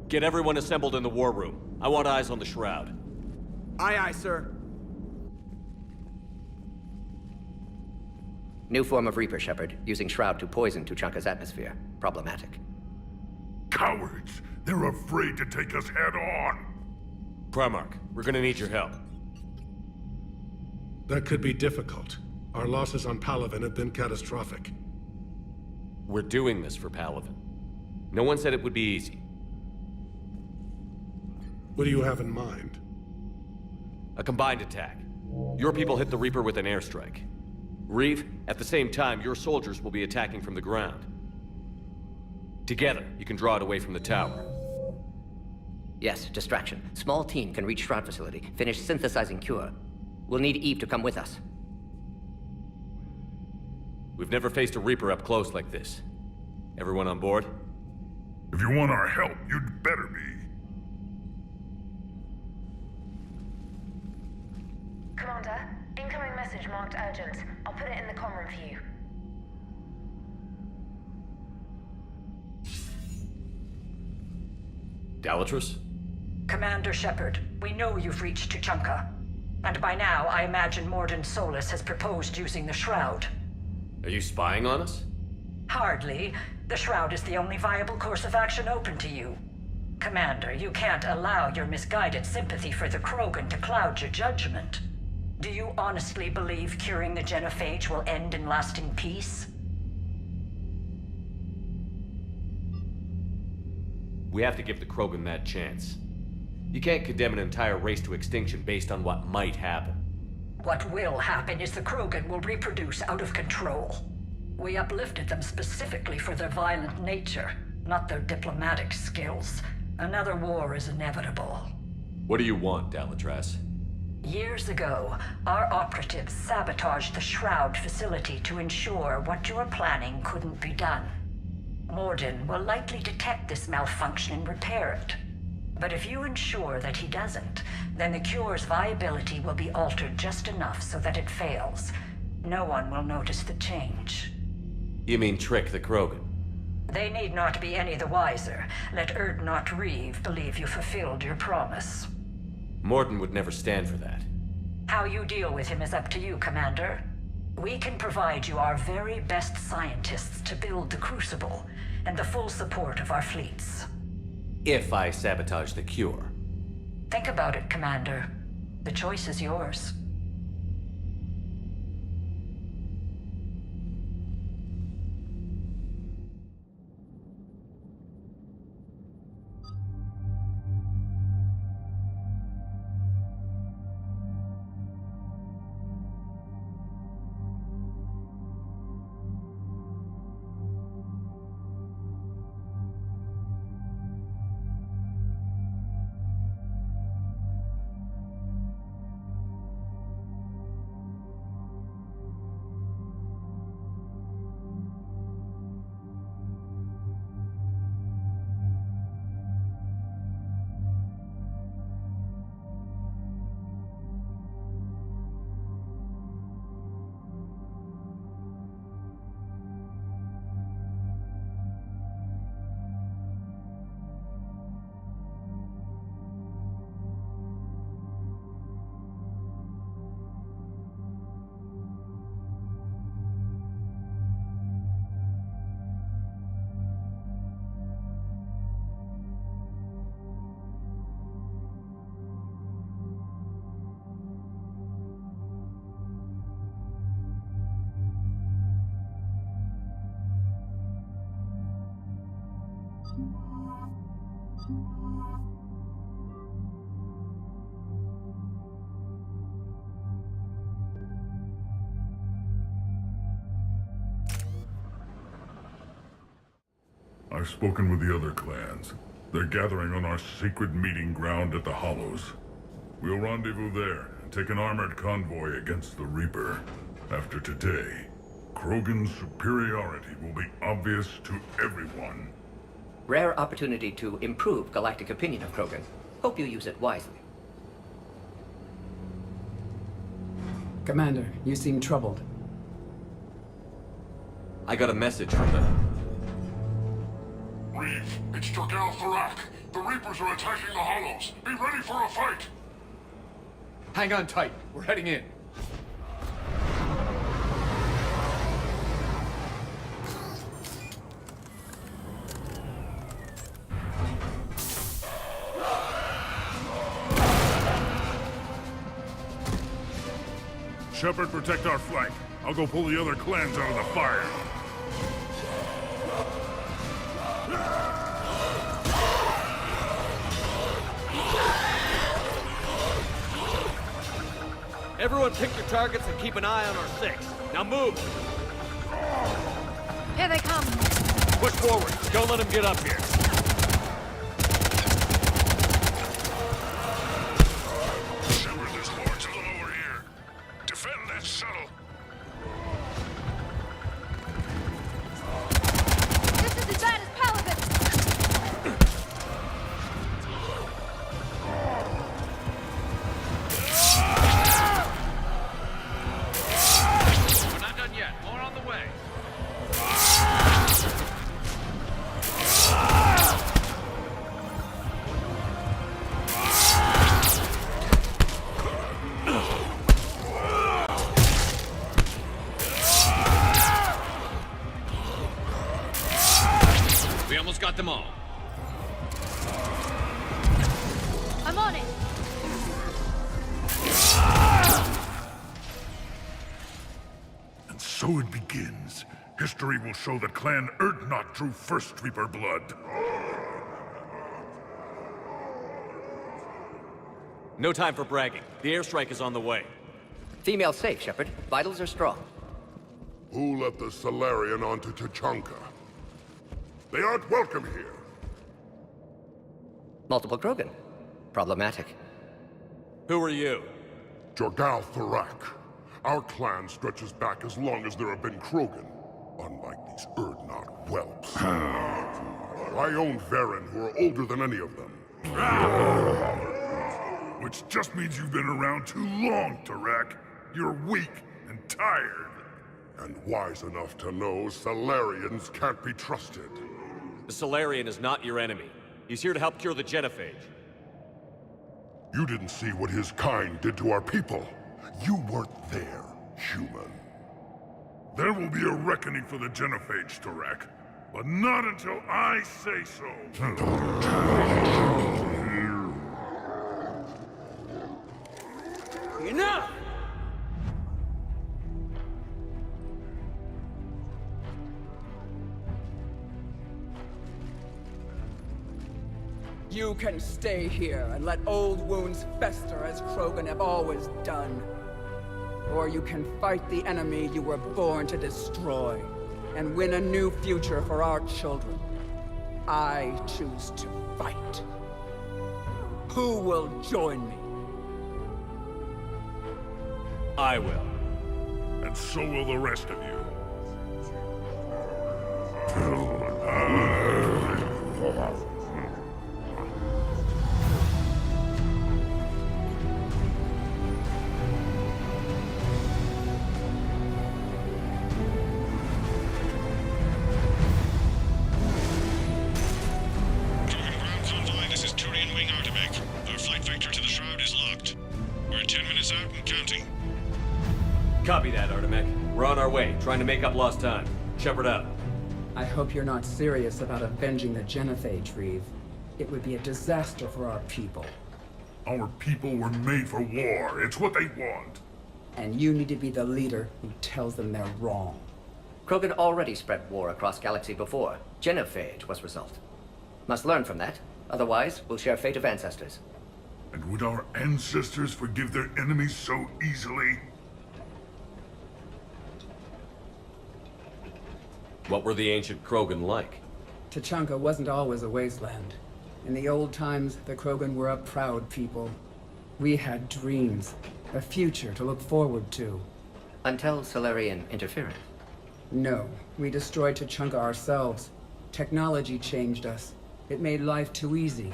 Get everyone assembled in the war room. I want eyes on the Shroud. Aye, aye, sir. New form of Reaper, Shepard, using Shroud to poison Tuchanka's atmosphere. Problematic. Cowards! They're afraid to take us head on! Primarch, we're gonna need your help. That could be difficult. Our losses on Palaven have been catastrophic. We're doing this for Palaven. No one said it would be easy. What do you have in mind? A combined attack. Your people hit the Reaper with an airstrike. Reeve, at the same time, your soldiers will be attacking from the ground. Together, you can draw it away from the tower. Yes, distraction. Small team can reach Shroud facility, finish synthesizing Cure. We'll need Eve to come with us. We've never faced a Reaper up close like this. Everyone on board? If you want our help, you'd better be. Commander, incoming message marked urgent. I'll put it in the comm room for you. Dalatrus? Commander Shepard, we know you've reached Tuchanka. And by now, I imagine Mordin Solus has proposed using the Shroud. Are you spying on us? Hardly. The Shroud is the only viable course of action open to you. Commander, you can't allow your misguided sympathy for the Krogan to cloud your judgment. Do you honestly believe curing the genophage will end in lasting peace? We have to give the Krogan that chance. You can't condemn an entire race to extinction based on what might happen. What will happen is the Krogan will reproduce out of control. We uplifted them specifically for their violent nature, not their diplomatic skills. Another war is inevitable. What do you want, Dalatrass? Years ago, our operatives sabotaged the Shroud facility to ensure what you were planning couldn't be done. Mordin will likely detect this malfunction and repair it. But if you ensure that he doesn't, then the cure's viability will be altered just enough so that it fails. No one will notice the change. You mean trick the Krogan? They need not be any the wiser. Let Urdnot Reeve believe you fulfilled your promise. Mordin would never stand for that. How you deal with him is up to you, Commander. We can provide you our very best scientists to build the Crucible, and the full support of our fleets. If I sabotage the cure. Think about it, Commander. The choice is yours. I've spoken with the other clans. They're gathering on our secret meeting ground at the Hollows. We'll rendezvous there and take an armored convoy against the Reaper. After today, Krogan's superiority will be obvious to everyone. Rare opportunity to improve galactic opinion of Krogan. Hope you use it wisely. Commander, you seem troubled. I got a message from them. Reeve, it's Jorgal Tharak. The Reapers are attacking the Hollows. Be ready for a fight! Hang on tight. We're heading in. Shepard, protect our flank. I'll go pull the other clans out of the fire. Everyone pick your targets and keep an eye on our 6. Now move! Here they come. Push forward. Don't let them get up here. Shepard, there's more to them over here. Defend that shuttle. This is as bad as Paladin. We're not done yet. More on the way. We almost got them all. I'm on it. And so it begins. History will show that Clan Urdnot drew first Reaper blood. No time for bragging. The airstrike is on the way. Female safe, Shepard. Vitals are strong. Who let the Salarian onto Tachanka? They aren't welcome here. Multiple Krogan. Problematic. Who are you? Jorgal Tharak. Our clan stretches back as long as there have been Krogan. Unlike these Urdnot whelps. I own Varen, who are older than any of them. Which just means you've been around too long, Tharak. You're weak and tired. And wise enough to know Salarians can't be trusted. The Salarian is not your enemy. He's here to help cure the genophage. You didn't see what his kind did to our people. You weren't there, human. There will be a reckoning for the genophage, Tharak. But not until I say so. Enough! You can stay here and let old wounds fester as Krogan have always done. Or you can fight the enemy you were born to destroy, and win a new future for our children. I choose to fight. Who will join me? I will. And so will the rest of you. Copy that, Artemec. We're on our way, trying to make up lost time. Shepard out. I hope you're not serious about avenging the genophage, Reeve. It would be a disaster for our people. Our people were made for war. It's what they want. And you need to be the leader who tells them they're wrong. Krogan already spread war across galaxy before. Genophage was result. Must learn from that. Otherwise, we'll share fate of ancestors. And would our ancestors forgive their enemies so easily? What were the ancient Krogan like? Tuchanka wasn't always a wasteland. In the old times, the Krogan were a proud people. We had dreams, a future to look forward to. Until Solarian interference? No, we destroyed Tuchanka ourselves. Technology changed us. It made life too easy.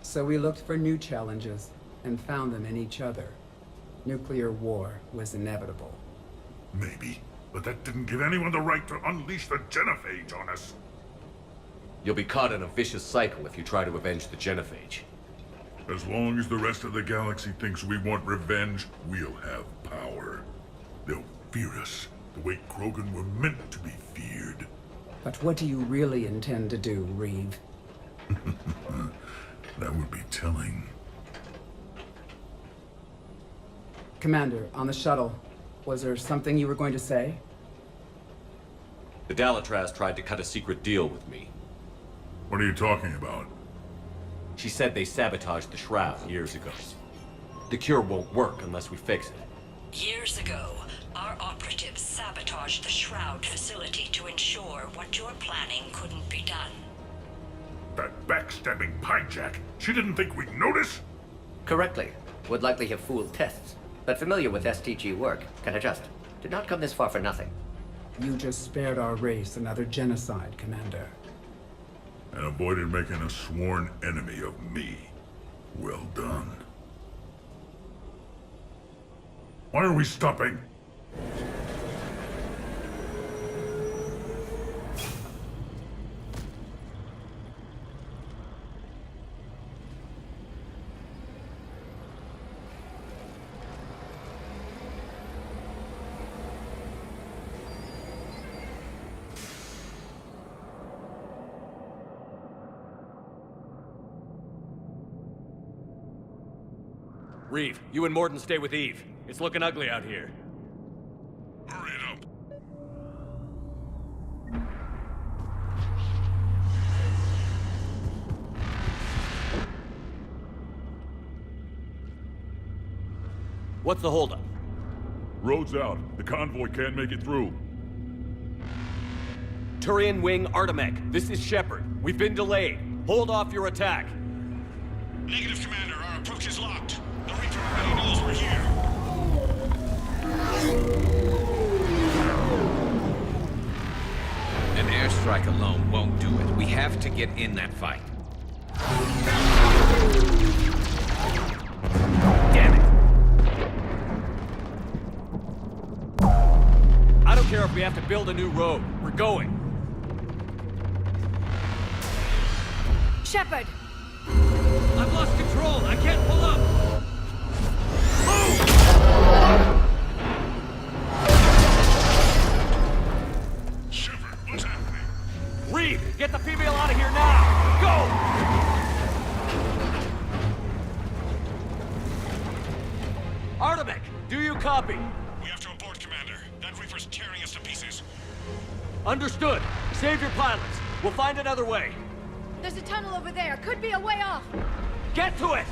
So we looked for new challenges, and found them in each other. Nuclear war was inevitable. Maybe, but that didn't give anyone the right to unleash the Genophage on us. You'll be caught in a vicious cycle if you try to avenge the Genophage. As long as the rest of the galaxy thinks we want revenge, we'll have power. They'll fear us, the way Krogan were meant to be feared. But what do you really intend to do, Reeve? That would be telling. Commander, on the shuttle, was there something you were going to say? The Dalitraz tried to cut a secret deal with me. What are you talking about? She said they sabotaged the Shroud years ago. The cure won't work unless we fix it. Years ago, our operatives sabotaged the Shroud facility to ensure what you're planning couldn't be done. That backstabbing Pyjak, she didn't think we'd notice? Correctly. Would likely have fooled tests, but familiar with STG work, can adjust. Did not come this far for nothing. You just spared our race another genocide, Commander. And avoided making a sworn enemy of me. Well done. Why are we stopping? Reeve, you and Mordin stay with Eve. It's looking ugly out here. Hurry it up. What's the holdup? Road's out. The convoy can't make it through. Turian Wing Artemec, this is Shepard. We've been delayed. Hold off your attack. Negative, Commander. Our approach is locked. The Reaper already knows we're here. An airstrike alone won't do it. We have to get in that fight. Damn it! I don't care if we have to build a new road. We're going. Shepard! I've lost control. I can't pull up. Shepard, what's happening? Reeve, get the female out of here now! Go! Artemec, do you copy? We have to abort, Commander. That Reaper's tearing us to pieces. Understood. Save your pilots. We'll find another way. There's a tunnel over there. Could be a way off. Get to it!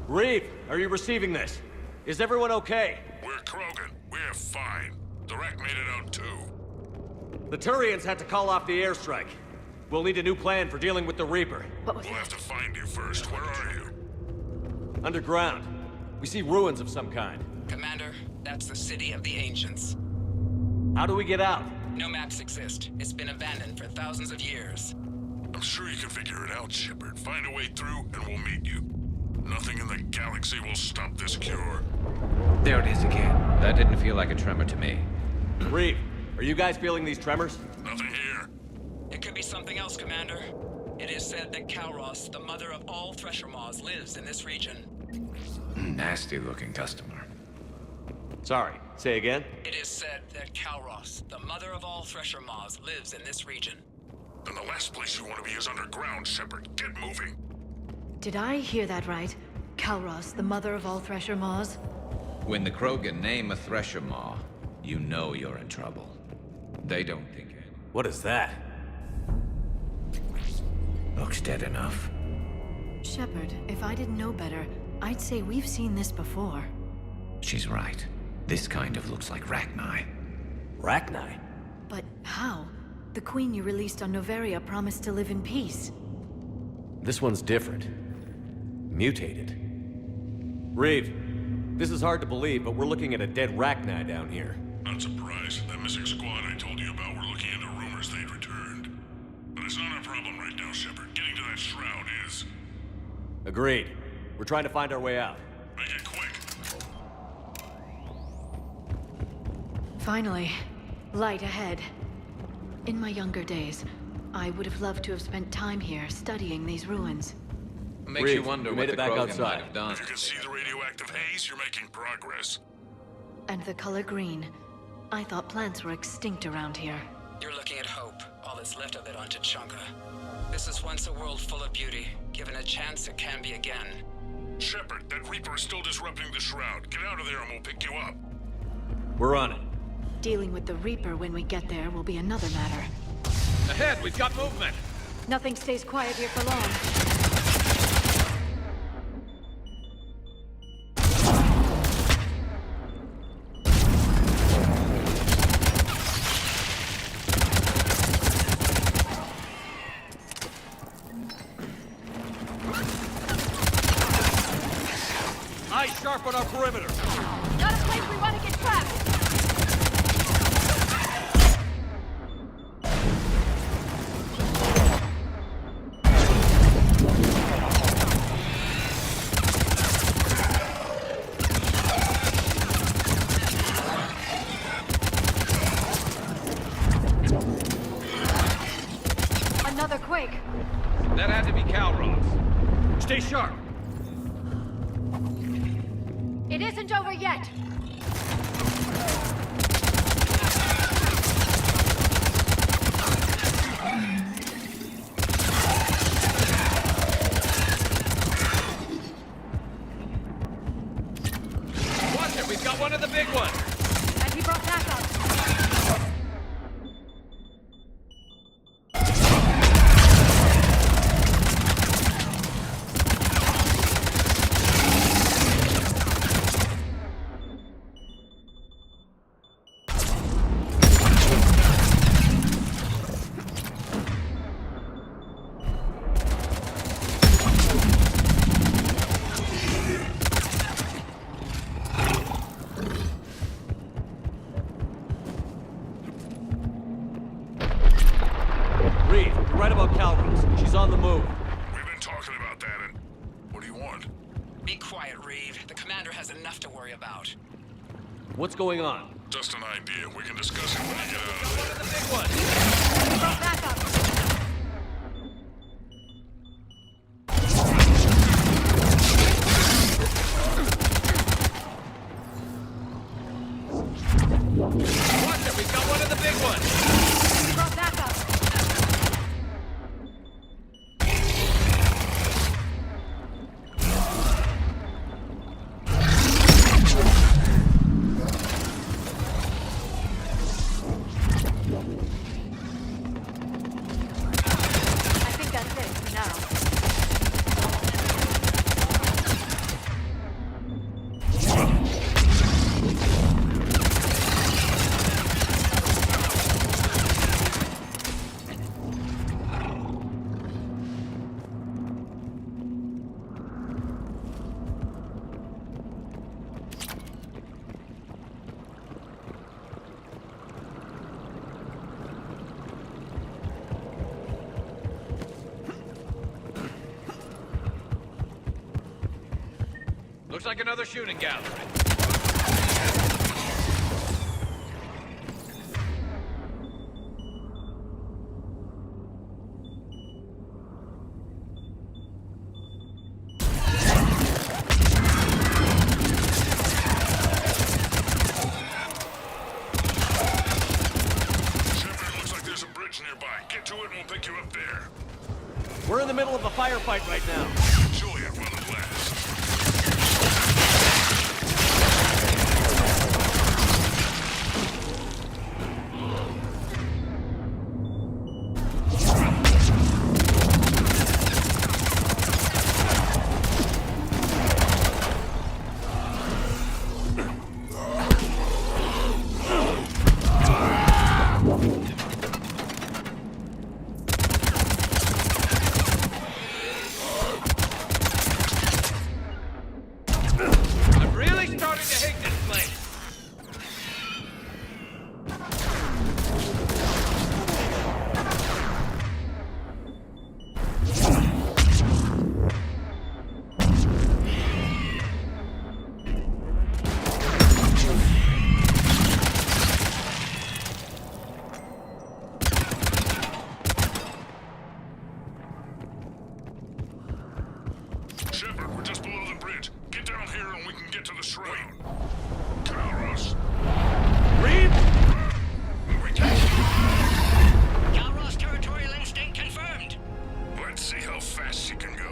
Reeve, are you receiving this? Is everyone okay? We're Krogan. We're fine. Direct made it out too. The Turians had to call off the airstrike. We'll need a new plan for dealing with the Reaper. We'll have to find you first. Where are you? Underground. We see ruins of some kind. Commander, that's the City of the Ancients. How do we get out? No maps exist. It's been abandoned for thousands of years. I'm sure you can figure it out, Shepard. Find a way through, and we'll meet you. Nothing in the galaxy will stop this cure. There it is again. That didn't feel like a tremor to me. Reeve, are you guys feeling these tremors? Nothing here. It could be something else, Commander. It is said that Kalros, the mother of all Thresher Maws, lives in this region. Nasty-looking customer. Sorry, say again? It is said that Kalros, the mother of all Thresher Maws, lives in this region. then the last place you want to be is underground, Shepard. Get moving! Did I hear that right? Kalros, the mother of all Thresher Maws? When the Krogan name a Thresher Maw, you know you're in trouble. They don't think it. What is that? Looks dead enough. Shepard, if I didn't know better, I'd say we've seen this before. She's right. This kind of looks like Rachni. Rachni? But how? The queen you released on Noveria promised to live in peace. This one's different. Mutated. Reeve, this is hard to believe, but we're looking at a dead Rachni down here. Not surprised. That missing squad I told you about were looking into rumors they'd returned. But it's not our problem right now, Shepard. Getting to that shroud is. Agreed. We're trying to find our way out. Make it quick. Finally, light ahead. In my younger days, I would have loved to have spent time here studying these ruins. Makes you wonder what the Krogan might have done. If you can see the radioactive haze, you're making progress. And the color green. I thought plants were extinct around here. You're looking at hope, all that's left of it on Tuchanka. This is once a world full of beauty. Given a chance, it can be again. Shepard, that Reaper is still disrupting the shroud. Get out of there and we'll pick you up. We're on it. Dealing with the Reaper when we get there will be another matter. Ahead, we've got movement! Nothing stays quiet here for long. Eyes sharp on our perimeter! Not a place we want to get trapped! Another quake! That had to be Kalros. Stay sharp! It isn't over yet! Watch it, we've got one of the big ones! And he brought backup! Reeve, you're right about Kalros. She's on the move. We've been talking about that and... What do you want? Be quiet, Reeve. The commander has enough to worry about. What's going on? Just an idea. We can discuss it when you get out of there. One of the big ones! He brought backup! Watch it, we've got one of the big ones! He brought backup! I think that's it for now. Looks like another shooting gallery. Shepard, looks like there's a bridge nearby. right, get to it and we'll pick you up there. We're in the middle of a firefight right now. Enjoy it while it lasts. Shepard, we're just below the bridge. Get down here and we can get to the shrine. Kalros. Reed? Kalros territorial instinct confirmed. Let's see how fast she can go.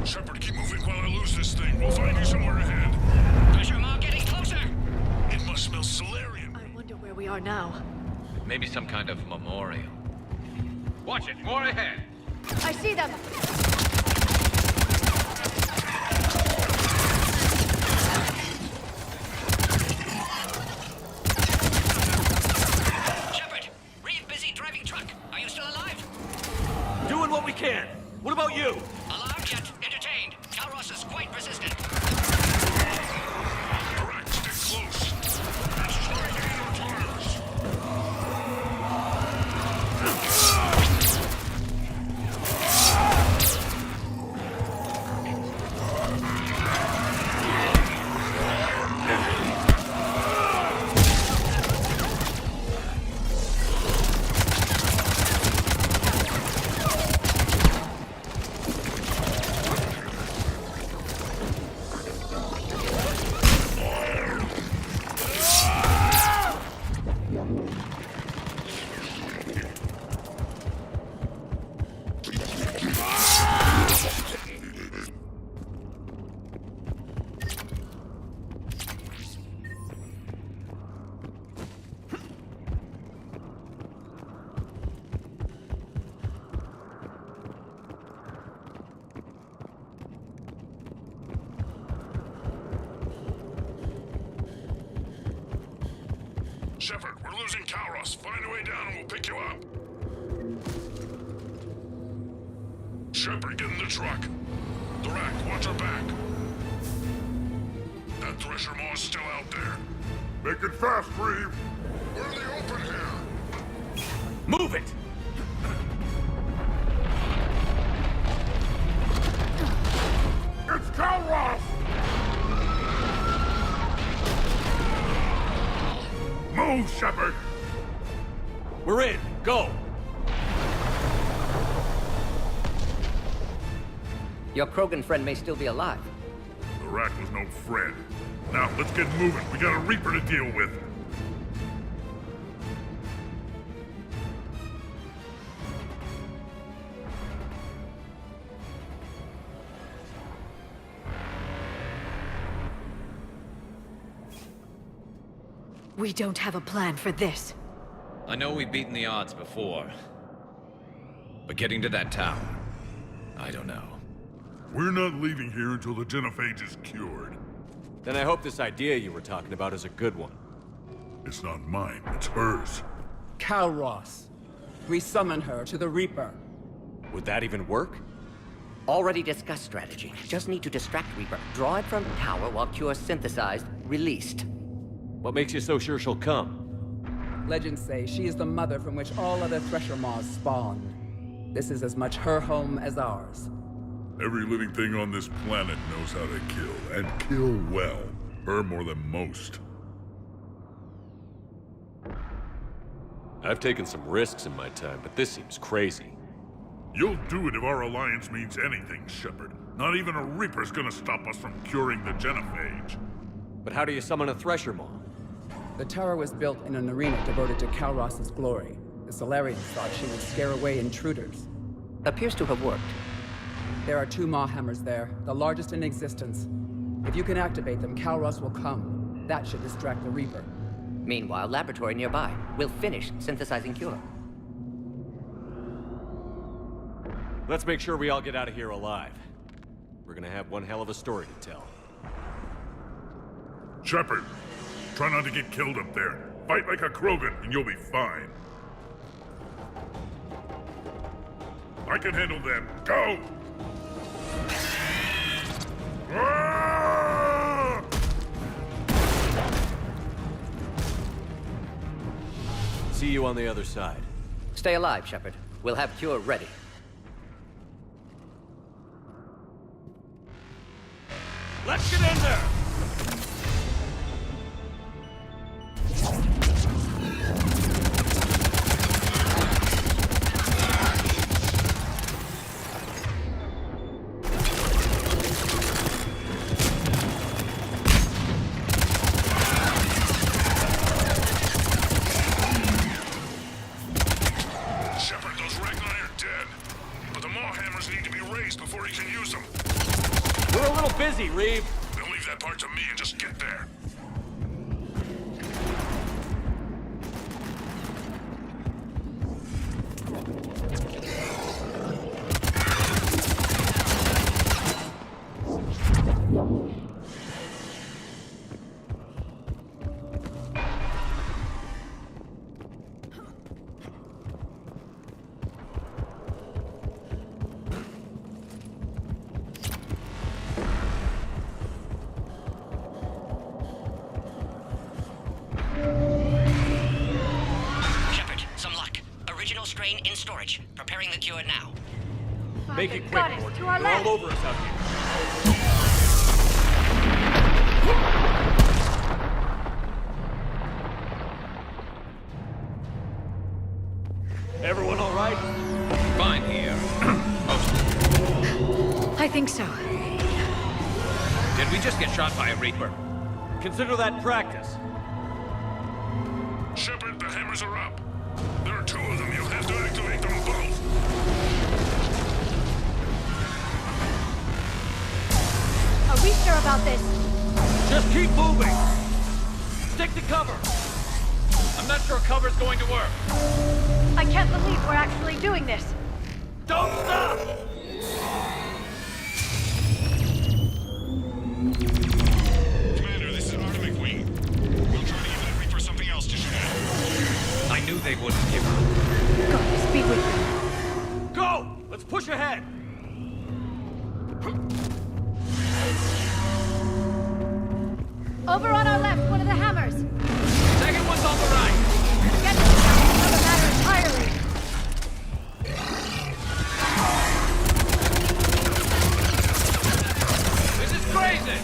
Shepard, keep moving while I lose this thing. We'll find you somewhere ahead. Pressure mark getting closer. It must smell Solarian. I wonder where we are now. Maybe some kind of memorial. Watch it, more ahead. I see them. Shepard, Reed busy driving truck. Are you still alive? Doing what we can. What about you? Alarmed yet entertained. Kalros is quite persistent. Correct, stay close. It's trying to eat our tires. Shepard, we're losing Kalros. Find a way down and we'll pick you up. Shepard, get in the truck. The rack, watch our back. That Thresher Maw's still out there. Make it fast, Reeve. We're in the open here. Move it! It's Kalros! Move, Shepard! We're in. Go! Your Krogan friend may still be alive. The rack was no friend. Now, let's get moving. We got a Reaper to deal with. We don't have a plan for this. I know we've beaten the odds before. But getting to that tower, I don't know. We're not leaving here until the genophage is cured. Then I hope this idea you were talking about is a good one. It's not mine, it's hers. Kalros. We summon her to the Reaper. Would that even work? Already discussed strategy. Just need to distract Reaper. Draw it from tower while Cure synthesized, released. What makes you so sure she'll come? Legends say she is the mother from which all other Thresher Maws spawned. This is as much her home as ours. Every living thing on this planet knows how to kill, and kill well. Her more than most. I've taken some risks in my time, but this seems crazy. You'll do it if our alliance means anything, Shepard. Not even a Reaper's gonna stop us from curing the genophage. But how do you summon a Thresher Maw? The tower was built in an arena devoted to Kalros's glory. The Solarians thought she would scare away intruders. Appears to have worked. There are 2 Maw hammers there, the largest in existence. If you can activate them, Kalros will come. That should distract the Reaper. Meanwhile, laboratory nearby. We'll finish synthesizing Cure. Let's make sure we all get out of here alive. We're gonna have one hell of a story to tell. Shepard, try not to get killed up there. Fight like a Krogan and you'll be fine. I can handle them. Go! Ah! See you on the other side. Stay alive, Shepard. We'll have Cure ready. Let's get in there! Shepard, those Ragnar are dead. But the Maw hammers need to be raised before he can use them. We're a little busy, Reeve. Then leave that part to me and just get there. Strain in storage. Preparing the cure now. Make it quick, Mordin. They're all over us out here. Everyone all right? Fine here. I think so. Did we just get shot by a Reaper? Consider that practice. Shepard, the hammers are up. There are 2 of them. You'll have to activate them both. Are we sure about this? Just keep moving. Stick to cover. I'm not sure cover's going to work. I can't believe we're actually doing this. Don't stop! Commander, this is Artemis Wing. We'll try to give that Reaper something else to shoot at. I knew they wouldn't give up. God, speed with them. Go! Let's push ahead! Over on our left, one of the hammers. Second one's on the right. Get them. Another matter entirely. This is crazy!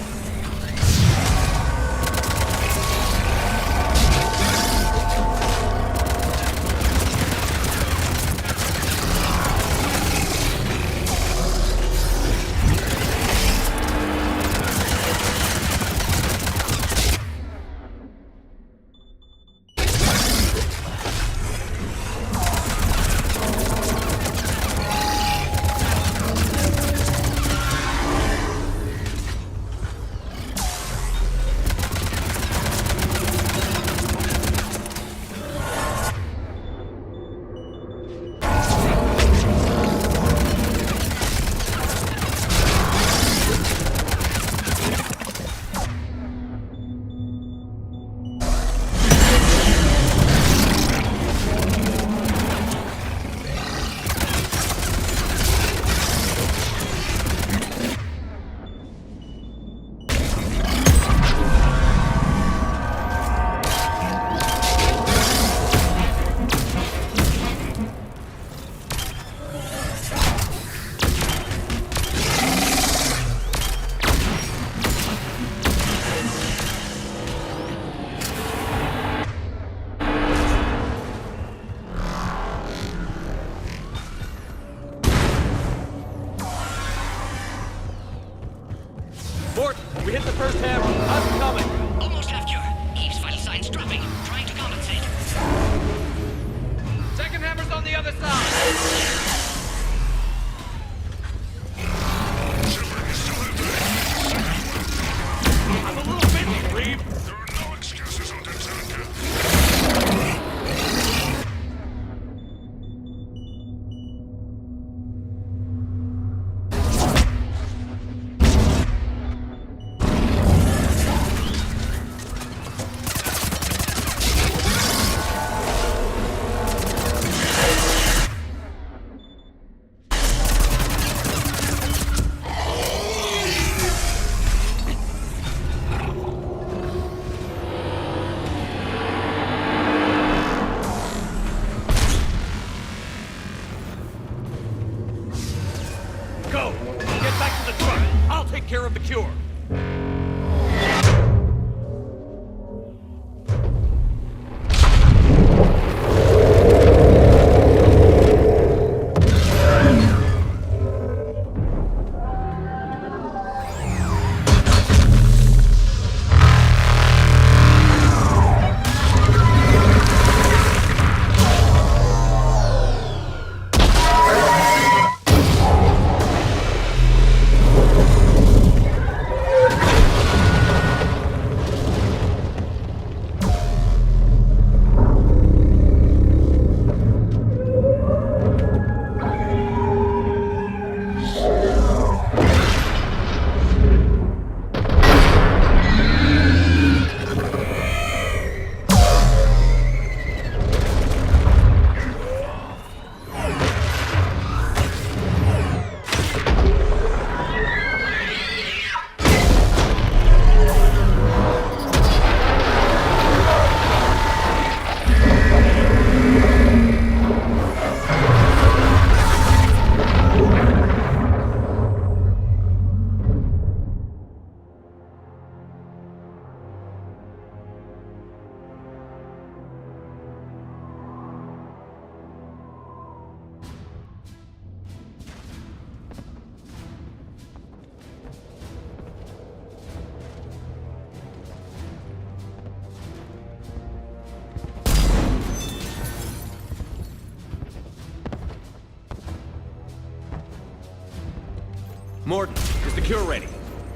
Mordin, is the cure ready?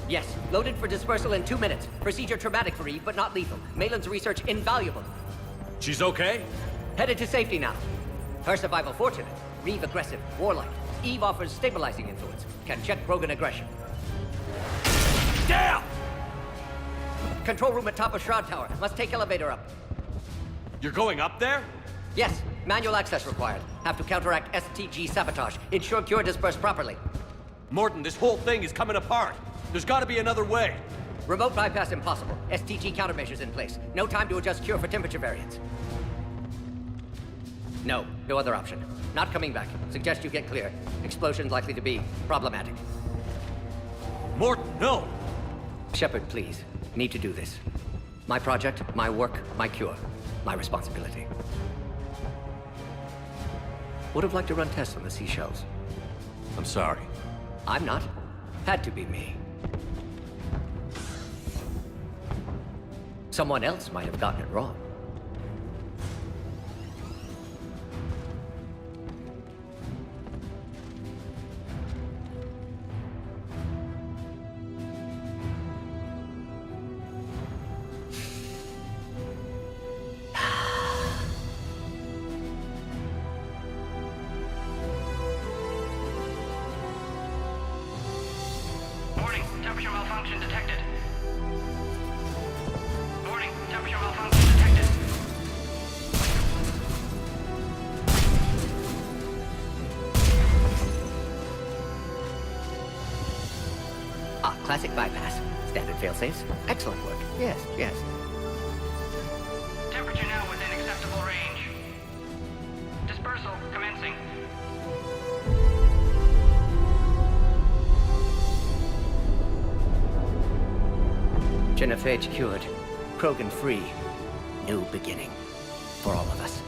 Yes, loaded for dispersal in 2 minutes. Procedure traumatic for Eve, but not lethal. Malin's research invaluable. She's okay? Headed to safety now. Her survival fortunate. Reeve aggressive, warlike. Eve offers stabilizing influence. Can check Krogan aggression. Damn! Control room at top of Shroud Tower. Must take elevator up. You're going up there? Yes, manual access required. Have to counteract STG sabotage. Ensure cure dispersed properly. Mordin, this whole thing is coming apart. There's gotta be another way. Remote bypass impossible. STG countermeasures in place. No time to adjust cure for temperature variance. No other option. Not coming back. Suggest you get clear. Explosion likely to be problematic. Mordin, no! Shepard, please. Need to do this. My project, my work, my cure. My responsibility. Would have liked to run tests on the seashells. I'm sorry. I'm not. Had to be me. Someone else might have gotten it wrong. Warning, temperature malfunction detected. Warning, temperature malfunction detected. Ah, classic bypass. Standard failsafes. Excellent work. Yes. Temperature now within acceptable range. Dispersal commencing. Genophage cured. Krogan free. New beginning. For all of us.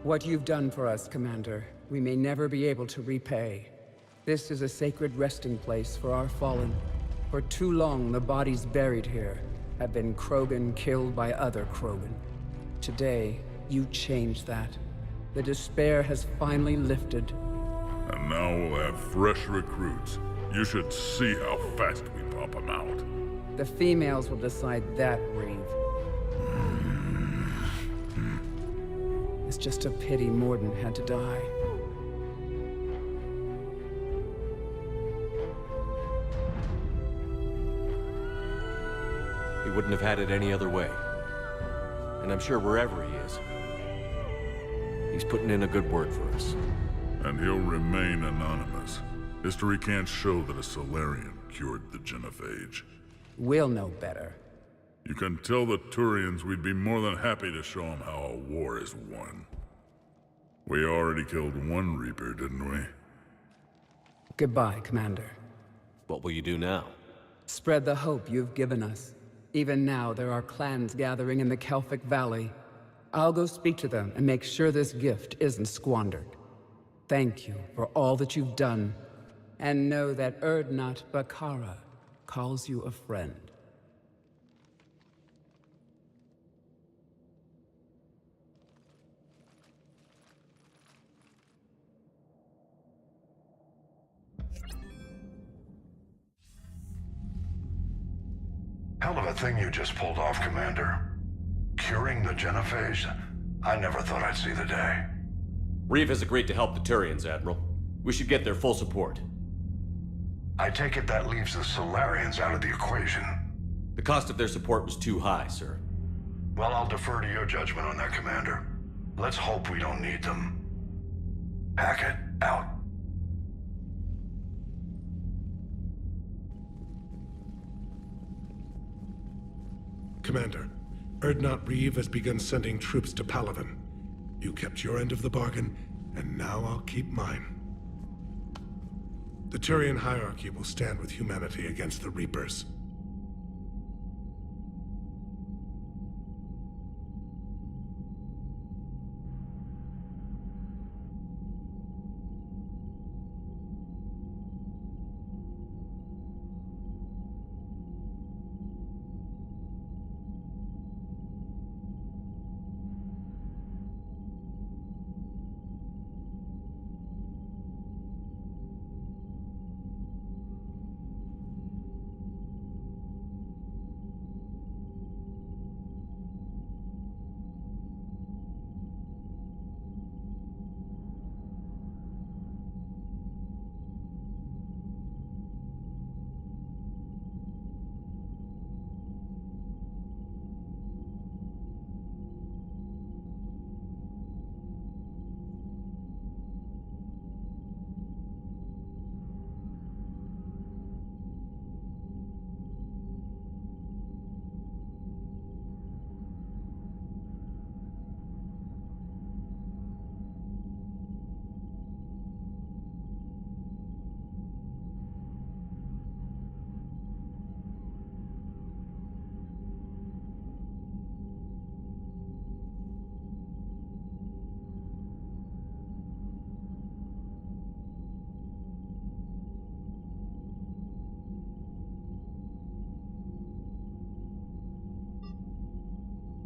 What you've done for us, Commander, we may never be able to repay. This is a sacred resting place for our fallen. For too long, the bodies buried here have been Krogan killed by other Krogan. Today, you changed that. The despair has finally lifted. And now we'll have fresh recruits. You should see how fast we pop them out. The females will decide that, Reeve. It's just a pity Mordin had to die. He wouldn't have had it any other way. And I'm sure wherever he is, he's putting in a good word for us. And he'll remain anonymous. History can't show that a Solarian cured the Genophage. We'll know better. You can tell the Turians we'd be more than happy to show them how a war is won. We already killed one Reaper, didn't we? Goodbye, Commander. What will you do now? Spread the hope you've given us. Even now, there are clans gathering in the Kelphic Valley. I'll go speak to them and make sure this gift isn't squandered. Thank you for all that you've done. And know that Urdnot Bakara calls you a friend. Hell of a thing you just pulled off, Commander. Curing the Genophage? I never thought I'd see the day. Reeve has agreed to help the Turians, Admiral. We should get their full support. I take it that leaves the Solarians out of the equation. The cost of their support was too high, sir. Well, I'll defer to your judgment on that, Commander. Let's hope we don't need them. Hackett, out. Commander, Urdnot Reeve has begun sending troops to Palaven. You kept your end of the bargain, and now I'll keep mine. The Turian hierarchy will stand with humanity against the Reapers.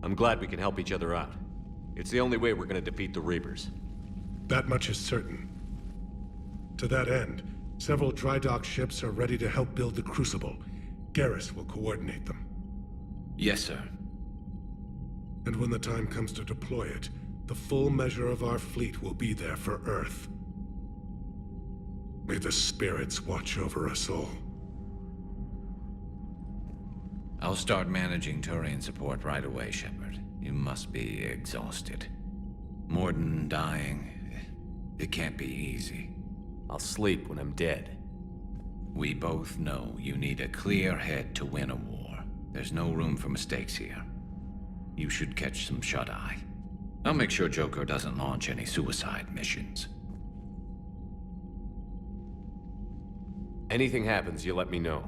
I'm glad we can help each other out. It's the only way we're gonna defeat the Reapers. That much is certain. To that end, several dry dock ships are ready to help build the Crucible. Garrus will coordinate them. Yes, sir. And when the time comes to deploy it, the full measure of our fleet will be there for Earth. May the spirits watch over us all. I'll start managing Turian support right away, Shepard. You must be exhausted. Mordin dying, it can't be easy. I'll sleep when I'm dead. We both know you need a clear head to win a war. There's no room for mistakes here. You should catch some shut-eye. I'll make sure Joker doesn't launch any suicide missions. Anything happens, you let me know.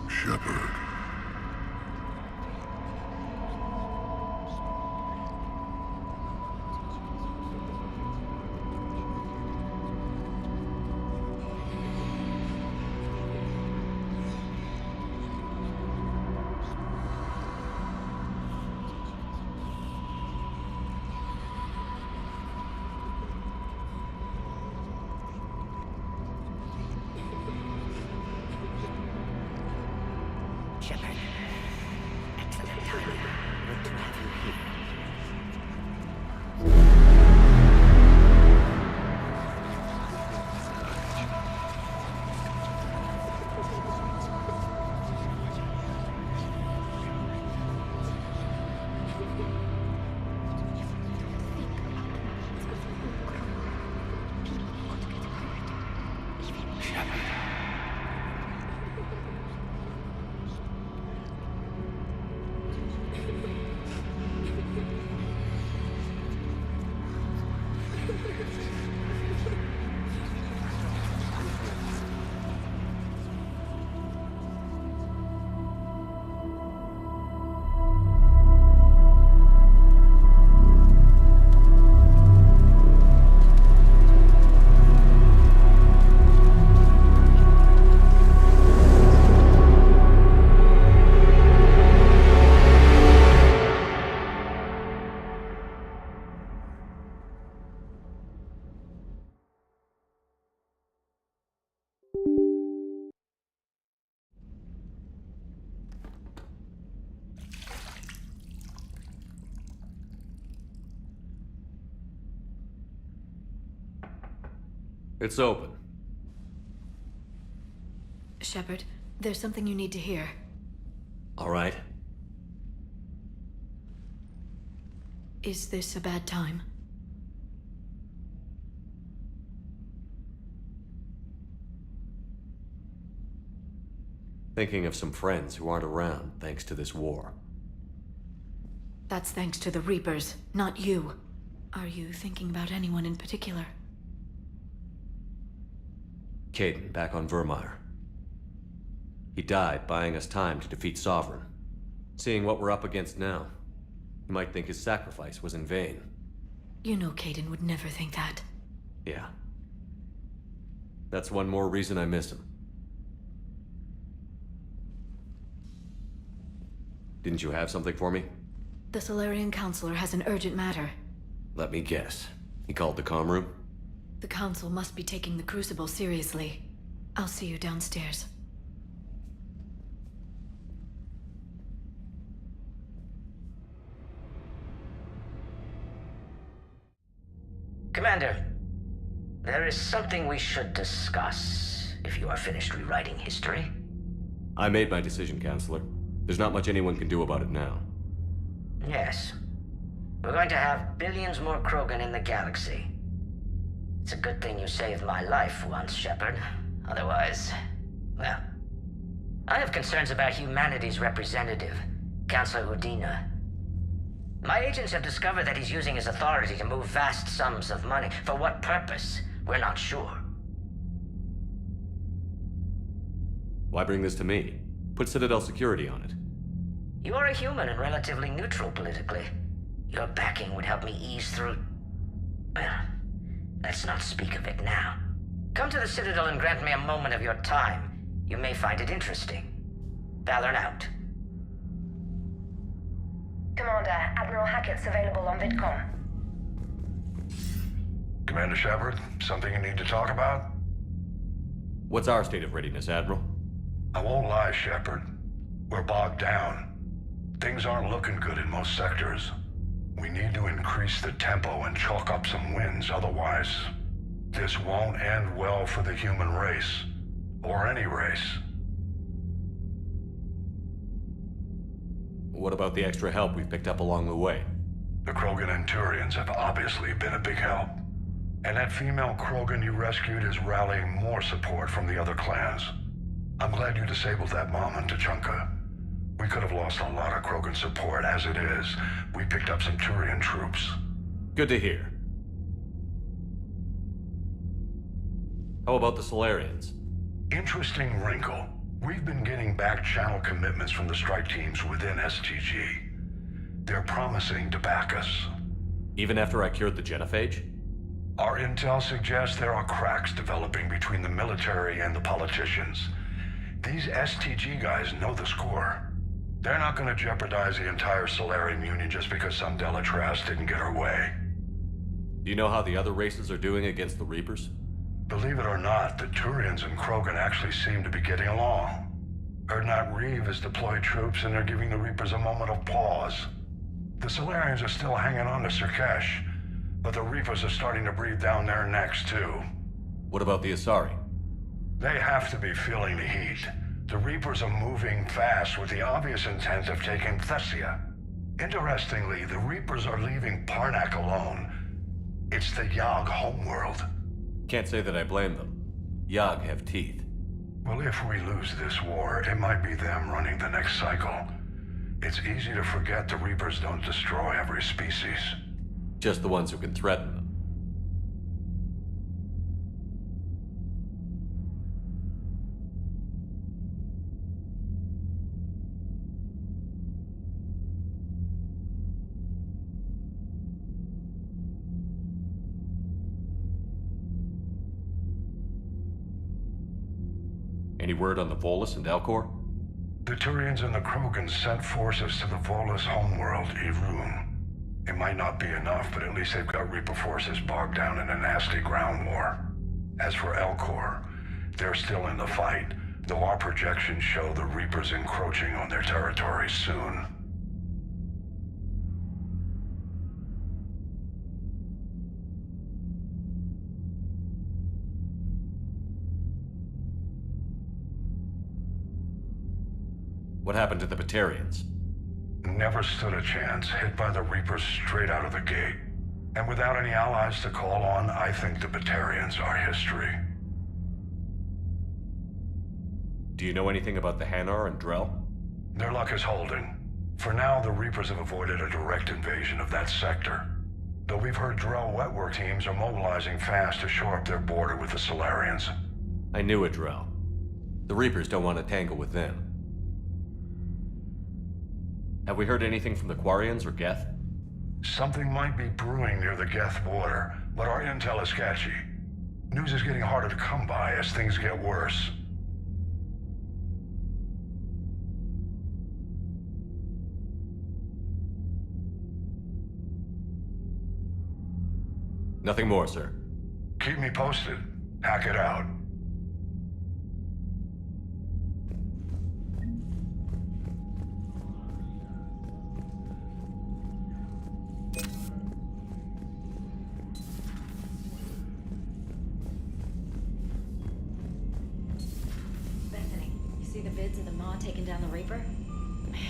Shepard. It's open. Shepard, there's something you need to hear. All right. Is this a bad time? Thinking of some friends who aren't around thanks to this war. That's thanks to the Reapers, not you. Are you thinking about anyone in particular? Kaidan, back on Virmire. He died buying us time to defeat Sovereign. Seeing what we're up against now, you might think his sacrifice was in vain. You know Kaidan would never think that. Yeah. That's one more reason I miss him. Didn't you have something for me? The Salarian Counselor has an urgent matter. Let me guess. He called the comm room? The Council must be taking the Crucible seriously. I'll see you downstairs. Commander, there is something we should discuss, if you are finished rewriting history. I made my decision, Counselor. There's not much anyone can do about it now. Yes. We're going to have billions more Krogan in the galaxy. It's a good thing you saved my life once, Shepard. Otherwise, well... I have concerns about humanity's representative, Councilor Udina. My agents have discovered that he's using his authority to move vast sums of money. For what purpose? We're not sure. Why bring this to me? Put Citadel security on it. You are a human and relatively neutral politically. Your backing would help me ease through... Well, let's not speak of it now. Come to the Citadel and grant me a moment of your time. You may find it interesting. Valorn out. Commander, Admiral Hackett's available on VidCom. Commander Shepard, something you need to talk about? What's our state of readiness, Admiral? I won't lie, Shepard. We're bogged down. Things aren't looking good in most sectors. We need to increase the tempo and chalk up some wins, otherwise... this won't end well for the human race. Or any race. What about the extra help we've picked up along the way? The Krogan and Turians have obviously been a big help. And that female Krogan you rescued is rallying more support from the other clans. I'm glad you disabled that bomb on Tuchanka. We could have lost a lot of Krogan support. As it is, we picked up some Turian troops. Good to hear. How about the Salarians? Interesting wrinkle. We've been getting back channel commitments from the strike teams within STG. They're promising to back us. Even after I cured the genophage? Our intel suggests there are cracks developing between the military and the politicians. These STG guys know the score. They're not going to jeopardize the entire Salarian Union just because some Delatras didn't get her way. Do you know how the other races are doing against the Reapers? Believe it or not, the Turians and Krogan actually seem to be getting along. Urdnot Reeve has deployed troops and they're giving the Reapers a moment of pause. The Salarians are still hanging on to Surkesh, but the Reapers are starting to breathe down their necks too. What about the Asari? They have to be feeling the heat. The Reapers are moving fast with the obvious intent of taking Thessia. Interestingly, the Reapers are leaving Parnak alone. It's the Yogg homeworld. Can't say that I blame them. Yogg have teeth. Well, if we lose this war, it might be them running the next cycle. It's easy to forget the Reapers don't destroy every species. Just the ones who can threaten them. Any word on the Volus and Elcor? The Turians and the Krogan sent forces to the Volus homeworld, Irun. It might not be enough, but at least they've got Reaper forces bogged down in a nasty ground war. As for Elcor, they're still in the fight, though our projections show the Reapers encroaching on their territory soon. What happened to the Batarians? Never stood a chance, hit by the Reapers straight out of the gate. And without any allies to call on, I think the Batarians are history. Do you know anything about the Hanar and Drell? Their luck is holding. For now, the Reapers have avoided a direct invasion of that sector. Though we've heard Drell wetwork teams are mobilizing fast to shore up their border with the Solarians. I knew it, Drell. The Reapers don't want to tangle with them. Have we heard anything from the Quarians or Geth? Something might be brewing near the Geth border, but our intel is sketchy. News is getting harder to come by as things get worse. Nothing more, sir. Keep me posted. Hackett out. Bethany, you see the vids of the Maw taking down the Reaper? Man,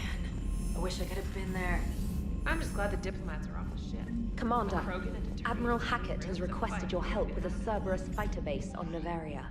I wish I could have been there. I'm just glad the diplomats are off the ship. Commander, Krogan and Turian Admiral Hackett has requested your help with a Cerberus fighter base on Novaria.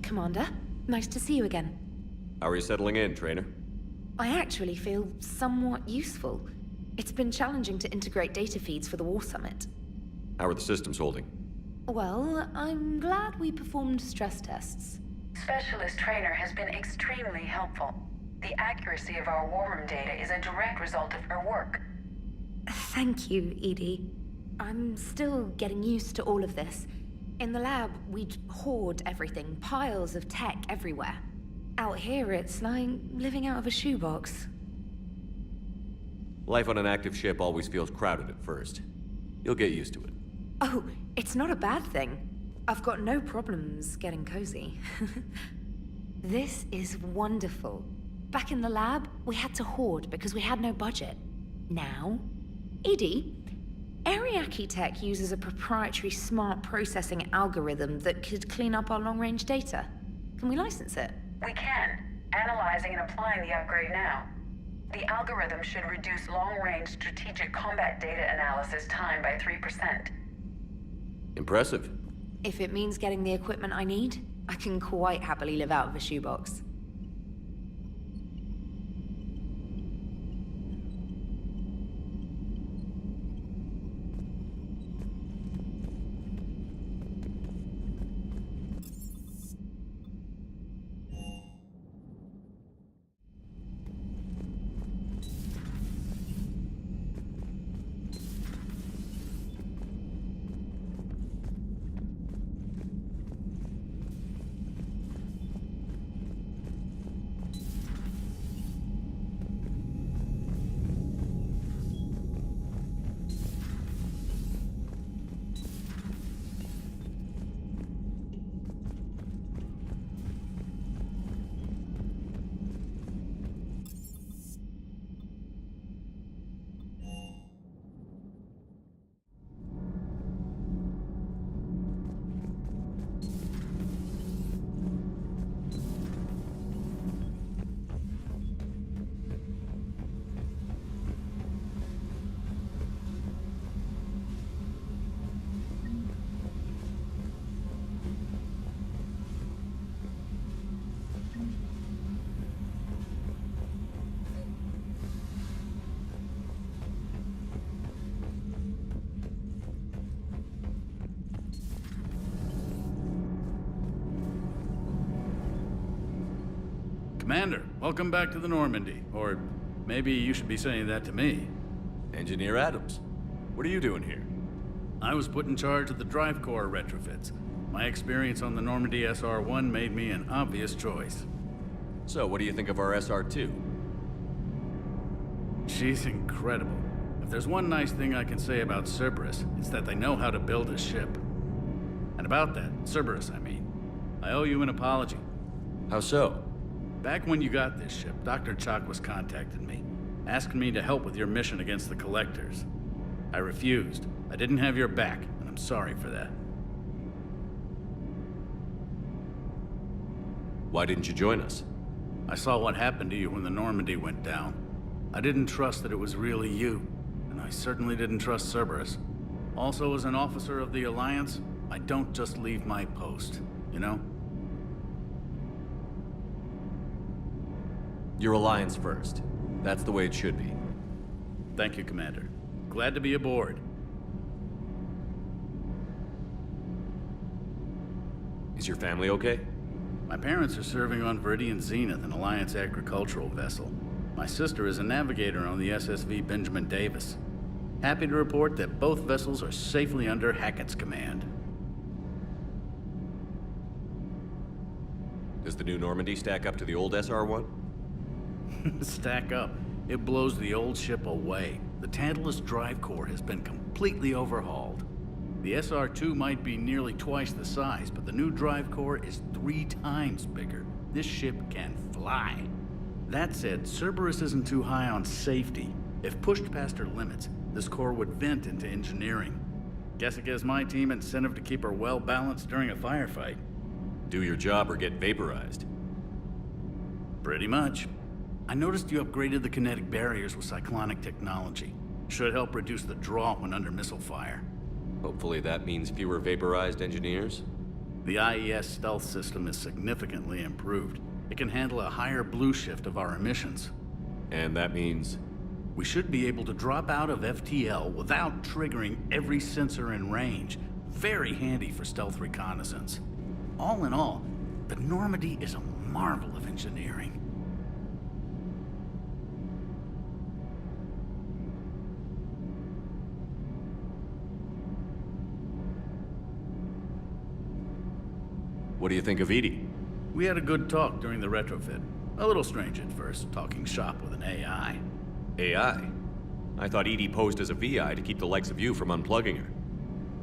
Commander, nice to see you again. How are you settling in, Trainer? I actually feel somewhat useful. It's been challenging to integrate data feeds for the War Summit. How are the systems holding? Well, I'm glad we performed stress tests. Specialist Trainer has been extremely helpful. The accuracy of our war room data is a direct result of her work. Thank you, Edie. I'm still getting used to all of this. In the lab, we'd hoard everything, piles of tech everywhere. Out here, it's like living out of a shoebox. Life on an active ship always feels crowded at first. You'll get used to it. Oh, it's not a bad thing. I've got no problems getting cozy. This is wonderful. Back in the lab, we had to hoard because we had no budget. Now, Edie, Ariake Tech uses a proprietary smart processing algorithm that could clean up our long-range data. Can we license it? We can. Analyzing and applying the upgrade now. The algorithm should reduce long-range strategic combat data analysis time by 3%. Impressive. If it means getting the equipment I need, I can quite happily live out of a shoebox. Commander, welcome back to the Normandy. Or maybe you should be saying that to me. Engineer Adams, what are you doing here? I was put in charge of the drive core retrofits. My experience on the Normandy SR-1 made me an obvious choice. So, what do you think of our SR-2? She's incredible. If there's one nice thing I can say about Cerberus, it's that they know how to build a ship. And about that, Cerberus, I mean, I owe you an apology. How so? Back when you got this ship, Dr. Chakwas contacted me, asking me to help with your mission against the Collectors. I refused. I didn't have your back, and I'm sorry for that. Why didn't you join us? I saw what happened to you when the Normandy went down. I didn't trust that it was really you, and I certainly didn't trust Cerberus. Also, as an officer of the Alliance, I don't just leave my post, you know? Your Alliance first. That's the way it should be. Thank you, Commander. Glad to be aboard. Is your family okay? My parents are serving on Viridian Zenith, an Alliance agricultural vessel. My sister is a navigator on the SSV Benjamin Davis. Happy to report that both vessels are safely under Hackett's command. Does the new Normandy stack up to the old SR-1? Stack up. It blows the old ship away. The Tantalus drive core has been completely overhauled. The SR-2 might be nearly twice the size, but the new drive core is 3 times bigger. This ship can fly. That said, Cerberus isn't too high on safety. If pushed past her limits, this core would vent into engineering. Guess it gives my team incentive to keep her well balanced during a firefight. Do your job or get vaporized. Pretty much. I noticed you upgraded the kinetic barriers with cyclonic technology. Should help reduce the draw when under missile fire. Hopefully that means fewer vaporized engineers? The IES stealth system is significantly improved. It can handle a higher blue shift of our emissions. And that means? We should be able to drop out of FTL without triggering every sensor in range. Very handy for stealth reconnaissance. All in all, the Normandy is a marvel of engineering. What do you think of Edie? We had a good talk during the retrofit. A little strange at first, talking shop with an AI. AI? I thought Edie posed as a VI to keep the likes of you from unplugging her.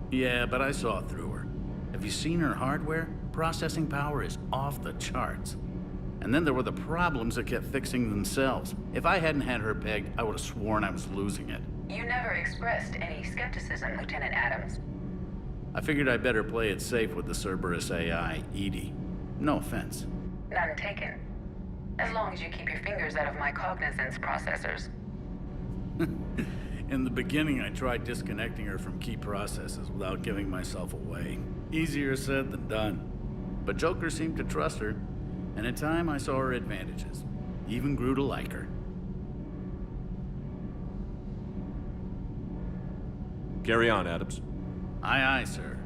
Yeah, but I saw through her. Have you seen her hardware? Processing power is off the charts. And then there were the problems that kept fixing themselves. If I hadn't had her pegged, I would have sworn I was losing it. You never expressed any skepticism, Lieutenant Adams. I figured I'd better play it safe with the Cerberus AI, Edie. No offense. None taken. As long as you keep your fingers out of my cognizance processors. In the beginning, I tried disconnecting her from key processes without giving myself away. Easier said than done. But Joker seemed to trust her, and in time I saw her advantages. Even grew to like her. Carry on, Adams. Aye, aye, sir.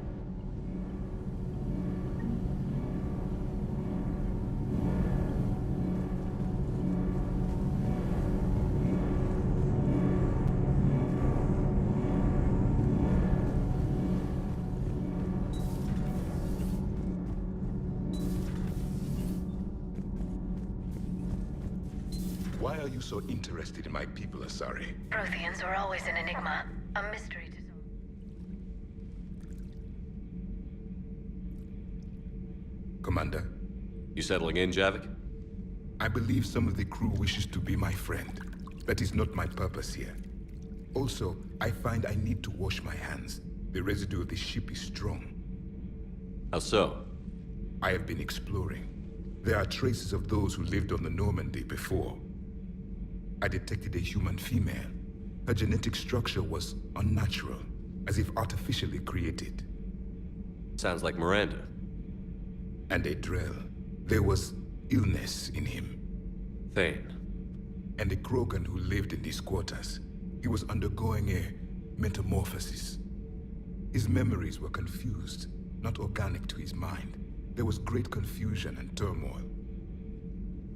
Why are you so interested in my people, Asari? Protheans are always an enigma, a mystery to solve. Commander? You settling in, Javik? I believe some of the crew wishes to be my friend. That is not my purpose here. Also, I find I need to wash my hands. The residue of the ship is strong. How so? I have been exploring. There are traces of those who lived on the Normandy before. I detected a human female. Her genetic structure was unnatural, as if artificially created. Sounds like Miranda. And a Drell. There was illness in him. Thane. And a Krogan who lived in these quarters. He was undergoing a metamorphosis. His memories were confused, not organic to his mind. There was great confusion and turmoil.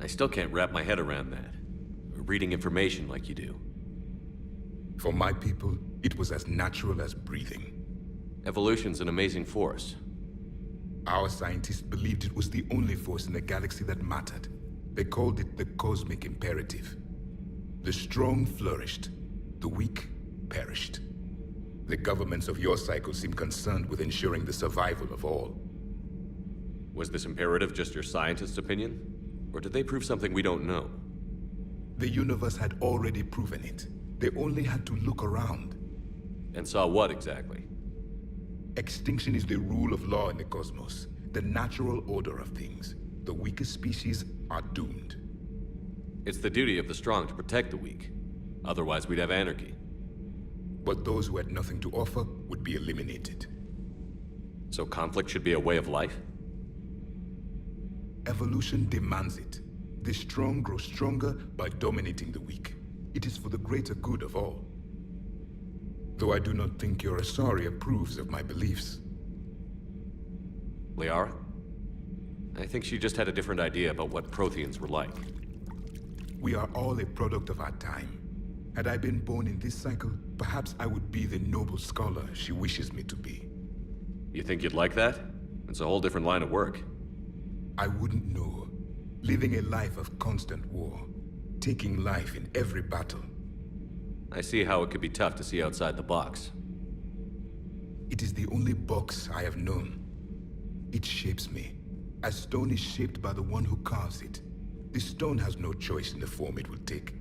I still can't wrap my head around that. Reading information like you do. For my people, it was as natural as breathing. Evolution's an amazing force. Our scientists believed it was the only force in the galaxy that mattered. They called it the cosmic imperative. The strong flourished, the weak perished. The governments of your cycle seem concerned with ensuring the survival of all. Was this imperative just your scientist's opinion? Or did they prove something we don't know? The universe had already proven it. They only had to look around. And saw what exactly? Extinction is the rule of law in the cosmos, the natural order of things. The weakest species are doomed. It's the duty of the strong to protect the weak. Otherwise, we'd have anarchy. But those who had nothing to offer would be eliminated. So conflict should be a way of life? Evolution demands it. The strong grow stronger by dominating the weak. It is for the greater good of all. Though I do not think your Asari approves of my beliefs. Liara? I think she just had a different idea about what Protheans were like. We are all a product of our time. Had I been born in this cycle, perhaps I would be the noble scholar she wishes me to be. You think you'd like that? It's a whole different line of work. I wouldn't know. Living a life of constant war. Taking life in every battle. I see how it could be tough to see outside the box. It is the only box I have known. It shapes me, as stone is shaped by the one who carves it. The stone has no choice in the form it will take.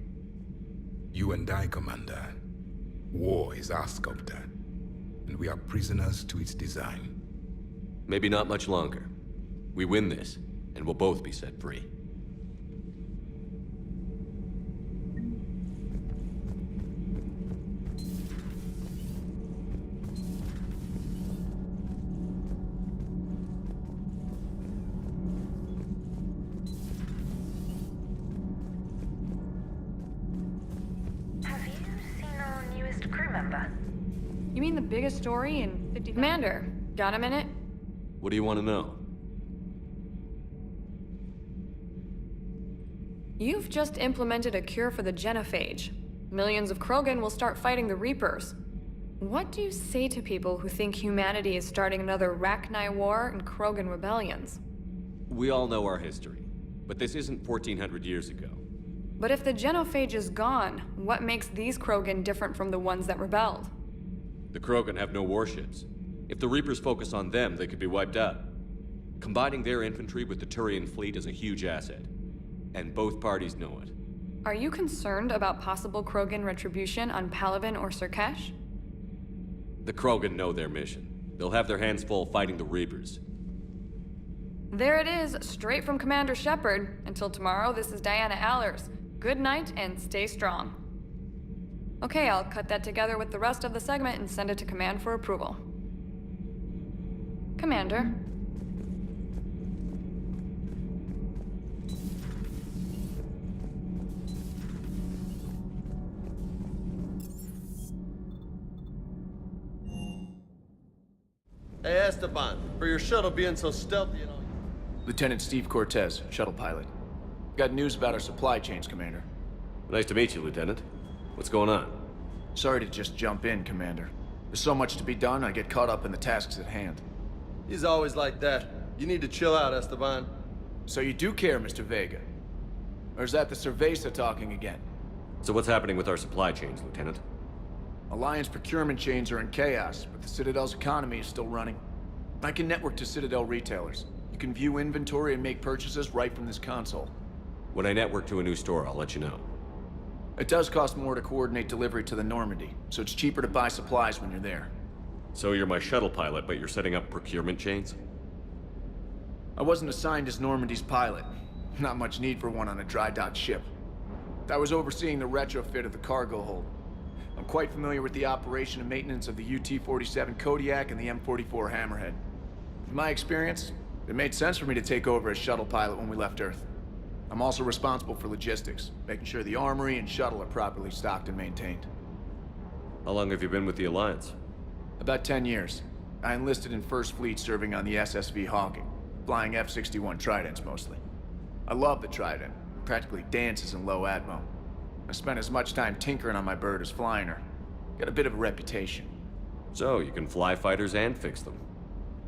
You and I, Commander. War is our sculptor, and we are prisoners to its design. Maybe not much longer. We win this, and we'll both be set free. Have you seen our newest crew member? You mean the biggest story in 50... Commander, got a minute? What do you want to know? You've just implemented a cure for the genophage. Millions of Krogan will start fighting the Reapers. What do you say to people who think humanity is starting another Rachni War and Krogan rebellions? We all know our history, but this isn't 1400 years ago. But if the genophage is gone, what makes these Krogan different from the ones that rebelled? The Krogan have no warships. If the Reapers focus on them, they could be wiped out. Combining their infantry with the Turian fleet is a huge asset. And both parties know it. Are you concerned about possible Krogan retribution on Palaven or Surkesh? The Krogan know their mission. They'll have their hands full fighting the Reapers. There it is, straight from Commander Shepard. Until tomorrow, this is Diana Allers. Good night and stay strong. Okay, I'll cut that together with the rest of the segment and send it to Command for approval. Commander. Hey, Esteban, for your shuttle being so stealthy and all... Lieutenant Steve Cortez, shuttle pilot. Got news about our supply chains, Commander. Nice to meet you, Lieutenant. What's going on? Sorry to just jump in, Commander. There's so much to be done, I get caught up in the tasks at hand. He's always like that. You need to chill out, Esteban. So you do care, Mr. Vega? Or is that the Cerveza talking again? So what's happening with our supply chains, Lieutenant? Alliance procurement chains are in chaos, but the Citadel's economy is still running. I can network to Citadel retailers. You can view inventory and make purchases right from this console. When I network to a new store, I'll let you know. It does cost more to coordinate delivery to the Normandy, so it's cheaper to buy supplies when you're there. So you're my shuttle pilot, but you're setting up procurement chains? I wasn't assigned as Normandy's pilot. Not much need for one on a dry dock ship. I was overseeing the retrofit of the cargo hold. I'm quite familiar with the operation and maintenance of the UT-47 Kodiak and the M44 Hammerhead. In my experience, it made sense for me to take over as shuttle pilot when we left Earth. I'm also responsible for logistics, making sure the armory and shuttle are properly stocked and maintained. How long have you been with the Alliance? About 10 years. I enlisted in First Fleet serving on the SSV Hawking, flying F-61 Tridents mostly. I love the Trident. Practically dances in low atmo. I spent as much time tinkering on my bird as flying her. Got a bit of a reputation. So, you can fly fighters and fix them.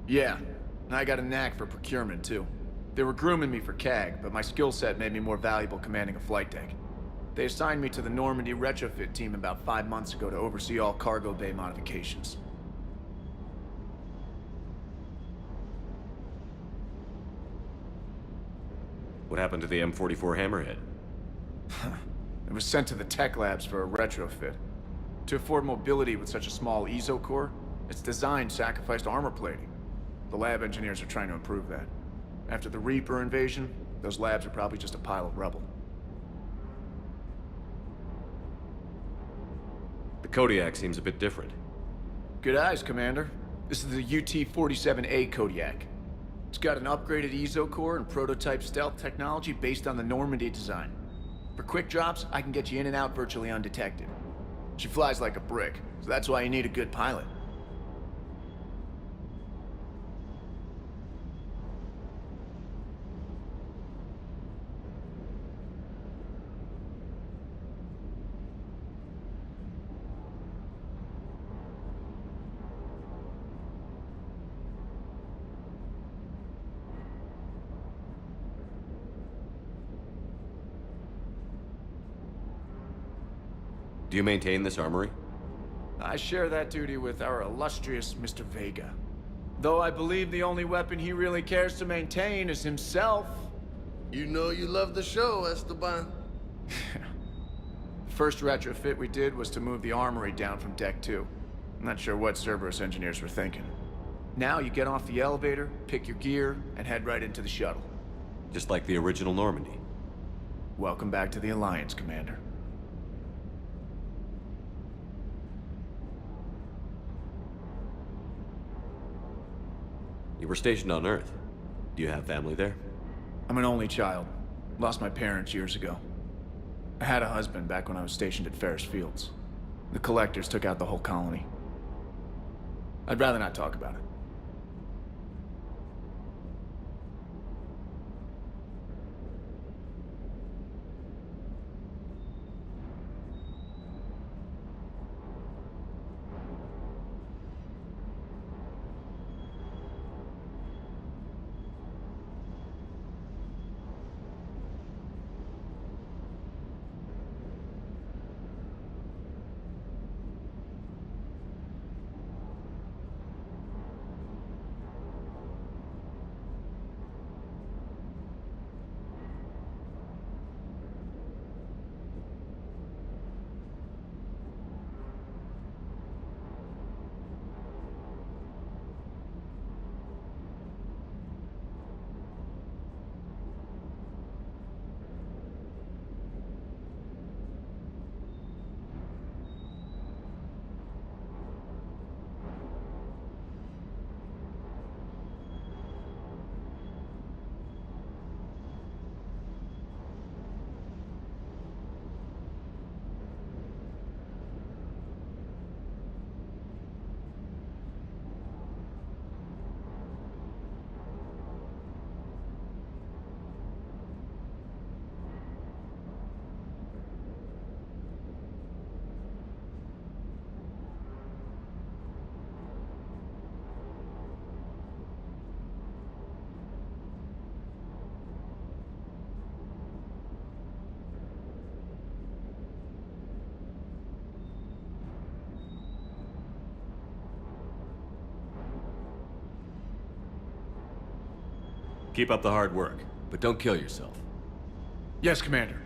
Yeah, and I got a knack for procurement, too. They were grooming me for CAG, but my skill set made me more valuable commanding a flight deck. They assigned me to the Normandy retrofit team about 5 months ago to oversee all cargo bay modifications. What happened to the M44 Hammerhead? It was sent to the tech labs for a retrofit. To afford mobility with such a small ESO core, its design sacrificed armor plating. The lab engineers are trying to improve that. After the Reaper invasion, those labs are probably just a pile of rubble. The Kodiak seems a bit different. Good eyes, Commander. This is the UT-47A Kodiak. It's got an upgraded ESO core and prototype stealth technology based on the Normandy design. For quick drops, I can get you in and out virtually undetected. She flies like a brick, so that's why you need a good pilot. Do you maintain this armory? I share that duty with our illustrious Mr. Vega. Though I believe the only weapon he really cares to maintain is himself. You know you love the show, Esteban. First retrofit we did was to move the armory down from Deck 2. I'm not sure what Cerberus engineers were thinking. Now you get off the elevator, pick your gear, and head right into the shuttle. Just like the original Normandy. Welcome back to the Alliance, Commander. You were stationed on Earth. Do you have family there? I'm an only child. Lost my parents years ago. I had a husband back when I was stationed at Ferris Fields. The Collectors took out the whole colony. I'd rather not talk about it. Keep up the hard work, but don't kill yourself. Yes, Commander.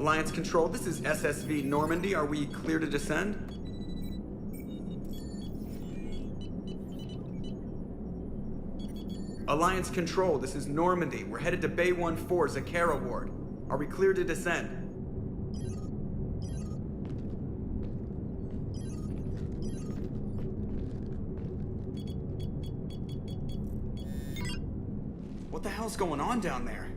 Alliance Control, this is SSV Normandy. Are we clear to descend? Alliance Control, this is Normandy. We're headed to Bay 1-4, Zakara Ward. Are we clear to descend? What the hell's going on down there?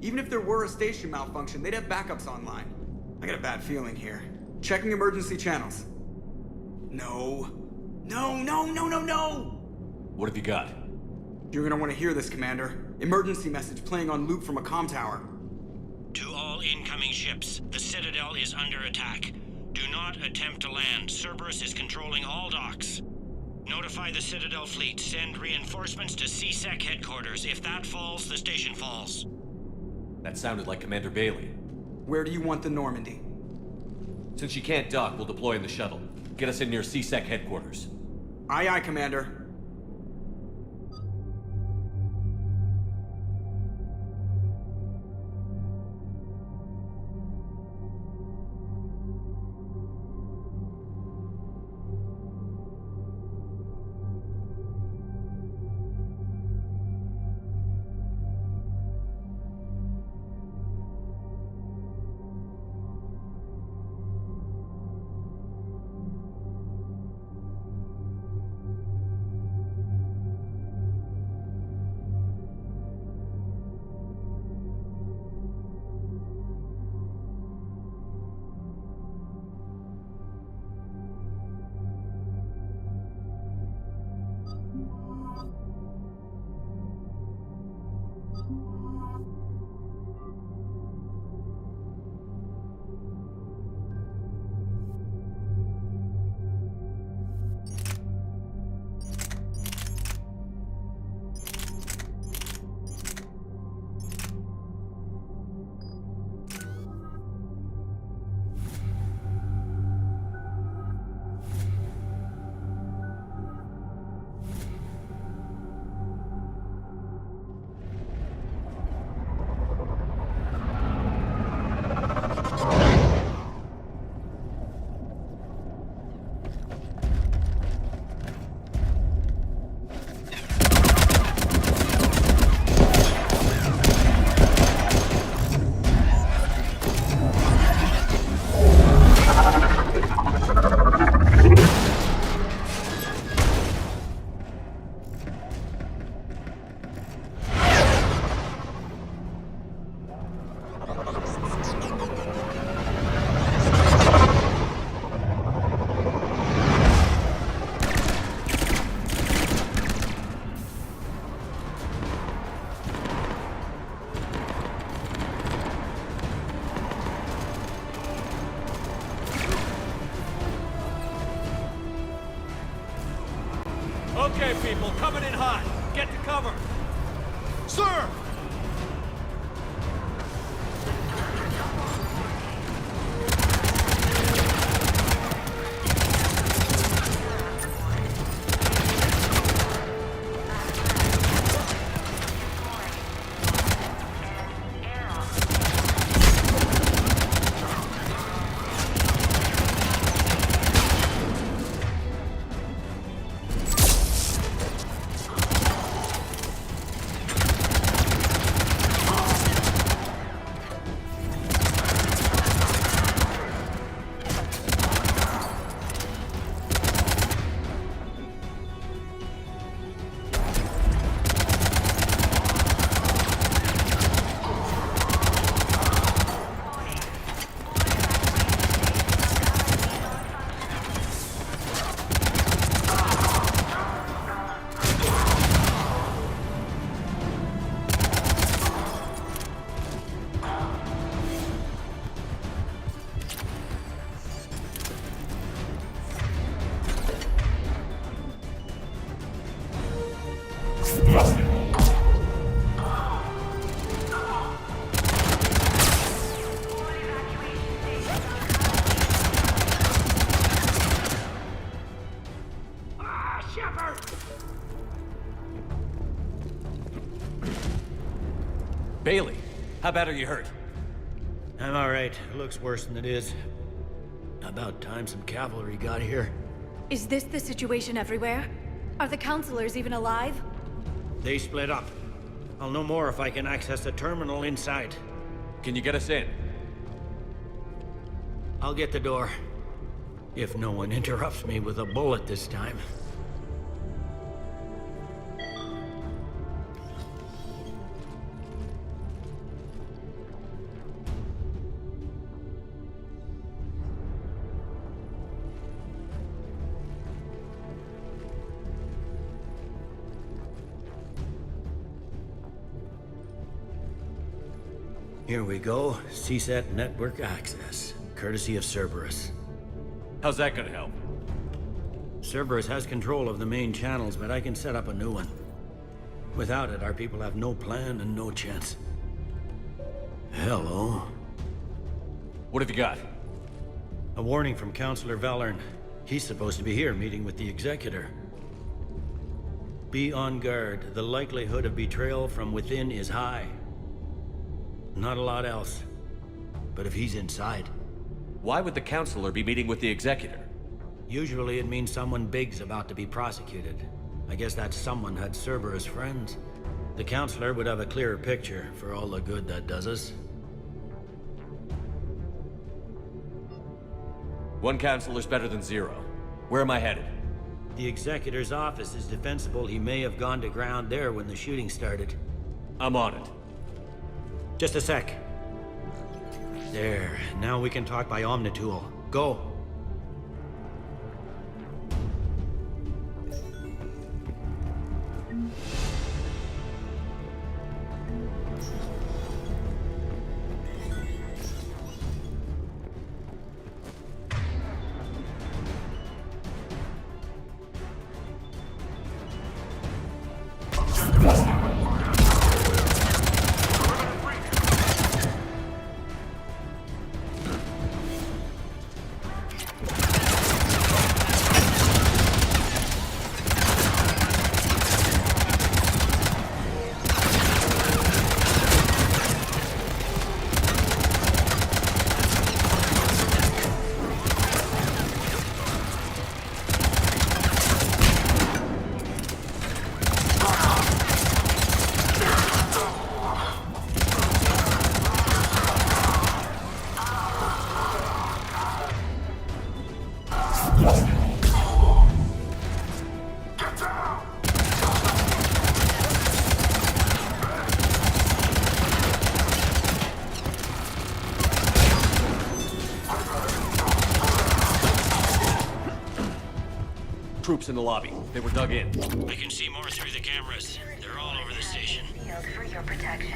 Even if there were a station malfunction, they'd have backups online. I got a bad feeling here. Checking emergency channels. No. No, no, no, no, no! What have you got? You're gonna want to hear this, Commander. Emergency message playing on loop from a comm tower. To all incoming ships, the Citadel is under attack. Do not attempt to land. Cerberus is controlling all docks. Notify the Citadel fleet. Send reinforcements to CSEC headquarters. If that falls, the station falls. That sounded like Commander Bailey. Where do you want the Normandy? Since she can't dock, we'll deploy in the shuttle. Get us in near CSEC headquarters. Aye, aye, Commander. Okay, people, coming in hot. Get to cover. Sir! Bailey, how bad are you hurt? I'm alright. It looks worse than it is. About time some cavalry got here. Is this the situation everywhere? Are the counselors even alive? They split up. I'll know more if I can access the terminal inside. Can you get us in? I'll get the door. If no one interrupts me with a bullet this time. Here we go. CSAT network access, courtesy of Cerberus. How's that gonna help? Cerberus has control of the main channels, but I can set up a new one. Without it, our people have no plan and no chance. Hello. What have you got? A warning from Counselor Valern. He's supposed to be here meeting with the Executor. Be on guard. The likelihood of betrayal from within is high. Not a lot else. But if he's inside... Why would the Counselor be meeting with the Executor? Usually it means someone big's about to be prosecuted. I guess that someone had Cerberus friends. The Counselor would have a clearer picture for all the good that does us. One Counselor's better than zero. Where am I headed? The Executor's office is defensible. He may have gone to ground there when the shooting started. I'm on it. Just a sec. There. Now we can talk by Omnitool. Go. Troops in the lobby. They were dug in. I can see more through the cameras. They're all over the station. Sealed for your protection.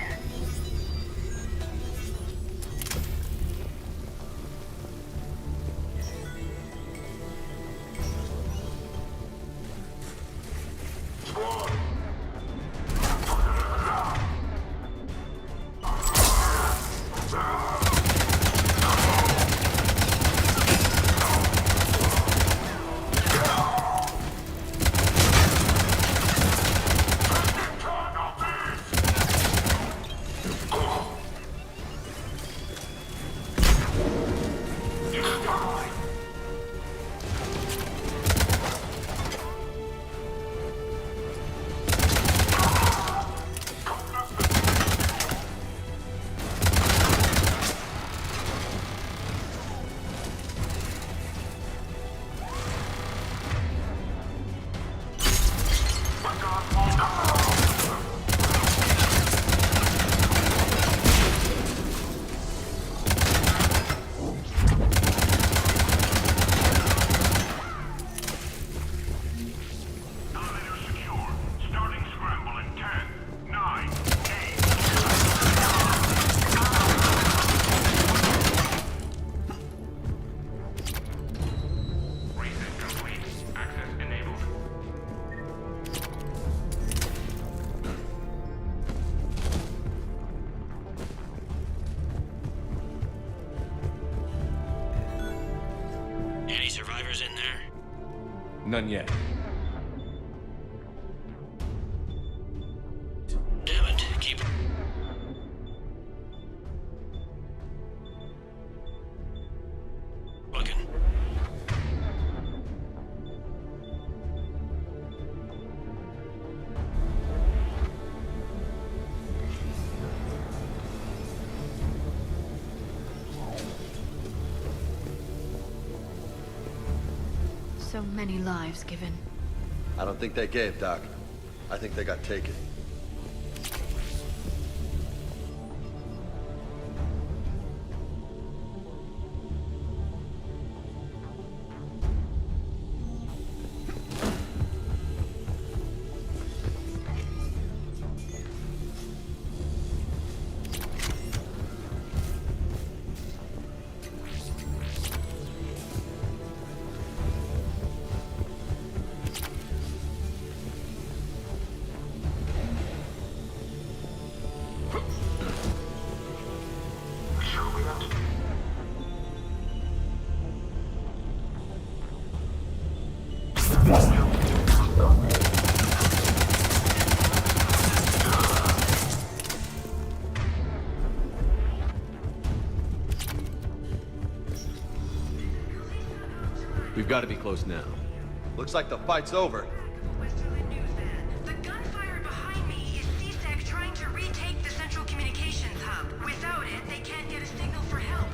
Any survivors in there? None yet. Damn it, keep... looking. So many lives given. I don't think they gave, Doc. I think they got taken. We've got to be close now. Looks like the fight's over. The gunfire behind me is C-Sec trying to retake the central communications hub. Without it, they can't get a signal for help.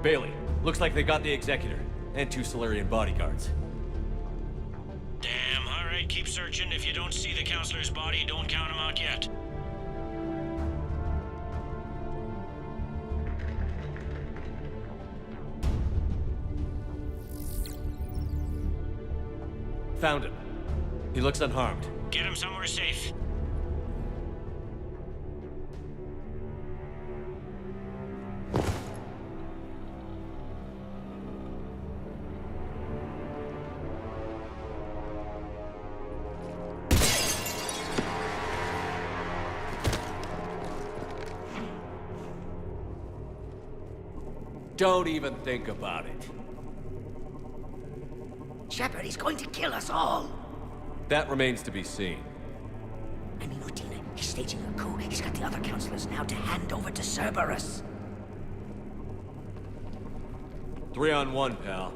Bailey, looks like they got the Executor, and 2 Solarian bodyguards. Damn, alright, keep searching. If you don't see the counselor's body, don't count him out yet. Found him. He looks unharmed. Get him somewhere safe. Don't even think about it. Shepard, he's going to kill us all. That remains to be seen. I mean, Utina, he's staging a coup. He's got the other counselors now to hand over to Cerberus. 3-on-1, pal.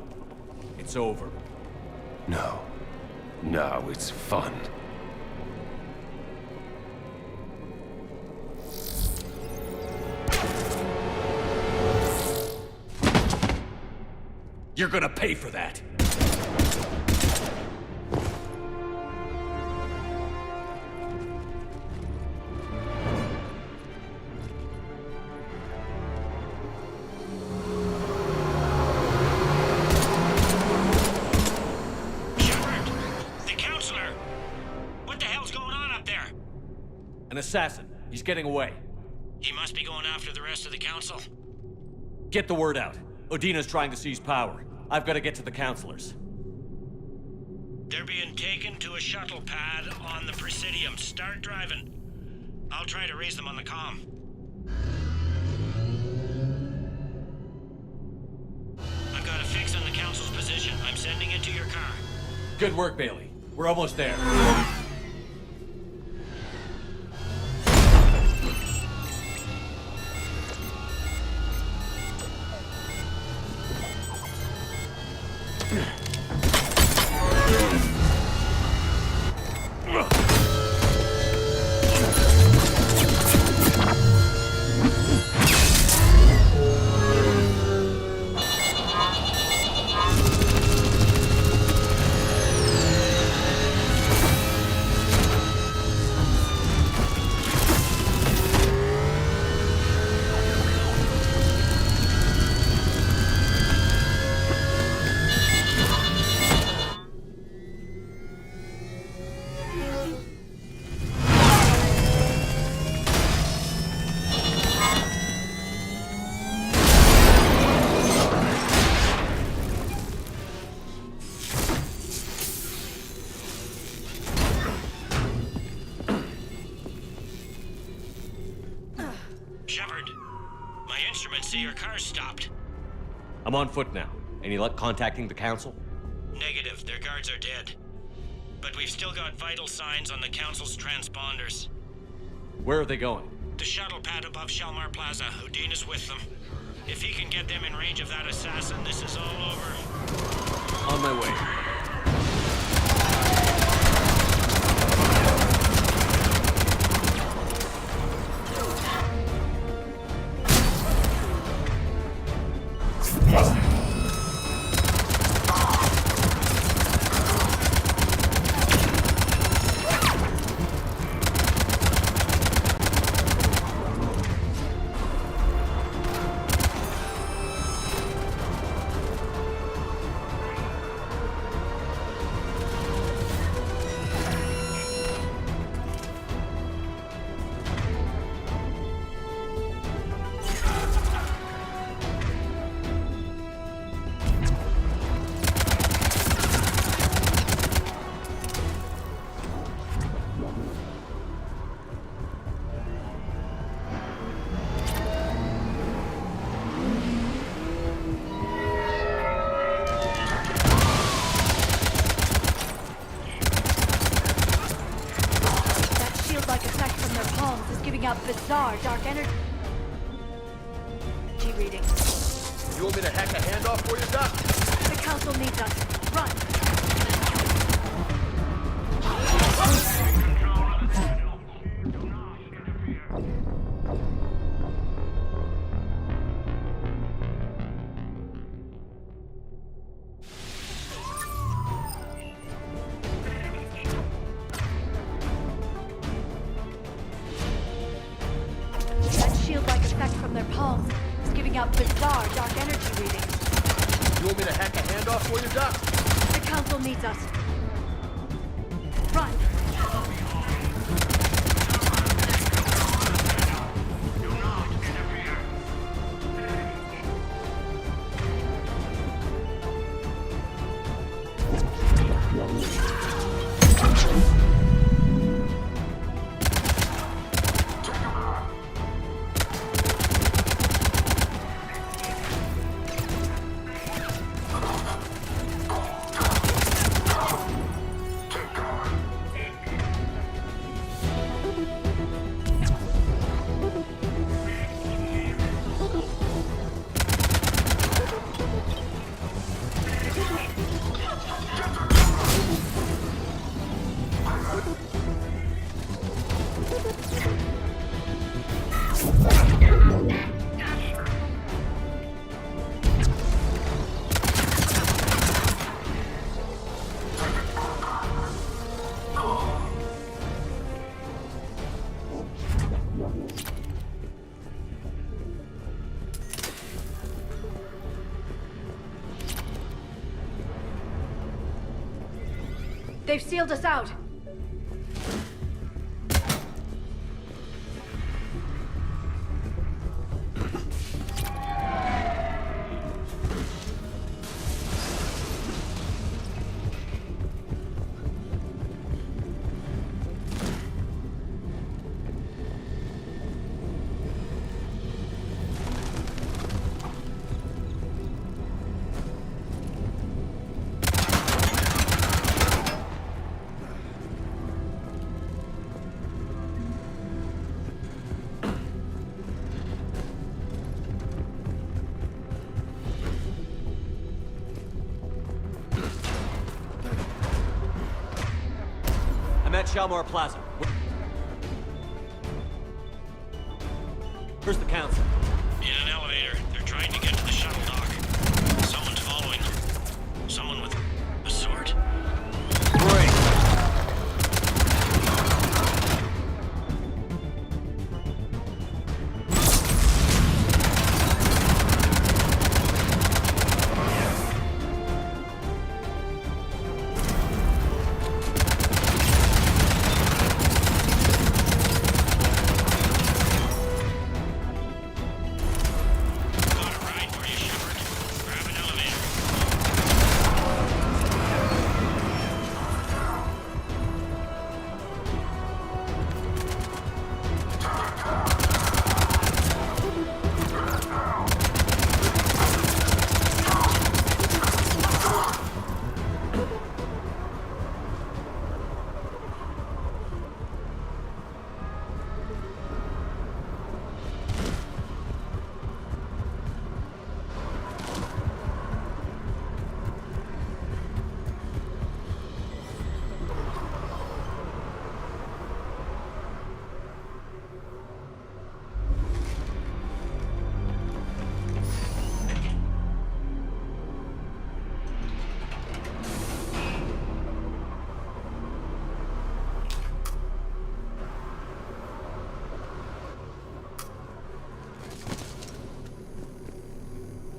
It's over. No. No, it's fun. You're gonna pay for that. An assassin. He's getting away. He must be going after the rest of the council. Get the word out. Odina's trying to seize power. I've got to get to the councilors. They're being taken to a shuttle pad on the Presidium. Start driving. I'll try to raise them on the comm. I've got a fix on the council's position. I'm sending it to your car. Good work, Bailey. We're almost there. Your car's stopped. I'm on foot now. Any luck contacting the council? Negative. Their guards are dead. But we've still got vital signs on the council's transponders. Where are they going? The shuttle pad above Shalmar Plaza. Udina's with them. If he can get them in range of that assassin, this is all over. On my way. Bizarre dark energy reading. You want me to hack a handoff for you, Doc? The council needs us. Run! Bizarre dark energy reading. You want me to hack a handoff for you, Doc? The council needs us. Run! They've sealed us out. At Shalmar Plaza. Where's the council? In an elevator. They're trying to get to the shuttle dock. Someone's following them. Someone with a sword. Great.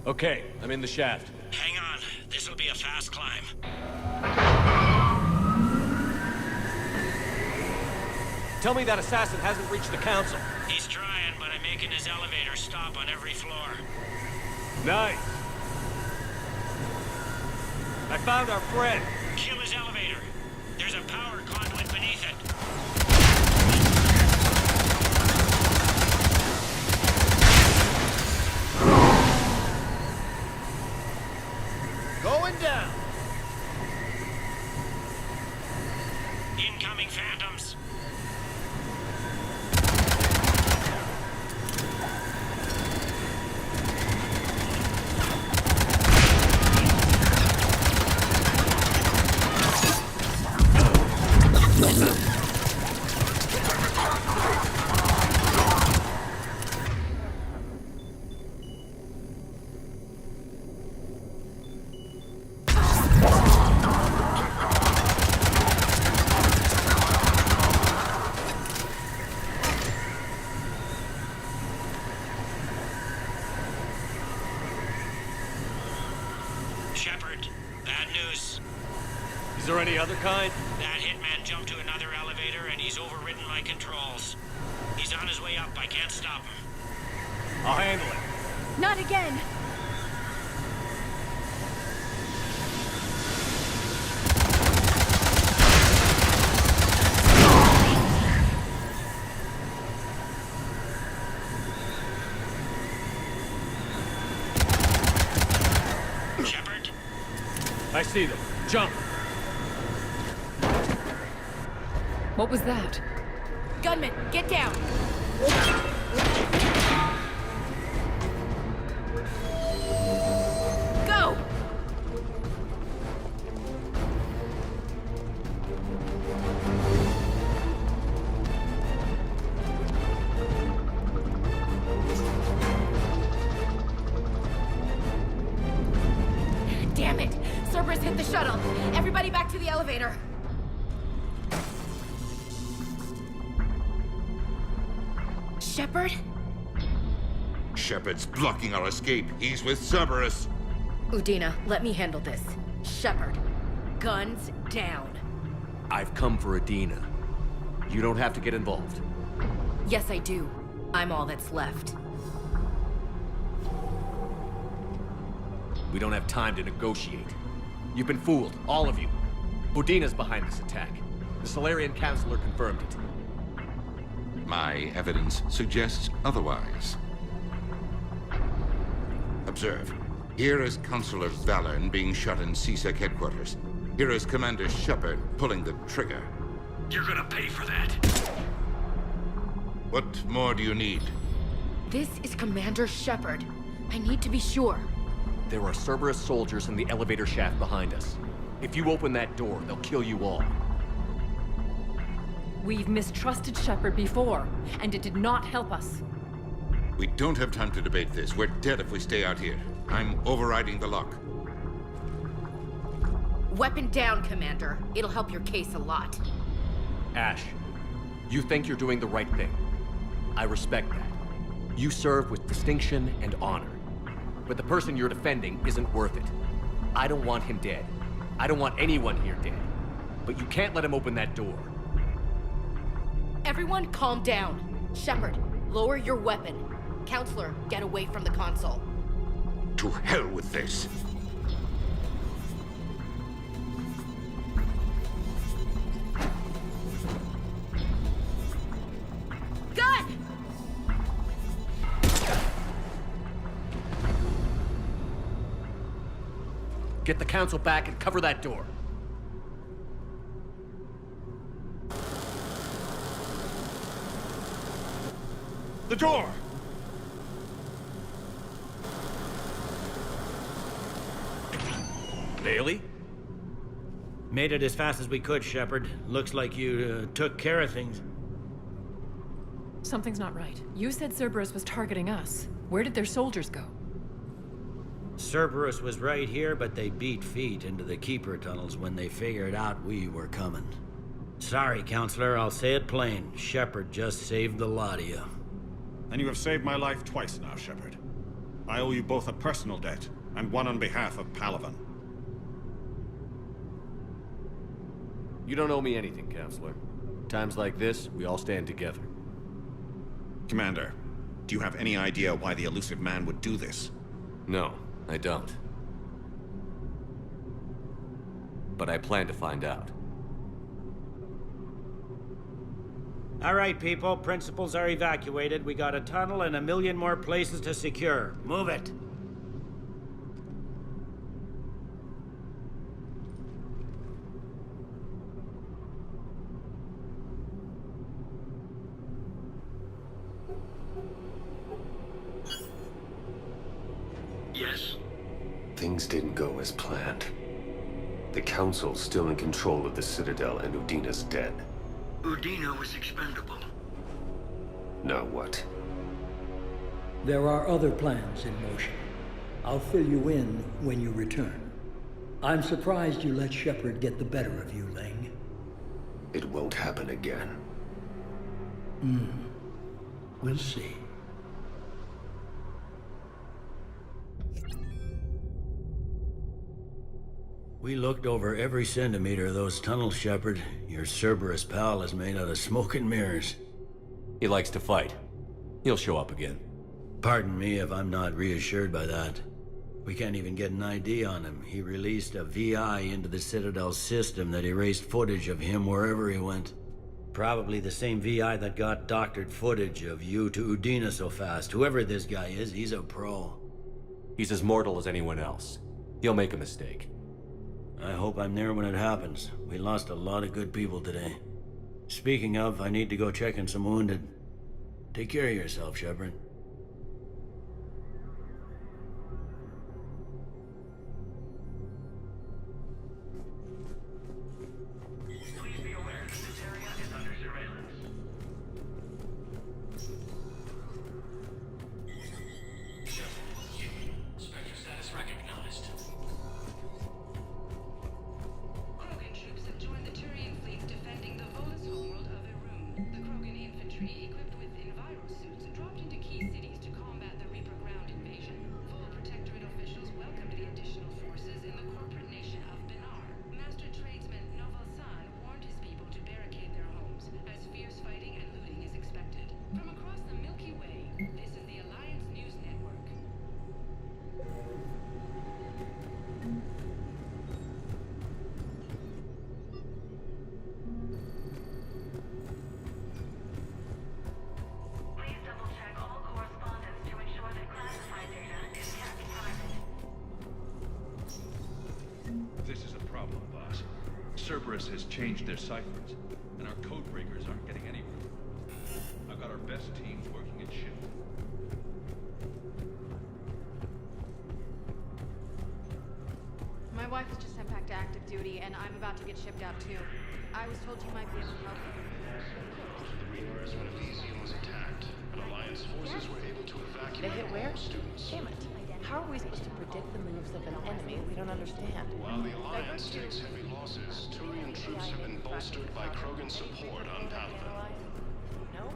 Okay, I'm in the shaft. Hang on. This'll be a fast climb. Tell me that assassin hasn't reached the council. He's trying, but I'm making his elevator stop on every floor. Nice. I found our friend. Kill his elevator. There's a power conduit beneath it. Going down. Incoming phantoms. Shepard, bad news. Is there any other kind? That hitman jumped to another elevator and he's overridden my controls. He's on his way up. I can't stop him. I'll handle it. Not again! Shepard? I see them. Jump! What was that? Gunman, get down! Go! Damn it! Cerberus hit the shuttle! Everybody back to the elevator! Shepard? Shepard's blocking our escape. He's with Cerberus. Udina, let me handle this. Shepard, guns down. I've come for Udina. You don't have to get involved. Yes, I do. I'm all that's left. We don't have time to negotiate. You've been fooled, all of you. Udina's behind this attack. The Salarian Councilor confirmed it. My evidence suggests otherwise. Observe. Here is Councilor Vallern being shot in CSEC headquarters. Here is Commander Shepard pulling the trigger. You're gonna pay for that. What more do you need? This is Commander Shepard. I need to be sure. There are Cerberus soldiers in the elevator shaft behind us. If you open that door, they'll kill you all. We've mistrusted Shepard before, and it did not help us. We don't have time to debate this. We're dead if we stay out here. I'm overriding the lock. Weapon down, Commander. It'll help your case a lot. Ash, you think you're doing the right thing. I respect that. You serve with distinction and honor. But the person you're defending isn't worth it. I don't want him dead. I don't want anyone here dead. But you can't let him open that door. Everyone calm down. Shepard, lower your weapon. Counselor, get away from the console. To hell with this. Gun! Get the council back and cover that door. The door! Bailey? Made it as fast as we could, Shepard. Looks like you took care of things. Something's not right. You said Cerberus was targeting us. Where did their soldiers go? Cerberus was right here, but they beat feet into the Keeper tunnels when they figured out we were coming. Sorry, Counselor, I'll say it plain. Shepard just saved the lot of you. And you have saved my life twice now, Shepard. I owe you both a personal debt, and one on behalf of Palaven. You don't owe me anything, Counselor. Times like this, we all stand together. Commander, do you have any idea why the Elusive Man would do this? No, I don't. But I plan to find out. All right, people. Principals are evacuated. We got a tunnel and 1 million more places to secure. Move it. Yes? Things didn't go as planned. The Council's still in control of the Citadel and Udina's dead. Udina was expendable. Now what? There are other plans in motion. I'll fill you in when you return. I'm surprised you let Shepard get the better of you, Ling. It won't happen again. We'll see. We looked over every centimeter of those tunnels, Shepard. Your Cerberus pal is made out of smoke and mirrors. He likes to fight. He'll show up again. Pardon me if I'm not reassured by that. We can't even get an ID on him. He released a VI into the Citadel system that erased footage of him wherever he went. Probably the same VI that got doctored footage of you to Udina so fast. Whoever this guy is, he's a pro. He's as mortal as anyone else. He'll make a mistake. I hope I'm there when it happens. We lost a lot of good people today. Speaking of, I need to go check on some wounded. Take care of yourself, Shepard. Defending the Volus homeworld of Irun. The Krogan infantry, equipped with Enviro suits, Cerberus has changed their ciphers, and our code breakers aren't getting anywhere. I've got our best teams working in shift. My wife was just sent back to active duty, and I'm about to get shipped out too. I was told you might be able to help. The Reapers when Elysium was attacked, and Alliance forces were able to evacuate They hit where? all students. Damn it. How are we supposed to predict the moves of an enemy we don't understand? While the Alliance takes heavy losses, Turian troops have been bolstered by Krogan support on Palaven. No?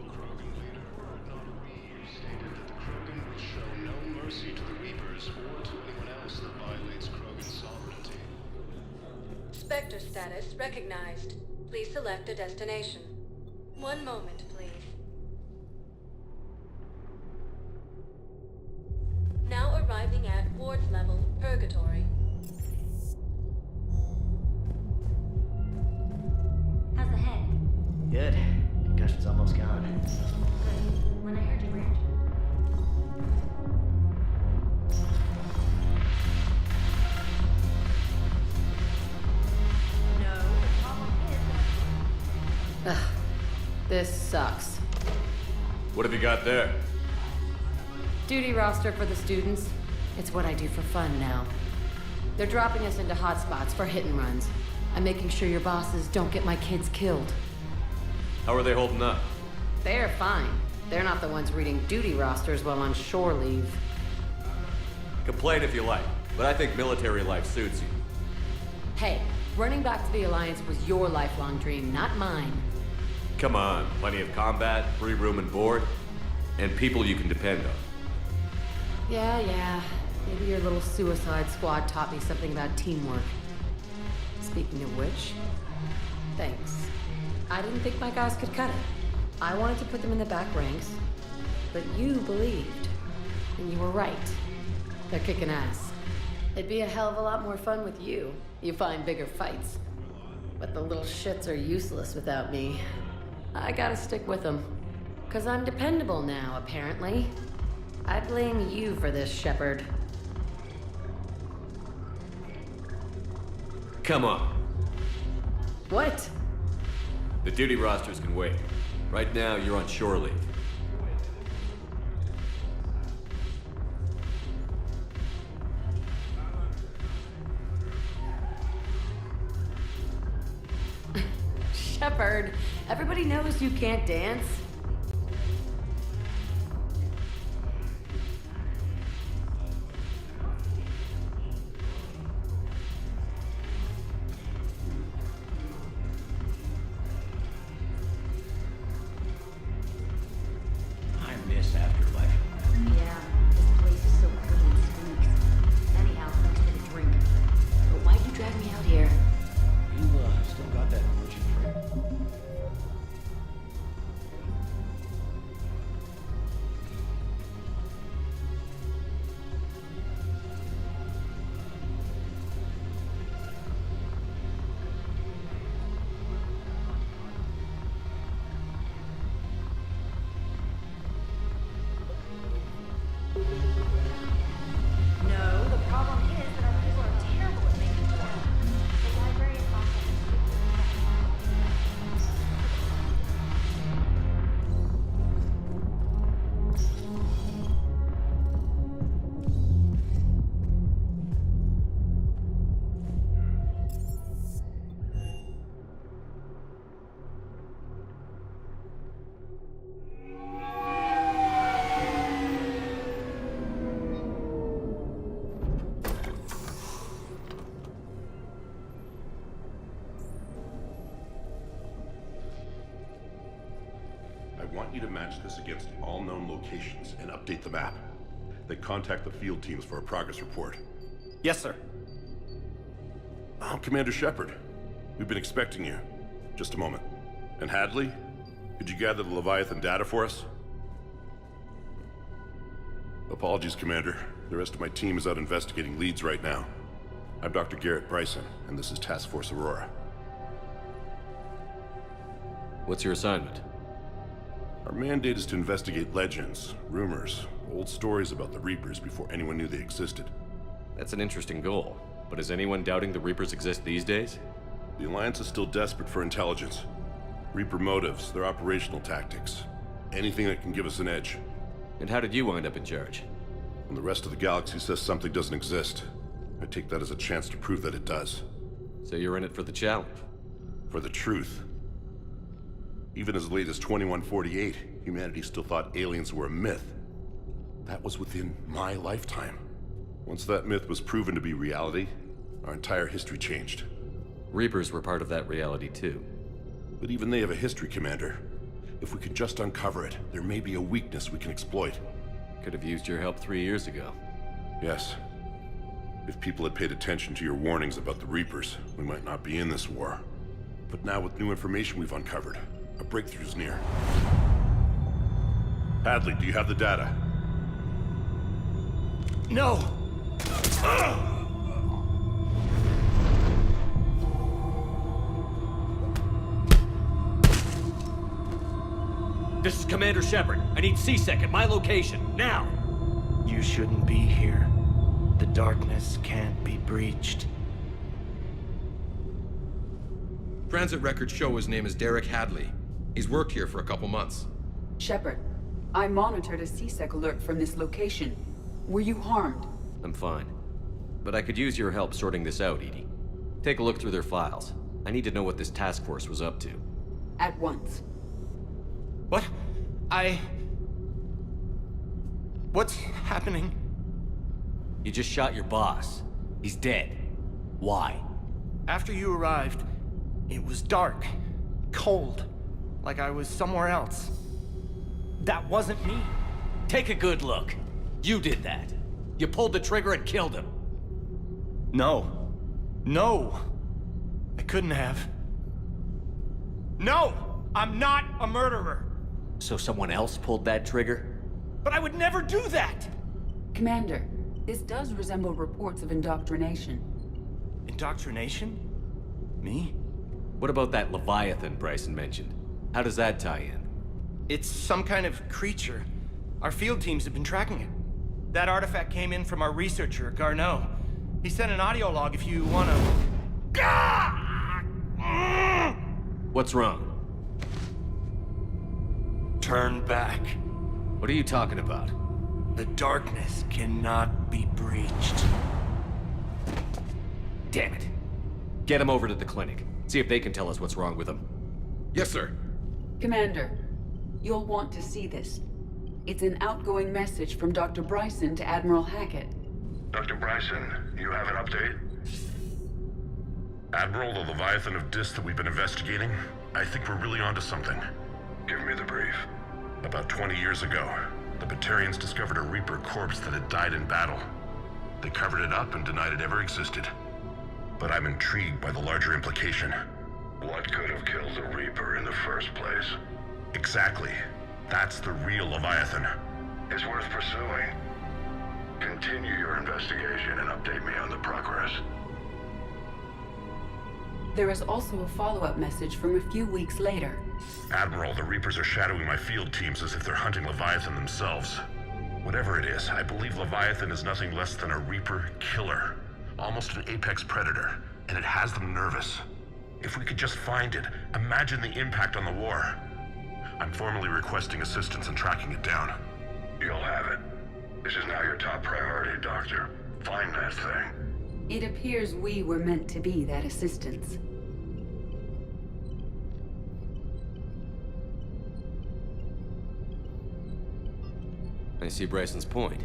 Krogan leader Urdnot Reeve stated that the Krogan will show no mercy to the Reapers or to anyone else that violates Krogan sovereignty. Spectre status recognized. Please select a destination. One moment, please. Now arriving at Ward's level, Purgatory. How's the head? Good. Concussion's almost gone. Good. When I heard you were Ugh. This sucks. What have you got there? Duty roster for the students. It's what I do for fun now. They're dropping us into hotspots for hit and runs. I'm making sure your bosses don't get my kids killed. How are they holding up? They're fine. They're not the ones reading duty rosters while on shore leave. Complain if you like, but I think military life suits you. Hey, running back to the Alliance was your lifelong dream, not mine. Come on, plenty of combat, free room and board, and people you can depend on. Yeah. Maybe your little suicide squad taught me something about teamwork. Speaking of which, thanks. I didn't think my guys could cut it. I wanted to put them in the back ranks, but you believed. And you were right. They're kicking ass. It'd be a hell of a lot more fun with you. You find bigger fights. But the little shits are useless without me. I gotta stick with them. 'Cause I'm dependable now, apparently. I blame you for this, Shepard. Come on. What? The duty rosters can wait. Right now, you're on shore leave. Shepard, everybody knows you can't dance. I miss Afterlife. Yeah, this place is so clean and squeaks. Anyhow, thanks for the drink. But why'd you drag me out here? You still got that merchant freight? No, the problem is that our people are terrible at making war. The librarian I want you to match this against all known locations and update the map. Then contact the field teams for a progress report. Yes, sir. I'm Commander Shepard. We've been expecting you. Just a moment. And Hadley, could you gather the Leviathan data for us? Apologies, Commander. The rest of my team is out investigating leads right now. I'm Dr. Garrett Bryson, and this is Task Force Aurora. What's your assignment? Our mandate is to investigate legends, rumors, old stories about the Reapers before anyone knew they existed. That's an interesting goal. But is anyone doubting the Reapers exist these days? The Alliance is still desperate for intelligence. Reaper motives, their operational tactics. Anything that can give us an edge. And how did you wind up in charge? When the rest of the galaxy says something doesn't exist, I take that as a chance to prove that it does. So you're in it for the challenge? For the truth. Even as late as 2148, humanity still thought aliens were a myth. That was within my lifetime. Once that myth was proven to be reality, our entire history changed. Reapers were part of that reality too. But even they have a history, Commander. If we could just uncover it, there may be a weakness we can exploit. Could have used your help 3 years ago. Yes. If people had paid attention to your warnings about the Reapers, we might not be in this war. But now with new information we've uncovered, a breakthrough's near. Hadley, do you have the data? No! This is Commander Shepard. I need C-Sec at my location, now! You shouldn't be here. The darkness can't be breached. Transit records show his name is Derek Hadley. He's worked here for a couple months. Shepard, I monitored a C-Sec alert from this location. Were you harmed? I'm fine. But I could use your help sorting this out, EDI. Take a look through their files. I need to know what this task force was up to. At once. What? What's happening? You just shot your boss. He's dead. Why? After you arrived, it was dark, cold, like I was somewhere else. That wasn't me. Take a good look. You did that. You pulled the trigger and killed him. No. No. I couldn't have. No! I'm not a murderer. So someone else pulled that trigger? But I would never do that! Commander, this does resemble reports of indoctrination. Indoctrination? Me? What about that Leviathan Bryson mentioned? How does that tie in? It's some kind of creature. Our field teams have been tracking it. That artifact came in from our researcher, Garneau. He sent an audio log if you wanna... What's wrong? Turn back. What are you talking about? The darkness cannot be breached. Damn it. Get him over to the clinic. See if they can tell us what's wrong with him. Yes, sir. Commander, you'll want to see this. It's an outgoing message from Dr. Bryson to Admiral Hackett. Dr. Bryson, you have an update? Admiral, the Leviathan of Dis that we've been investigating, I think we're really onto something. Give me the brief. About 20 years ago, the Batarians discovered a Reaper corpse that had died in battle. They covered it up and denied it ever existed. But I'm intrigued by the larger implication. What could have killed the Reaper in the first place? Exactly. That's the real Leviathan. It's worth pursuing. Continue your investigation and update me on the progress. There is also a follow-up message from a few weeks later. Admiral, the Reapers are shadowing my field teams as if they're hunting Leviathan themselves. Whatever it is, I believe Leviathan is nothing less than a Reaper killer. Almost an apex predator, and it has them nervous. If we could just find it, imagine the impact on the war. I'm formally requesting assistance in tracking it down. You'll have it. This is now your top priority, Doctor. Find that thing. It appears we were meant to be that assistance. I see Bryson's point.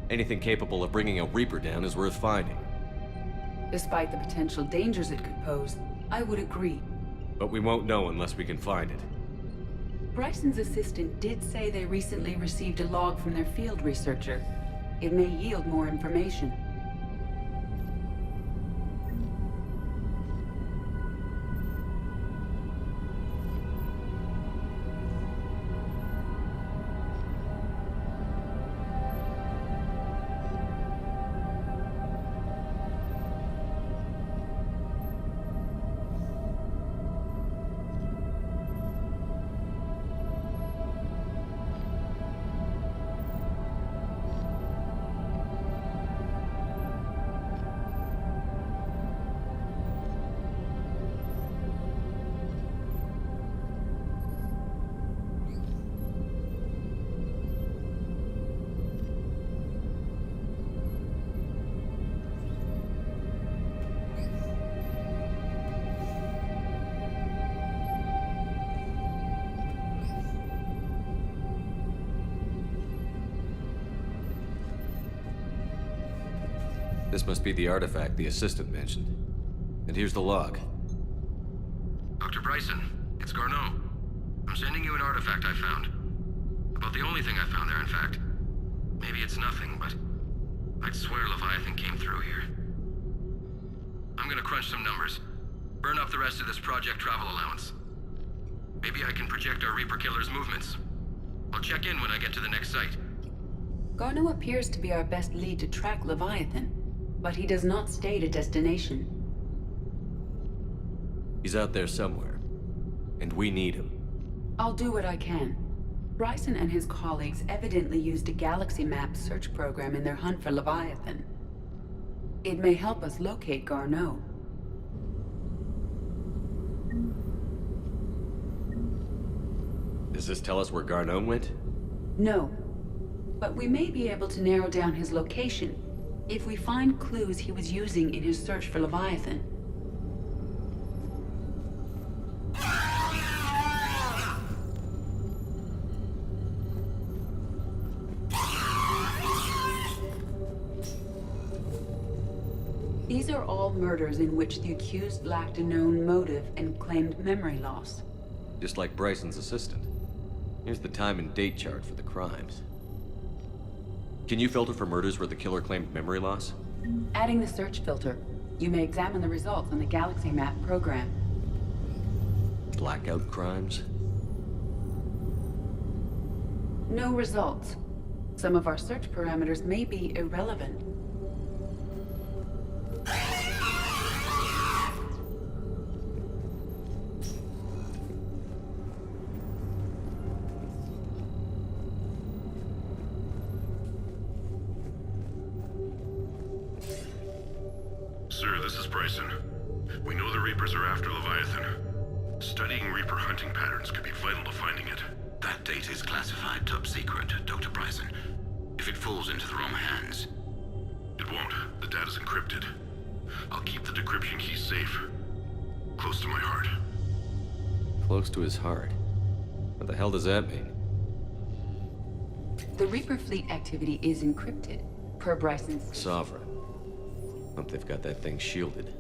Anything capable of bringing a Reaper down is worth finding. Despite the potential dangers it could pose, I would agree. But we won't know unless we can find it. Bryson's assistant did say they recently received a log from their field researcher. It may yield more information. This must be the artifact the assistant mentioned. And here's the log. Dr. Bryson, it's Garneau. I'm sending you an artifact I found. About the only thing I found there, in fact. Maybe it's nothing, but I'd swear Leviathan came through here. I'm gonna crunch some numbers. Burn up the rest of this project travel allowance. Maybe I can project our Reaper Killer's movements. I'll check in when I get to the next site. Garneau appears to be our best lead to track Leviathan, but he does not state a destination. He's out there somewhere, and we need him. I'll do what I can. Bryson and his colleagues evidently used a galaxy map search program in their hunt for Leviathan. It may help us locate Garneau. Does this tell us where Garneau went? No, but we may be able to narrow down his location if we find clues he was using in his search for Leviathan. These are all murders in which the accused lacked a known motive and claimed memory loss. Just like Bryson's assistant. Here's the time and date chart for the crimes. Can you filter for murders where the killer claimed memory loss? Adding the search filter, you may examine the results on the Galaxy Map program. Blackout crimes? No results. Some of our search parameters may be irrelevant. Sir, this is Bryson. We know the Reapers are after Leviathan. Studying Reaper hunting patterns could be vital to finding it. That data is classified top secret, Dr. Bryson. If it falls into the wrong hands... It won't. The data's encrypted. I'll keep the decryption key safe. Close to my heart. Close to his heart. What the hell does that mean? The Reaper fleet activity is encrypted, per Bryson's... Sovereign. Hope they've got that thing shielded.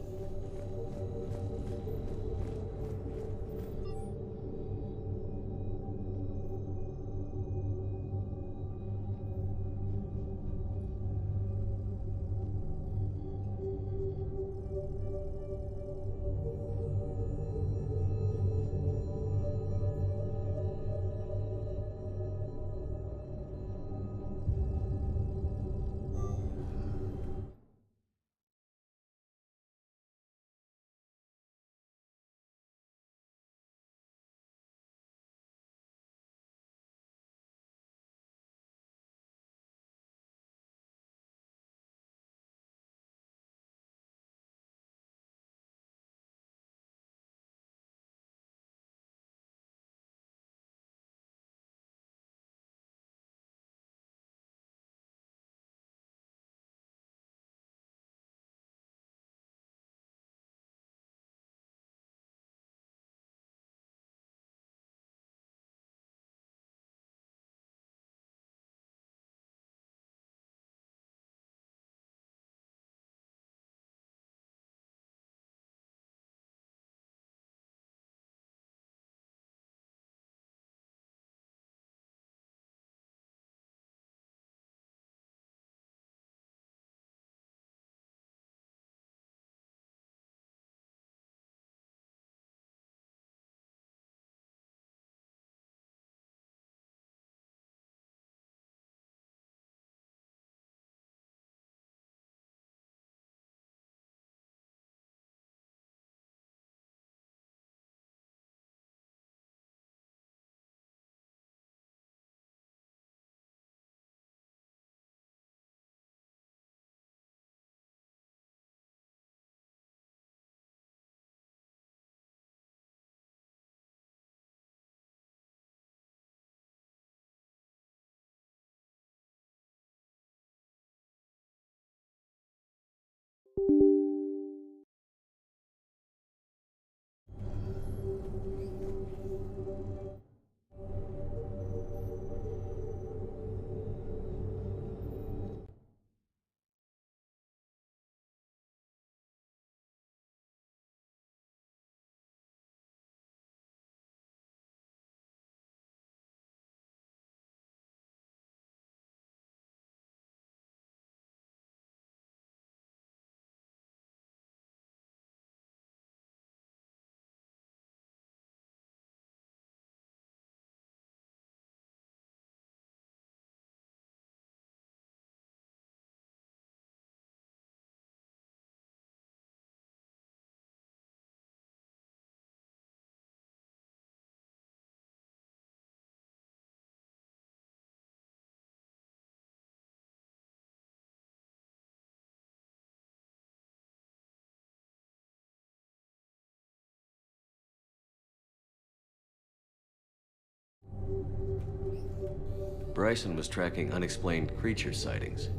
Bryson was tracking unexplained creature sightings.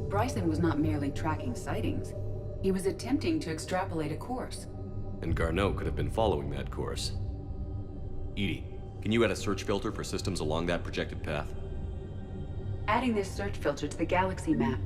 Bryson was not merely tracking sightings. He was attempting to extrapolate a course. And Garneau could have been following that course. EDI, can you add a search filter for systems along that projected path? Adding this search filter to the galaxy map.